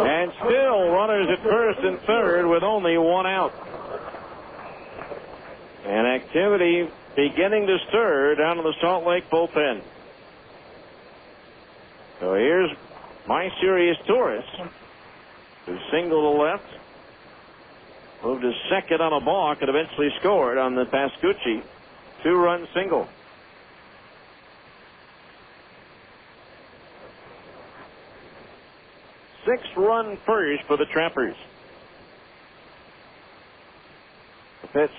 And still runners at first and third with only 1 out. And activity beginning to stir down in the Salt Lake bullpen. So here's my serious tourist, who singled to left, moved to second on a balk, and eventually scored on the Pascucci 2-run single. Six-run first for the Trappers. The pitch.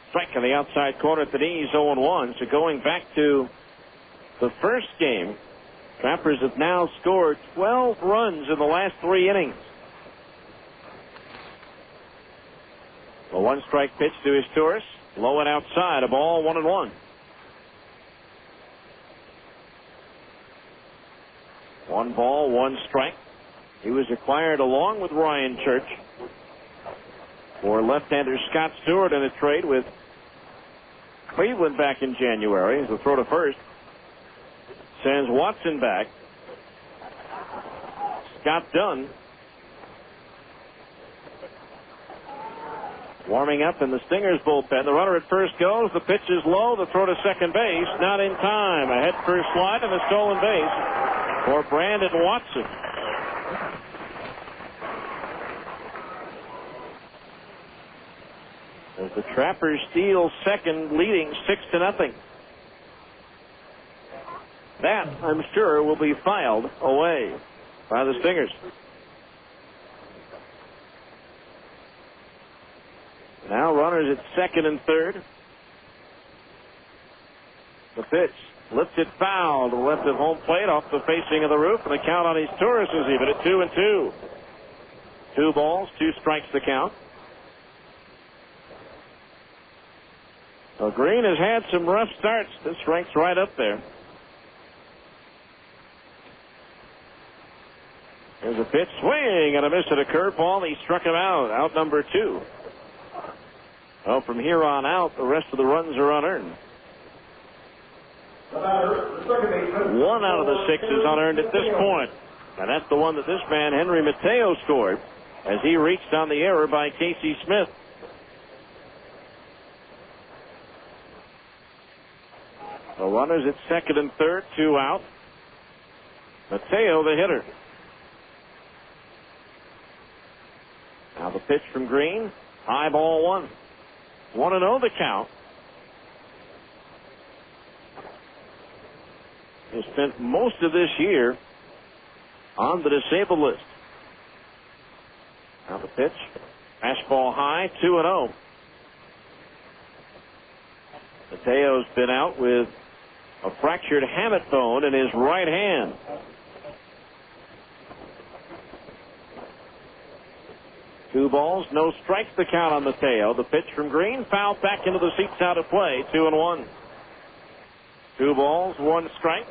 Strike on the outside corner at the knees, 0-1. So going back to the first game, Trappers have now scored 12 runs in the last 3 innings. A 1-strike pitch to his tourist. Low and outside, a ball, 1-1. 1 ball, 1 strike. He was acquired along with Ryan Church for left-hander Scott Stewart in a trade with Cleveland back in January. The throw to first sends Watson back. Scott Dunn warming up in the Stingers bullpen. The runner at first goes. The pitch is low. The throw to second base. Not in time. A head-first slide and a stolen base for Brandon Watson. As the Trappers steal second, leading 6-0. That, I'm sure, will be filed away by the Stingers. Now runners at second and third. The pitch lifted foul to the left of home plate off the facing of the roof, and the count on his tourist is even at 2-2. 2 balls, 2 strikes to count. Well, Green has had some rough starts. This ranks right up there. There's a pitch, swing and a miss at a curveball. He struck him out. Out number 2. Well, from here on out, the rest of the runs are unearned. 1 out of the 6 is unearned at this point. And that's the one that this man, Henry Mateo, scored as he reached on the error by Casey Smith. The runners at second and third, 2 out. Mateo, the hitter. Now the pitch from Green. High ball 1. 1-0 the count. He spent most of this year on the disabled list. Now the pitch. Fastball high, 2-0. Mateo's been out with a fractured hamate bone in his right hand. 2 balls, no strikes, the count on Mateo. The pitch from Green, fouled back into the seats, out of play, 2-1. 2 balls, 1 strike.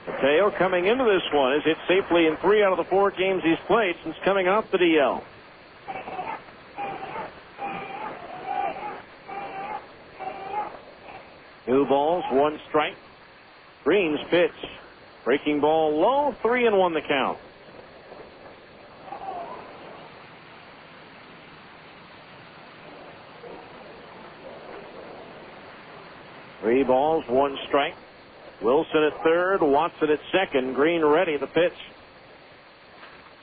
Mateo coming into this one has hit safely in 3 out of the 4 games he's played since coming off the DL. Two balls, 1 strike. Green's pitch. Breaking ball low, 3-1 the count. Three balls, 1 strike. Wilson at third, Watson at second. Green ready, the pitch.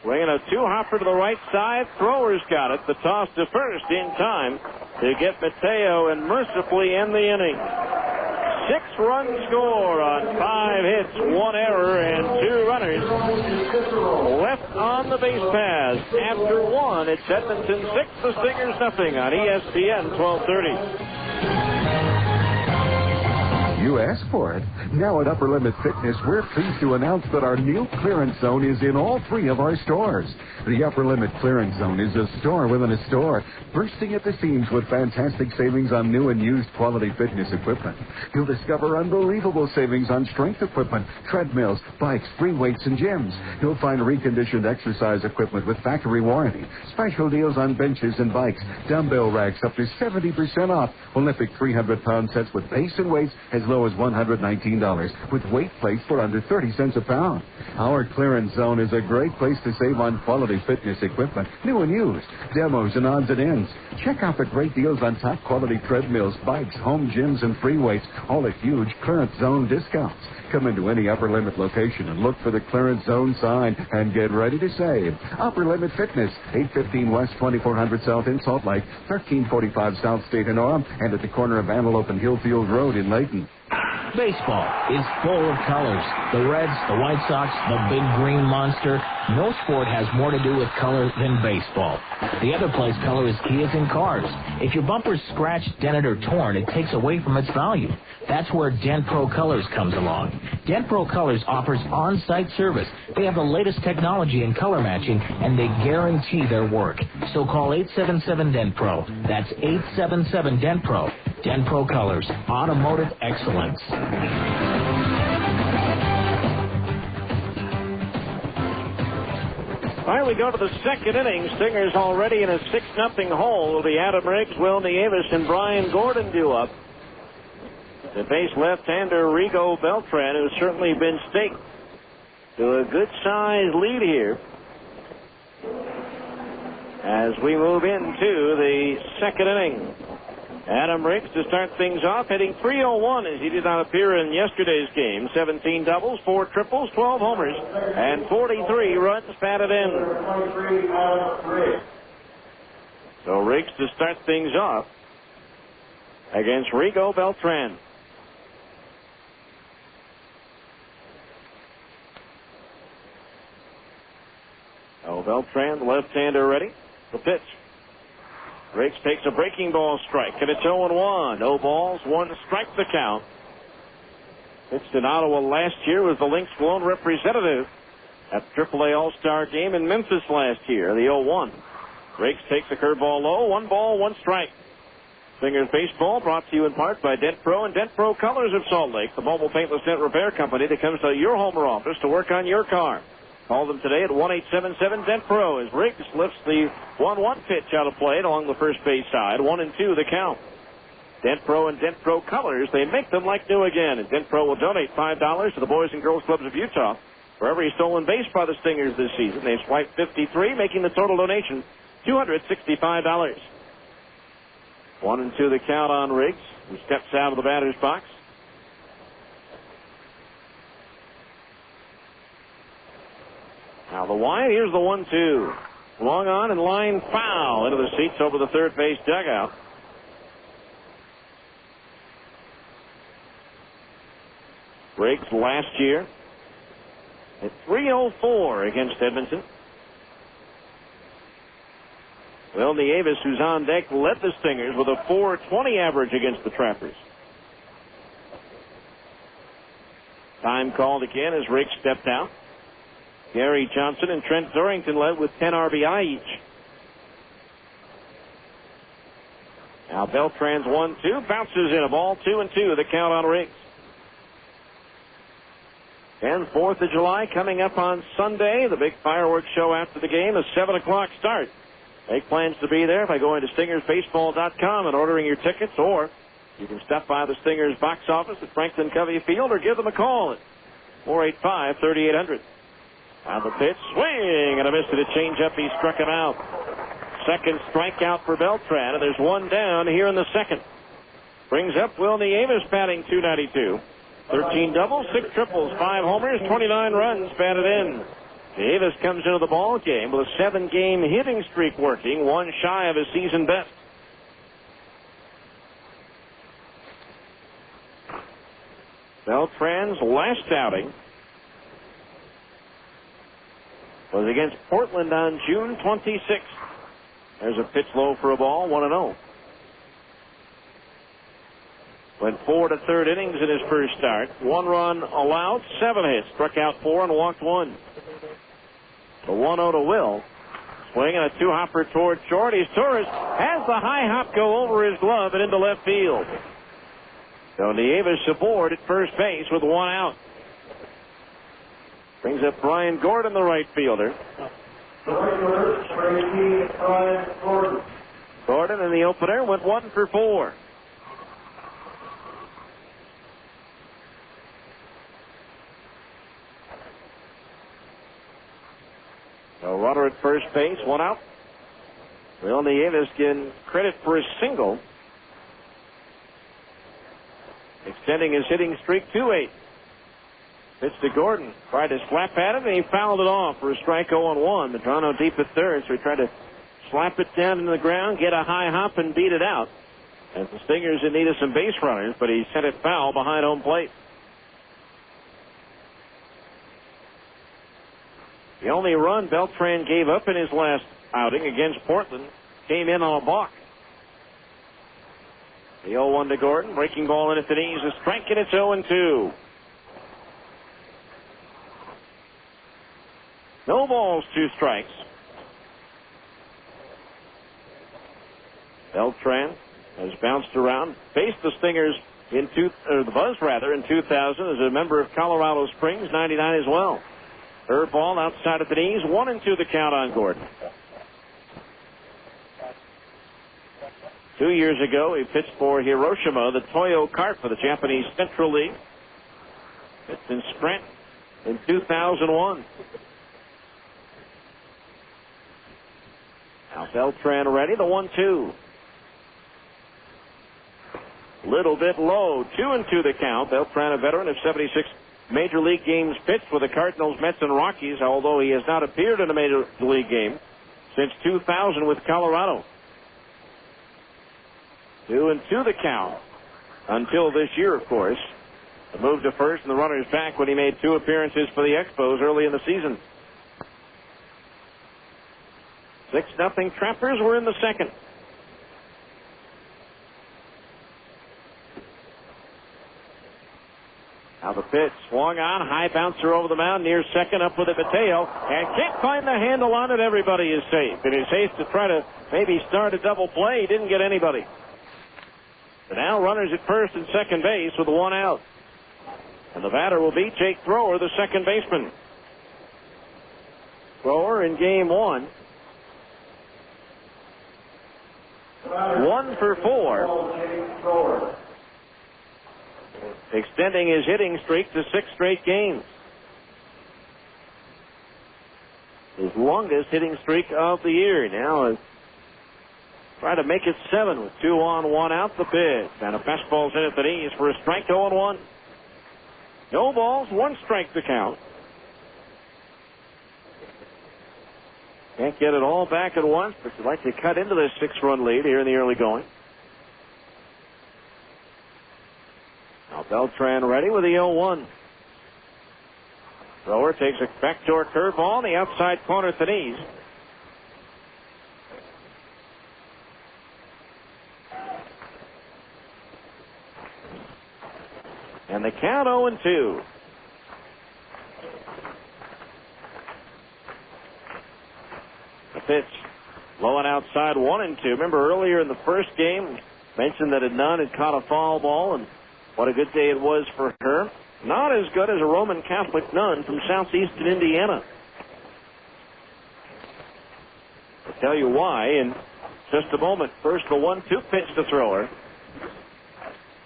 Swinging a 2-hopper to the right side. Thrower's got it. The toss to first in time to get Mateo and mercifully end the inning. 6-run score on 5 hits, 1 error, and 2 runners left on the base paths. After 1, it's Edmonton 6, the Stingers nothing on ESPN 1230. You asked for it. Now at Upper Limit Fitness, we're pleased to announce that our new clearance zone is in all 3 of our stores. The Upper Limit Clearance Zone is a store within a store, bursting at the seams with fantastic savings on new and used quality fitness equipment. You'll discover unbelievable savings on strength equipment, treadmills, bikes, free weights, and gyms. You'll find reconditioned exercise equipment with factory warranty, special deals on benches and bikes, dumbbell racks up to 70% off, Olympic 300-pound sets with base and weights as low as $119, with weight plates for under 30 cents a pound. Our clearance zone is a great place to save on quality fitness equipment, new and used, demos and odds and ends. Check out the great deals on top quality treadmills, bikes, home gyms, and free weights, all at huge clearance zone discounts. Come into any Upper Limit location and look for the clearance zone sign and get ready to save. Upper Limit Fitness, 815 West 2400 South in Salt Lake, 1345 South State in Orem, and at the corner of Antelope and Hillfield Road in Layton. Baseball is full of colors. The Reds, the White Sox, the big green monster. No sport has more to do with color than baseball. The other place color is key is in cars. If your bumper's scratched, dented, or torn, it takes away from its value. That's where Dent Pro Colors comes along. Dent Pro Colors offers on-site service. They have the latest technology in color matching, and they guarantee their work. So call 877-DENT-PRO. That's 877-DENT-PRO. Dent Pro Colors, automotive excellence. All right, we go to the second inning. Stingers already in a 6-0 hole. The Adam Riggs, Will Nieves, and Brian Gordon due up. The base left-hander Rigo Beltran, who's certainly been staked to a good-sized lead here as we move into the second inning. Adam Riggs to start things off, hitting .301 as he did not appear in yesterday's game. 17 doubles, 4 triples, 12 homers, and 43 runs batted in. So Riggs to start things off against Rigo Beltran. Oh, Beltran, the left-hander ready. The pitch. Riggs takes a breaking ball strike, and it's 0-1. No balls, 1 strike the count. Pitched in Ottawa last year, was the Lynx lone representative at the AAA All-Star game in Memphis last year, the 0-1. Riggs takes a curveball low, 1 ball, 1 strike. Stingers Baseball brought to you in part by Dent Pro and Dent Pro Colors of Salt Lake, the mobile paintless dent repair company that comes to your home or office to work on your car. Call them today at 1-877-DENT-PRO as Riggs lifts the 1-1 pitch out of play along the first base side. 1-2 the count. Dent Pro and Dent Pro Colors, they make them like new again. And Dent Pro will donate $5 to the Boys and Girls Clubs of Utah for every stolen base by the Stingers this season. They've swiped 53, making the total donation $265. 1-2 the count on Riggs, who steps out of the batter's box. Now the wide, here's the 1-2. Long on and line foul into the seats over the third base dugout. Riggs last year at .304 against Edmonton. Will Nieves, who's on deck, led the Stingers with a .420 average against the Trappers. Time called again as Riggs stepped out. Gary Johnson and Trent Dorrington led with 10 RBI each. Now Beltran's 1-2, bounces in a ball, 2-2, the count on Riggs. And 4th of July coming up on Sunday. The big fireworks show after the game, a 7 o'clock start. Make plans to be there by going to StingersBaseball.com and ordering your tickets, or you can stop by the Stingers box office at Franklin Covey Field or give them a call at 485-3800. On the pitch, swing and a miss to the changeup. He struck him out. Second strikeout for Beltran, and there's one down here in the second. Brings up Will Nieves, batting .292. 13 doubles, 6 triples, 5 homers, 29 runs batted in. Nieves comes into the ball game with a 7-game hitting streak working, one shy of his season best. Beltran's last outing was against Portland on June 26th. There's a pitch low for a ball, 1-0. Went 4 to third innings in his first start. 1 run allowed, 7 hits, struck out 4 and walked 1. The 1-0 to Will. Swinging a 2-hopper toward short. Torres has the high hop go over his glove and into left field. So Nieves aboard at first base with 1 out. Brings up Brian Gordon, the right fielder. Gordon in the opener went 1 for 4. So runner at first base, 1 out. Will Nieves getting credit for his single, extending his hitting streak to 8. Pitch to Gordon. Tried to slap at it, and he fouled it off for a strike 0-1. Medrano deep at third, so he tried to slap it down into the ground, get a high hop, and beat it out. And the Stingers in need of some base runners, but he sent it foul behind home plate. The only run Beltran gave up in his last outing against Portland came in on a balk. The 0-1 to Gordon. Breaking ball in at the knees. A strike, and it's 0-2. No balls, 2 strikes. Beltran has bounced around, faced the Stingers the Buzz in 2000 as a member of Colorado Springs, 99 as well. Curveball outside of the knees, 1-2 the count on Gordon. 2 years ago, he pitched for Hiroshima, the Toyo Kart for the Japanese Central League. It's in Scranton in 2001. Now Beltran ready, the 1-2. Little bit low, 2-2 the count. Beltran, a veteran of 76 Major League games pitched with the Cardinals, Mets, and Rockies, although he has not appeared in a Major League game since 2000 with Colorado. 2-2 the count until this year, of course. The move to first and the runner's back when he made 2 appearances for the Expos early in the season. 6-0 Trappers were in the second. Now the pitch swung on, high bouncer over the mound, near second, up with it Mateo, and can't find the handle on it. Everybody is safe. In his haste to try to maybe start a double play, he didn't get anybody. But now runners at first and second base with 1 out. And the batter will be Jake Thrower, the second baseman. Thrower in game 1. 1 for 4. Extending his hitting streak to 6 straight games. His longest hitting streak of the year. Now try to make it 7 with 2 on, 1 out. The pitch. And a fastball's in at the knees for a strike, 0-1. No balls, 1 strike to count. Can't get it all back at once, but you'd like to cut into this 6-run lead here in the early going. Now Beltran ready with the 0-1. Thrower takes a backdoor curveball on the outside corner at the knees. And the count 0-2. pitch. Low and outside, 1-2. Remember earlier in the first game, mentioned that a nun had caught a foul ball, and what a good day it was for her. Not as good as a Roman Catholic nun from southeastern Indiana. I'll tell you why in just a moment. First, the 1-2 pitch to throw her.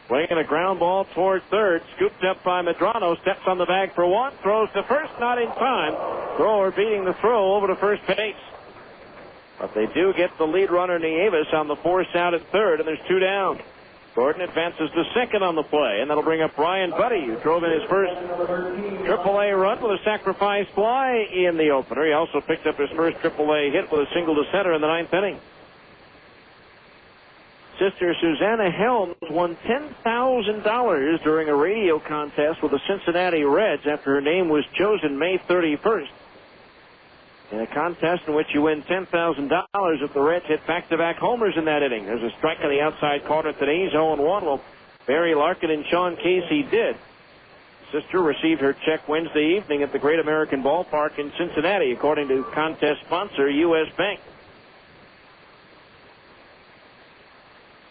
Swinging a ground ball toward third. Scooped up by Medrano. Steps on the bag for one. Throws to first. Not in time. Thrower beating the throw over to first base. But they do get the lead runner, Nieves, on the force out at third, and there's 2 down. Gordon advances to second on the play, and that'll bring up Ryan Buddy, who drove in his first AAA run with a sacrifice fly in the opener. He also picked up his first AAA hit with a single to center in the 9th inning. Sister Susanna Helms won $10,000 during a radio contest with the Cincinnati Reds after her name was chosen May 31st. In a contest in which you win $10,000 if the Reds hit back-to-back homers in that inning. There's a strike on the outside corner today. He's 0-1. Well, Barry Larkin and Sean Casey did. Sister received her check Wednesday evening at the Great American Ballpark in Cincinnati, according to contest sponsor U.S. Bank.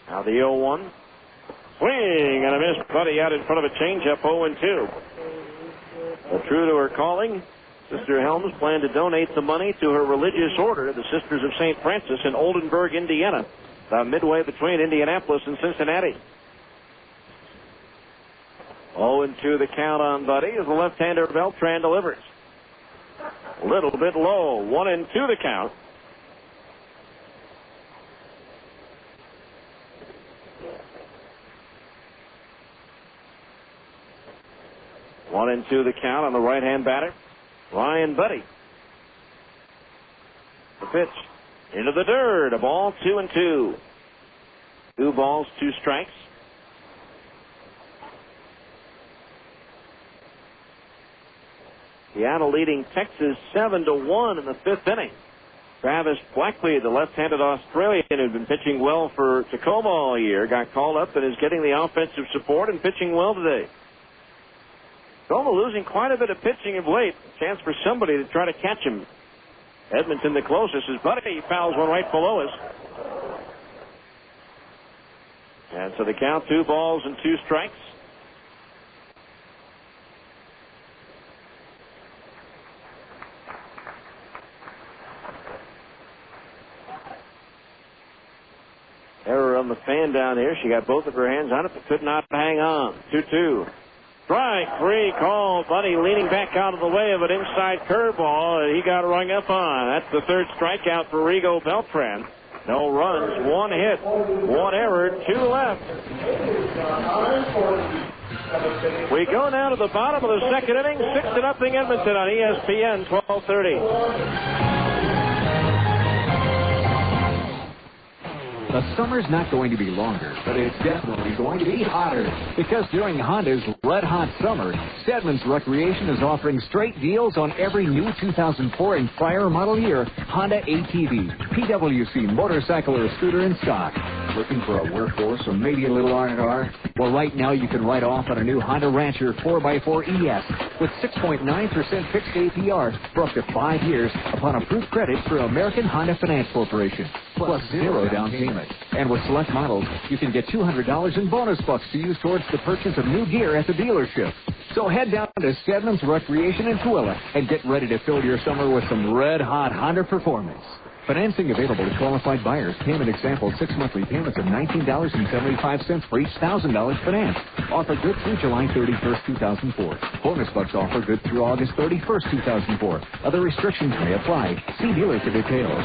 Now the 0-1. Swing and a miss. Buddy out in front of a changeup, 0-2. But true to her calling, Sister Helms planned to donate the money to her religious order, the Sisters of St. Francis in Oldenburg, Indiana, midway between Indianapolis and Cincinnati. 0-2 the count on Buddy as the left-hander Beltran delivers. A little bit low. 1-2 the count. One and two the count on the right-hand batter, Ryan Buddy. The pitch into the dirt. A ball, 2-2. 2 balls, 2 strikes. Seattle leading Texas 7-1 in the 5th inning. Travis Blackley, the left-handed Australian who'd been pitching well for Tacoma all year, got called up and is getting the offensive support and pitching well today. Tacoma losing quite a bit of pitching of late. Chance for somebody to try to catch him. Edmonton the closest as Buddy fouls one right below us. And so the count, 2 balls and 2 strikes. Error on the fan down here. She got both of her hands on it, but could not hang on. 2-2. Strike 3 called. Buddy leaning back out of the way of an inside curveball. He got rung up on. That's the 3rd strikeout for Rigo Beltran. No runs, 1 hit, 1 error, 2 left. We go now to the bottom of the 2nd inning. 6-0 Edmonton on ESPN 1230. The summer's not going to be longer, but it's definitely going to be hotter. Because during Honda's Red Hot Summer, Stedman's Recreation is offering straight deals on every new 2004 and prior model year Honda ATV, PWC, motorcycle, or scooter in stock. Looking for a workhorse or maybe a little R&R? Well, right now you can write off on a new Honda Rancher 4x4 ES with 6.9% fixed APR for up to 5 years upon approved credit through American Honda Finance Corporation, plus 0 down payment. And with select models, you can get $200 in bonus bucks to use towards the purchase of new gear at the dealership. So head down to Stedman's Recreation in Tooele and get ready to fill your summer with some red-hot Honda performance. Financing available to qualified buyers. Payment example, 6 monthly payments of $19.75 for each $1,000 financed. Offer good through July 31st, 2004. Bonus bucks offer good through August 31st, 2004. Other restrictions may apply. See dealer for details.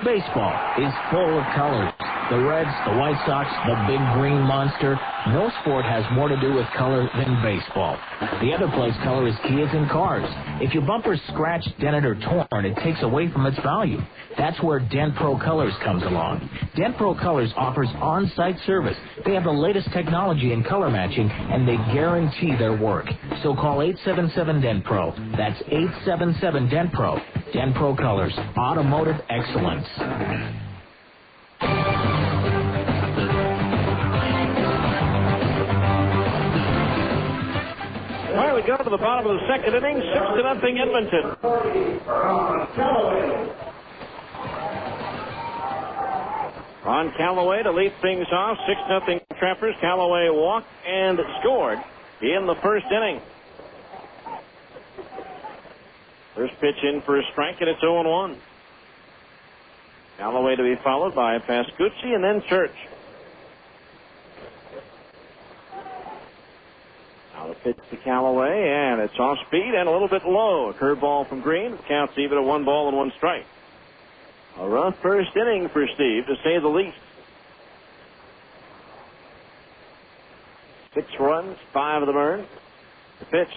Baseball is full of colors. The Reds, the White Sox, the big green monster. No sport has more to do with color than baseball. The other place color is key is in cars. If your bumper's scratched, dented, or torn, it takes away from its value. That's where Dent Pro Colors comes along. Dent Pro Colors offers on-site service. They have the latest technology in color matching, and they guarantee their work. So call 877-DENT-PRO. That's 877-DENT-PRO. Dent Pro Colors, automotive excellence. All right, we go to the bottom of the 2nd inning, 6-0 Edmonton. on Callaway to lead things off. 6-0 Trappers. Callaway walked and scored in the first inning. First pitch in for a strike, and it's 0-1. Callaway to be followed by Pascucci and then Church. Now the pitch to Callaway, and it's off speed and a little bit low. A curveball from Green. Counts even at 1 ball and 1 strike. A rough first inning for Steve, to say the least. 6 runs, 5 of them earned. The pitch,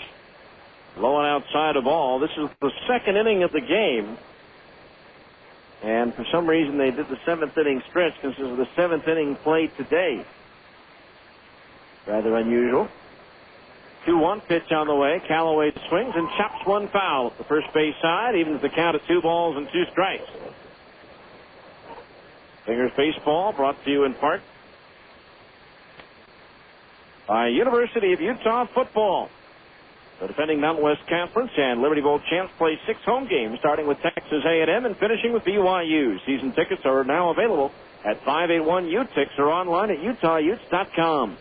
low and outside of ball. This is the second inning of the game. And for some reason they did the 7th inning stretch because this is the 7th inning played today. Rather unusual. 2-1 pitch on the way. Callaway swings and chops one foul at the first base side. Evens the count at 2 balls and 2 strikes. Stingers baseball brought to you in part by University of Utah football. The defending Mountain West Conference and Liberty Bowl champs play 6 home games, starting with Texas A&M and finishing with BYU. Season tickets are now available at 581-UTIX or online at utahutes.com.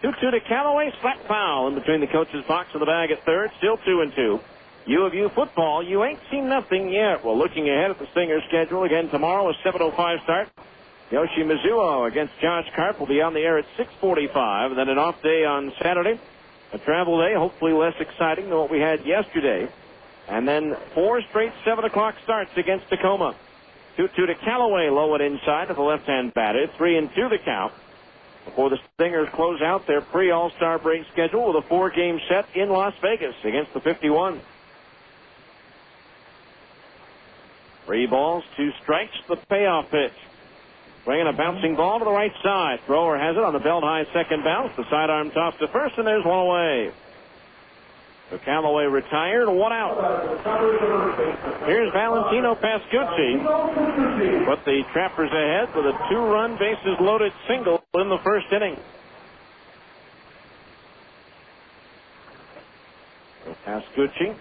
2-2 to Callaway, slap foul in between the coach's box and the bag at third, still 2-2. U of U football, you ain't seen nothing yet. Well, looking ahead at the Stingers schedule, again tomorrow, a 7:05 start. Yoshi Mizuo against Josh Karp will be on the air at 6:45, and then an off day on Saturday. A travel day, hopefully less exciting than what we had yesterday. And then 4 straight 7 o'clock starts against Tacoma. 2-2 to Callaway, low and inside to the left-hand batter. 3-2 the count before the Stingers close out their pre-All-Star break schedule with a 4-game set in Las Vegas against the 51. 3 balls, 2 strikes, the payoff pitch. Bringing a bouncing ball to the right side. Thrower has it on the belt high second bounce. The sidearm toss to first, and there's 1 away. So Callaway retired, 1 out. Here's Valentino Pascucci. Put the Trappers ahead with a 2-run bases loaded single in the first inning. So Pascucci.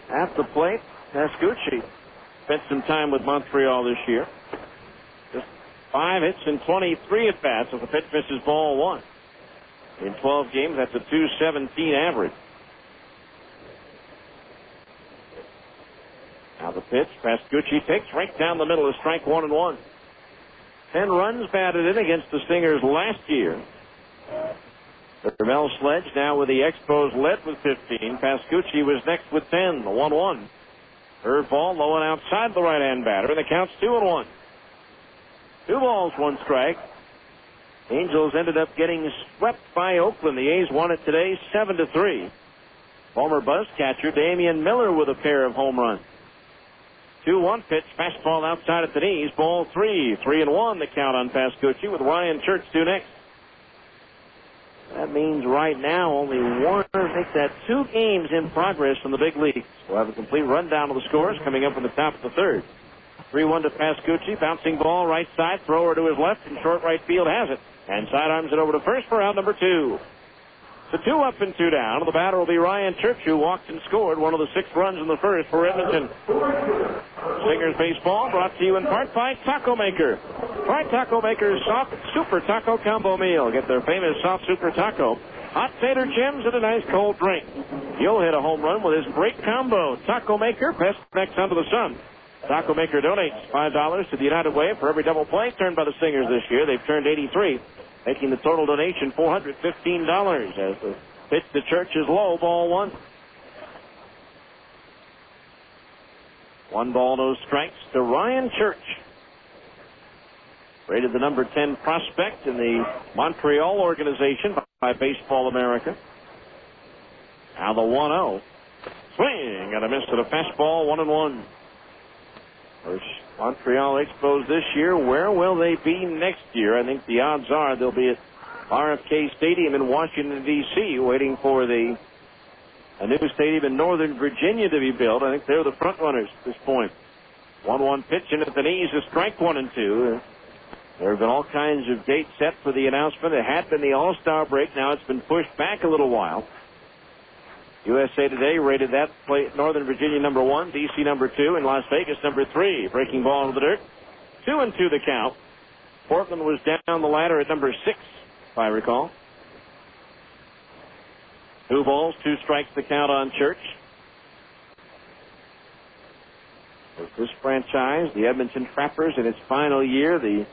At the plate, Pascucci spent some time with Montreal this year. Just 5 hits and 23 at-bats as the pitch misses ball 1. In 12 games, that's a .217 average. Now the pitch, Pascucci takes right down the middle of strike 1 and 1. 10 runs batted in against the Stingers last year. Mel Sledge now with the Expos led with 15. Pascucci was next with 10, the 1-1. Curveball low and outside the right-hand batter, and the count's 2-1. 2 balls, 1 strike. Angels ended up getting swept by Oakland. The A's won it today 7-3. Former Buzz catcher Damian Miller with a pair of home runs. 2-1 pitch, fastball outside at the knees, ball 3. 3-1 the count on Pascucci with Ryan Church due next. That means right now only 1, I think that 2 games in progress in the big leagues. We'll have a complete rundown of the scores coming up in the top of the third. 3-1 to Pascucci, bouncing ball right side, thrower to his left, and short right field has it. And sidearms it over to first for out number 2. The 2 up and 2 down. The batter will be Ryan Church, who walked and scored one of the 6 runs in the first for Edmonton. Stingers baseball brought to you in part by Taco Maker. Try Taco Maker's soft super taco combo meal. Get their famous soft super taco, hot tater gems, and a nice cold drink. You'll hit a home run with this great combo. Taco Maker, best next under the sun. Taco Maker donates $5 to the United Way for every double play turned by the Stingers this year. They've turned 83, making the total donation $415 as the pitch to Church is low, ball 1. 1 ball, no strikes to Ryan Church. Rated the number 10 prospect in the Montreal organization by Baseball America. Now the 1-0. Swing and a miss to the fastball, 1-1. First Montreal Expos this year. Where will they be next year? I think the odds are they'll be at RFK Stadium in Washington, D.C., waiting for a new stadium in Northern Virginia to be built. I think they're the front runners at this point. 1-1 pitch in at the knees, a strike 1 and 2. There have been all kinds of dates set for the announcement. It had been the All-Star break. Now it's been pushed back a little while. USA Today rated that play Northern Virginia number 1, D.C. number 2, and Las Vegas number 3. Breaking ball into the dirt. 2-2 the count. Portland was down the ladder at number 6, if I recall. 2 balls, 2 strikes the count on Church. With this franchise, the Edmonton Trappers, in its final year, the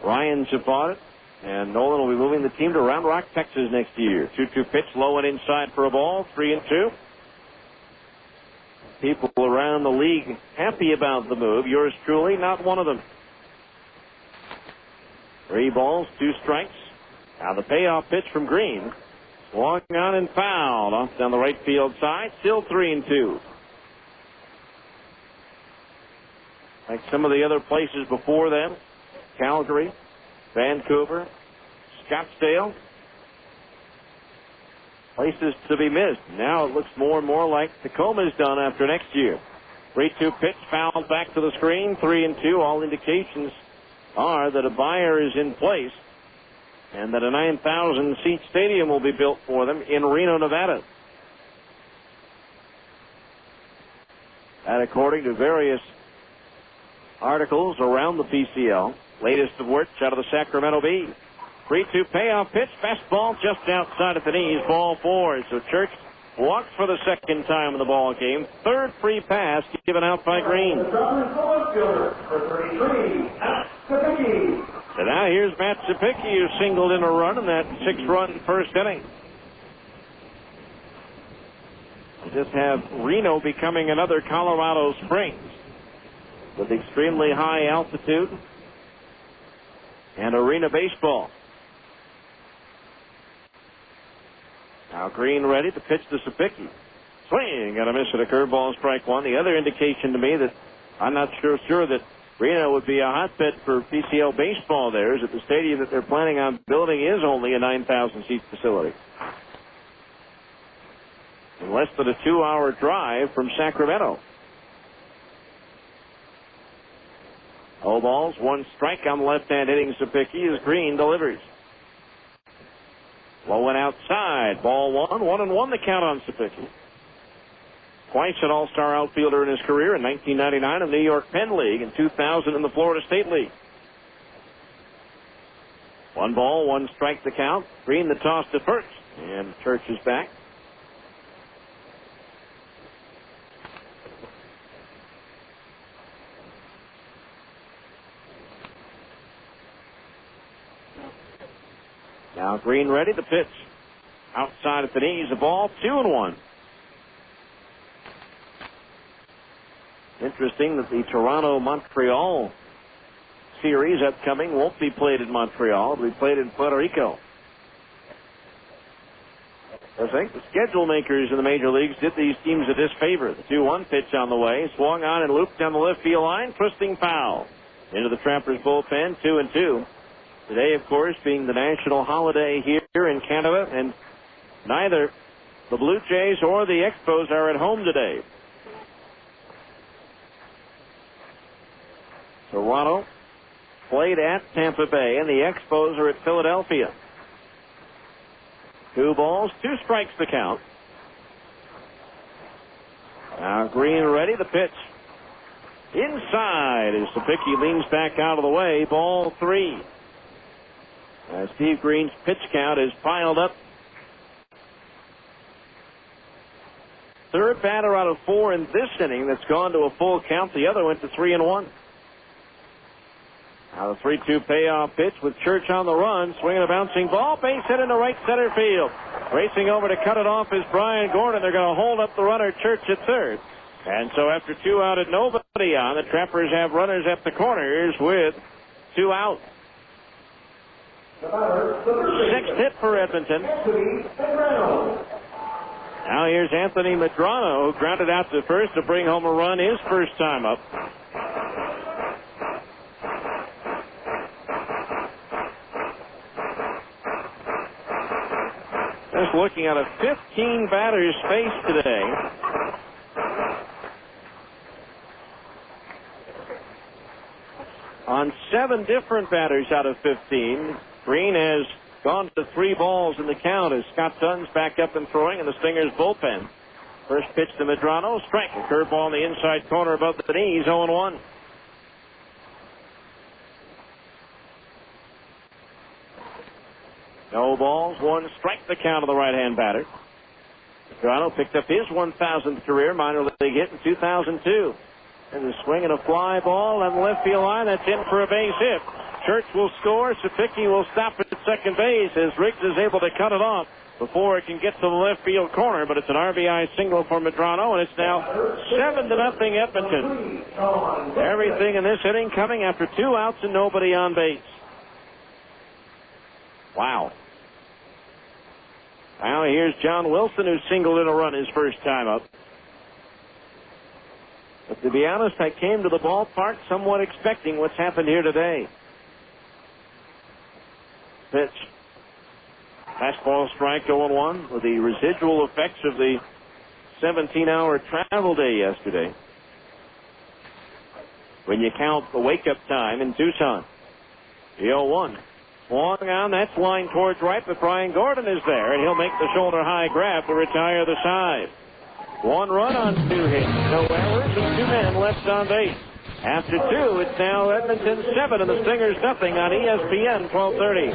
Ryans have bought it, and Nolan will be moving the team to Round Rock, Texas next year. 2-2 pitch, low and inside for a ball, 3-2. People around the league happy about the move. Yours truly, not one of them. 3 balls, 2 strikes. Now the payoff pitch from Green. Swung on and fouled off down the right field side. Still 3-2. Like some of the other places before them, Calgary, Vancouver, Scottsdale, places to be missed. Now it looks more and more like Tacoma's done after next year. 3-2 pitch, fouled back to the screen, 3-2. All indications are that a buyer is in place and that a 9,000-seat stadium will be built for them in Reno, Nevada. That according to various articles around the PCL, latest of which out of the Sacramento Bee. 3-2 payoff pitch, fastball just outside of the knees, ball 4. So Church walks for the second time in the ball game. Third free pass given out by Green. So now here's Matt Sapicki, who singled in a run in that 6-run first inning. We just have Reno becoming another Colorado Springs with extremely high altitude and arena baseball. Now Green ready to pitch to Sapicki. Swing and a miss at a curveball, strike 1. The other indication to me that I'm not sure that Reno would be a hotbed for PCL baseball there is that the stadium that they're planning on building is only a 9,000-seat facility. In less than a 2-hour drive from Sacramento. 0 balls, 1 strike on the left-hand hitting Sapicki as Green delivers. Low and outside. Ball 1. 1-1 the count on Sapicki. Twice an all-star outfielder in his career, in 1999 in the New York Penn League, in 2000 in the Florida State League. 1 ball, 1 strike the count. Green the toss to first. And Church is back. Now Green ready to pitch. Outside at the knees, a ball, 2-1. Interesting that the Toronto-Montreal series upcoming won't be played in Montreal. It'll be played in Puerto Rico. I think the schedule makers in the major leagues did these teams a disfavor. The 2-1 pitch on the way. Swung on and looped down the left field line. Twisting foul. Into the Trappers bullpen, 2-2. Today, of course, being the national holiday here in Canada, and neither the Blue Jays or the Expos are at home today. Toronto played at Tampa Bay, and the Expos are at Philadelphia. 2 balls, 2 strikes the count. Now Green ready to pitch. Inside as Sapicki leans back out of the way. Ball 3. Steve Green's pitch count is piled up. 3rd batter out of 4 in this inning that's gone to a full count. The other went to 3-1. Now the 3-2 payoff pitch with Church on the run. Swinging a bouncing ball. Base hit into right center field. Racing over to cut it off is Brian Gordon. They're going to hold up the runner, Church, at third. And so after 2 out and nobody on, the Trappers have runners at the corners with 2 out. 6th hit for Edmonton. Now here's Anthony Medrano, who grounded out to first to bring home a run his first time up. Just looking at a 15 batters face today. On 7 different batters out of 15, Green has gone to 3 balls in the count as Scott Dunn's back up and throwing in the Stingers bullpen. First pitch to Medrano, strike. A curveball in the inside corner above the knees, 0-1. No balls, 1 strike the count of the right-hand batter. Medrano picked up his 1,000th career minor league hit in 2002. And the swing and a fly ball on the left field line. That's in for a base hit. Church will score. Sapicki will stop at second base as Riggs is able to cut it off before it can get to the left field corner. But it's an RBI single for Medrano, and it's now 7-0 Edmonton. Everything in this inning coming after 2 outs and nobody on base. Wow. Now here's John Wilson, who singled in a run his first time up. But to be honest, I came to the ballpark somewhat expecting what's happened here today. Pitch. Fastball strike 0-1 with the residual effects of the 17-hour travel day yesterday. When you count the wake-up time in Tucson. The 0-1. Swung on, that's line towards right, but Brian Gordon is there, and he'll make the shoulder-high grab to retire the side. 1 run on 2 hits, no errors, and 2 men left on base. After 2, it's now Edmonton 7 and the Stingers nothing on ESPN 1230.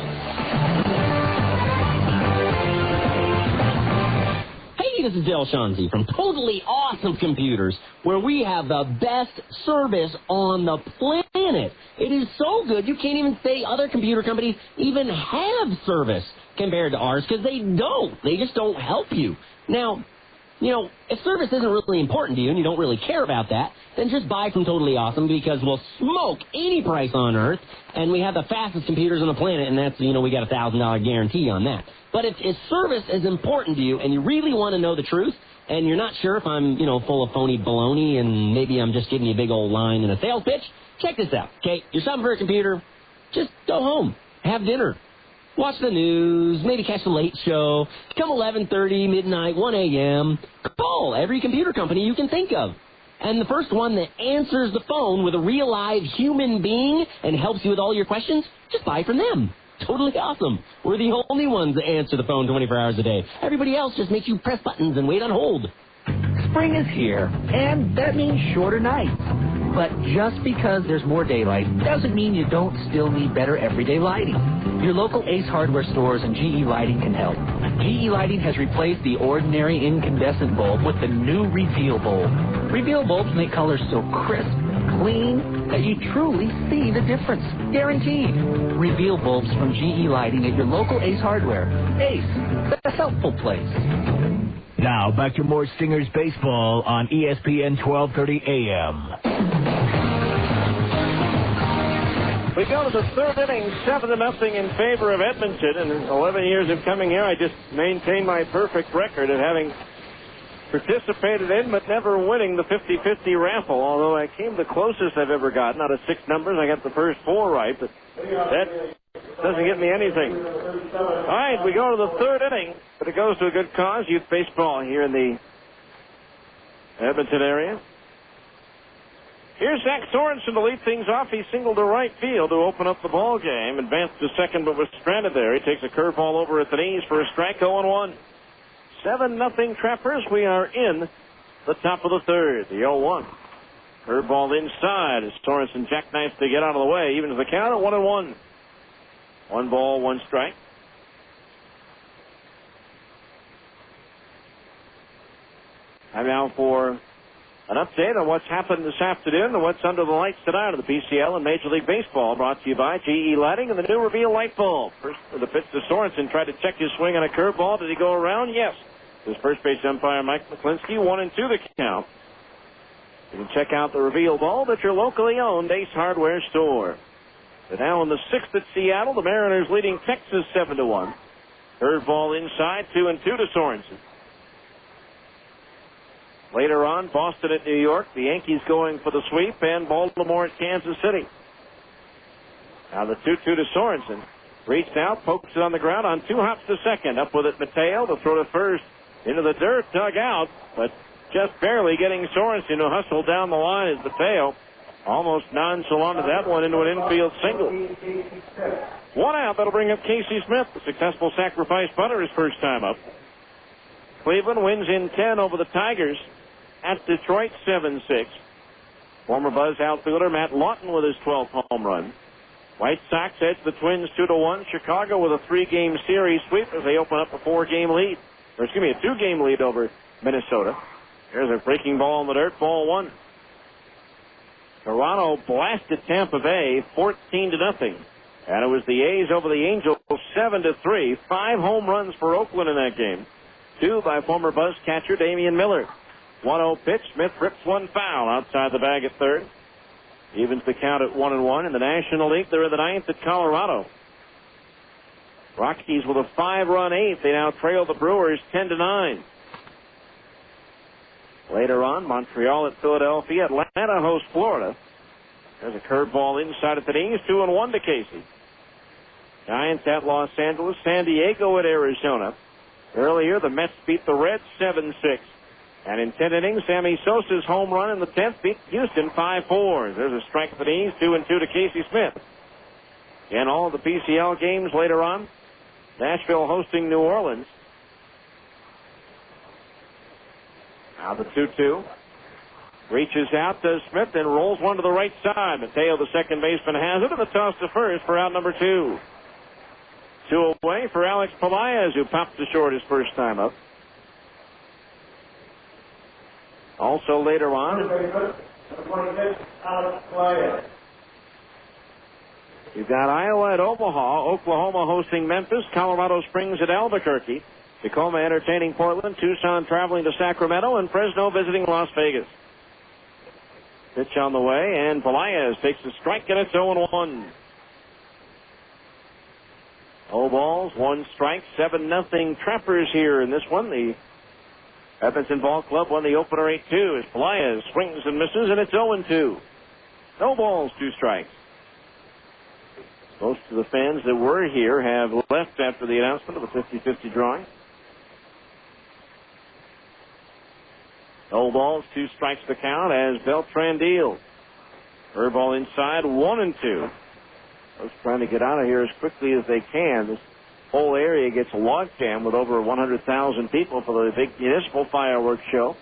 Hey, this is Dale Shanzi from Totally Awesome Computers, where we have the best service on the planet. It is so good you can't even say other computer companies even have service compared to ours, because they don't. They just don't help you. Now, you know, if service isn't really important to you and you don't really care about that, then just buy from Totally Awesome, because we'll smoke any price on earth, and we have the fastest computers on the planet, and that's, you know, we got a $1,000 guarantee on that. But if service is important to you and you really want to know the truth, and you're not sure if I'm, you know, full of phony baloney and maybe I'm just giving you a big old line in a sales pitch, check this out, okay? You're shopping for a computer, just go home, have dinner, watch the news, maybe catch the late show, come 11:30, midnight, 1 a.m., call every computer company you can think of. And the first one that answers the phone with a real live human being and helps you with all your questions, just buy from them. Totally Awesome. We're the only ones that answer the phone 24 hours a day. Everybody else just makes you press buttons and wait on hold. Spring is here, and that means shorter nights. But just because there's more daylight doesn't mean you don't still need better everyday lighting. Your local Ace Hardware stores and GE Lighting can help. GE Lighting has replaced the ordinary incandescent bulb with the new Reveal bulb. Reveal bulbs make colors so crisp, clean, that you truly see the difference. Guaranteed. Reveal bulbs from GE Lighting at your local Ace Hardware. Ace, the helpful place. Now, back to more Stingers baseball on ESPN 1230 AM. We go to the third inning, 7-0 in favor of Edmonton. And in 11 years of coming here, I just maintain my perfect record of having participated in but never winning the 50-50 raffle, although I came the closest I've ever gotten. Out of 6 numbers, I got the first 4 right, but that doesn't get me anything. All right, we go to the third inning, but it goes to a good cause, youth baseball here in the Edmonton area. Here's Zach Sorensen to lead things off. He singled to right field to open up the ball game. Advanced to second, but was stranded there. He takes a curveball over at the knees for a strike, 0-1. 7-0 Trappers. We are in the top of the third. The 0-1. Curveball inside as Sorensen jackknifes to get out of the way. Evens the count at 1-1. 1 ball, 1 strike. Time now for an update on what's happened this afternoon and what's under the lights tonight of the PCL and Major League Baseball, brought to you by GE Lighting and the new Reveal light bulb. First, the pitch to Sorensen, tried to check his swing on a curveball. Did he go around? Yes. His first base umpire, Mike McClinsky, 1-2 the count. You can check out the Reveal bulb at your locally owned Ace Hardware store. They're now in the 6th at Seattle. The Mariners leading Texas 7-1. Curveball inside, 2-2 to Sorensen. Later on, Boston at New York. The Yankees going for the sweep, and Baltimore at Kansas City. Now the 2-2 to Sorensen. Reached out, pokes it on the ground on 2 hops to second. Up with it, Mateo to throw to first. Into the dirt, dug out, but just barely getting Sorensen, who hustled down the line as Mateo Almost nonchalant to that one into an infield single. One out. That'll bring up Casey Smith, the successful sacrifice bunter, his first time up. Cleveland wins in 10 over the Tigers at Detroit 7-6. Former Buzz outfielder Matt Lawton with his 12th home run. White Sox edge the Twins 2-1. Chicago with a 3-game series sweep as they open up a 2-game lead over Minnesota. There's a breaking ball in the dirt, ball 1. Toronto blasted Tampa Bay 14-0. And it was the A's over the Angels 7-3. 5 home runs for Oakland in that game. 2 by former Buzz catcher Damian Miller. 1-0 pitch. Smith rips one foul outside the bag at third. Evens the count at 1-1. In the National League, they're in the 9th at Colorado. Rockies with a 5-run 8th. They now trail the Brewers 10-9. Later on, Montreal at Philadelphia. Atlanta hosts Florida. There's a curveball inside at the knees. 2-1 to Casey. Giants at Los Angeles. San Diego at Arizona. Earlier, the Mets beat the Reds 7-6. And in 10 innings, Sammy Sosa's home run in the 10th beat Houston 5-4. There's a strike at the knees. 2-2 to Casey Smith. In all of the PCL games later on, Nashville hosting New Orleans. Now the 2-2. Reaches out to Smith and rolls one to the right side. Mateo, the second baseman, has it, and the toss to first for out number 2. 2 away for Alex Pelaez, who popped to short his first time up. Also later on, you've got Iowa at Omaha, Oklahoma hosting Memphis, Colorado Springs at Albuquerque, Tacoma entertaining Portland, Tucson traveling to Sacramento, and Fresno visiting Las Vegas. Pitch on the way, and Pelaez takes a strike, and it's 0-1. 0 balls, 1 strike, 7-0 Trappers here in this one. The Edmonton Ball Club won the opener 8-2 as Pelaez swings and misses, and it's 0-2. No balls, 2 strikes. Most of the fans that were here have left after the announcement of the 50-50 drawing. No balls, 2 strikes to count as Beltran deals. Curveball inside, 1-2. Those trying to get out of here as quickly as they can. This whole area gets log jammed with over 100,000 people for the big municipal fireworks show.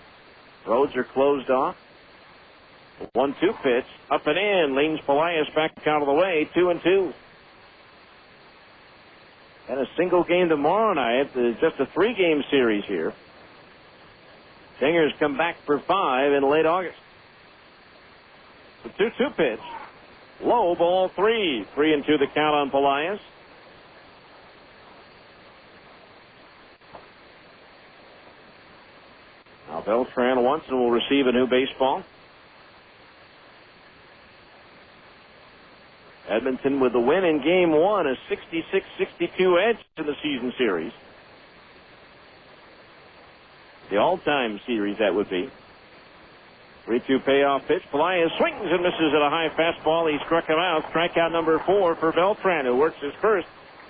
Roads are closed off. 1-2 pitch, up and in, leans Pelaez back out of the way, 2-2. And a single game tomorrow night. Just a 3-game series here. Stingers come back for 5 in late August. The 2-2 pitch. Low, ball 3. 3-2 the count on Pelaez. Now Beltran once and will receive a new baseball. Edmonton with the win in Game 1, a 66-62 edge to the season series. The all-time series, that would be. 3-2 payoff pitch. Pelaez swings and misses at a high fastball. He struck him out. Strikeout number 4 for Beltran, who works his first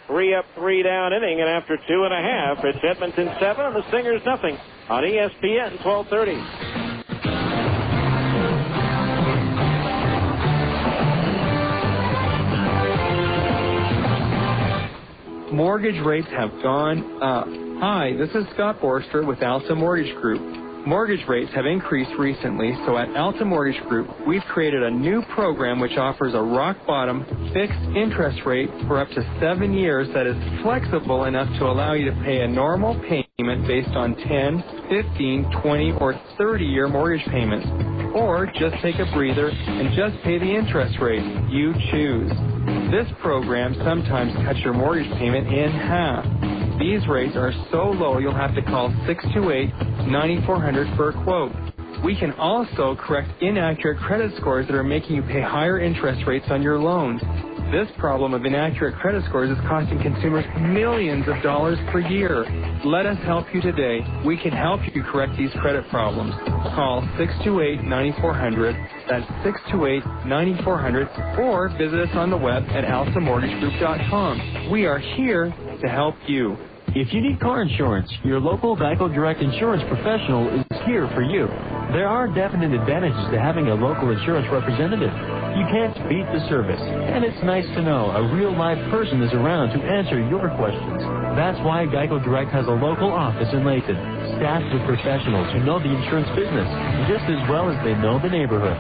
3-up, 3-down inning. And after 2.5, it's Edmonton 7 and the Stingers nothing on ESPN 1230. Mortgage rates have gone up. Hi, this is Scott Borster with Alta Mortgage Group. Mortgage rates have increased recently, so at Alta Mortgage Group, we've created a new program which offers a rock-bottom fixed interest rate for up to 7 years that is flexible enough to allow you to pay a normal payment based on 10, 15, 20, or 30-year mortgage payments. Or just take a breather and just pay the interest rate you choose. This program sometimes cuts your mortgage payment in half. These rates are so low you'll have to call 628-9400 for a quote. We can also correct inaccurate credit scores that are making you pay higher interest rates on your loans. This problem of inaccurate credit scores is costing consumers millions of dollars per year. Let us help you today. We can help you correct these credit problems. Call 628-9400. That's 628-9400. Or visit us on the web at altamortgagegroup.com. We are here to help you. If you need car insurance, your local Geico Direct Insurance professional is here for you. There are definite advantages to having a local insurance representative. You can't beat the service, and it's nice to know a real live person is around to answer your questions. That's why Geico Direct has a local office in Layton, staffed with professionals who know the insurance business just as well as they know the neighborhood.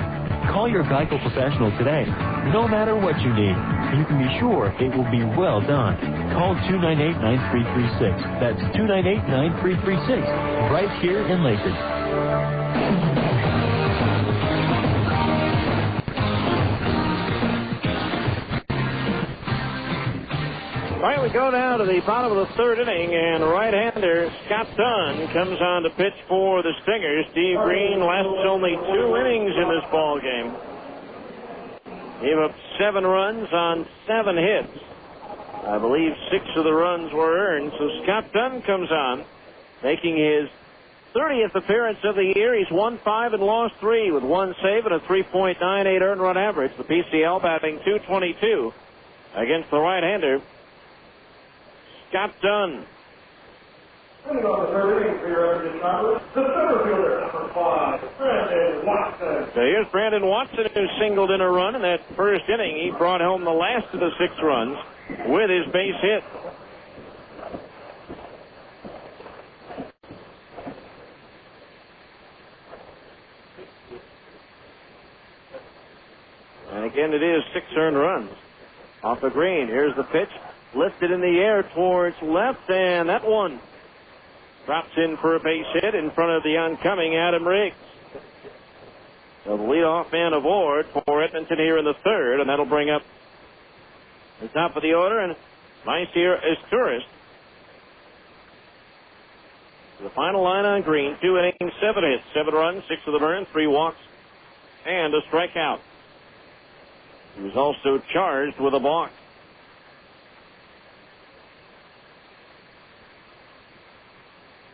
Call your Geico professional today. No matter what you need, you can be sure it will be well done. Call 298-9336. That's 298-9336, right here in Layton. All right, we go down to the bottom of the third inning, and right-hander Scott Dunn comes on to pitch for the Stingers. Steve Green lasts only 2 innings in this ball game. Gave up 7 runs on 7 hits. I believe 6 of the runs were earned. So Scott Dunn comes on, making his 30th appearance of the year. He's won 5 and lost 3 with 1 save and a 3.98 earned run average. The PCL batting .222 against the right-hander Scott Dunn. On the third inning for your Edmonton Congress, the center fielder, number 5, Brandon Watson. So here's Brandon Watson, who singled in a run in that first inning. He brought home the last of the 6 runs with his base hit. And again, it is 6 earned runs off the green. Here's the pitch. Lifted in the air towards left, and that one drops in for a base hit in front of the oncoming Adam Riggs. So the leadoff man aboard for Edmonton here in the third, and that'll bring up the top of the order, and Meister is tourist. The final line on Green, 2 innings, 7 hits, 7 runs, 6 of them earned, 3 walks, and a strikeout. He was also charged with a balk.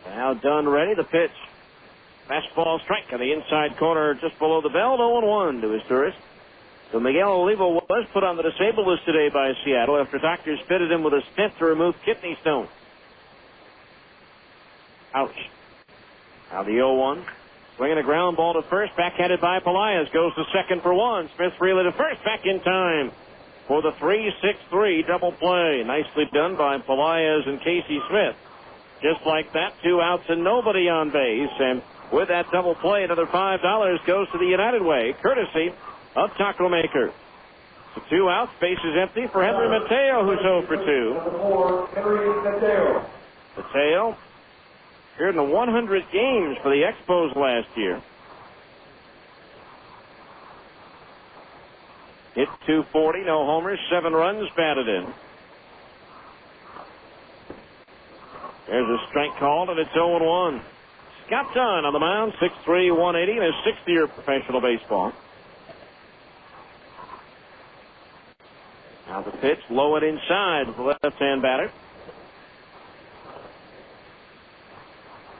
Now Dunn ready, the pitch. Fastball strike on the inside corner just below the belt, 0-1 to his tourist. So Miguel Olivo was put on the disabled list today by Seattle after doctors fitted him with a stent to remove kidney stones. Ouch. Now the 0-1. Swinging a ground ball to first, backhanded by Pelaez. Goes to second for 1. Smith relay to first, back in time for the 3-6-3 double play. Nicely done by Pelaez and Casey Smith. Just like that, 2 outs and nobody on base. And with that double play, another $5 goes to the United Way, courtesy of Taco Maker. So 2 outs, base is empty for Henry Mateo, who's 0 for 2. Henry Mateo. Mateo appeared in the 100 games for the Expos last year. Hit .240, no homers, 7 runs batted in. There's a strike called, and it's 0-1. Scott Dunn on the mound, 6'3", 180, in his 6th year of professional baseball. Now the pitch, low and inside for the left-hand batter.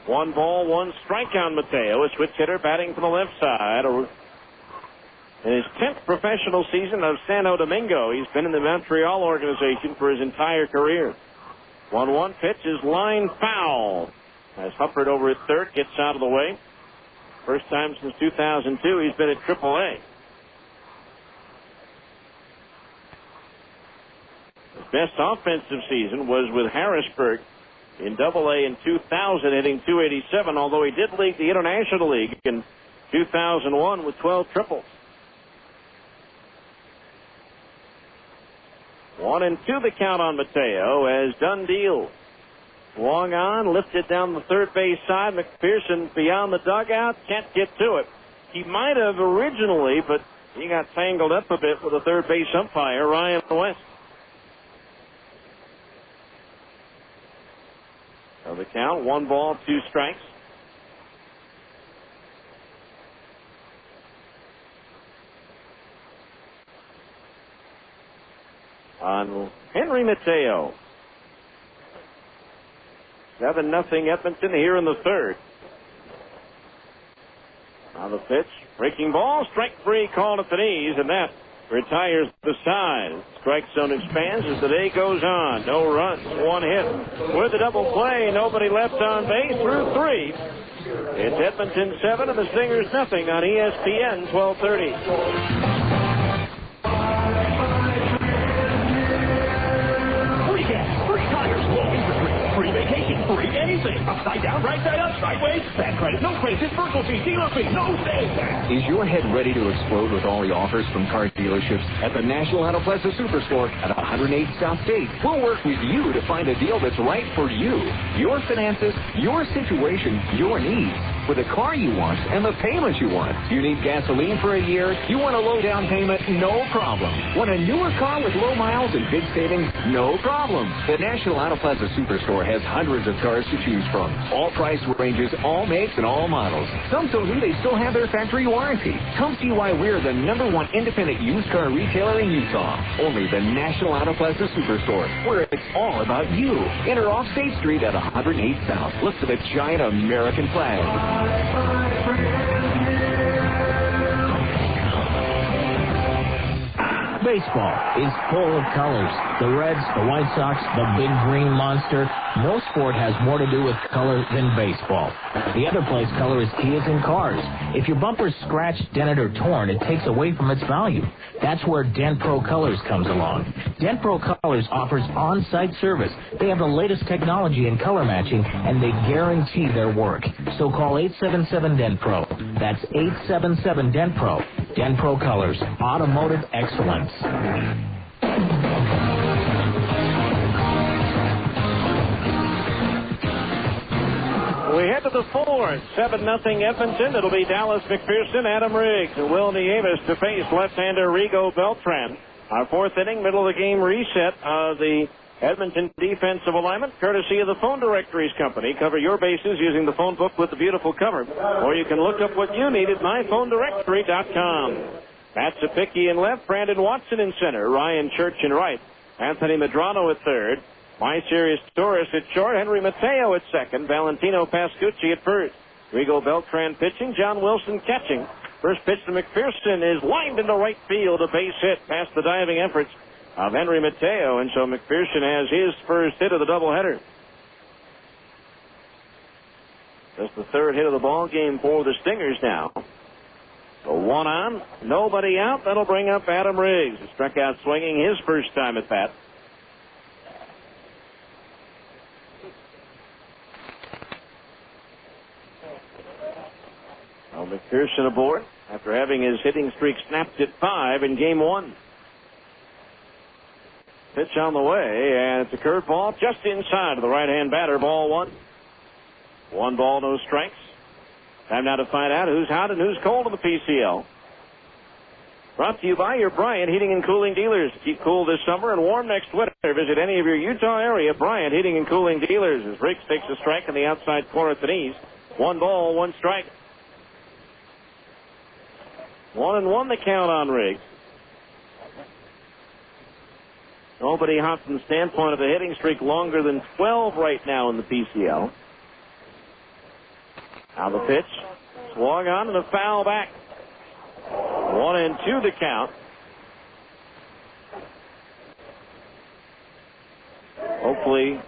1 ball, 1 strike on Mateo, a switch hitter batting from the left side. In his 10th professional season of Santo Domingo, he's been in the Montreal organization for his entire career. 1-1 pitch is line foul. As Hufford over at third gets out of the way. First time since 2002 he's been at AAA. His best offensive season was with Harrisburg in AA in 2000, hitting .287, although he did lead the International League in 2001 with 12 triples. 1-2 the count on Mateo as Dunn deals. Swung on, lifted down the third base side. McPherson beyond the dugout, can't get to it. He might have originally, but he got tangled up a bit with the third base umpire, Ryan West. So the count, 1 ball, 2 strikes. On Henry Mateo. 7-0 Edmonton here in the third. Now the pitch, breaking ball, strike 3 called at the knees, and that retires the side. Strike zone expands as the day goes on. No runs, 1 hit. With the double play, nobody left on base through 3. It's Edmonton 7 and the Stingers nothing on ESPN 1230. Free vacation, free anything. Upside down, right side up, sideways. Bad credit, no credit, dispersal fee, dealer fee, no sales tax. Is your head ready to explode with all the offers from car dealerships at the National Auto Plaza Superstore at 108 South State? We'll work with you to find a deal that's right for you, your finances, your situation, your needs. With the car you want and the payment you want. You need gasoline for a year? You want a low down payment? No problem. Want a newer car with low miles and big savings? No problem. The National Auto Plaza Superstore has hundreds of cars to choose from. All price ranges, all makes, and all models. Some told me they still have their factory warranty. Come see why we're the #1 independent used car retailer in Utah. Only the National Auto Plaza Superstore, where it's all about you. Enter off State Street at 108 South. Look for the giant American flag. Baseball is full of colors. The Reds, the White Sox, the big green monster. No sport has more to do with color than baseball. The other place color is key is in cars. If your bumper's scratched, dented, or torn, it takes away from its value. That's where Dent Pro Colors comes along. Dent Pro Colors offers on-site service. They have the latest technology in color matching, and they guarantee their work. So call 877-DENT-PRO. That's 877-DENT-PRO. Dent Pro Colors, automotive excellence. We head to the fourth. 7-0 Edmonton. It'll be Dallas McPherson, Adam Riggs, and Will Nieves to face left-hander Rigo Beltran. Our fourth inning, middle of the game reset of the Edmonton defensive alignment, courtesy of the Phone Directories Company. Cover your bases using the phone book with the beautiful cover. Or you can look up what you need at myphonedirectory.com. Matt Sapicki in left, Brandon Watson in center, Ryan Church in right, Anthony Medrano at third, My Serious Torres at short, Henry Mateo at second, Valentino Pascucci at first. Rigo Beltran pitching, John Wilson catching. First pitch to McPherson is lined into right field, a base hit past the diving efforts of Henry Mateo, and so McPherson has his first hit of the doubleheader. That's the third hit of the ball game for the Stingers now. So one on, nobody out. That'll bring up Adam Riggs, who struck out swinging his first time at bat. Well, McPherson aboard after having his hitting streak snapped at 5 in game 1. Pitch on the way, and it's a curveball just inside of the right-hand batter. Ball 1. 1 ball, no strikes. Time now to find out who's hot and who's cold in the PCL. Brought to you by your Bryant Heating and Cooling dealers. Keep cool this summer and warm next winter. Visit any of your Utah area Bryant Heating and Cooling dealers as Riggs takes a strike in the outside corner at the knees. 1 ball, 1 strike. 1-1 the count on Riggs. Nobody hot from the standpoint of a hitting streak longer than 12 right now in the PCL. Now the pitch. Swung on and a foul back. 1-2 the count. Hopefully.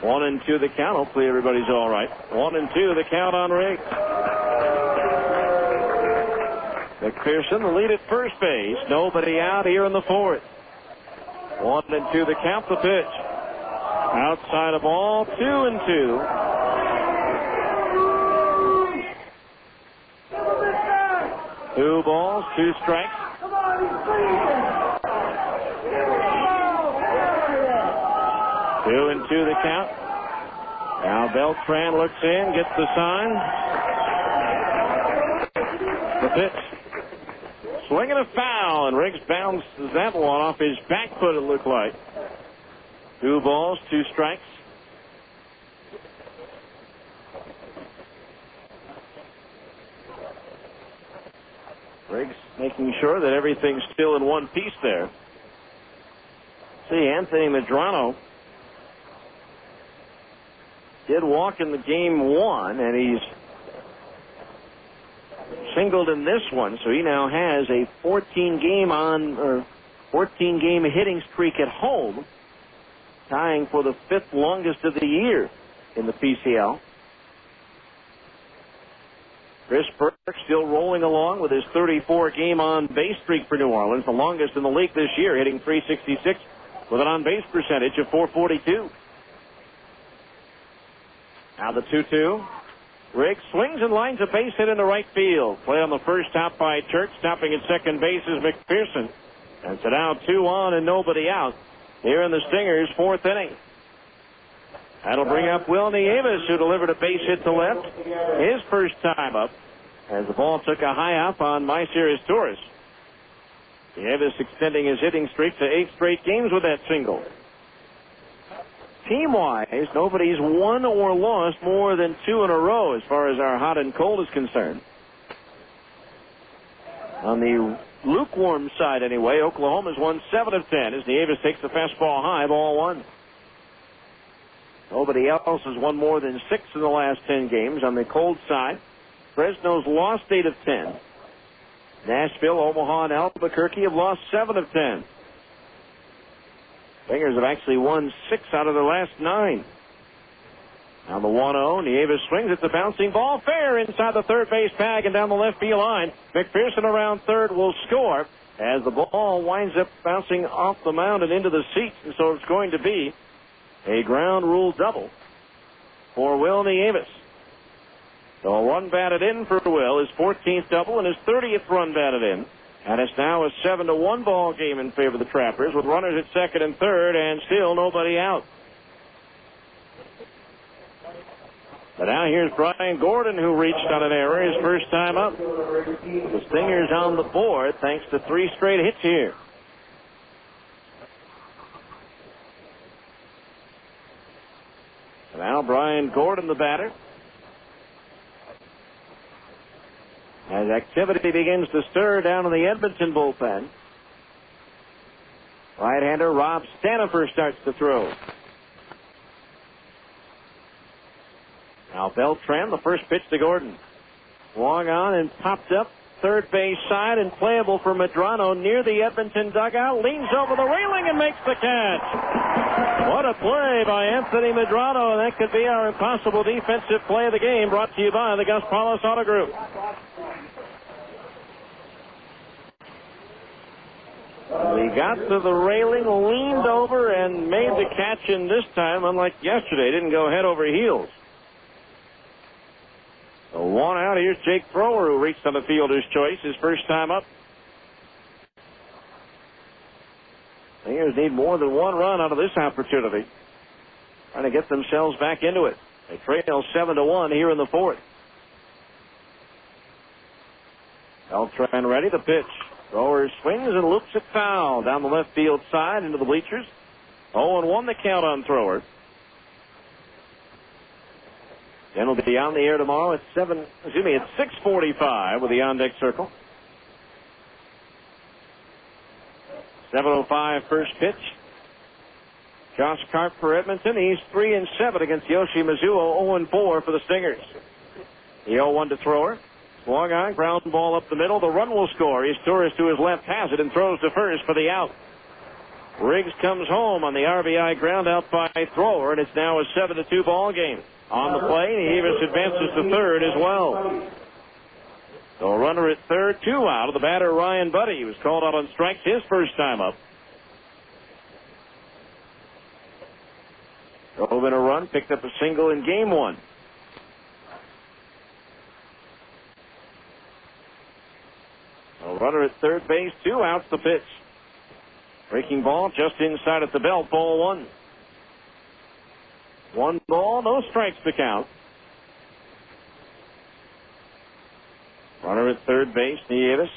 1-2 the count. Hopefully everybody's all right. 1-2 the count on Riggs. McPherson, the lead at first base. Nobody out here in the fourth. 1-2 the count, the pitch. Outside of ball, 2-2. Two balls, 2 strikes. 2-2 the count. Now Beltran looks in, gets the sign. The pitch. Swinging a foul, and Riggs bounces that one off his back foot, it looked like. 2 balls, 2 strikes. Riggs making sure that everything's still in one piece there. See, Anthony Medrano did walk in the game 1, and he's singled in this one, so he now has a 14-game hitting streak at home, tying for the 5th longest of the year. in the PCL. Chris Burke still rolling along with his 34-game on-base streak for New Orleans, the longest in the league this year, hitting .366 with an on-base percentage of .442. Now the 2-2. Riggs swings and lines a base hit into right field. Play on the first top by Church. Stopping at second base is McPherson. And so now 2 on and nobody out here in the Stingers' 4th inning. That'll bring up Will Nieves, who delivered a base hit to left. His first time up as the ball took a high up on Myceres Torres. Nieves extending his hitting streak to 8 straight games with that single. Team-wise, nobody's won or lost more than 2 in a row as far as our hot and cold is concerned. On the lukewarm side, anyway, Oklahoma's won 7 of 10 as Nieves takes the fastball high, ball 1. Nobody else has won more than 6 in the last 10 games. On the cold side, Fresno's lost 8 of 10. Nashville, Omaha, and Albuquerque have lost 7 of 10. Stingers have actually won 6 out of their last 9. Now the 1-0. Nieves swings. It's a bouncing ball. Fair inside the third base tag and down the left field line. McPherson around third will score as the ball winds up bouncing off the mound and into the seats. And so it's going to be a ground rule double for Will Nieves. So a run batted in for Will, his 14th double and his 30th run batted in. And it's now a 7-1 ball game in favor of the Trappers with runners at second and third and still nobody out. But now here's Brian Gordon, who reached on an error his first time up. The Stingers on the board thanks to 3 straight hits here. And now Brian Gordon, the batter. As activity begins to stir down in the Edmonton bullpen. Right-hander Rob Stanifer starts to throw. Now Beltran, the first pitch to Gordon. Swung on and popped up third base side and playable for Medrano near the Edmonton dugout. Leans over the railing and makes the catch. What a play by Anthony Medrano, and that could be our impossible defensive play of the game, brought to you by the Gus Paulus Auto Group. He got to the railing, leaned over, and made the catch, and this time, unlike yesterday, didn't go head over heels. So 1 out. Here's Jake Thrower, who reached on the fielder's choice his first time up. Stingers need more than 1 run out of this opportunity, trying to get themselves back into it. They trail 7-1 here in the 4th. Beltran ready, the pitch. Thrower swings and loops it foul down the left field side into the bleachers. 0-1 the count on Thrower. Then will be on the air tomorrow at 6:45 with the on-deck circle. 7:05 first pitch. Josh Karp for Edmonton. He's 3-7 against Yoshi Mizuo. 0-4 for the Stingers. The 0-1 to Thrower. Swung on, ground ball up the middle. The run will score. He's Torres to his left, has it, and throws to first for the out. Riggs comes home on the RBI ground out by Thrower, and it's now a 7-2 ball game. On the play, Nieves advances to third as well. So a runner at third, 2 out. The batter, Ryan Buddy, was called out on strikes his first time up. Drove in a run, picked up a single in game 1. A runner at third base, 2 outs the pitch. Breaking ball just inside at the belt, ball 1. 1 ball, no strikes to count. Runner at third base, Nieves.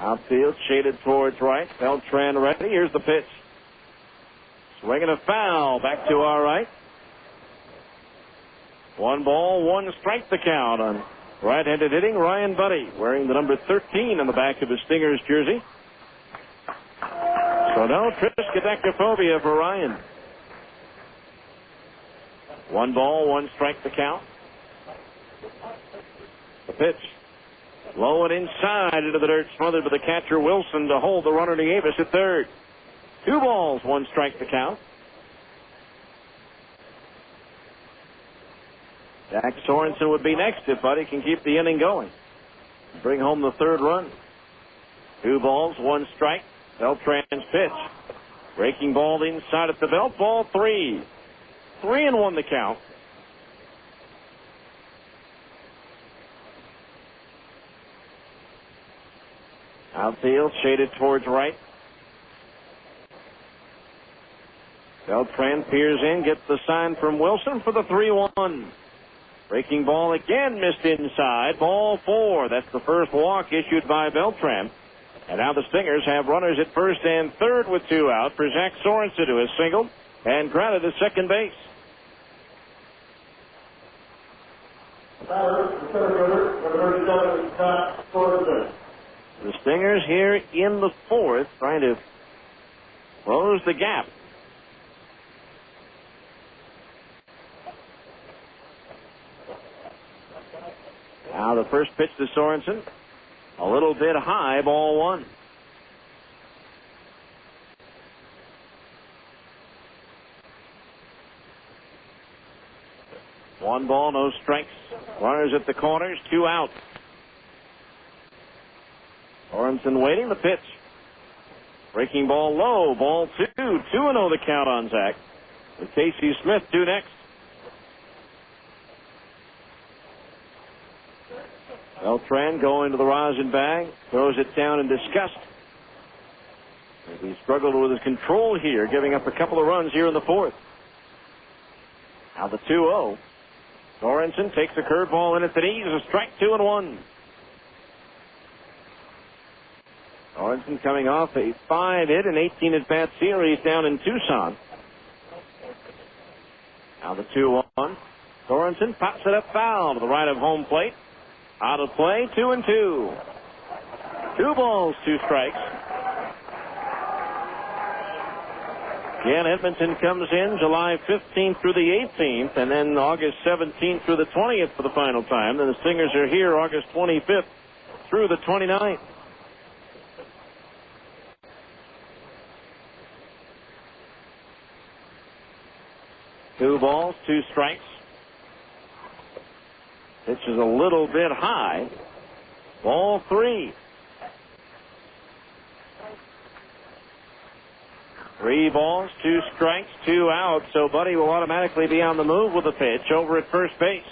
Outfield shaded towards right. Beltran ready. Here's the pitch. Swinging a foul back to our right. 1 ball, 1 strike to count on right-handed hitting Ryan Buddy, wearing the number 13 on the back of his Stingers jersey. So no triskaidekaphobia for Ryan. 1 ball, 1 strike to count. The pitch. Low and inside into the dirt, smothered by the catcher Wilson to hold the runner Nieves at third. 2 balls, 1 strike to count. Jack Sorensen would be next if Buddy can keep the inning going. Bring home the third run. 2 balls, 1 strike. Beltran's pitch. Breaking ball inside at the belt. Ball 3. 3-1 the count. Outfield shaded towards right. Beltran peers in, gets the sign from Wilson for the 3-1. Breaking ball again, missed inside. Ball 4. That's the first walk issued by Beltran. And now the Stingers have runners at first and third with 2 out for Zach Sorensen, who has singled and grounded to second base. The Stingers here in the 4th trying to close the gap. Now the first pitch to Sorensen. A little bit high, ball 1. One ball, no strikes. Runners at the corners, 2 out. Sorensen waiting the pitch. Breaking ball low, ball 2. 2-0 the count on Zach. With Casey Smith due next. Beltran going to the rosin bag, throws it down in disgust. He struggled with his control here, giving up a couple of runs here in the 4th. Now the 2-0. Sorensen takes a curveball in at the knees, a strike, 2-1. Sorensen coming off a 5-hit and 18 at-bat series down in Tucson. Now the 2-1. Sorensen pops it up foul to the right of home plate. Out of play, 2-2. 2 balls, 2 strikes. Again, Edmonton comes in July 15th through the 18th, and then August 17th through the 20th for the final time. Then the Stingers are here August 25th through the 29th. Two balls, 2 strikes. Pitch is a little bit high. Ball 3. 3 balls, 2 strikes, 2 out. So Buddy will automatically be on the move with a pitch over at first base.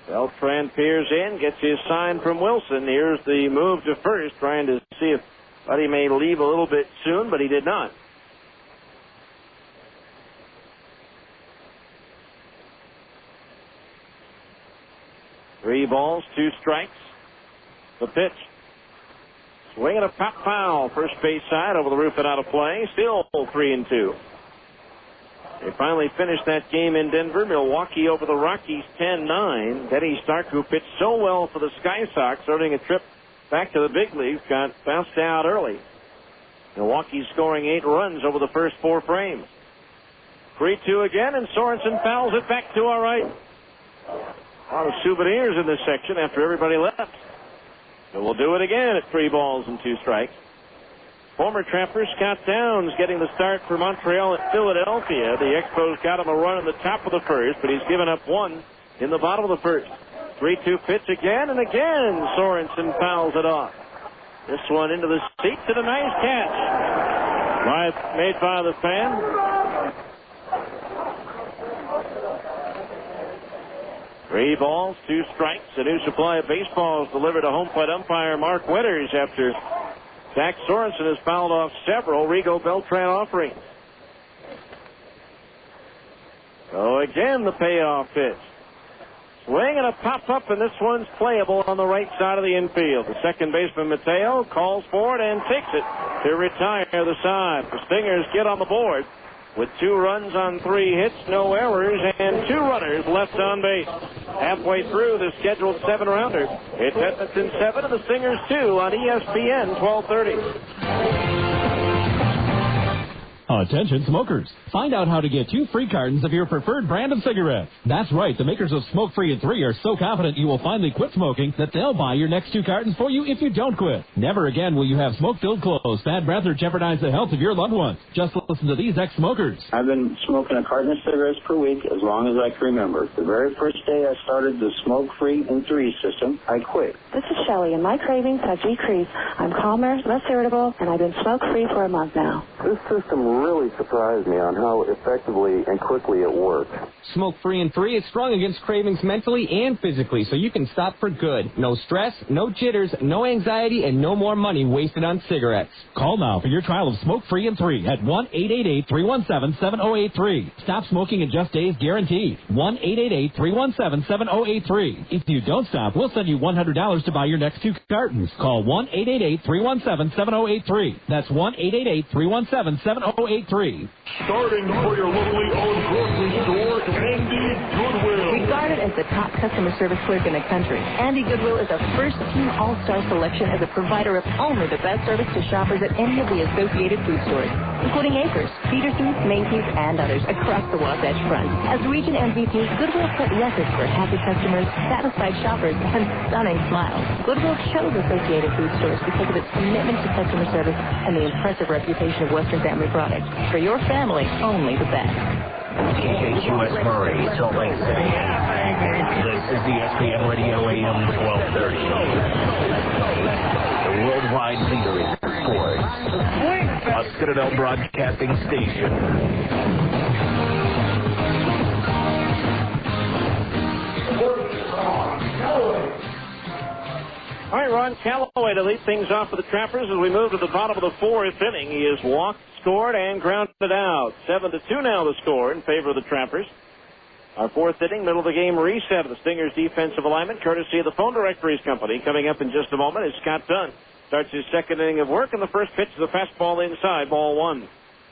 Beltran peers in, gets his sign from Wilson. Here's the move to first, trying to see if Buddy may leave a little bit soon, but he did not. Three balls, 2 strikes. The pitch. Swing and a pop foul. First base side over the roof and out of play. Still 3-2. They finally finished that game in Denver. Milwaukee over the Rockies 10-9. Denny Stark, who pitched so well for the Sky Sox, earning a trip back to the big leagues, got bounced out early. Milwaukee scoring 8 runs over the first 4 frames. 3-2 again, and Sorensen fouls it back to our right. A lot of souvenirs in this section after everybody left. So we'll do it again at 3 balls and 2 strikes. Former Trapper Scott Downs getting the start for Montreal at Philadelphia. The Expos got him a run in the top of the first, but he's given up 1 in the bottom of the first. 3-2 pitch again, and again Sorensen fouls it off. This one into the seats and a nice catch. Made by the fan. 3 balls, 2 strikes. A new supply of baseballs delivered to home plate umpire Mark Witters after Zach Sorensen has fouled off several Rigo Beltran offerings. So again, the payoff pitch. Swing and a pop-up, and this one's playable on the right side of the infield. The second baseman, Mateo, calls for it and takes it to retire the side. The Stingers get on the board with 2 runs on 3 hits, no errors, and 2 runners left on base. Halfway through the scheduled 7-rounder. It's Edmonton 7 and the Stingers 2 on ESPN 1230. Attention smokers. Find out how to get 2 free cartons of your preferred brand of cigarettes. That's right, the makers of Smoke Free and 3 are so confident you will finally quit smoking that they'll buy your next 2 cartons for you if you don't quit. Never again will you have smoke-filled clothes, bad breath, or jeopardize the health of your loved ones. Just listen to these ex-smokers. I've been smoking a carton of cigarettes per week as long as I can remember. The very first day I started the Smoke Free and 3 system, I quit. This is Shelley, and my cravings have decreased. I'm calmer, less irritable, and I've been smoke-free for a month now. This system really surprised me on how effectively and quickly it works. Smoke Free and 3 is strong against cravings mentally and physically, so you can stop for good. No stress, no jitters, no anxiety, and no more money wasted on cigarettes. Call now for your trial of Smoke Free and 3 at 1-888-317-7083. Stop smoking in just days guaranteed. 1-888-317-7083. If you don't stop, we'll send you $100 to buy your next 2 cartons. Call 1-888-317-7083. That's 1-888-317-7083. Starting for your locally owned grocery store, Andy Goodwill. Regarded as the top customer service clerk in the country, Andy Goodwill is a first-team all-star selection as a provider of only the best service to shoppers at any of the associated food stores, including Acres, Peterson's, Macy's, and others across the Wasatch Front. As region MVP, Goodwill set records for happy customers, satisfied shoppers, and stunning smiles. Goodwill chose associated food stores because of its commitment to customer service and the impressive reputation of Western Family Products. For your family, only the best. KKQS Murray, Salt Lake City. This is the SPM Radio AM 1230. The worldwide leader in sports. A Citadel Broadcasting Station. All right, Ron Callaway to lead things off for the Trappers as we move to the bottom of the 4th inning. He has walked, scored, and grounded out. 7-2 now the score in favor of the Trappers. Our 4th inning, middle of the game reset of the Stingers' defensive alignment, courtesy of the Phone Directories Company. Coming up in just a moment is Scott Dunn. Starts his 2nd inning of work, and the first pitch is a fastball inside, ball 1.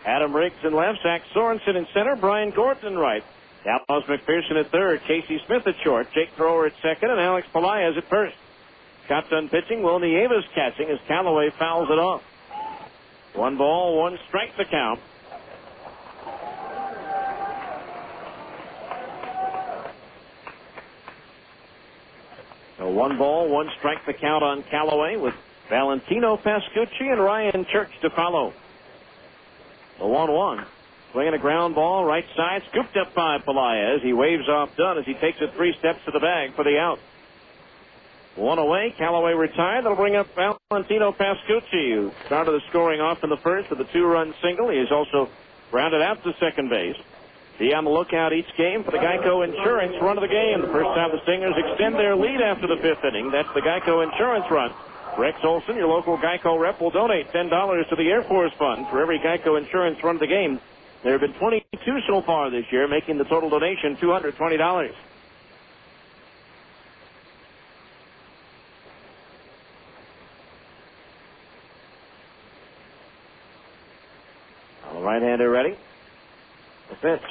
Adam Riggs in left, Zach Sorensen in center, Brian Gordon in right. Dallas McPherson at 3rd, Casey Smith at short, Jake Thrower at 2nd, and Alex Pelaez at 1st. Scott Dunn pitching, Will Nieves catching as Callaway fouls it off. 1 ball, 1 strike the count. So 1 ball, 1 strike the count on Callaway with Valentino Pascucci and Ryan Church to follow. The 1-1. Swinging a ground ball, right side, scooped up by Pelaez. He waves off Dunn as he takes it 3 steps to the bag for the out. 1 away, Callaway retired. That'll bring up Valentino Pascucci, who started the scoring off in the first with a 2-run single. He is also grounded out to second base. Be on the lookout each game for the Geico Insurance run of the game. The first time the Stingers extend their lead after the 5th inning. That's the Geico Insurance run. Rex Olson, your local Geico rep, will donate $10 to the Air Force Fund for every Geico Insurance run of the game. There have been 22 so far this year, making the total donation $220. Right-hander ready. The pitch.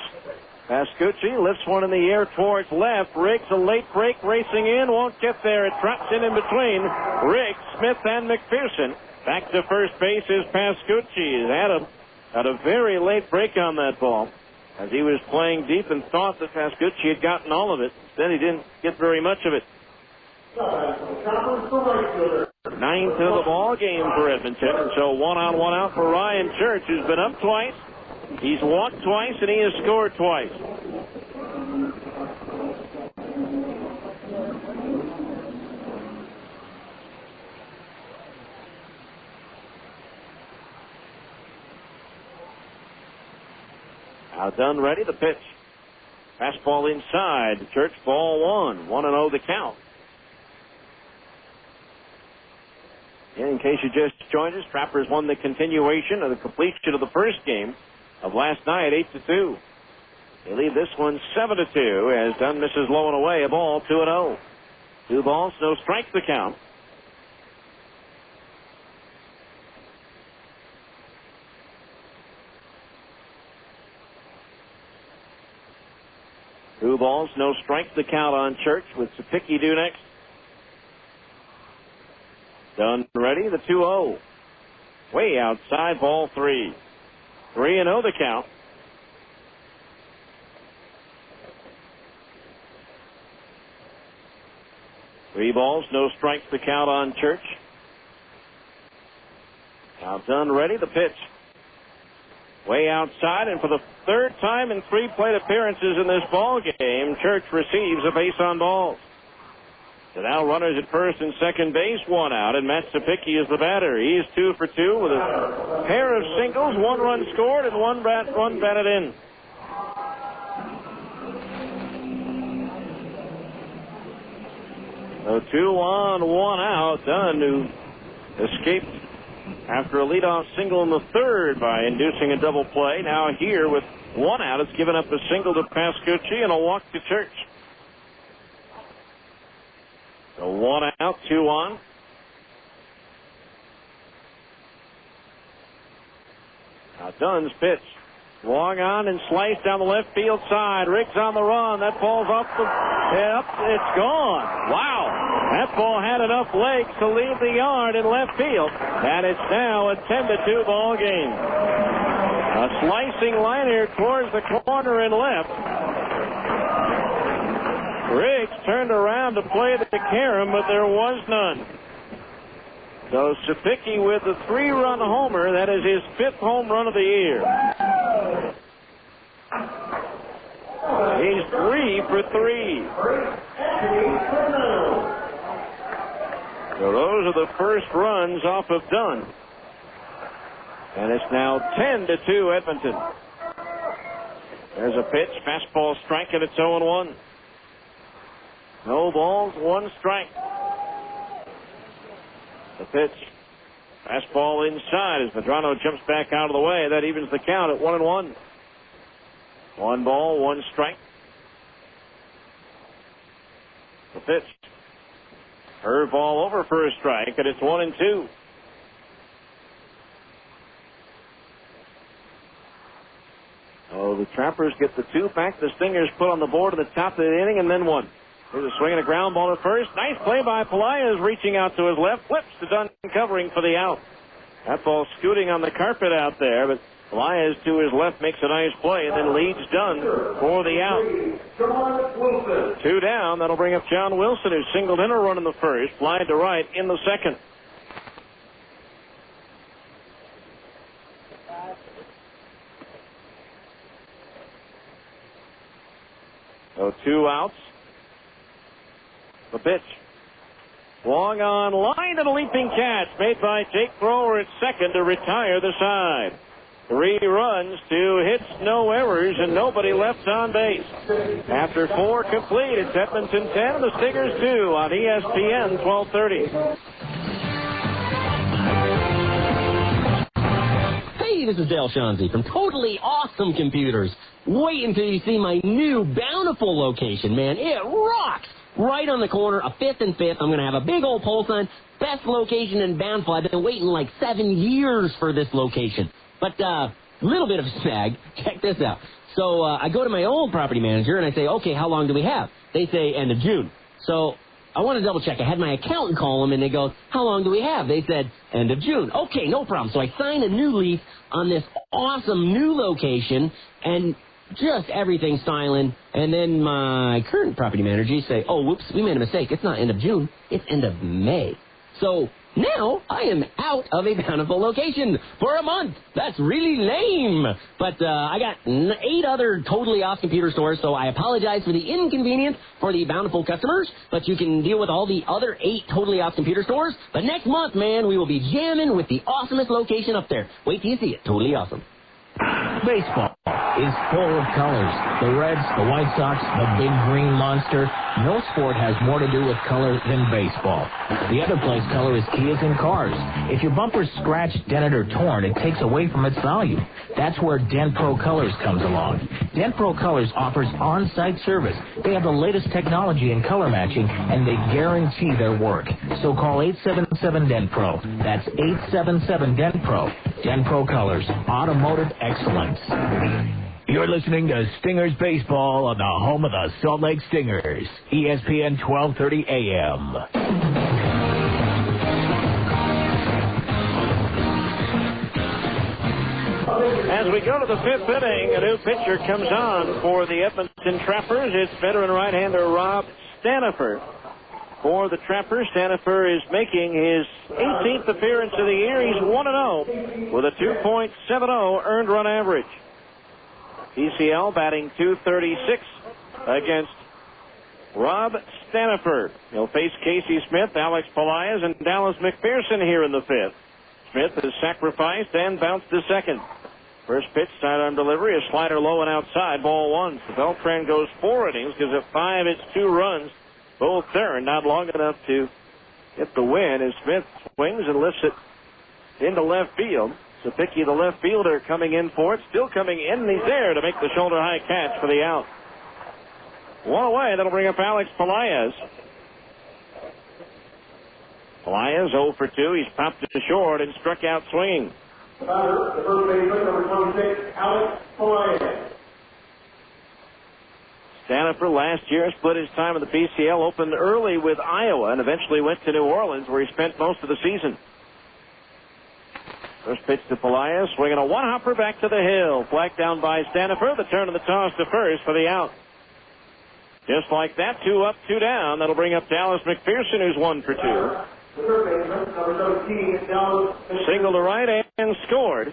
Pascucci lifts one in the air towards left. Riggs, a late break, racing in. Won't get there. It drops in between Riggs, Smith, and McPherson. Back to first base is Pascucci. Adam had a very late break on that ball as he was playing deep and thought that Pascucci had gotten all of it. Then he didn't get very much of it. 9th of the ball game for Edmonton, and so 1 on, 1 out for Ryan Church, who's been up twice. He's walked twice, and he has scored twice. Now done, ready, the pitch. Fastball inside. Church, ball 1. 1-0 the count. In case you just joined us, Trappers won the continuation of the completion of the first game of last night, 8-2. They lead this one 7-2 as Dunn misses low and away. A ball, 2-0. 2 balls, no strikes the count. Two balls, no strikes the count on Church with Sapicki due next. Dunn ready, the 2-0. Way outside, ball 3. 3-0 the count. Three balls, no strikes the count on Church. Now Dunn ready, the pitch. Way outside, and for the third time in 3 plate appearances in this ball game, Church receives a base on balls. So now runners at first and second base, 1 out, and Matt Sapicki is the batter. He's 2 for 2 with a pair of singles, 1 run scored, and 1 run batted in. So 2 on, 1 out. Dunn, who escaped after a leadoff single in the third by inducing a double play. Now here with 1 out, it's given up a single to Pascucci and a walk to Church. So 1 out, 2 on. Now Dunn's pitch. Long on and sliced down the left field side. Riggs on the run. That ball's up. It's gone. Wow. That ball had enough legs to leave the yard in left field. And it's now a 10-2 ball game. A slicing liner towards the corner and left. Riggs turned around to play the carom, but there was none. So Sapicki with a 3-run homer. That is his 5th home run of the year. He's 3 for 3. So those are the first runs off of Dunn. And it's now 10-2 Edmonton. There's a pitch. Fastball strike, and it's 0-1. No balls, 1 strike. The pitch. Fastball inside as Medrano jumps back out of the way. That evens the count at 1-1. 1 ball, 1 strike. The pitch. Curveball over for a strike, and it's 1-2. Oh, the Trappers get the 2 back. The Stingers put on the board at the top of the inning, and then 1. There's a swing and a ground ball at first. Nice play by Pelaez, reaching out to his left. Flips to Dunn, covering for the out. That ball scooting on the carpet out there, but Pelaez to his left makes a nice play and then leads Dunn for the out. 2 down. That'll bring up John Wilson, who singled in a run in the first, flied to right in the second. So 2 outs. The pitch. Long on line and a leaping catch made by Jake Thrower at second to retire the side. 3 runs, 2 hits, no errors, and nobody left on base. After 4 complete, it's Edmonton 10 and the Stingers 2 on ESPN 1230. Hey, this is Dale Shaughnessy from Totally Awesome Computers. Wait until you see my new Bountiful location, man. It rocks! Right on the corner of 5th and 5th. I'm going to have a big old pole sign. Best location in Bountiful. I've been waiting like 7 years for this location. But little bit of a snag. Check this out. So I go to my old property manager and I say, okay, how long do we have? They say end of June. So I want to double check. I had my accountant call them and they go, how long do we have? They said end of June. Okay, no problem. So I signed a new lease on this awesome new location and just everything styling. And then my current property manager say, oh, whoops, we made a mistake. It's not end of June. It's end of May. So now I am out of a Bountiful location for a month. That's really lame. But I got 8 other Totally Off computer stores, so I apologize for the inconvenience for the Bountiful customers. But you can deal with all the other 8 Totally Off computer stores. But next month, man, we will be jamming with the awesomest location up there. Wait till you see it. Totally awesome. Baseball is full of colors. The Reds, the White Sox, the big green monster. No sport has more to do with color than baseball. The other place color is key as in cars. If your bumper's scratched, dented, or torn, it takes away from its value. That's where Dent Pro Colors comes along. Dent Pro Colors offers on-site service. They have the latest technology in color matching, and they guarantee their work. So call 877-DENT-PRO. That's 877-DENT-PRO. Dent Pro Colors, automotive excellence. You're listening to Stingers Baseball on the home of the Salt Lake Stingers, ESPN 1230 AM. And As we go to the fifth inning, a new pitcher comes on for the Edmonton Trappers. It's veteran right-hander Rob Stanifer. For the Trappers, Stanifer is making his 18th appearance of the year. He's 1-0 with a 2.70 earned run average. PCL batting .236 against Rob Stanifer. He'll face Casey Smith, Alex Pelaez, and Dallas McPherson here in the fifth. Smith has sacrificed and bounced to second. First pitch, sidearm delivery, a slider low and outside, ball one. The Beltran goes 4 innings because at 5 it's 2 runs. Both earned, not long enough to get the win as Smith swings and lifts it into left field. Sapicki, the left fielder, coming in for it. Still coming in, and he's there to make the shoulder-high catch for the out. One away, that'll bring up Alex Pelaez. Pelaez 0 for 2. He's popped to short and struck out swinging. The first baseman, number 26, Alex Pelaez. Stanifer last year split his time in the PCL, opened early with Iowa, and eventually went to New Orleans, where he spent most of the season. First pitch to Pelaez, swinging a one-hopper back to the hill. Flagged down by Stanifer. The turn of the toss to first for the out. Just like that, 2 up, 2 down. That'll bring up Dallas McPherson, who's 1 for 2. Single to right and scored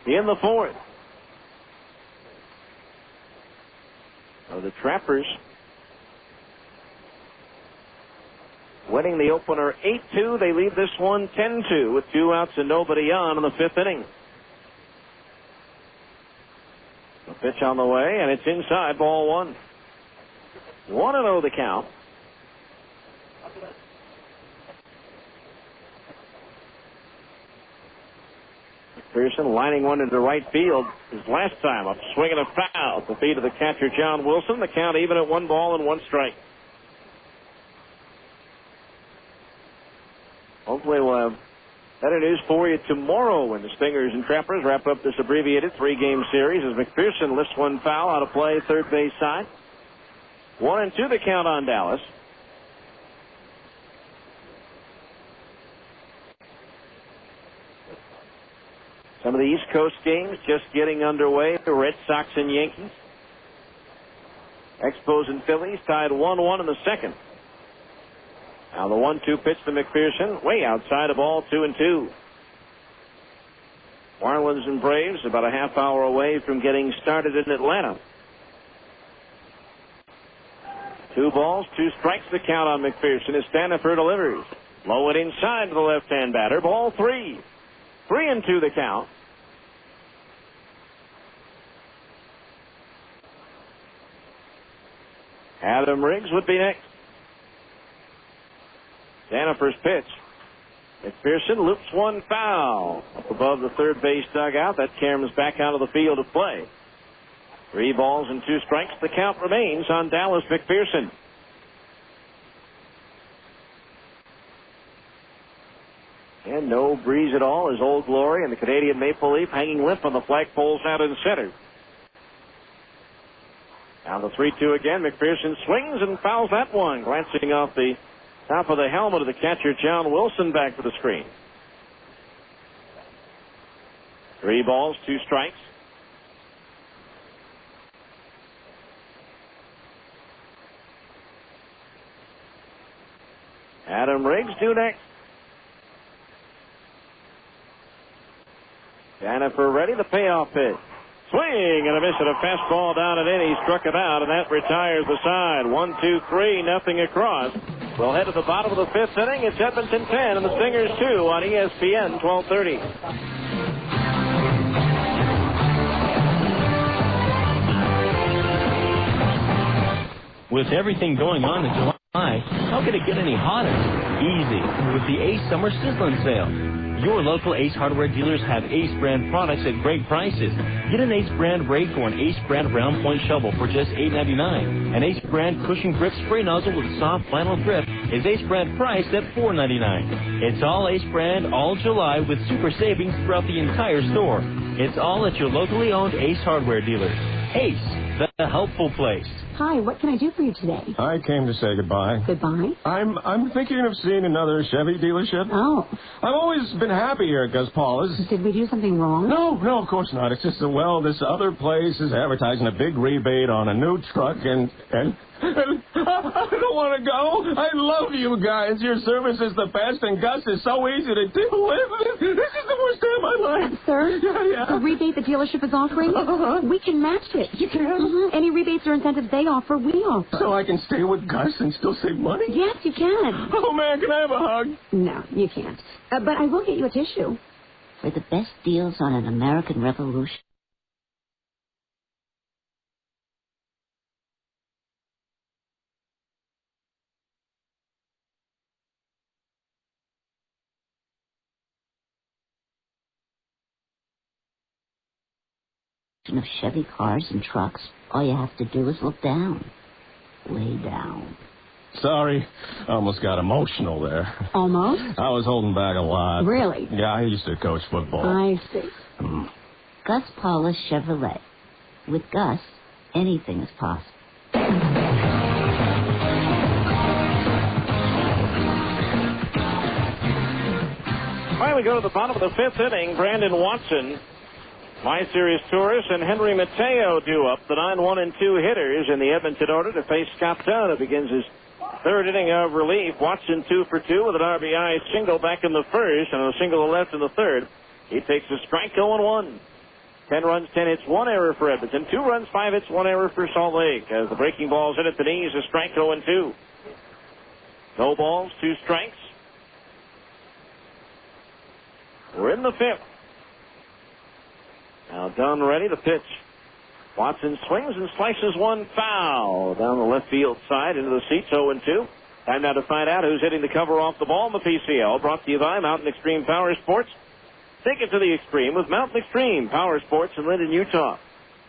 in the fourth. So the Trappers winning the opener 8-2. They lead this one 10-2 with 2 outs and nobody on in the fifth inning. A pitch on the way, and it's inside, ball one. 1-0 the count. Pearson lining one into right field his last time up, swinging a foul at the feet of the catcher John Wilson. The count even at 1 ball and 1 strike. Hopefully we'll have better news for you tomorrow when the Stingers and Trappers wrap up this abbreviated 3-game series as McPherson lifts one foul out of play, third base side. 1-2 the count on Dallas. Some of the East Coast games just getting underway. The Red Sox and Yankees. Expos and Phillies tied 1-1 in the second. Now the 1-2 pitch to McPherson, way outside of ball, 2-2. Marlins and Braves about a half hour away from getting started in Atlanta. 2 balls, 2 strikes the count on McPherson as Stanifer delivers. Low and inside to the left-hand batter, ball 3. 3-2 the count. Adam Riggs would be next. Stanifer's pitch. McPherson loops one foul. Up above the third base dugout. That carries back out of the field of play. 3 balls and 2 strikes. The count remains on Dallas McPherson. And no breeze at all as Old Glory and the Canadian Maple Leaf hanging limp on the flagpoles out in center. Now the 3-2 again. McPherson swings and fouls that one. Glancing off the top of the helmet of the catcher John Wilson back to the screen. 3 balls, 2 strikes. Adam Riggs due next. Stanifer ready, the payoff pitch. Swing and a miss at a fastball down and in. He struck it out, and that retires the side. 1-2-3, nothing across. We'll head to the bottom of the fifth inning. It's Edmonton 10 and the Stingers 2 on ESPN 1230. With everything going on in July, how could it get any hotter? Easy, with the Ace Summer Sizzling Sale. Your local Ace Hardware dealers have Ace brand products at great prices. Get an Ace brand rake or an Ace brand round point shovel for just $8.99. An Ace brand cushion grip spray nozzle with soft vinyl grip is Ace brand priced at $4.99. It's all Ace brand all July with super savings throughout the entire store. It's all at your locally owned Ace Hardware dealers. Ace, the helpful place. Hi, what can I do for you today? I came to say goodbye. Goodbye? I'm thinking of seeing another Chevy dealership. Oh. I've always been happy here at Gus Paula's. Did we do something wrong? No, of course not. It's just that, well, this other place is advertising a big rebate on a new truck, and I don't want to go. I love you guys. Your service is the best, and Gus is so easy to deal with. This is the worst day of my life. Sir? Yeah. The rebate the dealership is offering? We can match it. You can? Mm-hmm. Any rebates or incentives they offer, we offer. So I can stay with Gus and still save money? Yes, you can. Oh, man, can I have a hug? No, you can't. But I will get you a tissue. For the best deals on an American Revolution of Chevy cars and trucks, all you have to do is look down. Way down. Sorry, I almost got emotional there. Almost? I was holding back a lot. Really? Yeah, I used to coach football. I see. Gus Paula Chevrolet. With Gus, anything is possible. Finally, go to the bottom of the fifth inning. Brandon Watson, My Series Tourist, and Henry Mateo do up the 9-1 and 2 hitters in the Edmonton order to face Scott Dunn, who begins his third inning of relief. Watson 2 for 2 with an RBI single back in the first and a single left in the third. He takes a strike 0-1. 10 runs, 10 hits, 1 error for Edmonton. 2 runs, 5 hits, 1 error for Salt Lake. As the breaking ball's in at the knees, a strike 0-2. No balls, 2 strikes. We're in the fifth. Now Dunn ready to pitch. Watson swings and slices one foul down the left field side into the seats, 0-2. Time now to find out who's hitting the cover off the ball in the PCL. Brought to you by Mountain Extreme Power Sports. Take it to the extreme with Mountain Extreme Power Sports in Linden, Utah.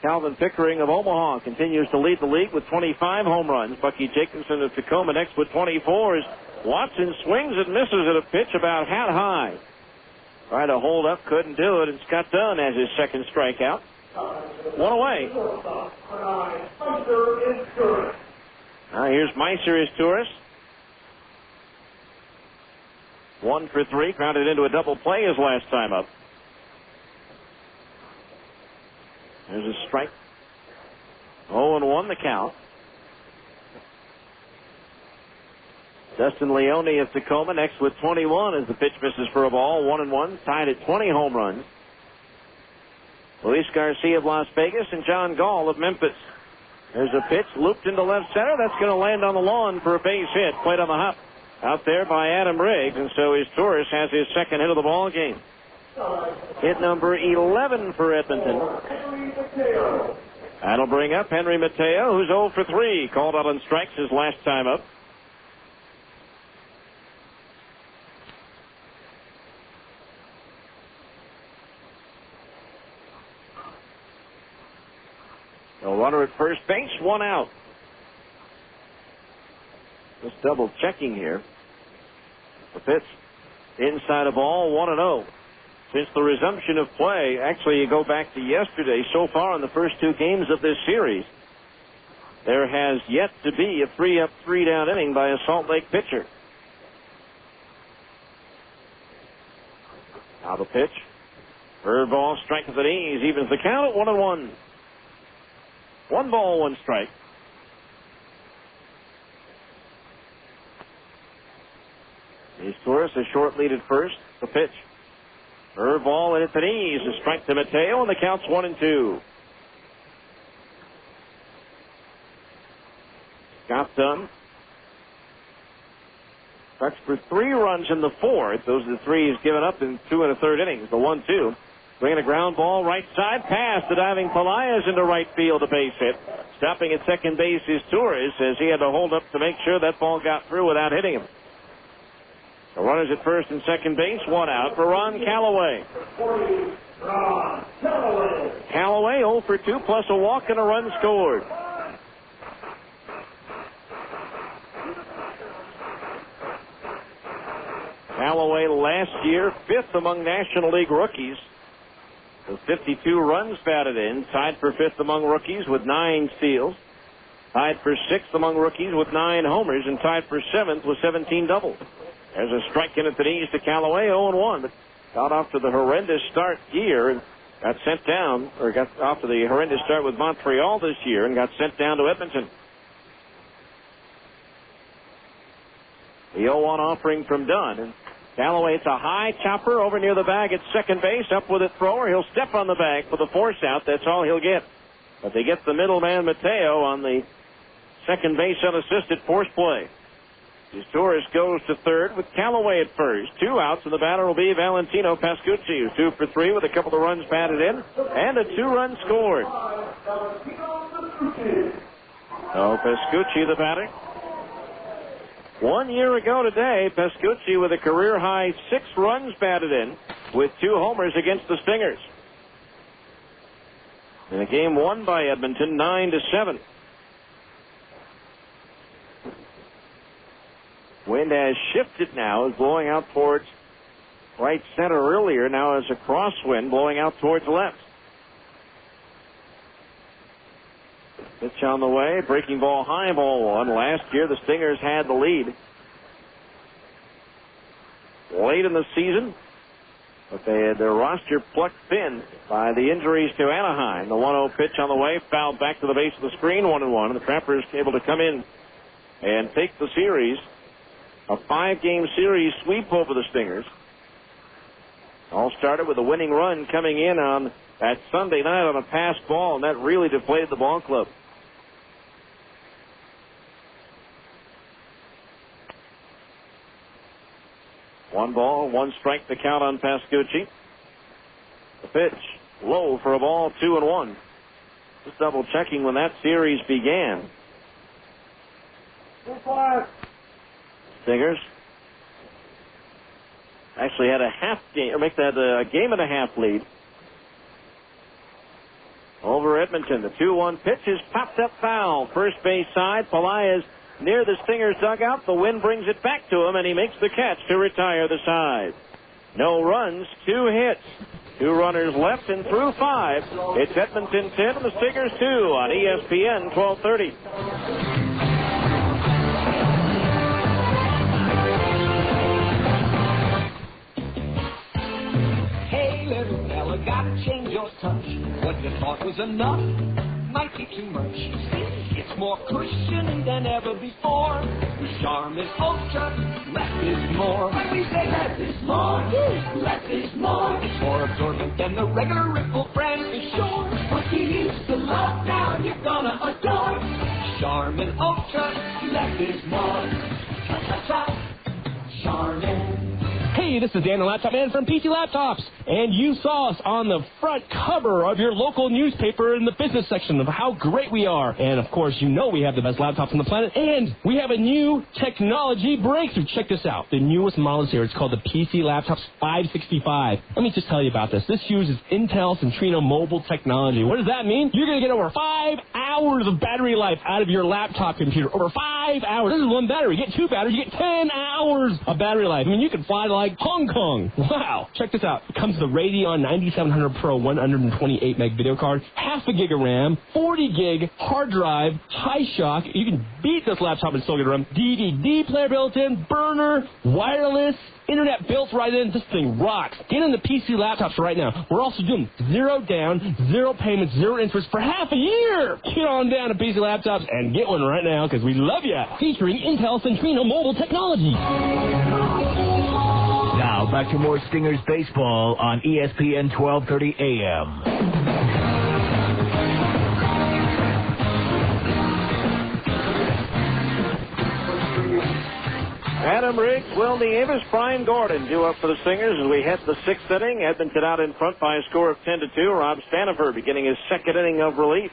Calvin Pickering of Omaha continues to lead the league with 25 home runs. Bucky Jacobson of Tacoma next with 24 as Watson swings and misses at a pitch about hat high. Tried to hold up, couldn't do it, and Scott Dunn has his second strikeout. 1 away. Now here's My Series Tourist. 1 for 3, grounded into a double play his last time up. There's a strike. 0-1 the count. Dustin Leone of Tacoma next with 21 as the pitch misses for a ball. 1-1, tied at 20 home runs. Luis Garcia of Las Vegas and John Gall of Memphis. There's a pitch looped into left center. That's going to land on the lawn for a base hit. Played on the hop out there by Adam Riggs, and so his Tourist has his second hit of the ball game. Hit number 11 for Edmonton. That'll bring up Henry Mateo, who's 0 for 3. Called out on strikes his last time up. No runner at first base, 1 out. Just double checking here. The pitch inside a ball, 1-0. Since the resumption of play, actually you go back to yesterday, so far in the first 2 games of this series, there has yet to be a 3-up, 3-down inning by a Salt Lake pitcher. Now the pitch. Bird ball, strike at the knees, evens the count at 1-1. 1 ball, 1 strike. His Tourist a short lead at first. The pitch. Bird ball in at the knees. A strike to Mateo, and the count's 1-2. Scott Dunn. Struck for 3 runs in the 4th. Those are the 3 he's given up in 2 1/3 innings. The 1-2. Bringing a ground ball right side past the diving Pelaez into right field, a base hit. Stopping at second base is Torres, as he had to hold up to make sure that ball got through without hitting him. The runners at first and second base, 1 out for Ron Callaway. Callaway 0 for 2 plus a walk and a run scored. Callaway last year 5th among National League rookies. With 52 runs batted in, tied for 5th among rookies with 9 steals. tied for 6th among rookies with 9 homers, and tied for 7th with 17 doubles. There's a strike in at the knees to Callaway, 0-1, but got off to the horrendous start here and got sent down, or got off to the horrendous start with Montreal this year and got sent down to Edmonton. The 0-1 offering from Dunn. And Callaway, it's a high chopper over near the bag at second base, up with it thrower. He'll step on the bag for the force out. That's all he'll get. But they get the middleman Mateo on the second base unassisted force play. Torres goes to third with Callaway at first. 2 outs, and the batter will be Valentino Pascucci, who's 2 for 3 with a couple of runs batted in and a 2-run scored. So Pascucci, the batter. 1 year ago today, Pascucci with a career-high 6 runs batted in with 2 homers against the Stingers. In a game won by Edmonton 9-7. Wind has shifted now, is blowing out towards right center earlier. Now is a crosswind blowing out towards left. Pitch on the way, breaking ball high, ball 1. Last year the Stingers had the lead late in the season, but they had their roster plucked thin by the injuries to Anaheim. The 1-0 pitch on the way, fouled back to the base of the screen, 1-1. And the Trappers able to come in and take the series. A 5-game series sweep over the Stingers. All started with a winning run coming in on that Sunday night on a pass ball, and that really deflated the ball club. One ball, 1 strike to count on Pascucci. The pitch low for a ball, 2-1. Just double checking when that series began. Stingers actually had a half game, or make that a game and a half lead over Edmonton. The 2-1 pitch is popped up foul. First base side. Pelaez near the Stingers dugout. The wind brings it back to him, and he makes the catch to retire the side. No runs, 2 hits. 2 runners left and through 5. It's Edmonton 10 and the Stingers 2 on ESPN 1230. Gotta change your touch. What you thought was enough might be too much. It's more cushioning than ever before. The charm is ultra. Less is more. When we say less is more, less is more. It's more absorbent than the regular Ripple brand for sure. What you used to love, now you're gonna adore. Charmin Ultra. Less is more. Charmin. Hey, this is Dan the Laptop Man from PC Laptops, and you saw us on the front cover of your local newspaper in the business section of how great we are. And, of course, you know we have the best laptops on the planet, and we have a new technology breakthrough. Check this out. The newest model is here. It's called the PC Laptops 565. Let me just tell you about this. This uses Intel Centrino mobile technology. What does that mean? You're going to get over 5 hours of battery life out of your laptop computer. Over 5 hours. This is 1 battery. You get 2 batteries, you get 10 hours of battery life. I mean, you can fly to like Hong Kong. Wow. Check this out. It comes with a Radeon 9700 Pro 128 meg video card, half a gig of RAM, 40 gig hard drive, high shock. You can beat this laptop and still get a RAM. DVD player built in, burner, wireless, internet built right in. This thing rocks. Get in the PC Laptops right now. We're also doing 0 down, 0 payments, 0 interest for half a year. Get on down to PC Laptops and get one right now because we love you. Featuring Intel Centrino mobile technology. Now back to more Stingers baseball on ESPN 1230 AM. Adam Riggs, Will Nieves, Brian Gordon due up for the Stingers as we head the 6th inning. Edmonton out in front by a score of 10-2. Rob Stanifer beginning his 2nd inning of relief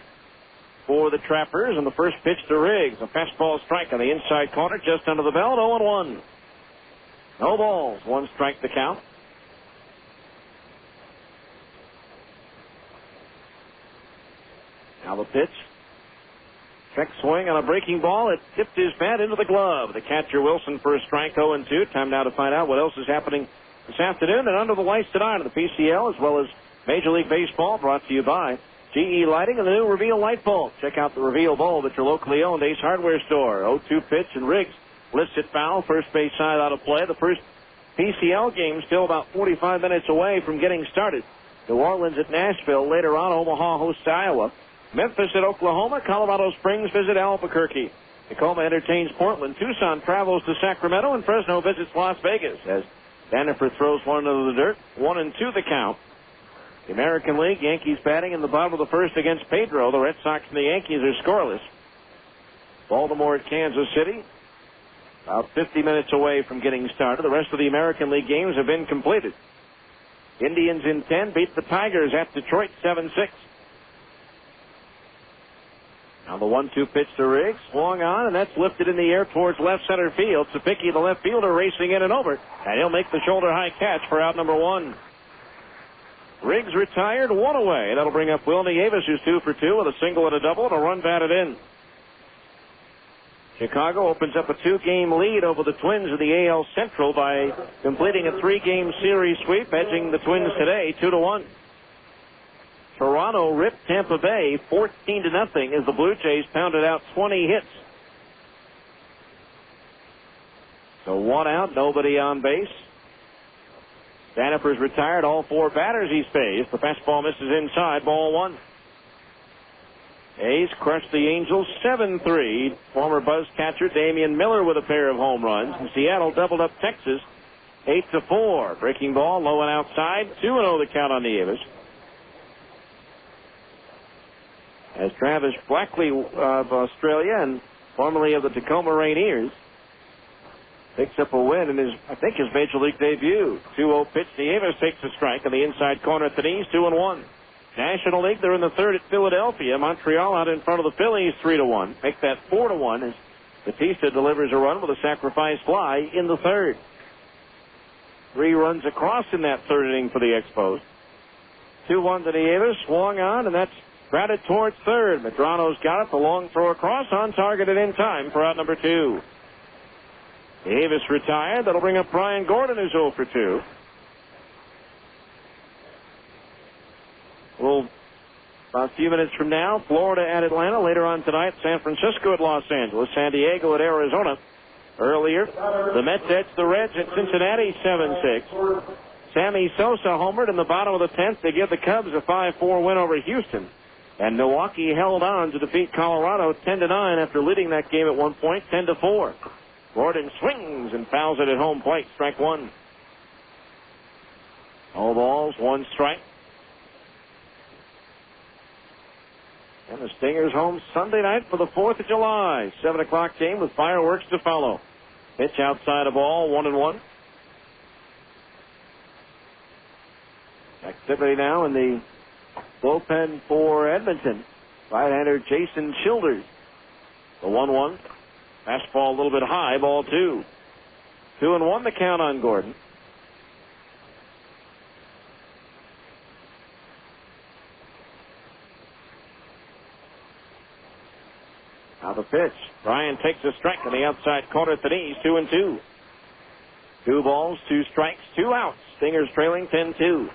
for the Trappers. And the first pitch to Riggs, a fastball strike on the inside corner just under the belt, 0-1. No balls, 1 strike to count. Now the pitch. Check swing on a breaking ball. It tipped his bat into the glove. The catcher Wilson for a strike, 0-2. Time now to find out what else is happening this afternoon and under the lights tonight on the PCL as well as Major League Baseball, brought to you by GE Lighting and the new Reveal light bulb. Check out the Reveal bulb at your locally owned Ace Hardware store. 0-2 pitch, and Riggs lifts it foul. First base side out of play. The first PCL game still about 45 minutes away from getting started. New Orleans at Nashville. Later on, Omaha hosts Iowa. Memphis at Oklahoma. Colorado Springs visit Albuquerque. Tacoma entertains Portland. Tucson travels to Sacramento, and Fresno visits Las Vegas as Danforth throws one into the dirt. 1-2 the count. The American League, Yankees batting in the bottom of the first against Pedro. The Red Sox and the Yankees are scoreless. Baltimore at Kansas City. About 50 minutes away from getting started. The rest of the American League games have been completed. Indians in 10 beat the Tigers at Detroit 7-6. Now the 1-2 pitch to Riggs. Swung on, and that's lifted in the air towards left center field. Sapicki, the left fielder, racing in and over. And he'll make the shoulder-high catch for out number 1. Riggs retired, 1 away. That'll bring up Wilnie Avis, who's 2 for 2 with a single and a double and a run batted in. Chicago opens up a 2-game lead over the Twins of the AL Central by completing a 3-game series sweep, edging the Twins today 2-1. Toronto ripped Tampa Bay 14-0 as the Blue Jays pounded out 20 hits. So 1 out, nobody on base. Danforth's retired, all 4 batters he's faced. The fastball misses inside, ball 1. A's crushed the Angels 7-3. Former Buzz catcher Damian Miller with a pair of home runs. And Seattle doubled up Texas 8-4. Breaking ball, low and outside. 2-0 the count on the Avis. As Travis Blackley of Australia and formerly of the Tacoma Rainiers picks up a win in his Major League debut. 2-0 pitch. The Avis takes a strike on the inside corner at the knees, 2-1. National League, they're in the third at Philadelphia. Montreal out in front of the Phillies, 3-1. Make that 4-1 as Batista delivers a run with a sacrifice fly in the third. 3 runs across in that third inning for the Expos. 2-1 to the Avis. Swung on, and that's grounded towards third. Medrano's got it. The long throw across, on target and in time for out number 2. Davis retired. That'll bring up Brian Gordon, who's 0 for 2. Well, about a few minutes from now, Florida at Atlanta. Later on tonight, San Francisco at Los Angeles. San Diego at Arizona. Earlier, the Mets edged the Reds at Cincinnati 7-6. Sammy Sosa homered in the bottom of the 10th to give the Cubs a 5-4 win over Houston. And Milwaukee held on to defeat Colorado 10-9 after leading that game at one point, 10-4. Gordon swings and fouls it at home plate. Strike 1. All balls, 1 strike. And the Stingers home Sunday night for the 4th of July. 7 o'clock game with fireworks to follow. Pitch outside of ball, 1-1. Activity now in the bullpen for Edmonton. Right-hander Jason Childers. The 1-1. Fastball a little bit high, ball 2. 2-1 the count on Gordon. Now the pitch. Ryan takes a strike on the outside corner at the knees, 2-2. 2 balls, 2 strikes, 2 outs. Stingers trailing 10-2.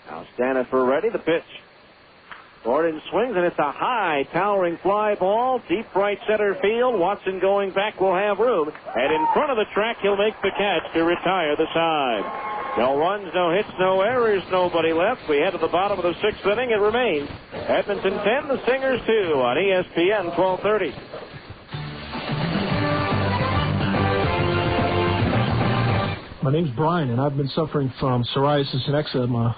Now Stanifer ready. The pitch. Gordon swings, and it's a high, towering fly ball, deep right center field. Watson going back will have room. And in front of the track, he'll make the catch to retire the side. No runs, no hits, no errors, nobody left. We head to the bottom of the 6th inning. It remains Edmonton 10, the Stingers 2 on ESPN 1230. My name's Brian, and I've been suffering from psoriasis and eczema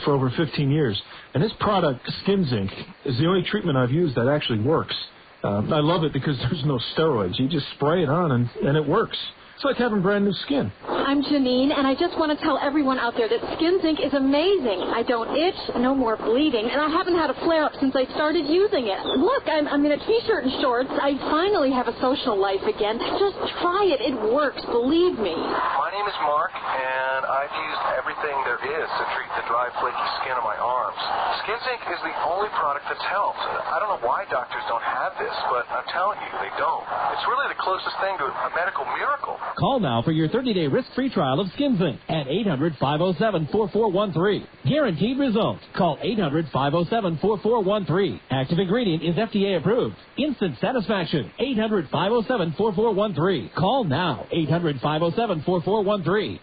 for over 15 years. And this product, Skin Zinc, is the only treatment I've used that actually works. I love it because there's no steroids. You just spray it on, and it works. It's like having brand new skin. I'm Janine, and I just want to tell everyone out there that Skin Zinc is amazing. I don't itch, no more bleeding, and I haven't had a flare-up since I started using it. Look, I'm in a T-shirt and shorts. I finally have a social life again. Just try it. It works, believe me. My name is Mark, and I've used everything everything there is to treat the dry, flaky skin of my arms. Skin Zinc is the only product that's helped. I don't know why doctors don't have this, but I'm telling you, they don't. It's really the closest thing to a medical miracle. Call now for your 30-day risk-free trial of Skin Zinc at 800-507-4413. Guaranteed results. Call 800-507-4413. Active ingredient is FDA approved. Instant satisfaction. 800-507-4413. Call now. 800-507-4413.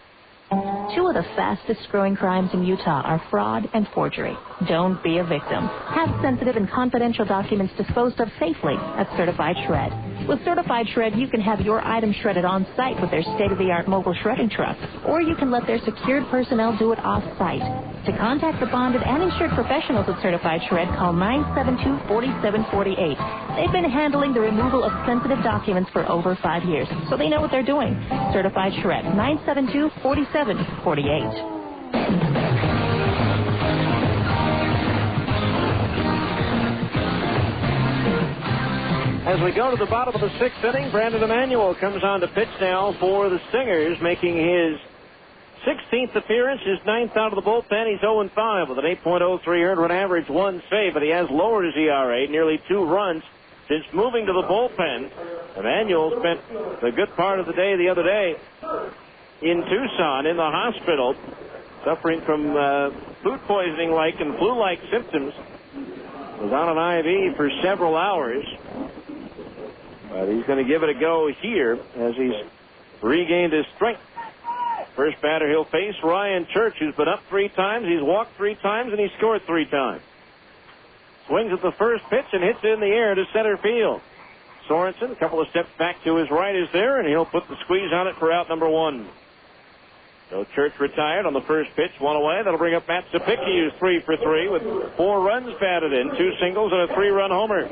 Two of the fastest growing crimes in Utah are fraud and forgery. Don't be a victim. Have sensitive and confidential documents disposed of safely at Certified Shred. With Certified Shred, you can have your items shredded on site with their state-of-the-art mobile shredding truck, or you can let their secured personnel do it off-site. To contact the bonded and insured professionals at Certified Shred, call 972-4748. They've been handling the removal of sensitive documents for over 5 years, so they know what they're doing. Certified Shred, 972-4748. As we go to the bottom of the sixth inning, Brandon Emanuel comes on to pitch now for the Stingers, making his 16th appearance, his 9th out of the bullpen. He's 0-5 with an 8.03 earned run average, 1 save, but he has lowered his ERA nearly 2 runs since moving to the bullpen. Emanuel spent the good part of the day the other day in Tucson in the hospital, suffering from food poisoning-like and flu-like symptoms. Was on an IV for several hours. But he's going to give it a go here as he's regained his strength. First batter he'll face, Ryan Church, who's been up 3 times. He's walked 3 times, and he scored 3 times. Swings at the first pitch and hits it in the air to center field. Sorensen, a couple of steps back to his right, is there, and he'll put the squeeze on it for out number 1. So Church retired on the first pitch, 1 away. That'll bring up Matt Sapicki, who's 3 for 3 with 4 runs batted in, 2 singles and a 3-run homer.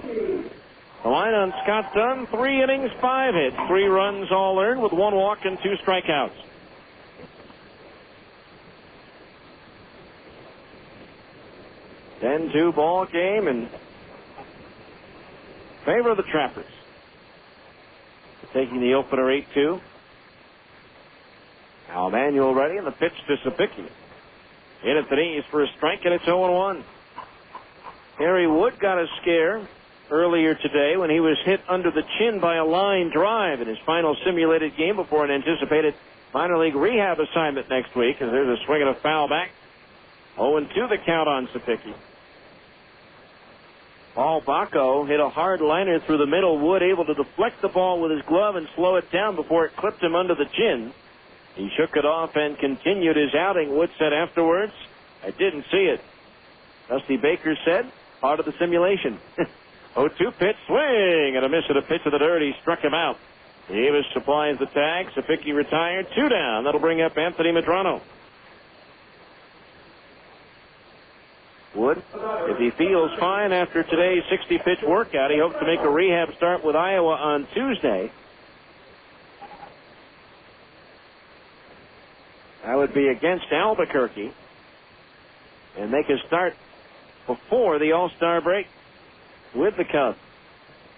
The line on Scott Dunn, 3 innings, 5 hits, 3 runs all earned with 1 walk and 2 strikeouts. Then 10-2 ball game in favor of the Trappers. Taking the opener 8-2. Now Emanuel ready, and the pitch to Sapicki. Hit at the knees for a strike, and it's 0-1. Harry Wood got a scare earlier today when he was hit under the chin by a line drive in his final simulated game before an anticipated minor league rehab assignment next week, as there's a swing and a foul back. 0-2 the count on Sapicki. Paul Bacco hit a hard liner through the middle. Wood able to deflect the ball with his glove and slow it down before it clipped him under the chin. He shook it off and continued his outing. Wood said afterwards, "I didn't see it." Dusty Baker said, "Part of the simulation." 0-2 pitch, swing, and a miss at a pitch of the dirt. He struck him out. Davis supplies the tag. Sapicki retired. 2 down. That'll bring up Anthony Medrano. Wood, if he feels fine after today's 60-pitch workout, he hopes to make a rehab start with Iowa on Tuesday. That would be against Albuquerque. And make a start before the All-Star break with the Cubs.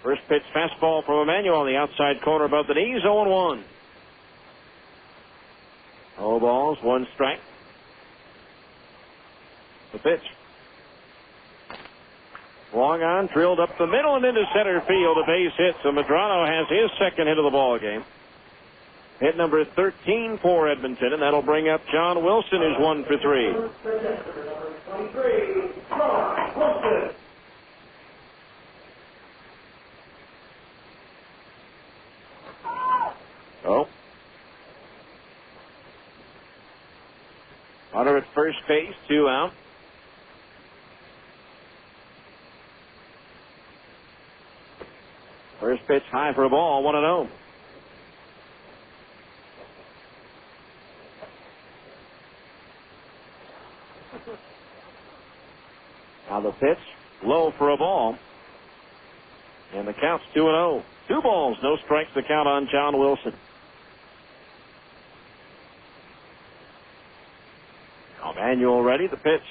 First pitch fastball from Emanuel on the outside corner above the knees, 0-1. 0 balls, 1 strike. The pitch. Long on, drilled up the middle and into center field, a base hit. So Medrano has his second hit of the ball game. Hit number 13 for Edmonton, and that'll bring up John Wilson, who's 1 for 3. Oh. Hunter at first base, 2 out. First pitch high for a ball, 1-0. Now the pitch, low for a ball. And the count's 2-0. 2 balls, no strikes, the count on John Wilson. Emanuel ready, the pitch.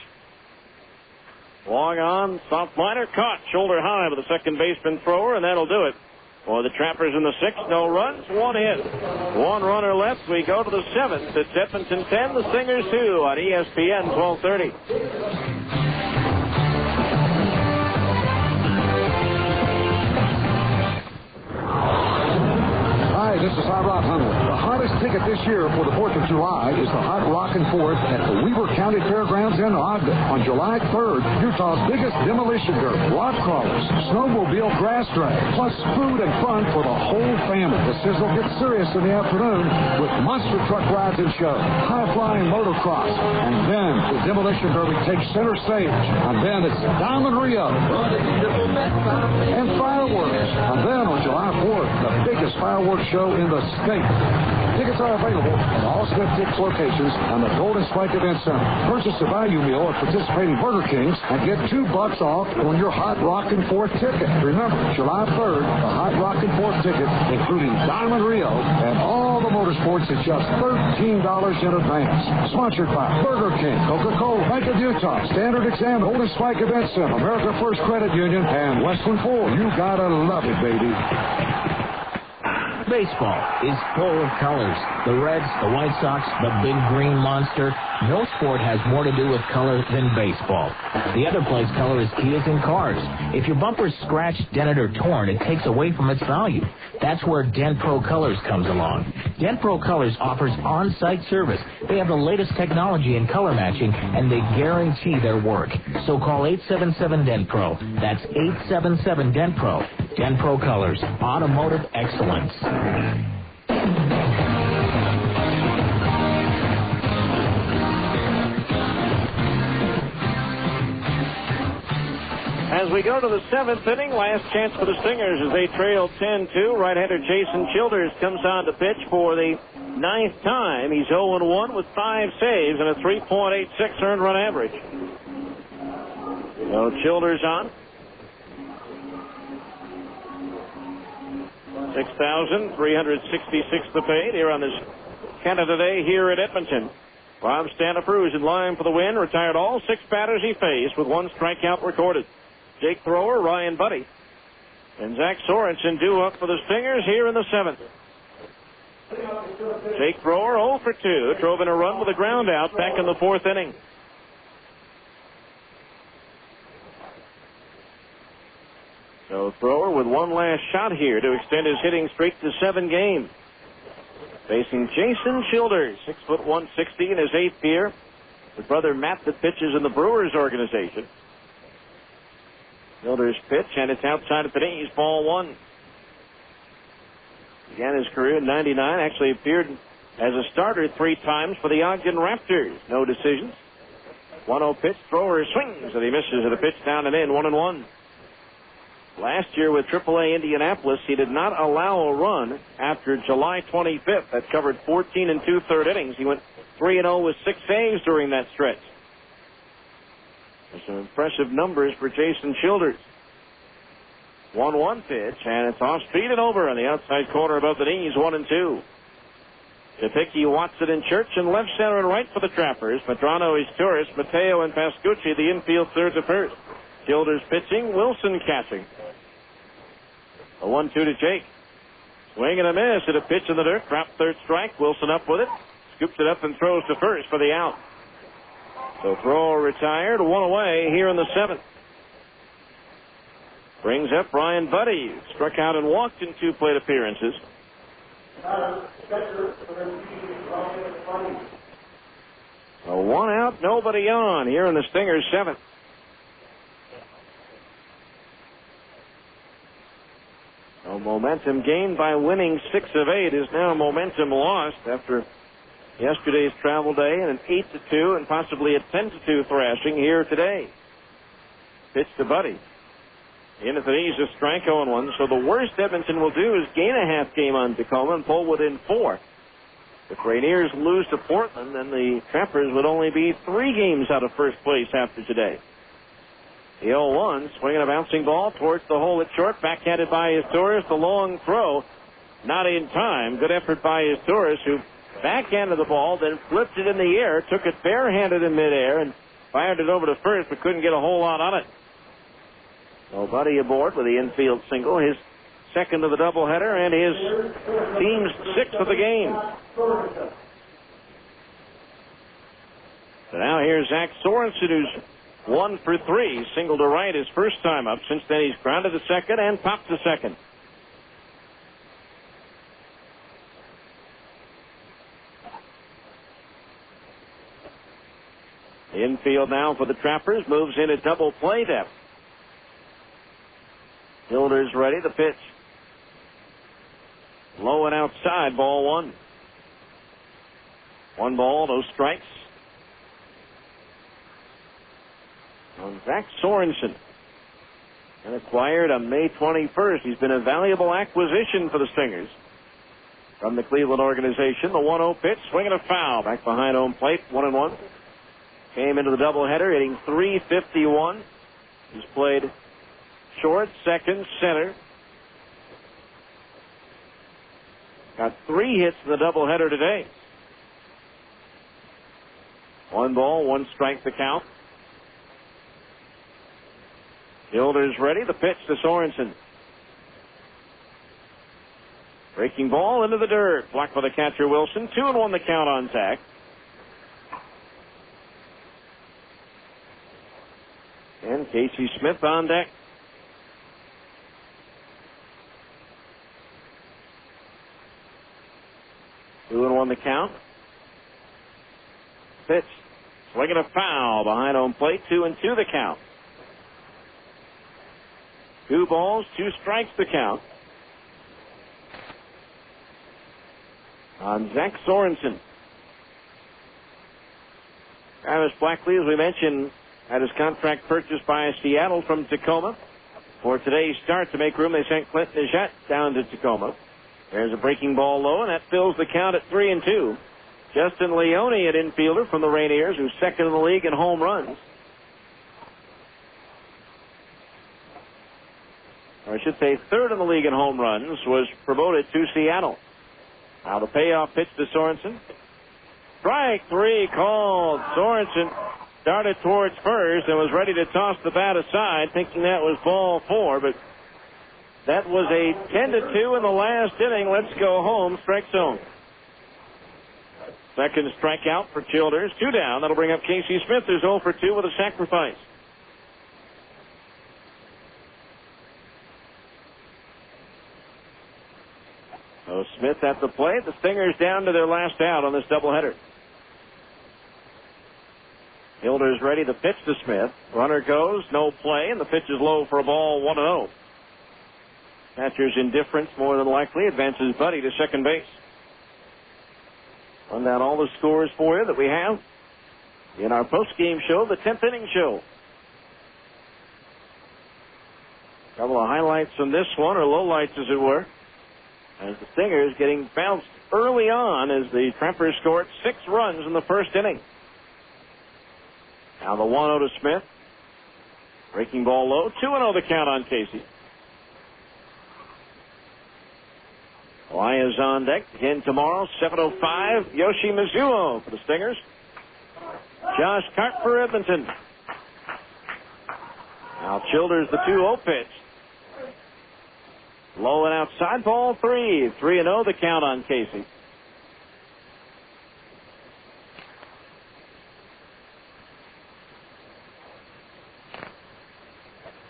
Long on, soft liner, caught, shoulder high with the second baseman thrower, and that'll do it. For the Trappers in the 6th, no runs, 1 hit. 1 runner left. We go to the 7th. It's Edmonton 10, the Stingers 2 on ESPN 1230. Hi, this is Hot Rod Hunter. The hottest ticket this year for the 4th of July is the Hot Rockin' 4th at the Weber County Fairgrounds in Ogden. On July 3rd, Utah's biggest demolition derby, rock crawlers, snowmobile grass drag, plus food and fun for the whole family. The sizzle gets serious in the afternoon with monster truck rides and shows, high-flying motocross, and then the demolition derby takes center stage. And then it's Diamond Rio and fireworks. And then on July 4th, the biggest fireworks show in the state. Tickets are available at all Smith Dix locations and the Golden Spike Event Center. Purchase a value meal at participating Burger Kings and get $2 off on your Hot Rockin' 4th ticket. Remember, July 3rd, the Hot Rockin' 4th ticket, including Diamond Rio and all the motorsports, is just $13 in advance. Sponsored by Burger King, Coca-Cola, Bank of Utah, Standard Exam, Golden Spike Event Center, America First Credit Union, and Westland Ford. You gotta love it, baby. Baseball is full of colors. The Reds, the White Sox, the Big Green Monster. No sport has more to do with color than baseball. The other place color is key as in cars. If your bumper's scratched, dented, or torn, it takes away from its value. That's where Dent Pro Colors comes along. Dent Pro Colors offers on-site service. They have the latest technology in color matching, and they guarantee their work. So call 877-DENT-PRO. That's 877-DENT-PRO. Dent Pro Colors, automotive excellence. As we go to the 7th inning, last chance for the Stingers as they trail 10-2. Right-hander Jason Childers comes on to pitch for the 9th time. He's 0-1 with 5 saves and a 3.86 earned run average. So Childers on. 6,366 to pay here on this Canada Day here at Edmonton. Bob Stanifer is in line for the win. Retired all 6 batters he faced with 1 strikeout recorded. Jake Thrower, Ryan Buddy, and Zach Sorensen due up for the Stingers here in the 7th. Jake Thrower 0 for 2, drove in a run with a ground out back in the 4th inning. So Thrower with 1 last shot here to extend his hitting streak to 7 games. Facing Jason Childers, 6'1", 160 in his 8th year. His brother Matt that pitches in the Brewers organization. Childers pitch, and it's outside of the knees, ball 1. Began his career in 99, actually appeared as a starter 3 times for the Ogden Raptors. No decisions. 1-0 pitch, Thrower swings, and he misses at a pitch down and in, 1-1. Last year with AAA Indianapolis, he did not allow a run after July 25th. That covered 14 2/3 innings. He went 3-0 with 6 saves during that stretch. There's some impressive numbers for Jason Childers. 1-1 pitch, and it's off speed and over on the outside corner above the knees, 1-2. Tepicki, Watson, and Church in left, center, and right for the Trappers. Medrano is Torres, Mateo, and Pascucci, the infield third to first. Childers pitching, Wilson catching. A 1-2 to Jake. Swing and a miss at a pitch in the dirt. Drop third strike. Wilson up with it. Scoops it up and throws to first for the out. So Thrower retired, 1 away here in the 7th. Brings up Ryan Buddy. Struck out and walked in 2 plate appearances. So 1 out, nobody on here in the Stingers' 7th. So momentum gained by winning 6 of 8 is now momentum lost after yesterday's travel day and an 8-2 and possibly a 10-2 thrashing here today. Pitch to Buddy. In at the knees, a strike 0-1. So the worst Edmonton will do is gain a half game on Tacoma and pull within 4. If Rainiers lose to Portland, then the Trappers would only be 3 games out of first place after today. The 0-1, swinging a bouncing ball towards the hole at short, backhanded by his Torres. The long throw, not in time. Good effort by his Torres, who backhanded the ball, then flipped it in the air, took it barehanded in midair, and fired it over to first, but couldn't get a whole lot on it. So Buddy aboard with the infield single, his second of the doubleheader and his team's sixth of the game. So now here's Zach Sorensen, who's 1 for 3, single to right his first time up. Since then, he's grounded to second and popped to second. Infield now for the Trappers, moves in at double play depth. Hilder's ready, the pitch. Low and outside, ball 1. 1 ball, no strikes. On Zach Sorensen. And acquired on May 21st. He's been a valuable acquisition for the Stingers. From the Cleveland organization, the 1-0 pitch, swinging a foul. Back behind home plate, 1-1. Came into the doubleheader, hitting .351. He's played short, second, center. Got 3 hits in the doubleheader today. 1 ball, 1 strike to count. Hilder's ready. The pitch to Sorensen. Breaking ball into the dirt. Blocked by the catcher Wilson. 2-1 the count on Zach. And Casey Smith on deck. Two and one the count. Pitch. Swinging a foul behind home plate. 2-2 the count. 2 balls, 2 strikes to count. On Zach Sorensen. Travis Blackley, as we mentioned, had his contract purchased by Seattle from Tacoma. For today's start, to make room, they sent Clint Nejat down to Tacoma. There's a breaking ball low, and that fills the count at 3-2. Justin Leone, an infielder from the Rainiers, who's second in the league in home runs. Or I should say third in the league in home runs, was promoted to Seattle. Now the payoff pitch to Sorensen. Strike 3 called. Sorensen started towards first and was ready to toss the bat aside, thinking that was ball 4, but that was a 10-2 in the last inning. Let's go home. Strike zone. Second strikeout for Childers. 2 down. That'll bring up Casey Smith, who's 0 for 2 with a sacrifice. So Smith at the plate. The Stingers down to their last out on this doubleheader. Hilder's ready. The pitch to Smith. Runner goes. No play. And the pitch is low for a ball. 1-0. Catcher's indifference more than likely advances Buddy to second base. Run down all the scores for you that we have in our post-game show, the 10th inning show. A couple of highlights from this one, or lowlights as it were, as the Stingers getting bounced early on as the Trappers scored 6 runs in the first inning. Now the 1-0 to Smith. Breaking ball low. 2-0 the count on Casey. Elias on deck again tomorrow, 7:05. Yoshi Mizuo for the Stingers. Josh Cart for Edmonton. Now Childers the 2-0 pitch. Low and outside, ball 3. 3-0 the count on Casey.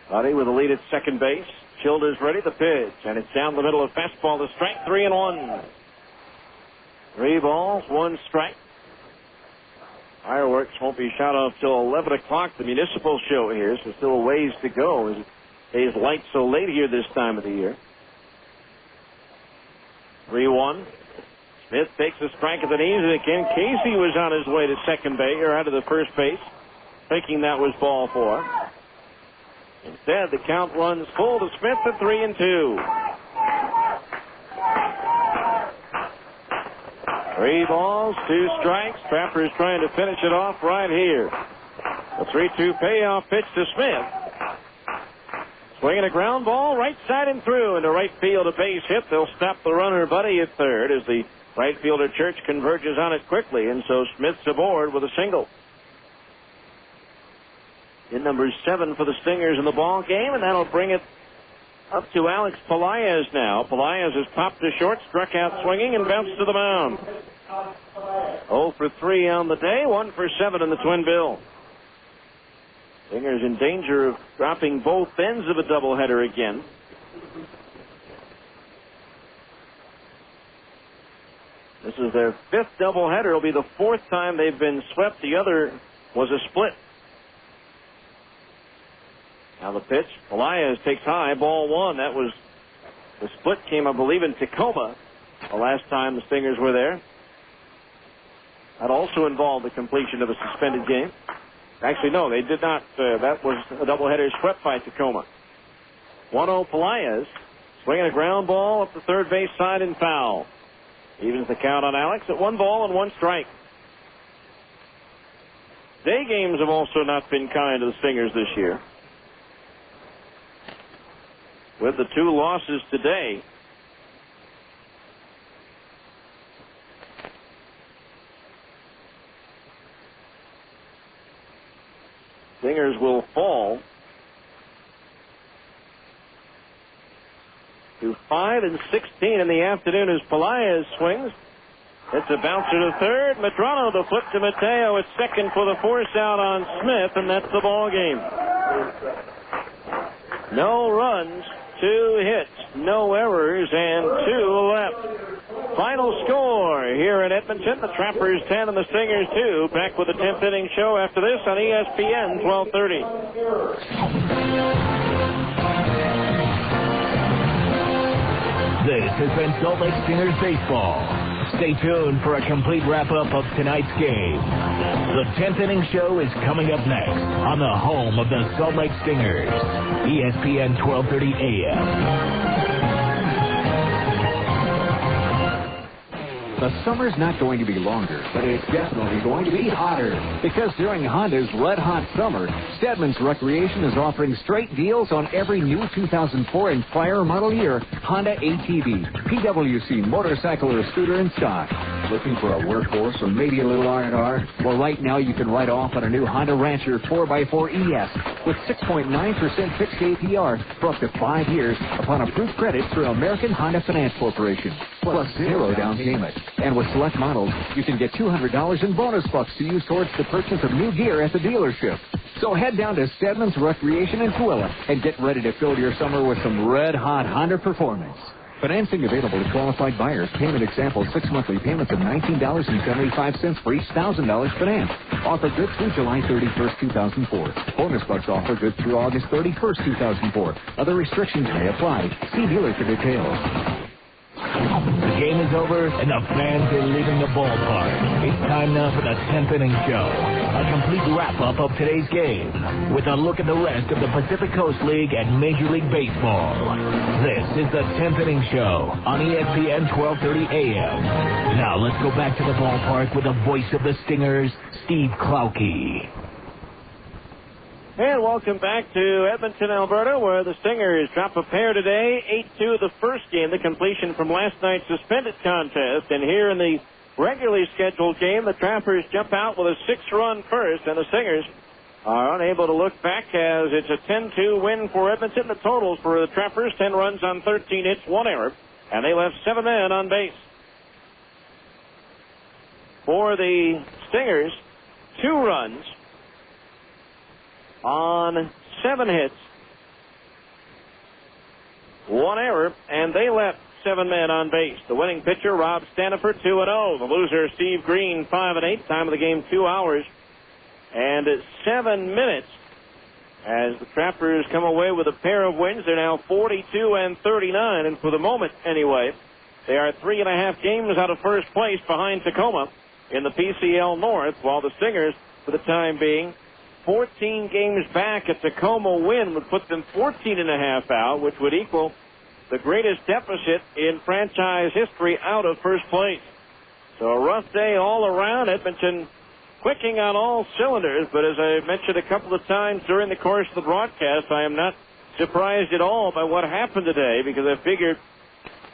Buddy with a lead at second base. Childers ready, the pitch, and it's down the middle of fastball to strike. 3-1. 3 balls, 1 strike. Fireworks won't be shot off till 11 o'clock, the municipal show here, so still a ways to go as it stays light so late here this time of the year. 3-1. Smith takes a strike at the knees, and again Casey was on his way to second base, or out of the first base, thinking that was ball 4. Instead, the count runs full to Smith at 3-2. 3 balls, 2 strikes. Trappers trying to finish it off right here. The 3-2 payoff pitch to Smith. Swinging a ground ball, right side and through into right field, a base hit. They'll stop the runner, Buddy, at third as the right fielder Church converges on it quickly, and so Smith's aboard with a single. In number 7 for the Stingers in the ball game, and that'll bring it Up to Alex Pelaez now. Pelaez has popped to short, struck out swinging, and bounced to the mound. 0 for 3 on the day, 1 for 7 in the twin bill. Stingers in danger of dropping both ends of a doubleheader again. This is their 5th doubleheader. It'll be the 4th time they've been swept. The other was a split. Now the pitch. Pelaez takes high. Ball 1. That was the split came, I believe, in Tacoma the last time the Stingers were there. That also involved the completion of a suspended game. Actually, no, they did not. That was a doubleheader swept by Tacoma. 1-0 Pelaez. Swinging a ground ball up the third base side and foul. Evens the count on Alex at 1 ball and 1 strike. Day games have also not been kind to the Stingers this year. With the 2 losses today, Stingers will fall to 5 and 16 in the afternoon as Pelaez swings. It's a bouncer to third. Medrano the flip to Mateo at second for the force out on Smith, and that's the ball game. No runs, 2 hits, no errors, and 2 left. Final score here in Edmonton. The Trappers 10 and the Stingers 2. Back with the 10th inning show after this on ESPN 1230. This has been Salt Lake Stingers baseball. Stay tuned for a complete wrap-up of tonight's game. The 10th inning show is coming up next on the home of the Salt Lake Stingers, ESPN 1230 AM. The summer's not going to be longer, but it's definitely going to be hotter. Because during Honda's Red Hot Summer, Stedman's Recreation is offering straight deals on every new 2004 and prior model year Honda ATV, PWC, motorcycle, or scooter in stock. Looking for a workhorse or maybe a little R&R? Well, right now you can write off on a new Honda Rancher 4x4 ES with 6.9% fixed APR for up to 5 years upon approved credit through American Honda Finance Corporation, plus 0 down payment. And with select models, you can get $200 in bonus bucks to use towards the purchase of new gear at the dealership. So head down to Stedman's Recreation in Tooele and get ready to fill your summer with some red-hot Honda performance. Financing available to qualified buyers. Payment example, 6 monthly payments of $19.75 for each $1,000 finance. Offer good through July 31st, 2004. Bonus bucks offer good through August 31st, 2004. Other restrictions may apply. See dealer for details. The game is over and the fans are leaving the ballpark. It's time now for the 10th inning show. A complete wrap-up of today's game with a look at the rest of the Pacific Coast League and Major League Baseball. This is the 10th inning show on ESPN 1230 AM. Now let's go back to the ballpark with the voice of the Stingers, Steve Klauke. And welcome back to Edmonton, Alberta, where the Stingers drop a pair today. 8-2 the first game, the completion from last night's suspended contest. And here in the regularly scheduled game, the Trappers jump out with a 6-run first, and the Stingers are unable to look back as it's a 10-2 win for Edmonton. The totals for the Trappers, 10 runs on 13 hits, 1 error, and they left 7 men on base. For the Stingers, 2 runs on 7 hits, 1 error, and they left 7 men on base. The winning pitcher, Rob Staniford, 2-0. The loser, Steve Green, 5-8. Time of the game, 2 hours and 7 minutes. As the Trappers come away with a pair of wins, they're now 42-39, and for the moment, anyway, they are 3.5 games out of first place behind Tacoma in the PCL North, while the Stingers, for the time being, 14 games back. A Tacoma win would put them 14.5 out, which would equal the greatest deficit in franchise history out of first place. So a rough day all around. Edmonton clicking on all cylinders, but as I mentioned a couple of times during the course of the broadcast, I am not surprised at all by what happened today, because I figured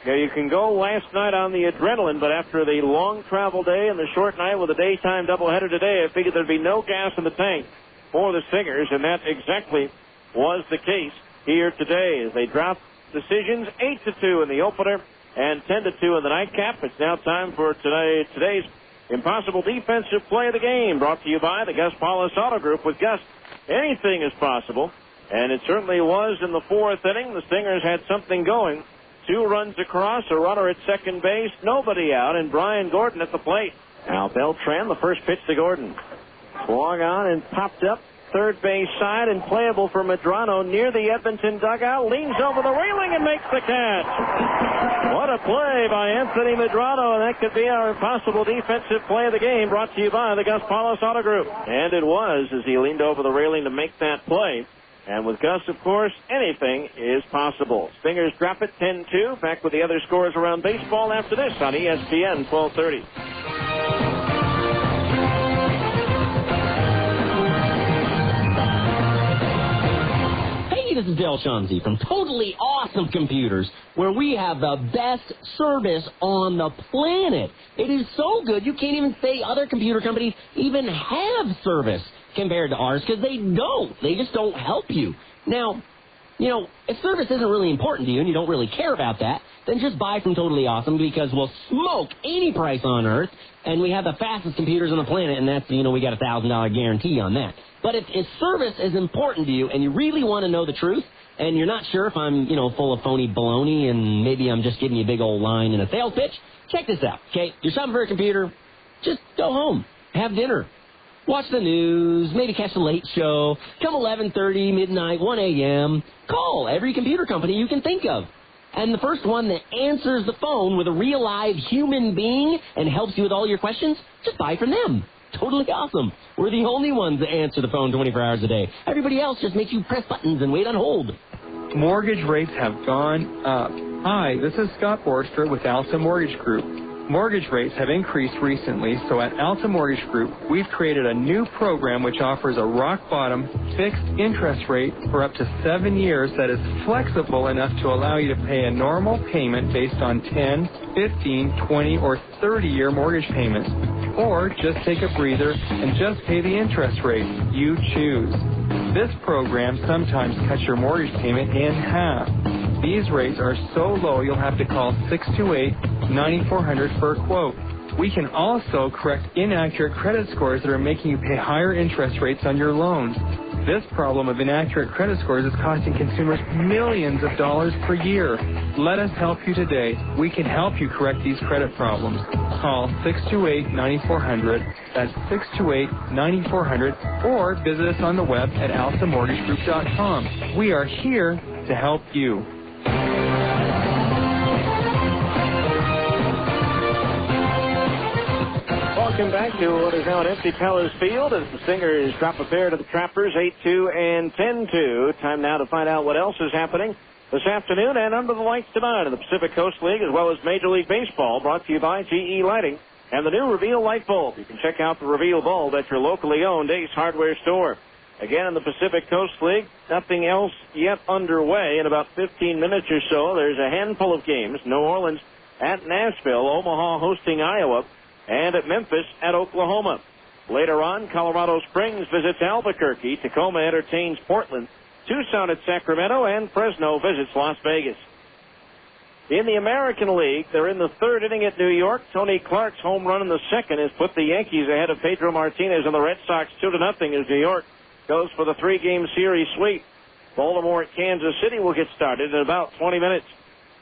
you can go last night on the adrenaline, but after the long travel day and the short night with a daytime doubleheader today, I figured there'd be no gas in the tank for the Stingers, and that exactly was the case here today as they drop decisions, 8-2 in the opener and 10-2 in the nightcap. It's now time for today's Impossible Defensive Play of the Game, brought to you by the Gus Paulus Auto Group. With Gus, anything is possible, and it certainly was in the fourth inning. The Stingers had something going. 2 runs across, a runner at second base, nobody out, and Brian Gordon at the plate. Now Beltran, the first pitch to Gordon. Swung on and popped up third base side and playable for Medrano near the Edmonton dugout. Leans over the railing and makes the catch. What a play by Anthony Medrano, and that could be our impossible defensive play of the game, brought to you by the Gus Paulus Auto Group. And it was, as he leaned over the railing to make that play. And with Gus, of course, anything is possible. Stingers drop it 10-2. Back with the other scores around baseball after this on ESPN 1230. This is Del Shanzi from Totally Awesome Computers, where we have the best service on the planet. It is so good you can't even say other computer companies even have service compared to ours, because they don't. They just don't help you. Now, you know, if service isn't really important to you and you don't really care about that, then just buy from Totally Awesome, because we'll smoke any price on earth, and we have the fastest computers on the planet, and that's, you know, we got a $1,000 guarantee on that. But if service is important to you and you really want to know the truth, and you're not sure if I'm, you know, full of phony baloney and maybe I'm just giving you a big old line in a sales pitch, check this out, okay? You're shopping for a computer, just go home, have dinner, watch the news, maybe catch the late show, come 11:30, midnight, 1 a.m., call every computer company you can think of. And the first one that answers the phone with a real live human being and helps you with all your questions, just buy from them. Totally Awesome. We're the only ones that answer the phone 24 hours a day. Everybody else just makes you press buttons and wait on hold. Mortgage rates have gone up. Hi, this is Scott Borster with Alta Mortgage Group. Mortgage rates have increased recently, so at Alta Mortgage Group, we've created a new program which offers a rock-bottom fixed interest rate for up to 7 years that is flexible enough to allow you to pay a normal payment based on 10, 15, 20, or 30-year mortgage payments. Or just take a breather and just pay the interest rate you choose. This program sometimes cuts your mortgage payment in half. These rates are so low you'll have to call 628-9400 for a quote. We can also correct inaccurate credit scores that are making you pay higher interest rates on your loans. This problem of inaccurate credit scores is costing consumers millions of dollars per year. Let us help you today. We can help you correct these credit problems. Call 628-9400. That's 628-9400. Or visit us on the web at altamortgagegroup.com. We are here to help you. Welcome back to what is now an empty Pellers Field as the Stingers drop a pair to the Trappers, 8-2 and 10-2. Time now to find out what else is happening this afternoon and under the lights tonight in the Pacific Coast League, as well as Major League Baseball, brought to you by GE Lighting and the new Reveal light bulb. You can check out the Reveal bulb at your locally owned Ace Hardware store. Again, in the Pacific Coast League, nothing else yet underway. In about 15 minutes or so, there's a handful of games. New Orleans at Nashville, Omaha hosting Iowa, and at Memphis at Oklahoma. Later on, Colorado Springs visits Albuquerque, Tacoma entertains Portland, Tucson at Sacramento, and Fresno visits Las Vegas. In the American League, they're in the third inning at New York. Tony Clark's home run in the second has put the Yankees ahead of Pedro Martinez and the Red Sox 2-0 as New York goes for the 3-game series sweep. Baltimore at Kansas City will get started in about 20 minutes.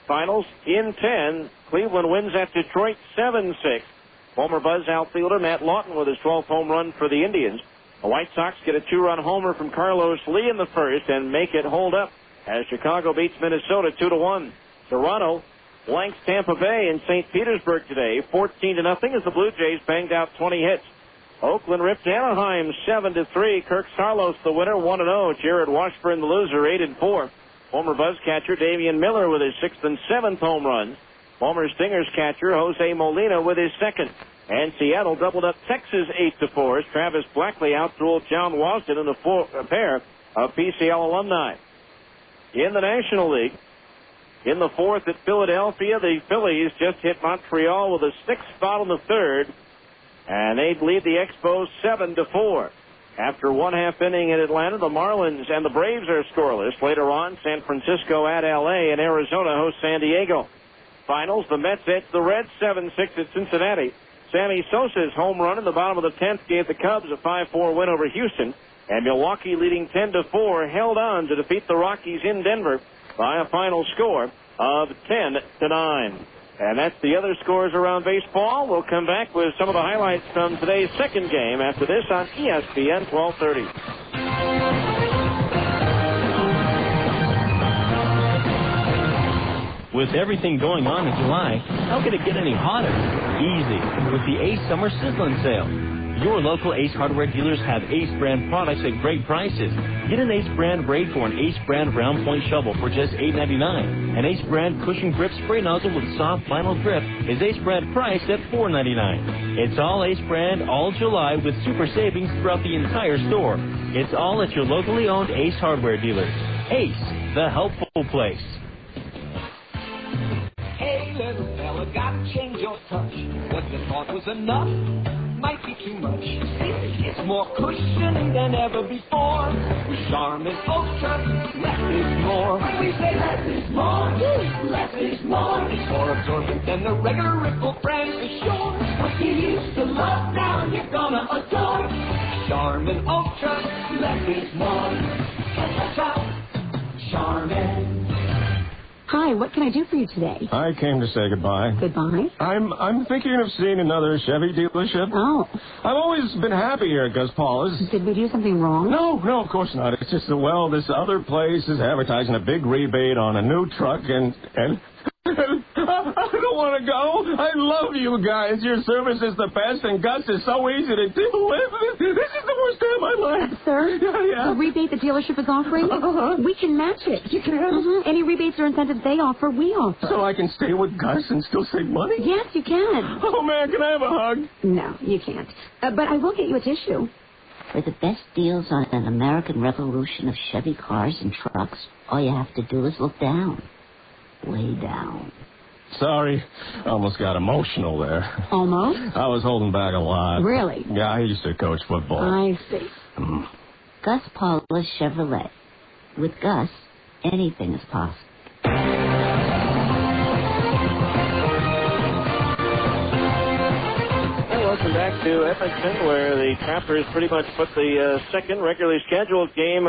Finals in 10. Cleveland wins at Detroit 7-6. Former Buzz outfielder Matt Lawton with his 12th home run for the Indians. The White Sox get a 2-run homer from Carlos Lee in the first and make it hold up as Chicago beats Minnesota 2-1. Toronto blanks Tampa Bay in St. Petersburg today, 14-0 as the Blue Jays banged out 20 hits. Oakland ripped Anaheim 7-3. Kirk Saarloos the winner, 1-0. Jared Washburn the loser, 8-4. Former Buzz catcher Damian Miller with his 6th and 7th home runs. Former Stingers catcher Jose Molina with his 2nd. And Seattle doubled up Texas 8-4 as Travis Blackley out-ruled John Wasden in a pair of PCL alumni. In the National League, in the 4th at Philadelphia, the Phillies just hit Montreal with a 6th spot in the 3rd, and they lead the Expos 7-4. After one half inning in Atlanta, the Marlins and the Braves are scoreless. Later on, San Francisco at L.A. and Arizona host San Diego. Finals, the Mets edge the Reds 7-6 at Cincinnati. Sammy Sosa's home run in the bottom of the 10th gave the Cubs a 5-4 win over Houston. And Milwaukee, leading 10-4, held on to defeat the Rockies in Denver by a final score of 10-9. And that's the other scores around baseball. We'll come back with some of the highlights from today's second game after this on ESPN 1230. With everything going on in July, how could it get any hotter? Easy, with the Ace Summer Sizzling Sale. Your local Ace Hardware dealers have Ace brand products at great prices. Get an Ace brand brake or an Ace brand round point shovel for just $8.99. An Ace brand cushion grip spray nozzle with soft vinyl grip is Ace brand priced at $4.99. It's all Ace brand all July with super savings throughout the entire store. It's all at your locally owned Ace Hardware dealers. Ace, the helpful place. Hey, little fella, gotta change your touch. What you thought was enough might be too much. It's more cushioning than ever before. With Charmin Ultra, less is more. When we say less is more, less is more. It's more absorbent than the regular Ripple brand for sure. What you used to love, now you're gonna adore. Charmin Ultra, less is more. Catch out, Charmin. Hi, what can I do for you today? I came to say goodbye. Goodbye? I'm thinking of seeing another Chevy dealership. Oh. I've always been happy here at Gus Paula's. Did we do something wrong? No, of course not. It's just that, well, this other place is advertising a big rebate on a new truck, and I don't want to go. I love you guys. Your service is the best, and Gus is so easy to deal with. This is the worst day of my life. Sir? Yeah. The rebate the dealership is offering? We can match it. You can? Any rebates or incentives they offer, we offer. So I can stay with Gus and still save money? Yes, you can. Oh, man, can I have a hug? No, you can't. But I will get you a tissue. For the best deals on an American revolution of Chevy cars and trucks, all you have to do is look down. Way down. Sorry, I almost got emotional there. Almost? I was holding back a lot. Really? Yeah, I used to coach football. I see. Gus Paula's Chevrolet. With Gus, anything is possible. Welcome back to Edmonton, where the Trappers pretty much put the second regularly scheduled game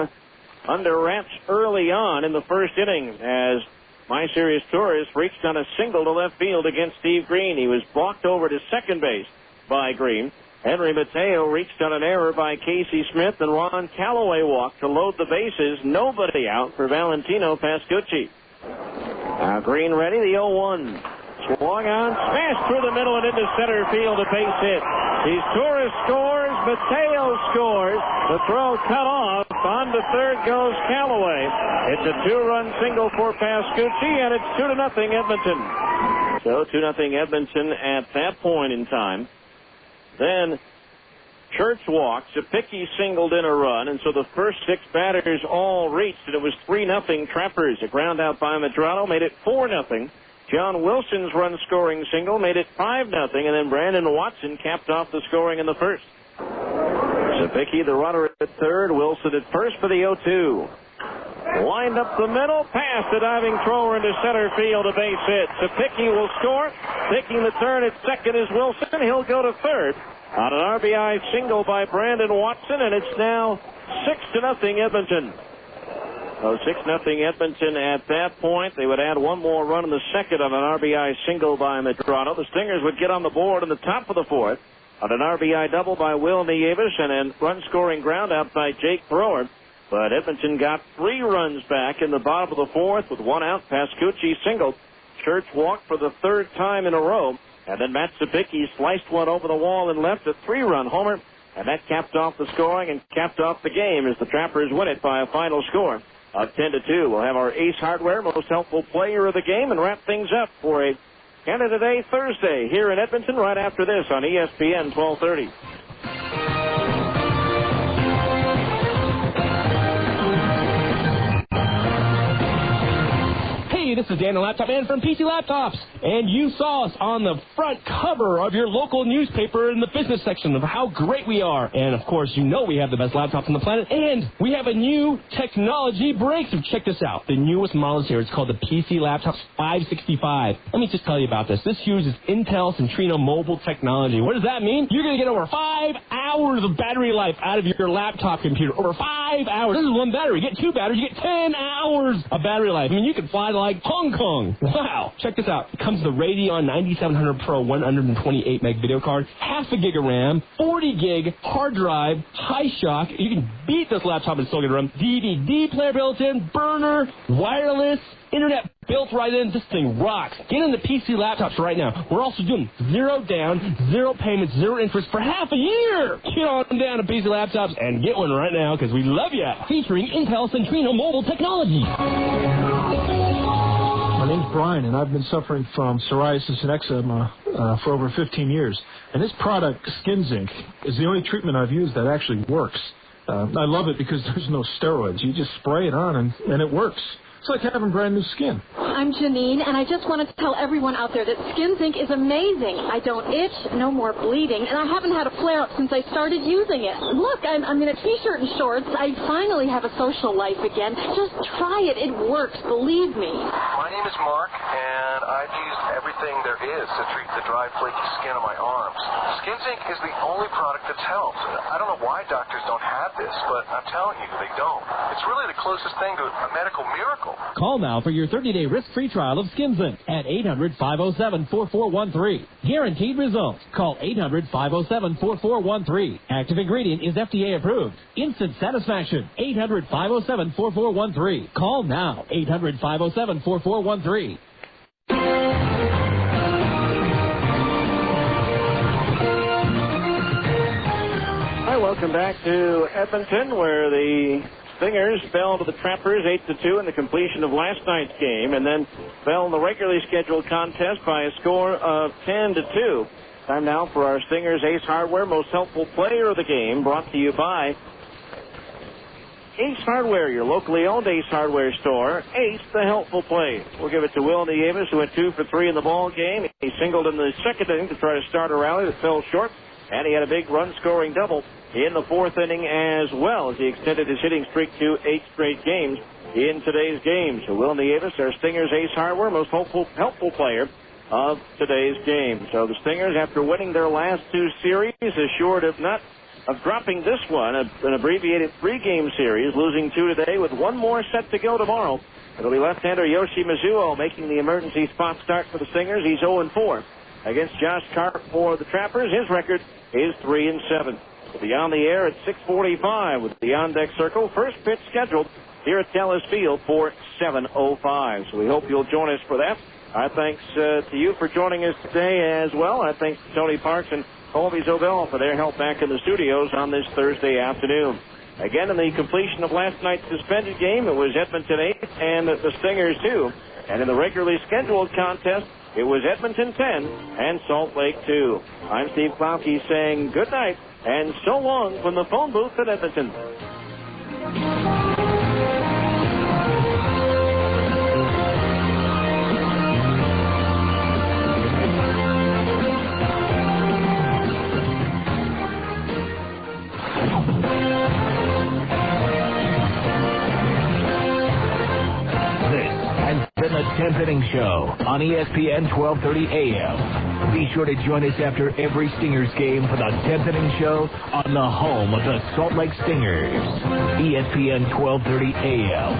under wraps early on in the first inning as My Serious Tourist reached on a single to left field against Steve Green. He was blocked over to second base by Green. Henry Mateo reached on an error by Casey Smith, and Ron Calloway walked to load the bases. Nobody out for Valentino Pascucci. Now Green ready, the 0-1. Swung on, smashed through the middle and into center field, a base hit. Torres scores, Mateo scores. The throw cut off. On to third goes Calloway. It's a 2-run single for Pascucci, and it's 2-0 Edmonton. So 2-0 Edmonton at that point in time. Then Church walked. Zapicki singled in a run, and so the first 6 batters all reached, and it was 3-0 Trappers. A ground out by Medrano made it 4-0. John Wilson's run-scoring single made it 5-0, and then Brandon Watson capped off the scoring in the first. Zapicki, the runner at third, Wilson at first for the 0-2. Lined up the middle, past the diving thrower into center field, a base hit. Zapicki will score. Taking the turn at second is Wilson. He'll go to third on an RBI single by Brandon Watson, and it's now 6-0 Edmonton. So 6-0 Edmonton at that point. They would add one more run in the second on an RBI single by Medrano. The Stingers would get on the board in the top of the fourth on an RBI double by Will Nieves and a run-scoring ground out by Jake Thrower. But Edmonton got 3 runs back in the bottom of the fourth with 1 out. Pascucci singled. Church walked for the 3rd time in a row. And then Matt Zapicki sliced one over the wall and left a 3-run homer. And that capped off the scoring and capped off the game as the Trappers win it by a final score of 10-2. We'll have our Ace Hardware Most Helpful Player of the Game and wrap things up for a Canada Day Thursday here in Edmonton right after this on ESPN 1230. Hey, this This is Dan, the laptop man from PC Laptops. And you saw us on the front cover of your local newspaper in the business section of how great we are. And, of course, you know we have the best laptops on the planet. And we have a new technology breakthrough. Check this out. The newest model is here. It's called the PC Laptops 565. Let me just tell you about this. This uses Intel Centrino mobile technology. What does that mean? You're going to get over 5 hours of battery life out of your laptop computer. Over 5 hours. This is one battery. You get 2 batteries, you get 10 hours of battery life. I mean, you can fly to like Hong Kong. Wow. Check this out. It comes with the Radeon 9700 Pro 128 meg video card, half a gig of RAM, 40 gig hard drive, high shock. You can beat this laptop and still get RAM. DVD player built in, burner, wireless, internet built right in. This thing rocks. Get into PC Laptops right now. We're also doing 0 down, 0 payments, 0 interest for half a year. Get on down to PC Laptops and get one right now because we love you. Featuring Intel Centrino mobile technology. My name's Brian, and I've been suffering from psoriasis and eczema for over 15 years. And this product, Skin Zinc, is the only treatment I've used that actually works. I love it because there's no steroids. You just spray it on, and it works. It's like having brand new skin. I'm Janine, and I just want to tell everyone out there that Skin Zinc is amazing. I don't itch, no more bleeding, and I haven't had a flare-up since I started using it. Look, I'm in a T-shirt and shorts. I finally have a social life again. Just try it. It works. Believe me. My name is Mark, and I've used everything there is to treat the dry, flaky skin on my arms. Skin Zinc is the only product that's helped. I don't know why doctors don't have this, but I'm telling you, they don't. It's really the closest thing to a medical miracle. Call now for your 30-day risk-free trial of Skin Zinc at 800-507-4413. Guaranteed results. Call 800-507-4413. Active ingredient is FDA approved. Instant satisfaction. 800-507-4413. Call now. 800-507-4413. Hi, welcome back to Edmonton, where the Stingers fell to the Trappers 8-2 in the completion of last night's game, and then fell in the regularly scheduled contest by a score of 10-2. Time now for our Stingers Ace Hardware Most Helpful Player of the Game, brought to you by Ace Hardware, your locally owned Ace Hardware store. Ace, the helpful play. We'll give it to Will Nieves, who went 2 for 3 in the ball game. He singled in the second inning to try to start a rally that fell short, and he had a big run-scoring double in the fourth inning as well, as he extended his hitting streak to 8 straight games in today's game. So Will Nieves, our Stingers Ace Hardware Most helpful player of today's game. So the Stingers, after winning their last 2 series, assured of dropping this one, an abbreviated 3-game series, losing 2 today with 1 more set to go tomorrow. It'll be left-hander Yoshi Mizuo making the emergency spot start for the Stingers. He's 0-4 against Josh Karp for the Trappers. His record is 3-7. We'll be on the air at 6:45 with the on-deck circle. First pitch scheduled here at Telus Field for 7:05. So we hope you'll join us for that. Our thanks to you for joining us today as well. Our thanks to Tony Parks and Colby Zobel for their help back in the studios on this Thursday afternoon. Again, in the completion of last night's suspended game, it was Edmonton 8 and the Stingers 2. And in the regularly scheduled contest, it was Edmonton 10 and Salt Lake 2. I'm Steve Klauke saying good night and so long from the phone booth at Edmonton. The 10th Inning Show on ESPN 1230 AM. Be sure to join us after every Stingers game for the 10th Inning Show on the home of the Salt Lake Stingers. ESPN 1230 AM.